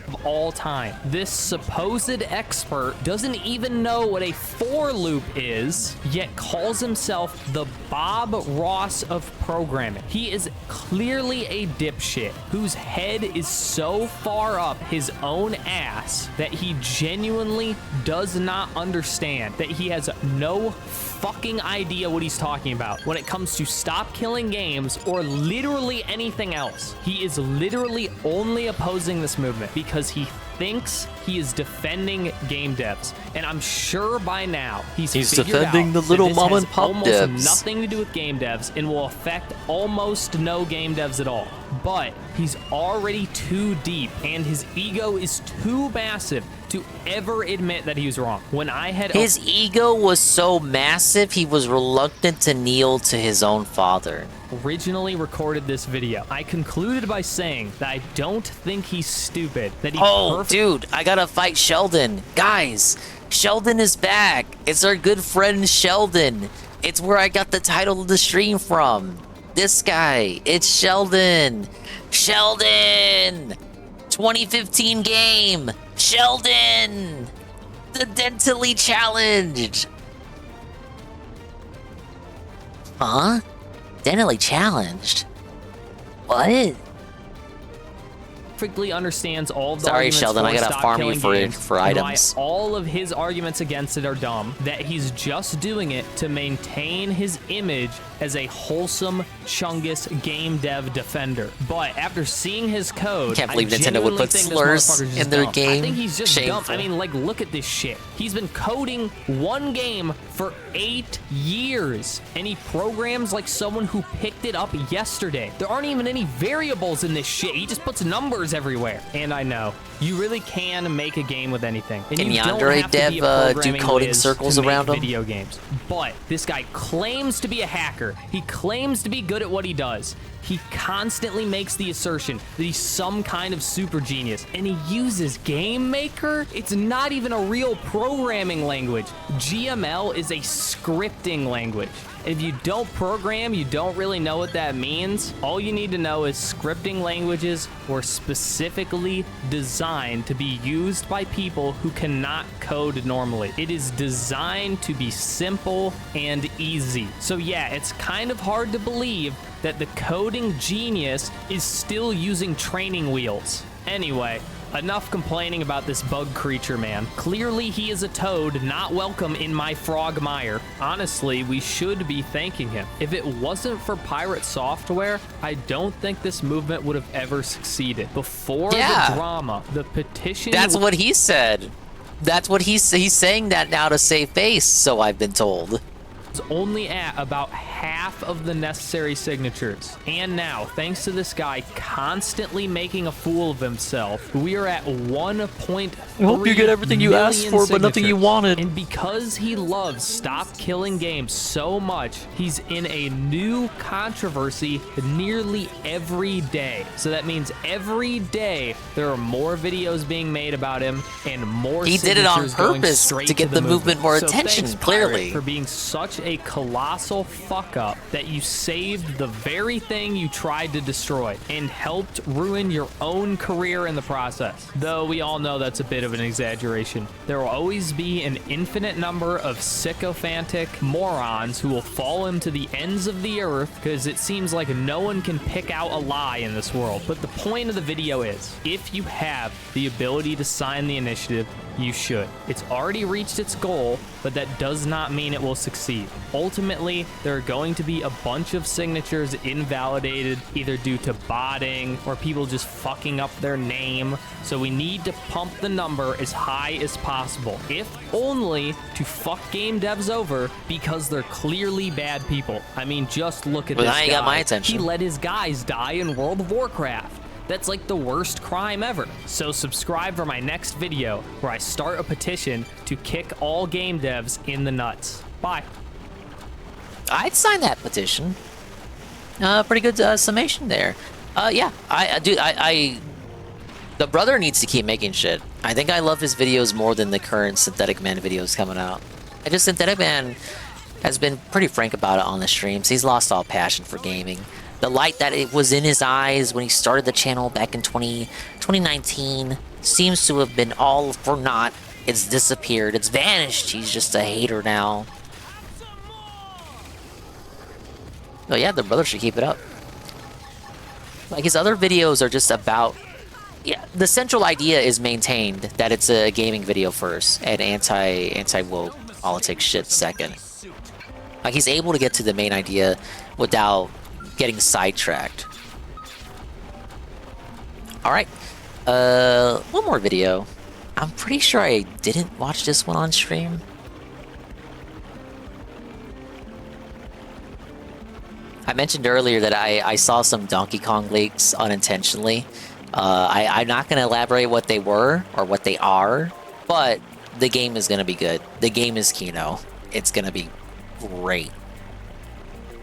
Speaker 1: Of all time. This supposed expert doesn't even know what a for loop is, yet calls himself the Bob Ross of programming. He is clearly a dipshit whose head is so far up his own ass that he genuinely does not understand, that he has no fucking idea what he's talking about when it comes to stop killing games or literally anything else. He is literally only opposing this movement because he thinks he is defending game devs, and I'm sure by now he's
Speaker 3: defending
Speaker 1: out
Speaker 3: the
Speaker 1: that
Speaker 3: little
Speaker 1: this
Speaker 3: mom
Speaker 1: has
Speaker 3: and pop
Speaker 1: almost
Speaker 3: devs.
Speaker 1: nothing to do with game devs and will affect almost no game devs at all. But he's already too deep, and his ego is too massive to ever admit that he was wrong. When I had
Speaker 3: His ego was so massive, he was reluctant to kneel to his own father.
Speaker 1: originally recorded this video, I concluded by saying that I don't think he's stupid, that he's
Speaker 3: Dude, I gotta fight Sheldon. Guys, Sheldon is back. It's our good friend Sheldon. It's where I got the title of the stream from. This guy. It's Sheldon. Sheldon! 2015 game. Sheldon! The dentally challenged. Huh? Dentally challenged? What?
Speaker 1: perfectly understands all of the
Speaker 3: Sorry,
Speaker 1: arguments
Speaker 3: Sheldon,
Speaker 1: for
Speaker 3: I gotta
Speaker 1: stop
Speaker 3: farm you
Speaker 1: killing
Speaker 3: for
Speaker 1: games, and why
Speaker 3: items.
Speaker 1: all of his arguments against it are dumb, that he's just doing it to maintain his image as a wholesome Chungus game dev defender. But after seeing his code,
Speaker 3: Can't believe
Speaker 1: I
Speaker 3: Nintendo would
Speaker 1: genuinely
Speaker 3: put
Speaker 1: think this
Speaker 3: slurs
Speaker 1: motherfucker's just
Speaker 3: in their
Speaker 1: dumb. I
Speaker 3: game.
Speaker 1: think he's just dumb.
Speaker 3: Shameful.
Speaker 1: I mean, like, look at this shit. He's been coding one game for 8 years, and he programs like someone who picked it up yesterday. There aren't even any variables in this shit. He just puts numbers everywhere. And I know, you really can make a game with anything. And
Speaker 3: Can
Speaker 1: you don't
Speaker 3: Yandere
Speaker 1: have to be a
Speaker 3: dev do
Speaker 1: programming
Speaker 3: coding
Speaker 1: whiz
Speaker 3: circles
Speaker 1: to make
Speaker 3: around him?
Speaker 1: video games. But this guy claims to be a hacker. He claims to be good at what he does. He constantly makes the assertion that he's some kind of super genius, and he uses Game Maker? It's not even a real programming language. GML is a scripting language. If you don't program, you don't really know what that means. All you need to know is scripting languages were specifically designed to be used by people who cannot code normally. It is designed to be simple and easy. So yeah, it's kind of hard to believe that the coding genius is still using training wheels. Anyway, enough complaining about this bug creature, man. Clearly he is a toad, not welcome in my frog mire. Honestly, we should be thanking him. If it wasn't for Pirate Software, I don't think this movement would have ever succeeded. Before the drama, the petition...
Speaker 3: That's what he said. That's what he's saying that now to save face, so I've been told.
Speaker 1: It's only at about half of the necessary signatures. And now, thanks to this guy constantly making a fool of himself, we are at 1.3
Speaker 3: I hope you get everything you asked for, but nothing you wanted.
Speaker 1: And because he loves Stop Killing Games so much, he's in a new controversy nearly every day. So that means every day there are more videos being made about him and more
Speaker 3: He did it on
Speaker 1: signatures going
Speaker 3: purpose
Speaker 1: straight
Speaker 3: to get
Speaker 1: the
Speaker 3: the movement more
Speaker 1: So
Speaker 3: attention,
Speaker 1: thanks,
Speaker 3: clearly.
Speaker 1: Pirate, for being such a colossal fuck up that you saved the very thing you tried to destroy and helped ruin your own career in the process. Though we all know that's a bit of an exaggeration. There will always be an infinite number of sycophantic morons who will fall into the ends of the earth because it seems like no one can pick out a lie in this world. But the point of the video is, if you have the ability to sign the initiative, you should. It's already reached its goal, but that does not mean it will succeed. Ultimately, there are going to be a bunch of signatures invalidated, either due to botting or people just fucking up their name. So we need to pump the number as high as possible, if only to fuck game devs over because they're clearly bad people. I mean, just look at
Speaker 3: Well,
Speaker 1: this
Speaker 3: now
Speaker 1: guy.
Speaker 3: you got my attention.
Speaker 1: He let his guys die in World of Warcraft. That's like the worst crime ever. So subscribe for my next video where I start a petition to kick all game devs in the nuts. Bye.
Speaker 3: I'd sign that petition. Pretty good summation there. Yeah, the brother needs to keep making shit. I think I love his videos more than the current Synthetic Man videos coming out. Synthetic Man has been pretty frank about it on the streams. He's lost all passion for gaming. The light that it was in his eyes when he started the channel back in 2019 seems to have been all for naught. It's disappeared. It's vanished. He's just a hater now. Oh yeah, the brother should keep it up. Like, his other videos are just about... Yeah, the central idea is maintained that it's a gaming video first and anti-woke politics shit second. Like, he's able to get to the main idea without getting sidetracked. Alright. One more video. I'm pretty sure I didn't watch this one on stream. I mentioned earlier that I saw some Donkey Kong leaks unintentionally. I'm not going to elaborate what they were or what they are, but the game is going to be good. The game is Kino. It's going to be great.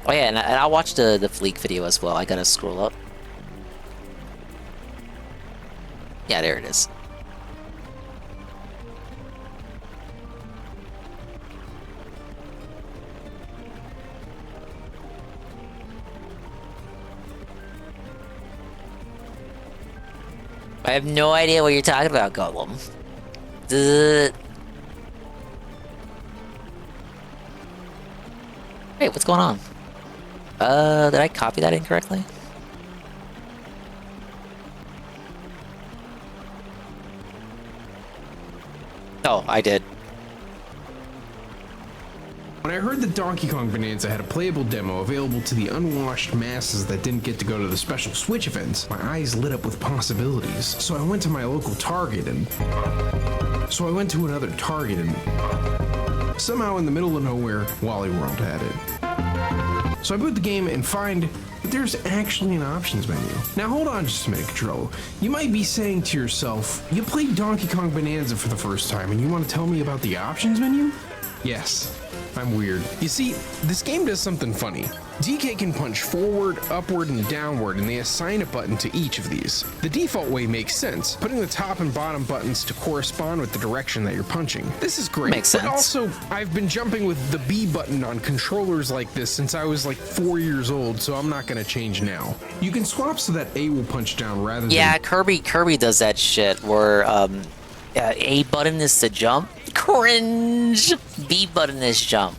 Speaker 3: Oh yeah, and I'll watch the Fleek video as well. I gotta scroll up. Yeah, there it is. I have no idea what you're talking about, Gollum. Wait, what's going on? Did I copy that incorrectly? Oh, I did.
Speaker 4: When I heard that Donkey Kong Bonanza had a playable demo available to the unwashed masses that didn't get to go to the special Switch events, my eyes lit up with possibilities. So I went to my local Target and... So I went to another Target and... Somehow in the middle of nowhere, Wally World had it. So I boot the game and find that there's actually an options menu. Now hold on just a minute, Control. You might be saying to yourself, you played Donkey Kong Bonanza for the first time and you want to tell me about the options menu? Yes. I'm weird. You see, this game does something funny. DK can punch forward, upward, and downward, and they assign a button to each of these. The default way makes sense, putting the top and bottom buttons to correspond with the direction that you're punching. This is great.
Speaker 3: Makes sense.
Speaker 4: But also, I've been jumping with the B button on controllers like this since I was like 4 years old, so I'm not gonna change now. You can swap so that A will punch down rather than...
Speaker 3: Yeah, Kirby does that shit where A button is to jump. Cringe! B button is jump.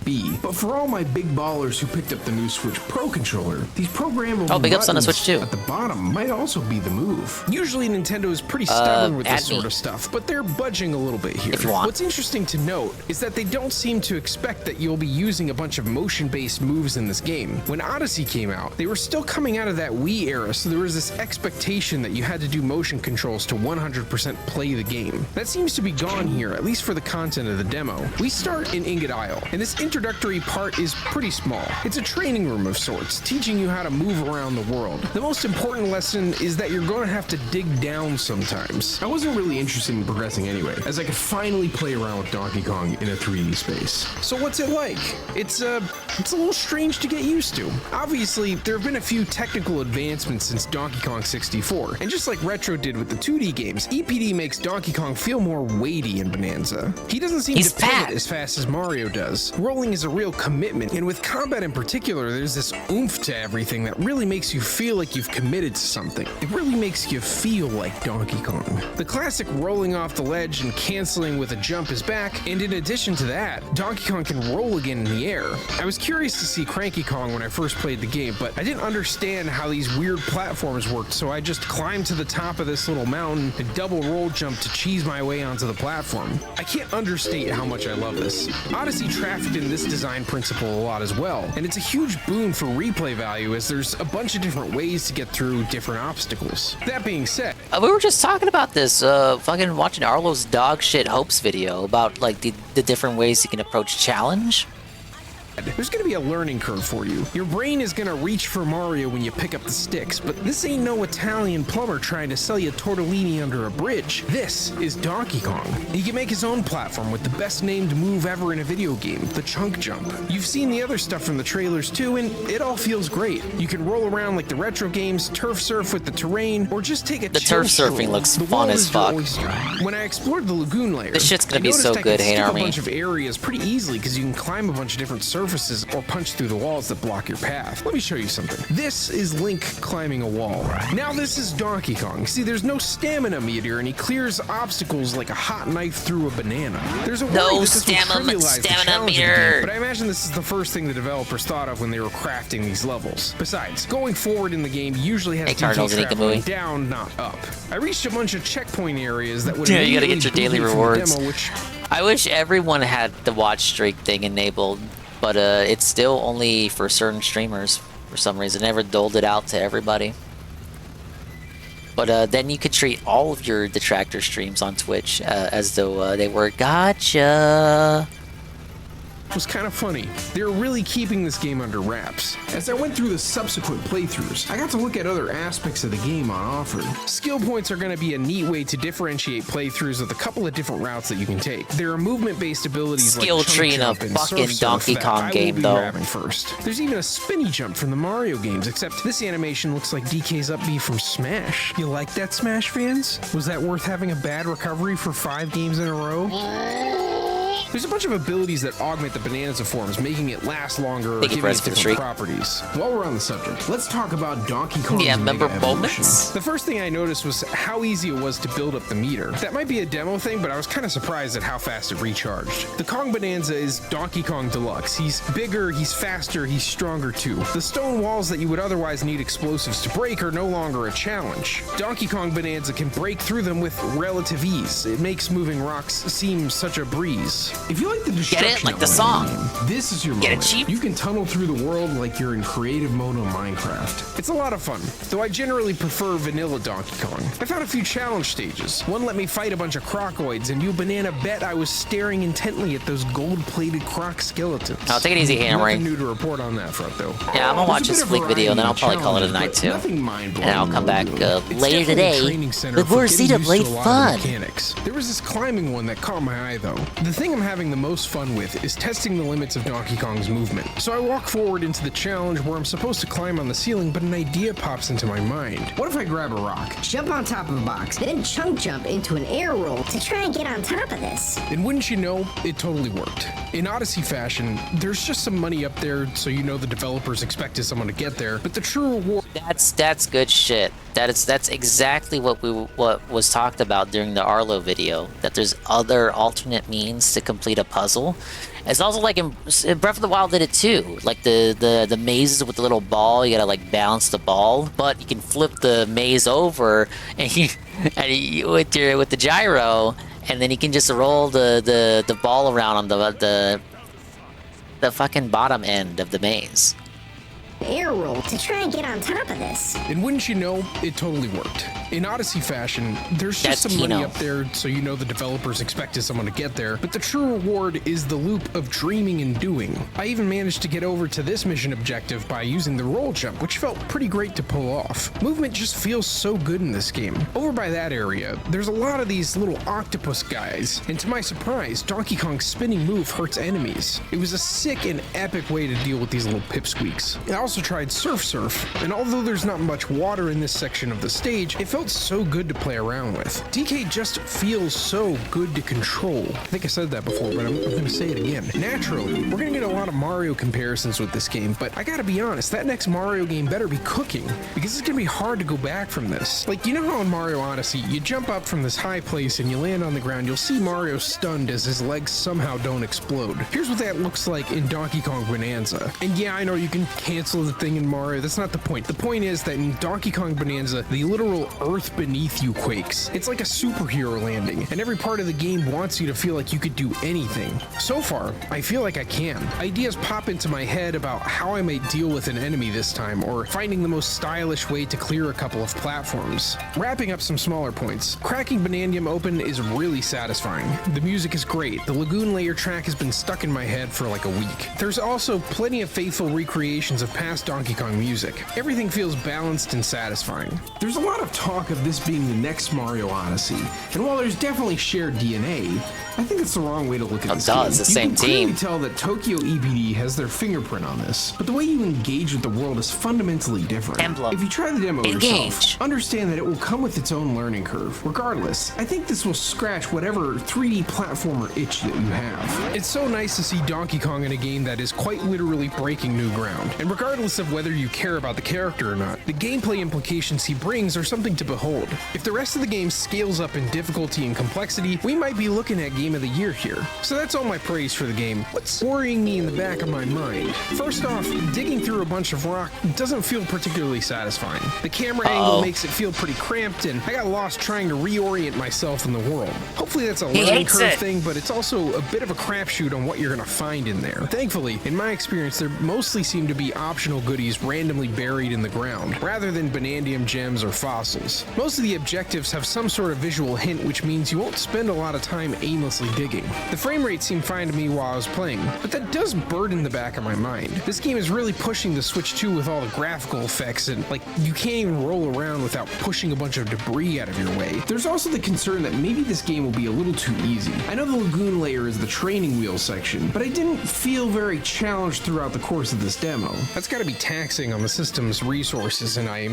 Speaker 4: B. But for all my big ballers who picked up the new Switch Pro controller, these programmable
Speaker 3: big ups on the Switch too.
Speaker 4: At the bottom might also be the move. Usually Nintendo is pretty stubborn with this sort of stuff, but they're budging a little bit here.
Speaker 3: If you want.
Speaker 4: What's interesting to note is that they don't seem to expect that you'll be using a bunch of motion-based moves in this game. When Odyssey came out, they were still coming out of that Wii era, so there was this expectation that you had to do motion controls to 100% play the game. That seems to be gone here, at least for the content of the demo. We start in Ingot Isle, and this introductory part is pretty small. It's a training room of sorts, teaching you how to move around the world. The most important lesson is that you're going to have to dig down sometimes. I wasn't really interested in progressing anyway, as I could finally play around with Donkey Kong in a 3D space. So what's it like? It's a little strange to get used to. Obviously, there have been a few technical advancements since Donkey Kong 64, and just like Retro did with the 2D games, EPD makes Donkey Kong feel more weighty in Bonanza. He doesn't seem to pivot as fast as Mario does. Rolling is a real commitment, and with combat in particular, there's this oomph to everything that really makes you feel like you've committed to something. It really makes you feel like Donkey Kong. The classic rolling off the ledge and canceling with a jump is back, and in addition to that, Donkey Kong can roll again in the air. I was curious to see Cranky Kong when I first played the game, but I didn't understand how these weird platforms worked, so I just climbed to the top of this little mountain and double roll jump to cheese my way onto the platform. I can't understate how much I love this. Odyssey trafficked in this design principle a lot as well, and it's a huge boon for replay value as there's a bunch of different ways to get through different obstacles. That being said,
Speaker 3: we were just talking about this, fucking watching Arlo's dog shit hopes video about like the different ways you can approach challenge.
Speaker 4: There's gonna be a learning curve for you. Your brain is gonna reach for Mario when you pick up the sticks, but this ain't no Italian plumber trying to sell you tortellini under a bridge. This is Donkey Kong. He can make his own platform with the best named move ever in a video game, the chunk jump. You've seen the other stuff from the trailers too, and it all feels great. You can roll around like the retro games, turf surf with the terrain, or just take a
Speaker 3: The turf surfing looks fun as fuck.
Speaker 4: When I explored the lagoon layer,
Speaker 3: This shit's gonna be so
Speaker 4: I
Speaker 3: good,
Speaker 4: could
Speaker 3: Hate
Speaker 4: skip
Speaker 3: Army.
Speaker 4: a bunch of areas pretty easily because you can climb a bunch of different surfaces or punch through the walls that block your path. Let me show you something. This is Link climbing a wall. Now this is Donkey Kong. See, there's no stamina meter, and he clears obstacles like a hot knife through a banana. There's a
Speaker 3: No
Speaker 4: worry that this will trivialize the
Speaker 3: stamina
Speaker 4: challenge of the
Speaker 3: meter.
Speaker 4: game, but I imagine this is the first thing the developers thought of when they were crafting these levels. Besides, going forward in the game usually has
Speaker 3: Hey, Cardinals
Speaker 4: DK
Speaker 3: and
Speaker 4: traveling
Speaker 3: Ikamui.
Speaker 4: down, not up. I reached a bunch of checkpoint areas that would
Speaker 3: Yeah, you gotta
Speaker 4: immediately
Speaker 3: get your daily
Speaker 4: boot me from the
Speaker 3: rewards.
Speaker 4: demo, which
Speaker 3: I wish everyone had the watch streak thing enabled, but it's still only for certain streamers for some reason. It never doled it out to everybody. But then you could treat all of your detractor streams on Twitch as though they were gotcha.
Speaker 4: was kind of funny. They're really keeping this game under wraps. As I went through the subsequent playthroughs, I got to look at other aspects of the game on offer. Skill points are going to be a neat way to differentiate playthroughs with a couple of different routes that you can take. There are movement-based abilities
Speaker 3: Skill
Speaker 4: like
Speaker 3: tree
Speaker 4: chunk
Speaker 3: in a
Speaker 4: jump and
Speaker 3: fucking
Speaker 4: surf surf
Speaker 3: Donkey
Speaker 4: that
Speaker 3: Kong
Speaker 4: I will
Speaker 3: game,
Speaker 4: be
Speaker 3: though.
Speaker 4: grabbing first. There's even a spinny jump from the Mario games, except this animation looks like DK's up B from Smash. You like that, Smash fans? Was that worth having a bad recovery for 5 games in a row? There's a bunch of abilities that augment the Bonanza forms, making it last longer or
Speaker 3: Thank you
Speaker 4: giving
Speaker 3: for
Speaker 4: it different
Speaker 3: streak.
Speaker 4: properties. While we're on the subject, let's talk about Donkey Kong's
Speaker 3: Yeah,
Speaker 4: Mega
Speaker 3: member moments?
Speaker 4: Evolution. The first thing I noticed was how easy it was to build up the meter. That might be a demo thing, but I was kind of surprised at how fast it recharged. The Kong Bonanza is Donkey Kong Deluxe. He's bigger, he's faster, he's stronger too. The stone walls that you would otherwise need explosives to break are no longer a challenge. Donkey Kong Bonanza can break through them with relative ease. It makes moving rocks seem such a breeze. If you like the destruction
Speaker 3: like the
Speaker 4: element
Speaker 3: song.
Speaker 4: of the game, this is your
Speaker 3: Get it
Speaker 4: moment.
Speaker 3: cheap?
Speaker 4: You can tunnel through the world like you're in creative mode on Minecraft. It's a lot of fun, though I generally prefer vanilla Donkey Kong. I found a few challenge stages. One let me fight a bunch of crocoids, and you banana bet I was staring intently at those gold-plated croc skeletons.
Speaker 3: I'll take it easy, Hammery.
Speaker 4: Nothing new to report on that front, though.
Speaker 3: Yeah, I'm gonna watch
Speaker 4: There's
Speaker 3: this
Speaker 4: a bit
Speaker 3: fleek
Speaker 4: of
Speaker 3: video and then I'll
Speaker 4: variety
Speaker 3: probably
Speaker 4: in
Speaker 3: call it a
Speaker 4: challenges,
Speaker 3: night
Speaker 4: but
Speaker 3: too.
Speaker 4: nothing
Speaker 3: And
Speaker 4: mind-blowing
Speaker 3: I'll come
Speaker 4: or
Speaker 3: back
Speaker 4: new. It's
Speaker 3: later
Speaker 4: definitely a
Speaker 3: today
Speaker 4: training center
Speaker 3: with
Speaker 4: for
Speaker 3: more
Speaker 4: getting used to a
Speaker 3: Xenoblade
Speaker 4: lot of
Speaker 3: fun.
Speaker 4: mechanics. There was this climbing one that caught my eye, though. The thing I'm having the most fun with is testing the limits of Donkey Kong's movement. So I walk forward into the challenge where I'm supposed to climb on the ceiling, but an idea pops into my mind. What if I grab a rock?
Speaker 2: Jump on top of a box, then chunk jump into an air roll to try and get on top of this.
Speaker 4: And wouldn't you know, it totally worked. In Odyssey fashion, there's just some money up there, so you know the developers expected someone to get there, but the true reward...
Speaker 3: That's good shit. That's exactly what was talked about during the Arlo video. That there's other alternate means to complete a puzzle. It's also like in Breath of the Wild did it too. Like the mazes with the little ball, you gotta like balance the ball, but you can flip the maze over and you with the gyro, and then you can just roll the ball around on the fucking bottom end of the maze.
Speaker 2: Air roll to try and get on top of this.
Speaker 4: And wouldn't you know, it totally worked. In Odyssey fashion, there's just some money up there, so you know the developers expected someone to get there, but the true reward is the loop of dreaming and doing. I even managed to get over to this mission objective by using the roll jump, which felt pretty great to pull off. Movement just feels so good in this game. Over by that area, there's a lot of these little octopus guys, and to my surprise, Donkey Kong's spinning move hurts enemies. It was a sick and epic way to deal with these little pipsqueaks. I also tried surf surf, and although there's not much water in this section of the stage, it felt so good to play around with. DK just feels so good to control. I think I said that before, but I'm gonna say it again. Naturally, we're gonna get a lot of Mario comparisons with this game, but I gotta be honest, that next Mario game better be cooking, because it's gonna be hard to go back from this. Like, you know how in Mario Odyssey, you jump up from this high place and you land on the ground, you'll see Mario stunned as his legs somehow don't explode. Here's what that looks like in Donkey Kong Bonanza. And yeah, I know you can cancel the thing in Mario. That's not the point. The point is that in Donkey Kong Bonanza, the literal earth beneath you quakes. It's like a superhero landing, and every part of the game wants you to feel like you could do anything. So far, I feel like I can. Ideas pop into my head about how I might deal with an enemy this time, or finding the most stylish way to clear a couple of platforms. Wrapping up some smaller points, cracking Bonandium open is really satisfying. The music is great. The Lagoon Layer track has been stuck in my head for like a week. There's also plenty of faithful recreations of past Donkey Kong music. Everything feels balanced and satisfying. There's a lot of talk of this being the next Mario Odyssey, and while there's definitely shared DNA, I think it's the wrong way to look at this game.
Speaker 3: It's the same team.
Speaker 4: You can clearly tell that Tokyo EPD has their fingerprint on this, but the way you engage with the world is fundamentally different. If you try the demo yourself, understand that it will come with its own learning curve. Regardless, I think this will scratch whatever 3D platformer itch that you have. It's so nice to see Donkey Kong in a game that is quite literally breaking new ground, and regardless of whether you care about the character or not, the gameplay implications he brings are something to behold. If the rest of the game scales up in difficulty and complexity, we might be looking at Game of the Year here. So that's all my praise for the game. What's worrying me in the back of my mind? First off, digging through a bunch of rock doesn't feel particularly satisfying. The camera angle makes it feel pretty cramped, and I got lost trying to reorient myself in the world. Hopefully that's a learning curve thing, but it's also a bit of a crapshoot on what you're gonna find in there. Thankfully, in my experience, there mostly seem to be optional goodies randomly buried in the ground, rather than Bonandium gems or fossils. Most of the objectives have some sort of visual hint, which means you won't spend a lot of time aimlessly digging. The frame rate seemed fine to me while I was playing, but that does burden the back of my mind. This game is really pushing the Switch 2 with all the graphical effects, and like, you can't even roll around without pushing a bunch of debris out of your way. There's also the concern that maybe this game will be a little too easy. I know the Lagoon Layer is the training wheel section, but I didn't feel very challenged throughout the course of this demo. That's gotta be taxing on the system's resources, and I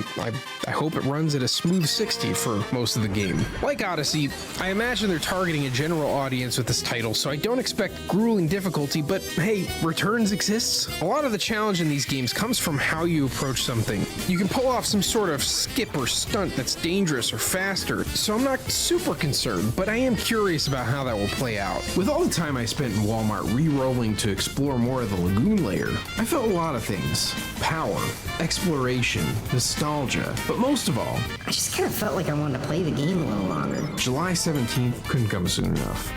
Speaker 4: hope it runs at a smooth 60 for most of the game. Like Odyssey, I imagine they're targeting a general audience with this title, so I don't expect grueling difficulty, but hey, returns exists. A lot of the challenge in these games comes from how you approach something. You can pull off some sort of skip or stunt that's dangerous or faster, so I'm not super concerned, but I am curious about how that will play out. With all the time I spent in Walmart re-rolling to explore more of the Lagoon Layer, I felt a lot of things. Power, exploration, nostalgia, but most of all,
Speaker 2: I just kind of felt like I wanted to play the game a little longer.
Speaker 4: July 17th couldn't come soon enough.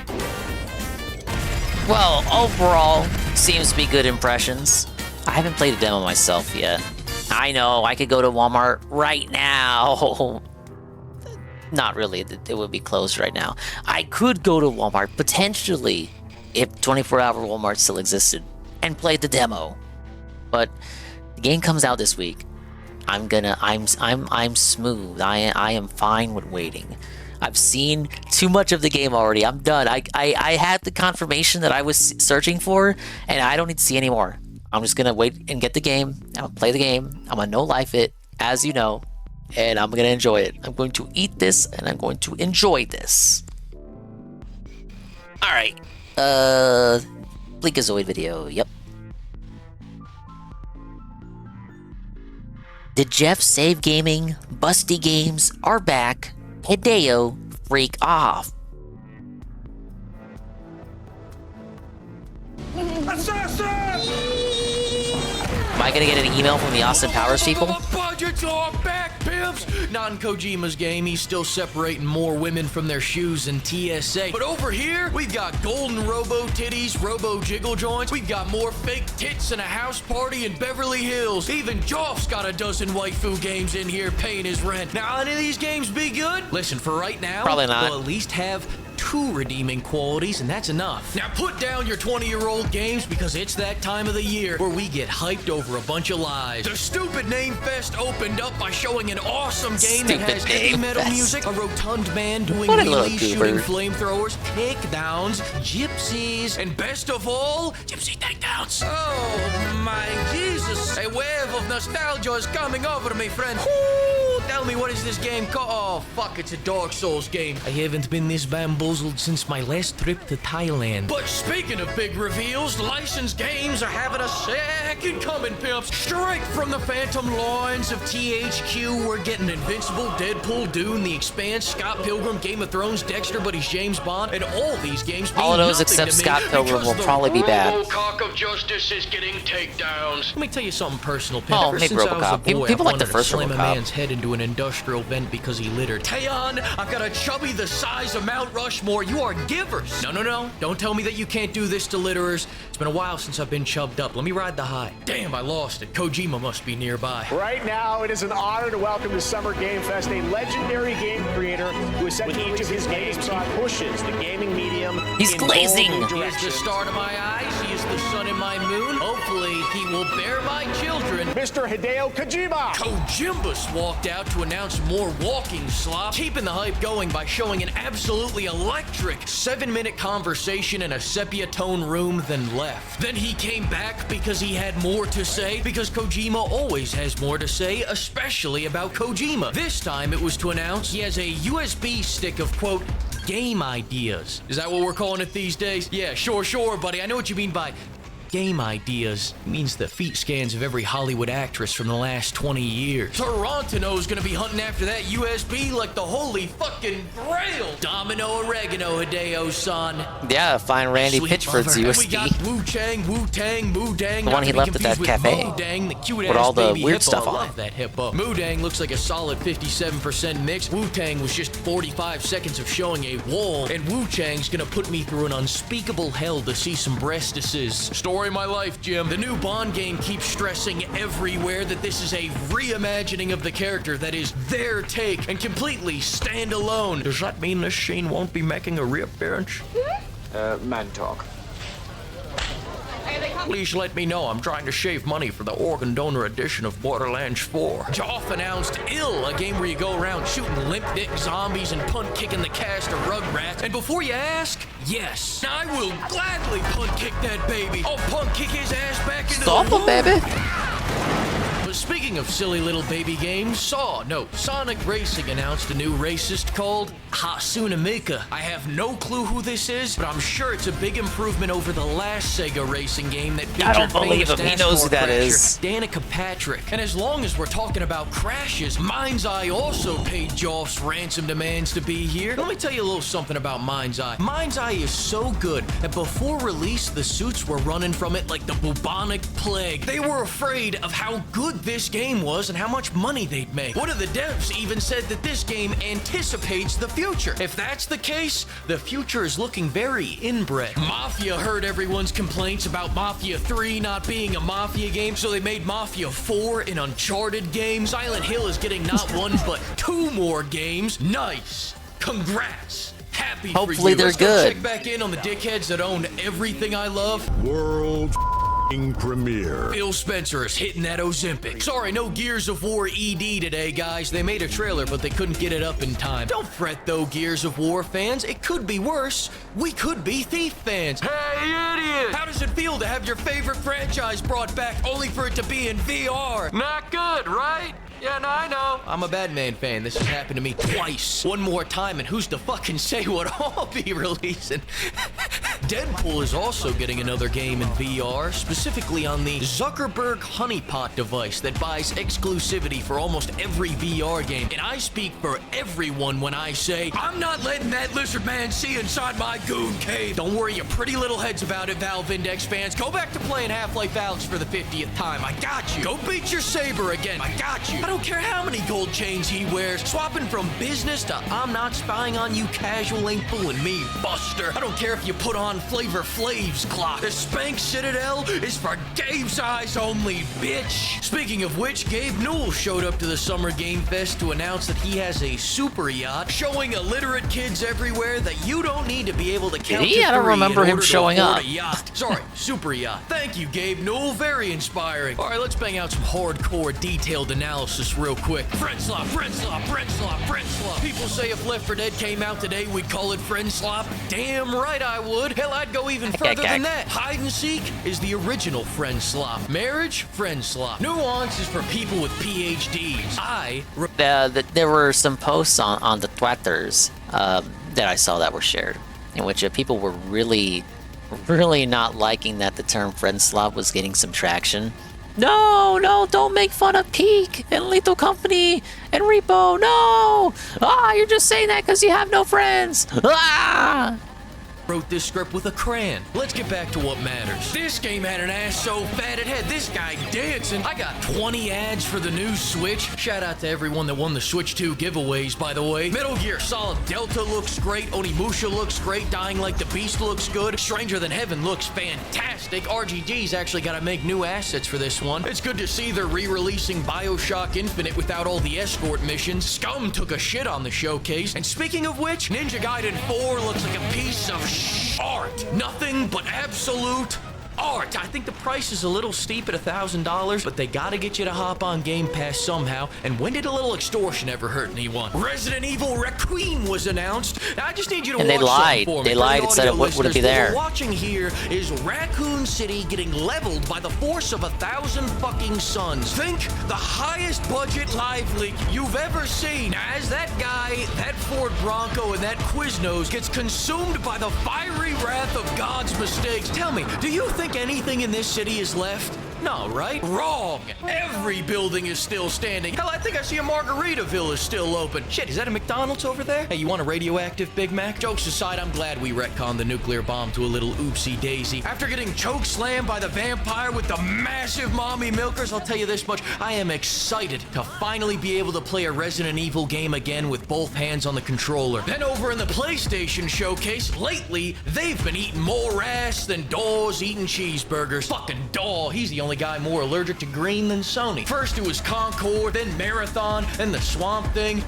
Speaker 3: Well, overall, seems to be good impressions. I haven't played a demo myself yet. I know, I could go to Walmart right now. Not really, it would be closed right now. I could go to Walmart, potentially, if 24-hour Walmart still existed, and play the demo. But the game comes out this week. I'm smooth. I am fine with waiting. I've seen too much of the game already. I'm done. I had the confirmation that I was searching for, and I don't need to see any more. I'm just gonna wait and get the game. I'm gonna play the game. I'm gonna no-life it, as you know, and I'm gonna enjoy it. I'm going to eat this, and I'm going to enjoy this. All right. Bleakazoid video. Yep. Did Jeff Save Gaming? Busty Games are back. Hideo, freak off. Am I gonna get an email from the Austin Powers people?
Speaker 6: Budgets are back, pimps! Not in Kojima's game, he's still separating more women from their shoes than TSA. But over here, we've got golden robo titties, robo jiggle joints, we've got more fake tits and a house party in Beverly Hills. Even Joff's got a dozen waifu games in here paying his rent. Now, any of these games be good? Listen, for right now,
Speaker 3: probably not.
Speaker 6: We'll at least have 2 redeeming qualities, and that's enough. Now put down your 20-year-old games, because it's that time of the year where we get hyped over a bunch of lies. The Stupid Name Fest opened up by showing an awesome game that has heavy metal music, a rotund man doing wheelies, shooting flamethrowers, takedowns, gypsies, and best of all, gypsy takedowns. Oh my Jesus! A wave of nostalgia is coming over me, friend. Ooh, the tell me, what is this game called? Oh, fuck, it's a Dark Souls game. I haven't been this bamboozled since my last trip to Thailand. But speaking of big reveals, licensed games are having a second coming, pimps. Straight from the phantom loins of THQ, we're getting Invincible, Deadpool, Dune, The Expanse, Scott Pilgrim, Game of Thrones, Dexter, but he's James Bond, and all these games mean
Speaker 3: All of those
Speaker 6: nothing
Speaker 3: except
Speaker 6: to me
Speaker 3: Scott Pilgrim will probably be bad.
Speaker 6: Cock of justice is getting takedowns. Let me tell you something personal, Pimp.
Speaker 3: Oh,
Speaker 6: Ever
Speaker 3: maybe
Speaker 6: since I was a
Speaker 3: RoboCop.
Speaker 6: boy,
Speaker 3: People
Speaker 6: I
Speaker 3: like the
Speaker 6: wanted
Speaker 3: first
Speaker 6: to slam a
Speaker 3: RoboCop.
Speaker 6: man's head into an industrial vent because he littered. Taeon, I've got a chubby the size of Mount Rushmore. You are givers. No. Don't tell me that you can't do this to litterers. It's been a while since I've been chubbed up. Let me ride the high. Damn, I lost it. Kojima must be nearby.
Speaker 5: Right now, it is an honor to welcome to Summer Game Fest a legendary game creator who is set to each of his games he pushes the gaming medium.
Speaker 3: He's glazing.
Speaker 6: He is the star to my eyes. He is the sun in my moon. Hopefully, he will bear my children.
Speaker 5: Mr. Hideo Kojima.
Speaker 6: Kojimbus walked out to announce more walking slop, keeping the hype going by showing an absolutely electric 7-minute conversation in a sepia tone room, then left. Then he came back because he had more to say, because Kojima always has more to say, especially about Kojima. This time it was to announce he has a USB stick of, quote, game ideas. Is that what we're calling it these days? Yeah, sure, buddy. I know what you mean by game ideas. It means the feet scans of every Hollywood actress from the last 20 years. Toronto's gonna be hunting after that USB like the holy fucking grail. Domino oregano, Hideo-san.
Speaker 3: Yeah, find Randy
Speaker 6: Sweet
Speaker 3: Pitchford's
Speaker 6: lover. And
Speaker 3: USB.
Speaker 6: we got Wu-Tang, Wu-Tang, Mu-Dang.
Speaker 3: The one he left at that cafe.
Speaker 6: Mu-Dang, the cute
Speaker 3: with all the
Speaker 6: baby
Speaker 3: weird
Speaker 6: hippo.
Speaker 3: stuff
Speaker 6: I
Speaker 3: on
Speaker 6: love
Speaker 3: it.
Speaker 6: that hippo. Mu-Dang looks like a solid 57% mix. Wu-Tang was just 45 seconds of showing a wall, and Wu-Tang's gonna put me through an unspeakable hell to see some breastises. Story of my life, Jim. The new Bond game keeps stressing everywhere that this is a reimagining of the character that is their take and completely standalone. Does that mean this scene won't be making a reappearance?
Speaker 5: Man talk.
Speaker 6: Please let me know. I'm trying to shave money for the organ donor edition of Borderlands 4. Joff announced Ill, a game where you go around shooting limp dick zombies and punt kicking the cast of Rugrats. And before you ask, yes, I will gladly punt kick that baby. I'll punt kick his ass back into
Speaker 3: Stop
Speaker 6: the
Speaker 3: him, baby.
Speaker 6: But speaking of silly little baby games, Sonic Racing announced a new racist called Hatsune Miku. I have no clue who this is, but I'm sure it's a big improvement over the last Sega racing game that featured
Speaker 3: I don't believe
Speaker 6: famous
Speaker 3: him. He knows who
Speaker 6: NASCAR
Speaker 3: that
Speaker 6: crasher
Speaker 3: is.
Speaker 6: Danica Patrick. And as long as we're talking about crashes, Mind's Eye also paid Joff's ransom demands to be here. Let me tell you a little something about Mind's Eye. Mind's Eye is so good that before release, the suits were running from it like the bubonic plague. They were afraid of how good this game was and how much money they'd make. One of the devs even said that this game anticipates the future. If that's the case, the future is looking very inbred. Mafia heard everyone's complaints about Mafia 3 not being a Mafia game, so they made Mafia 4 an Uncharted game. Silent Hill is getting not one, but 2 more games. Nice. Congrats. Happy for
Speaker 3: Hopefully
Speaker 6: you.
Speaker 3: they're
Speaker 6: Let's go
Speaker 3: good.
Speaker 6: check back in on the dickheads that own everything I love.
Speaker 12: World premiere.
Speaker 6: Phil Spencer is hitting that Ozempic. Sorry, no Gears of War ED today, guys. They made a trailer, but they couldn't get it up in time. Don't fret, though, Gears of War fans. It could be worse. We could be Thief fans. Hey, idiot! How does it feel to have your favorite franchise brought back only for it to be in VR? Not good, right? Yeah, no, I know. I'm a Batman fan. This has happened to me twice. One more time, and who's to fucking say what I'll be releasing? Deadpool is also getting another game in VR, specifically on the Zuckerberg honeypot device that buys exclusivity for almost every VR game. And I speak for everyone when I say, I'm not letting that lizard man see inside my goon cave. Don't worry your pretty little heads about it, Valve Index fans. Go back to playing Half-Life Alyx for the 50th time. I got you. Go beat your saber again. I got you. I don't care how many gold chains he wears. Swapping from business to I'm not spying on you casual ain't fooling me, Buster. I don't care if you put on Flavor Flav's clock. The Spank Citadel is for Gabe's eyes only, bitch. Speaking of which, Gabe Newell showed up to the Summer Game Fest to announce that he has a super yacht, showing illiterate kids everywhere that you don't need to be able to count to 3
Speaker 3: I don't remember
Speaker 6: in
Speaker 3: him
Speaker 6: order to
Speaker 3: showing
Speaker 6: afford
Speaker 3: up.
Speaker 6: a yacht. Sorry, super yacht. Thank you, Gabe Newell. Very inspiring. All right, let's bang out some hardcore detailed analysis real quick. Friend slop, friend slop, friend slop, friend slop. People say if Left 4 Dead came out today, we'd call it friend slop. Damn right I would. Hell, I'd go even further than that. Hide and seek is the original friend slop. Marriage, friend slop. Nuance is for people with PhDs.
Speaker 3: There were some posts on the Twitters that I saw that were shared, in which people were really not liking that the term friend slop was getting some traction. No, don't make fun of Peak and Lethal Company and Repo. No! You're just saying that because you have no friends.
Speaker 6: Wrote this script with a crayon. Let's get back to what matters. This game had an ass so fat it had this guy dancing. I got 20 ads for the new Switch. Shout out to everyone that won the Switch 2 giveaways, by the way. Metal Gear Solid Delta looks great. Onimusha looks great. Dying Like the Beast looks good. Stranger Than Heaven looks fantastic. RGG's actually got to make new assets for this one. It's good to see they're re-releasing BioShock Infinite without all the escort missions. Scum took a shit on the showcase. And speaking of which, Ninja Gaiden 4 looks like a piece of art. Nothing but absolute art. I think the price is a little steep at $1,000, but they gotta get you to hop on Game Pass somehow. And when did a little extortion ever hurt anyone? Resident Evil Requiem was announced. Now, I just need you to
Speaker 3: and
Speaker 6: watch
Speaker 3: they lied.
Speaker 6: for me.
Speaker 3: They lied and said it wouldn't be there.
Speaker 6: What we're watching here is Raccoon City getting leveled by the force of 1,000 fucking suns. Think the highest budget live leak you've ever seen. As that guy, that Ford Bronco, and that Quiznos gets consumed by the fiery wrath of God's mistakes. Tell me, do you think anything in this city is left? No, right? Wrong. Every building is still standing. Hell, I think I see a Margaritaville is still open. Shit, is that a McDonald's over there? Hey, you want a radioactive Big Mac? Jokes aside, I'm glad we retconned the nuclear bomb to a little oopsie daisy. After getting choke slammed by the vampire with the massive mommy milkers, I'll tell you this much, I am excited to finally be able to play a Resident Evil game again with both hands on the controller. Then over in the PlayStation showcase, lately, they've been eating more ass than Dawes eating cheeseburgers. Fucking Daw, he's the only guy more allergic to green than Sony. First it was Concord, then Marathon, then the Swamp Thing.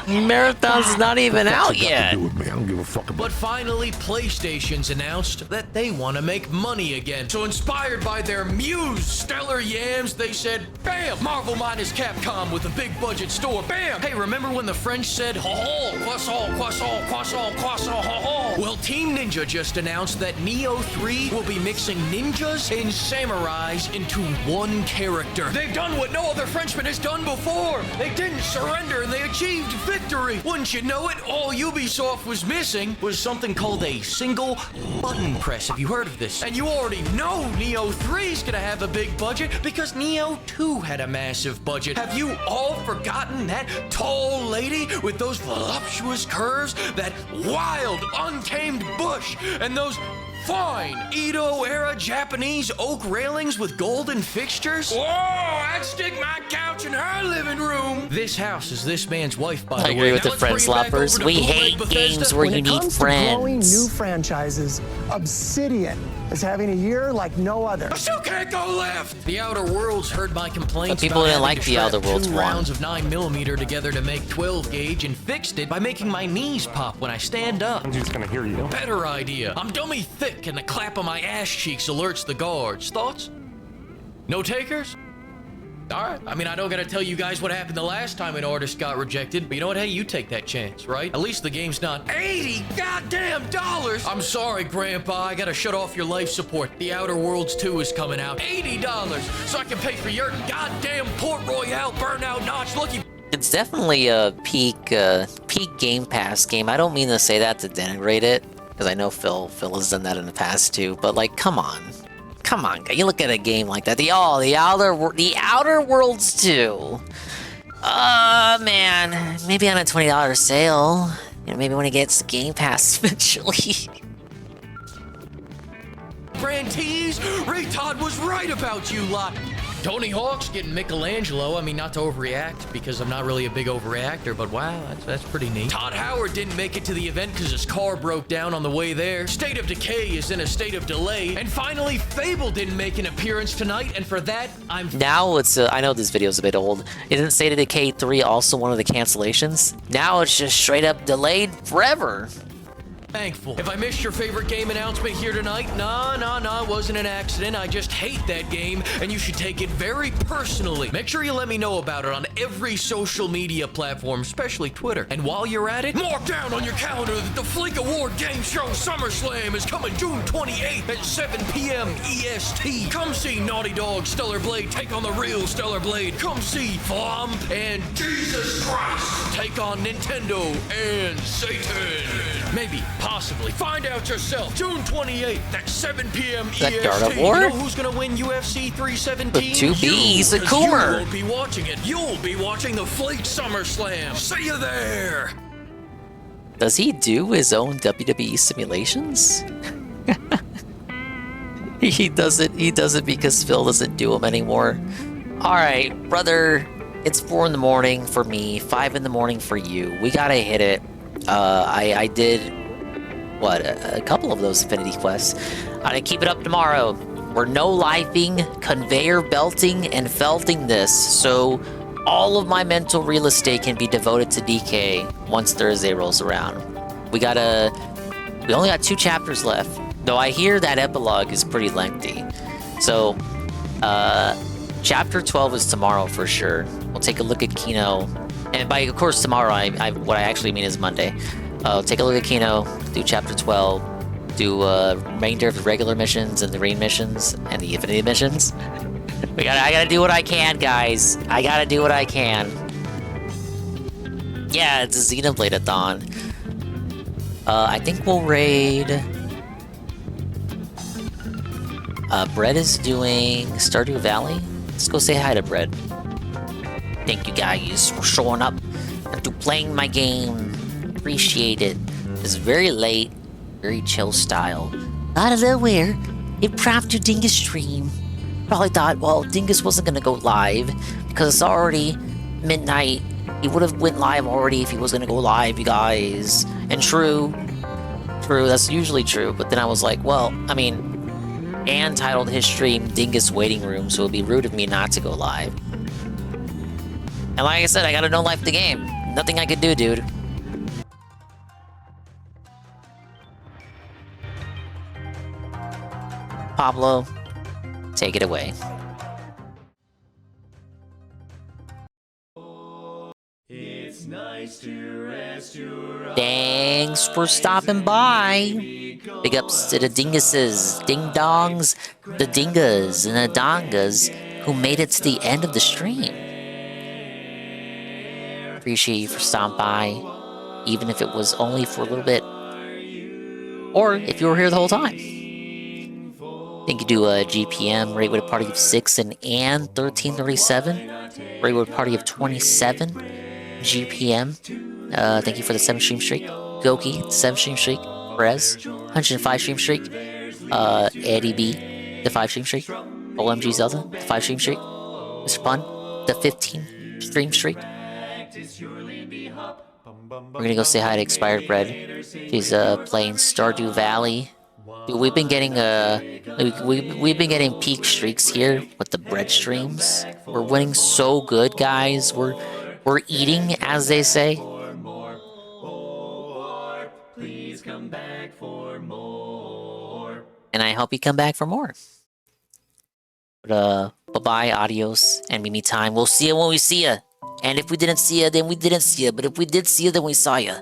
Speaker 3: Marathon's not even out yet.
Speaker 6: I don't give a fuck about. But finally, PlayStation's announced that they want to make money again. So inspired by their muse, Stellar Yams, they said, bam, Marvel minus Capcom with a big budget store. Bam! Hey, remember when the French said, ho-ho, croissant, croissant, croissant, croissant, ho-ho? Well, Team Ninja just announced that Neo 3 will be mixing ninjas and samurais into one character. They've done what no other Frenchman has done before. They didn't surrender and they achieved victory. Wouldn't you know it, all Ubisoft was missing was something called a single button press. Have you heard of this? And you already know Neo 3's gonna have a big budget because Neo 2 had a massive budget. Have you all forgotten that tall lady with those voluptuous curves, that wild, untamed bush, and those fine Edo-era Japanese oak railings with golden fixtures? Whoa, I'd stick my couch in her living room. This house is this man's wife, by the way.
Speaker 3: I agree with the friend sloppers. We hate games where you need friends.
Speaker 7: Growing new franchises, Obsidian is having a year like no other.
Speaker 6: I still can't go left. The Outer Worlds heard my complaints.
Speaker 3: But people
Speaker 6: about
Speaker 3: didn't like
Speaker 6: having
Speaker 3: the
Speaker 6: to
Speaker 3: Outer
Speaker 6: strap
Speaker 3: Worlds
Speaker 6: 2
Speaker 3: one.
Speaker 6: rounds of 9mm together to make 12 gauge and fixed it by making my knees pop when I stand up.
Speaker 15: I'm just gonna hear you.
Speaker 6: Better idea. I'm dummy thick and the clap of my ass cheeks alerts the guards. Thoughts? No takers? Alright, I mean, I don't gotta tell you guys what happened the last time an artist got rejected, but you know what? Hey, you take that chance, right? At least the game's not $80 goddamn dollars! I'm sorry, Grandpa, I gotta shut off your life support. The Outer Worlds 2 is coming out. $80! So I can pay for your goddamn Port Royale burnout notch looking.
Speaker 3: It's definitely a peak Game Pass game. I don't mean to say that to denigrate it, because I know Phil has done that in the past too, but like, come on. Come on, you look at a game like that. The Outer Worlds 2. Man, maybe on a $20 sale. You know, maybe when it gets Game Pass eventually.
Speaker 6: Grantees, Retard was right about you lot. Tony Hawk's getting Michelangelo. I mean, not to overreact, because I'm not really a big overreactor, but wow, that's pretty neat. Todd Howard didn't make it to the event because his car broke down on the way there. State of Decay is in a state of delay. And finally, Fable didn't make an appearance tonight, and for that, I'm...
Speaker 3: Now it's, I know this video's a bit old. Isn't State of Decay 3 also one of the cancellations? Now it's just straight up delayed forever.
Speaker 6: thankful. If I missed your favorite game announcement here tonight, nah, it wasn't an accident. I just hate that game, and you should take it very personally. Make sure you let me know about it on every social media platform, especially Twitter. And while you're at it, mark down on your calendar that the Fleek Award Game Show SummerSlam is coming June 28th at 7 p.m. EST. Come see Naughty Dog Stellar Blade take on the real Stellar Blade. Come see Flom and Jesus Christ take on Nintendo and Satan. Maybe, possibly, find out yourself. June 28th at 7 p.m.
Speaker 3: That
Speaker 6: EST.
Speaker 3: God of War?
Speaker 6: You know who's gonna win UFC 317?
Speaker 3: The 2Bs, the Coomer.
Speaker 6: You won't be watching it. You'll be watching the Fleet SummerSlam. See you there.
Speaker 3: Does he do his own WWE simulations? He does it because Phil doesn't do them anymore. Alright, brother. It's 4 in the morning for me, 5 in the morning for you. We gotta hit it. I did, a couple of those Affinity quests. I'm gonna keep it up tomorrow. We're no-lifing, conveyor belting, and felting this, so all of my mental real estate can be devoted to DK once Thursday rolls around. We only got 2 chapters left, though I hear that epilogue is pretty lengthy. So, chapter 12 is tomorrow for sure. We'll take a look at Kino, and by of course tomorrow, what I actually mean is Monday. Take a look at Kino, do chapter 12, do remainder of the regular missions and the rain missions and the Infinity missions. I gotta do what I can, guys. I gotta do what I can. Yeah, it's a Xenoblade-a-thon. I think we'll raid. Brett is doing Stardew Valley. Let's go say hi to Brett. Thank you guys for showing up and to playing my game. Appreciate it. It's very late, very chill style. Out of nowhere, it prompted Dingus stream. Probably thought, well, Dingus wasn't gonna go live because it's already midnight. He would have went live already if he was gonna go live, you guys. And true, that's usually true. But then I was like, well, I mean, and titled his stream Dingus Waiting Room, so it would be rude of me not to go live. And like I said, I gotta no-life the game. Nothing I could do, dude. Pablo, take it away.
Speaker 8: It's nice to rest your
Speaker 3: Thanks for stopping by. Big ups to the dinguses, ding-dongs, the dingas, and the dongas who made it to the end of the stream. Appreciate you for stopping by, even if it was only for a little bit. Or if you were here the whole time. Thank you to GPM, rate with a party of 6 and 1337. Rate with a party of 27. GPM, thank you for the 7 stream streak. Goki, 7 stream streak. Perez, 105 stream streak. Eddie B, the 5 stream streak. OMG Zelda, the 5 stream streak. Mr. Pun, the 15 stream streak. We're gonna go say hi to Expired Bread. He's playing Stardew Valley. Dude, we've been getting we've been getting peak streaks here with the bread streams. We're winning so good, guys. We're eating, as they say.
Speaker 8: Please come back for more.
Speaker 3: And I hope you come back for more. But bye-bye, adios, and Mimi time. We'll see you when we see you. And if we didn't see you, then we didn't see you. But if we did see you, then we saw you.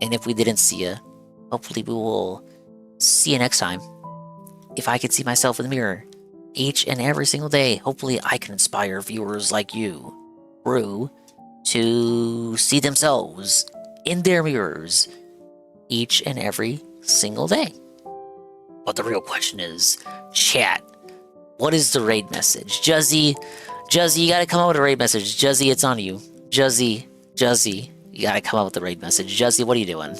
Speaker 3: And if we didn't see you, hopefully we will see you next time. If I could see myself in the mirror each and every single day, hopefully I can inspire viewers like you, Brew, to see themselves in their mirrors each and every single day. But the real question is, chat, what is the raid message? Juzzy, you gotta come up with a raid message. Juzzy, it's on you. Juzzy, you gotta come up with a raid message. Juzzy, what are you doing?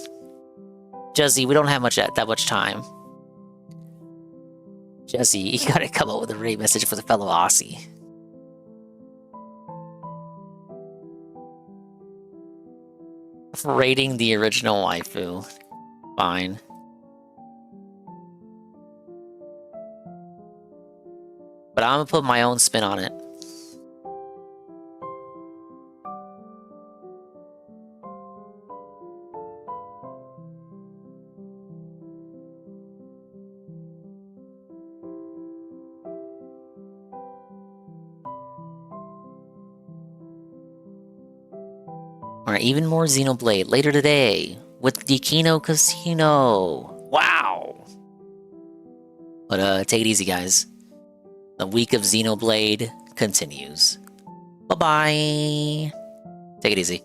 Speaker 3: Juzzy, we don't have that much time. Juzzy, you gotta come up with a raid message for the fellow Aussie. Rating the original waifu. Fine. But I'm gonna put my own spin on it. Alright, even more Xenoblade later today with the Kino Casino. Wow! But take it easy, guys. The week of Xenoblade continues. Bye-bye! Take it easy.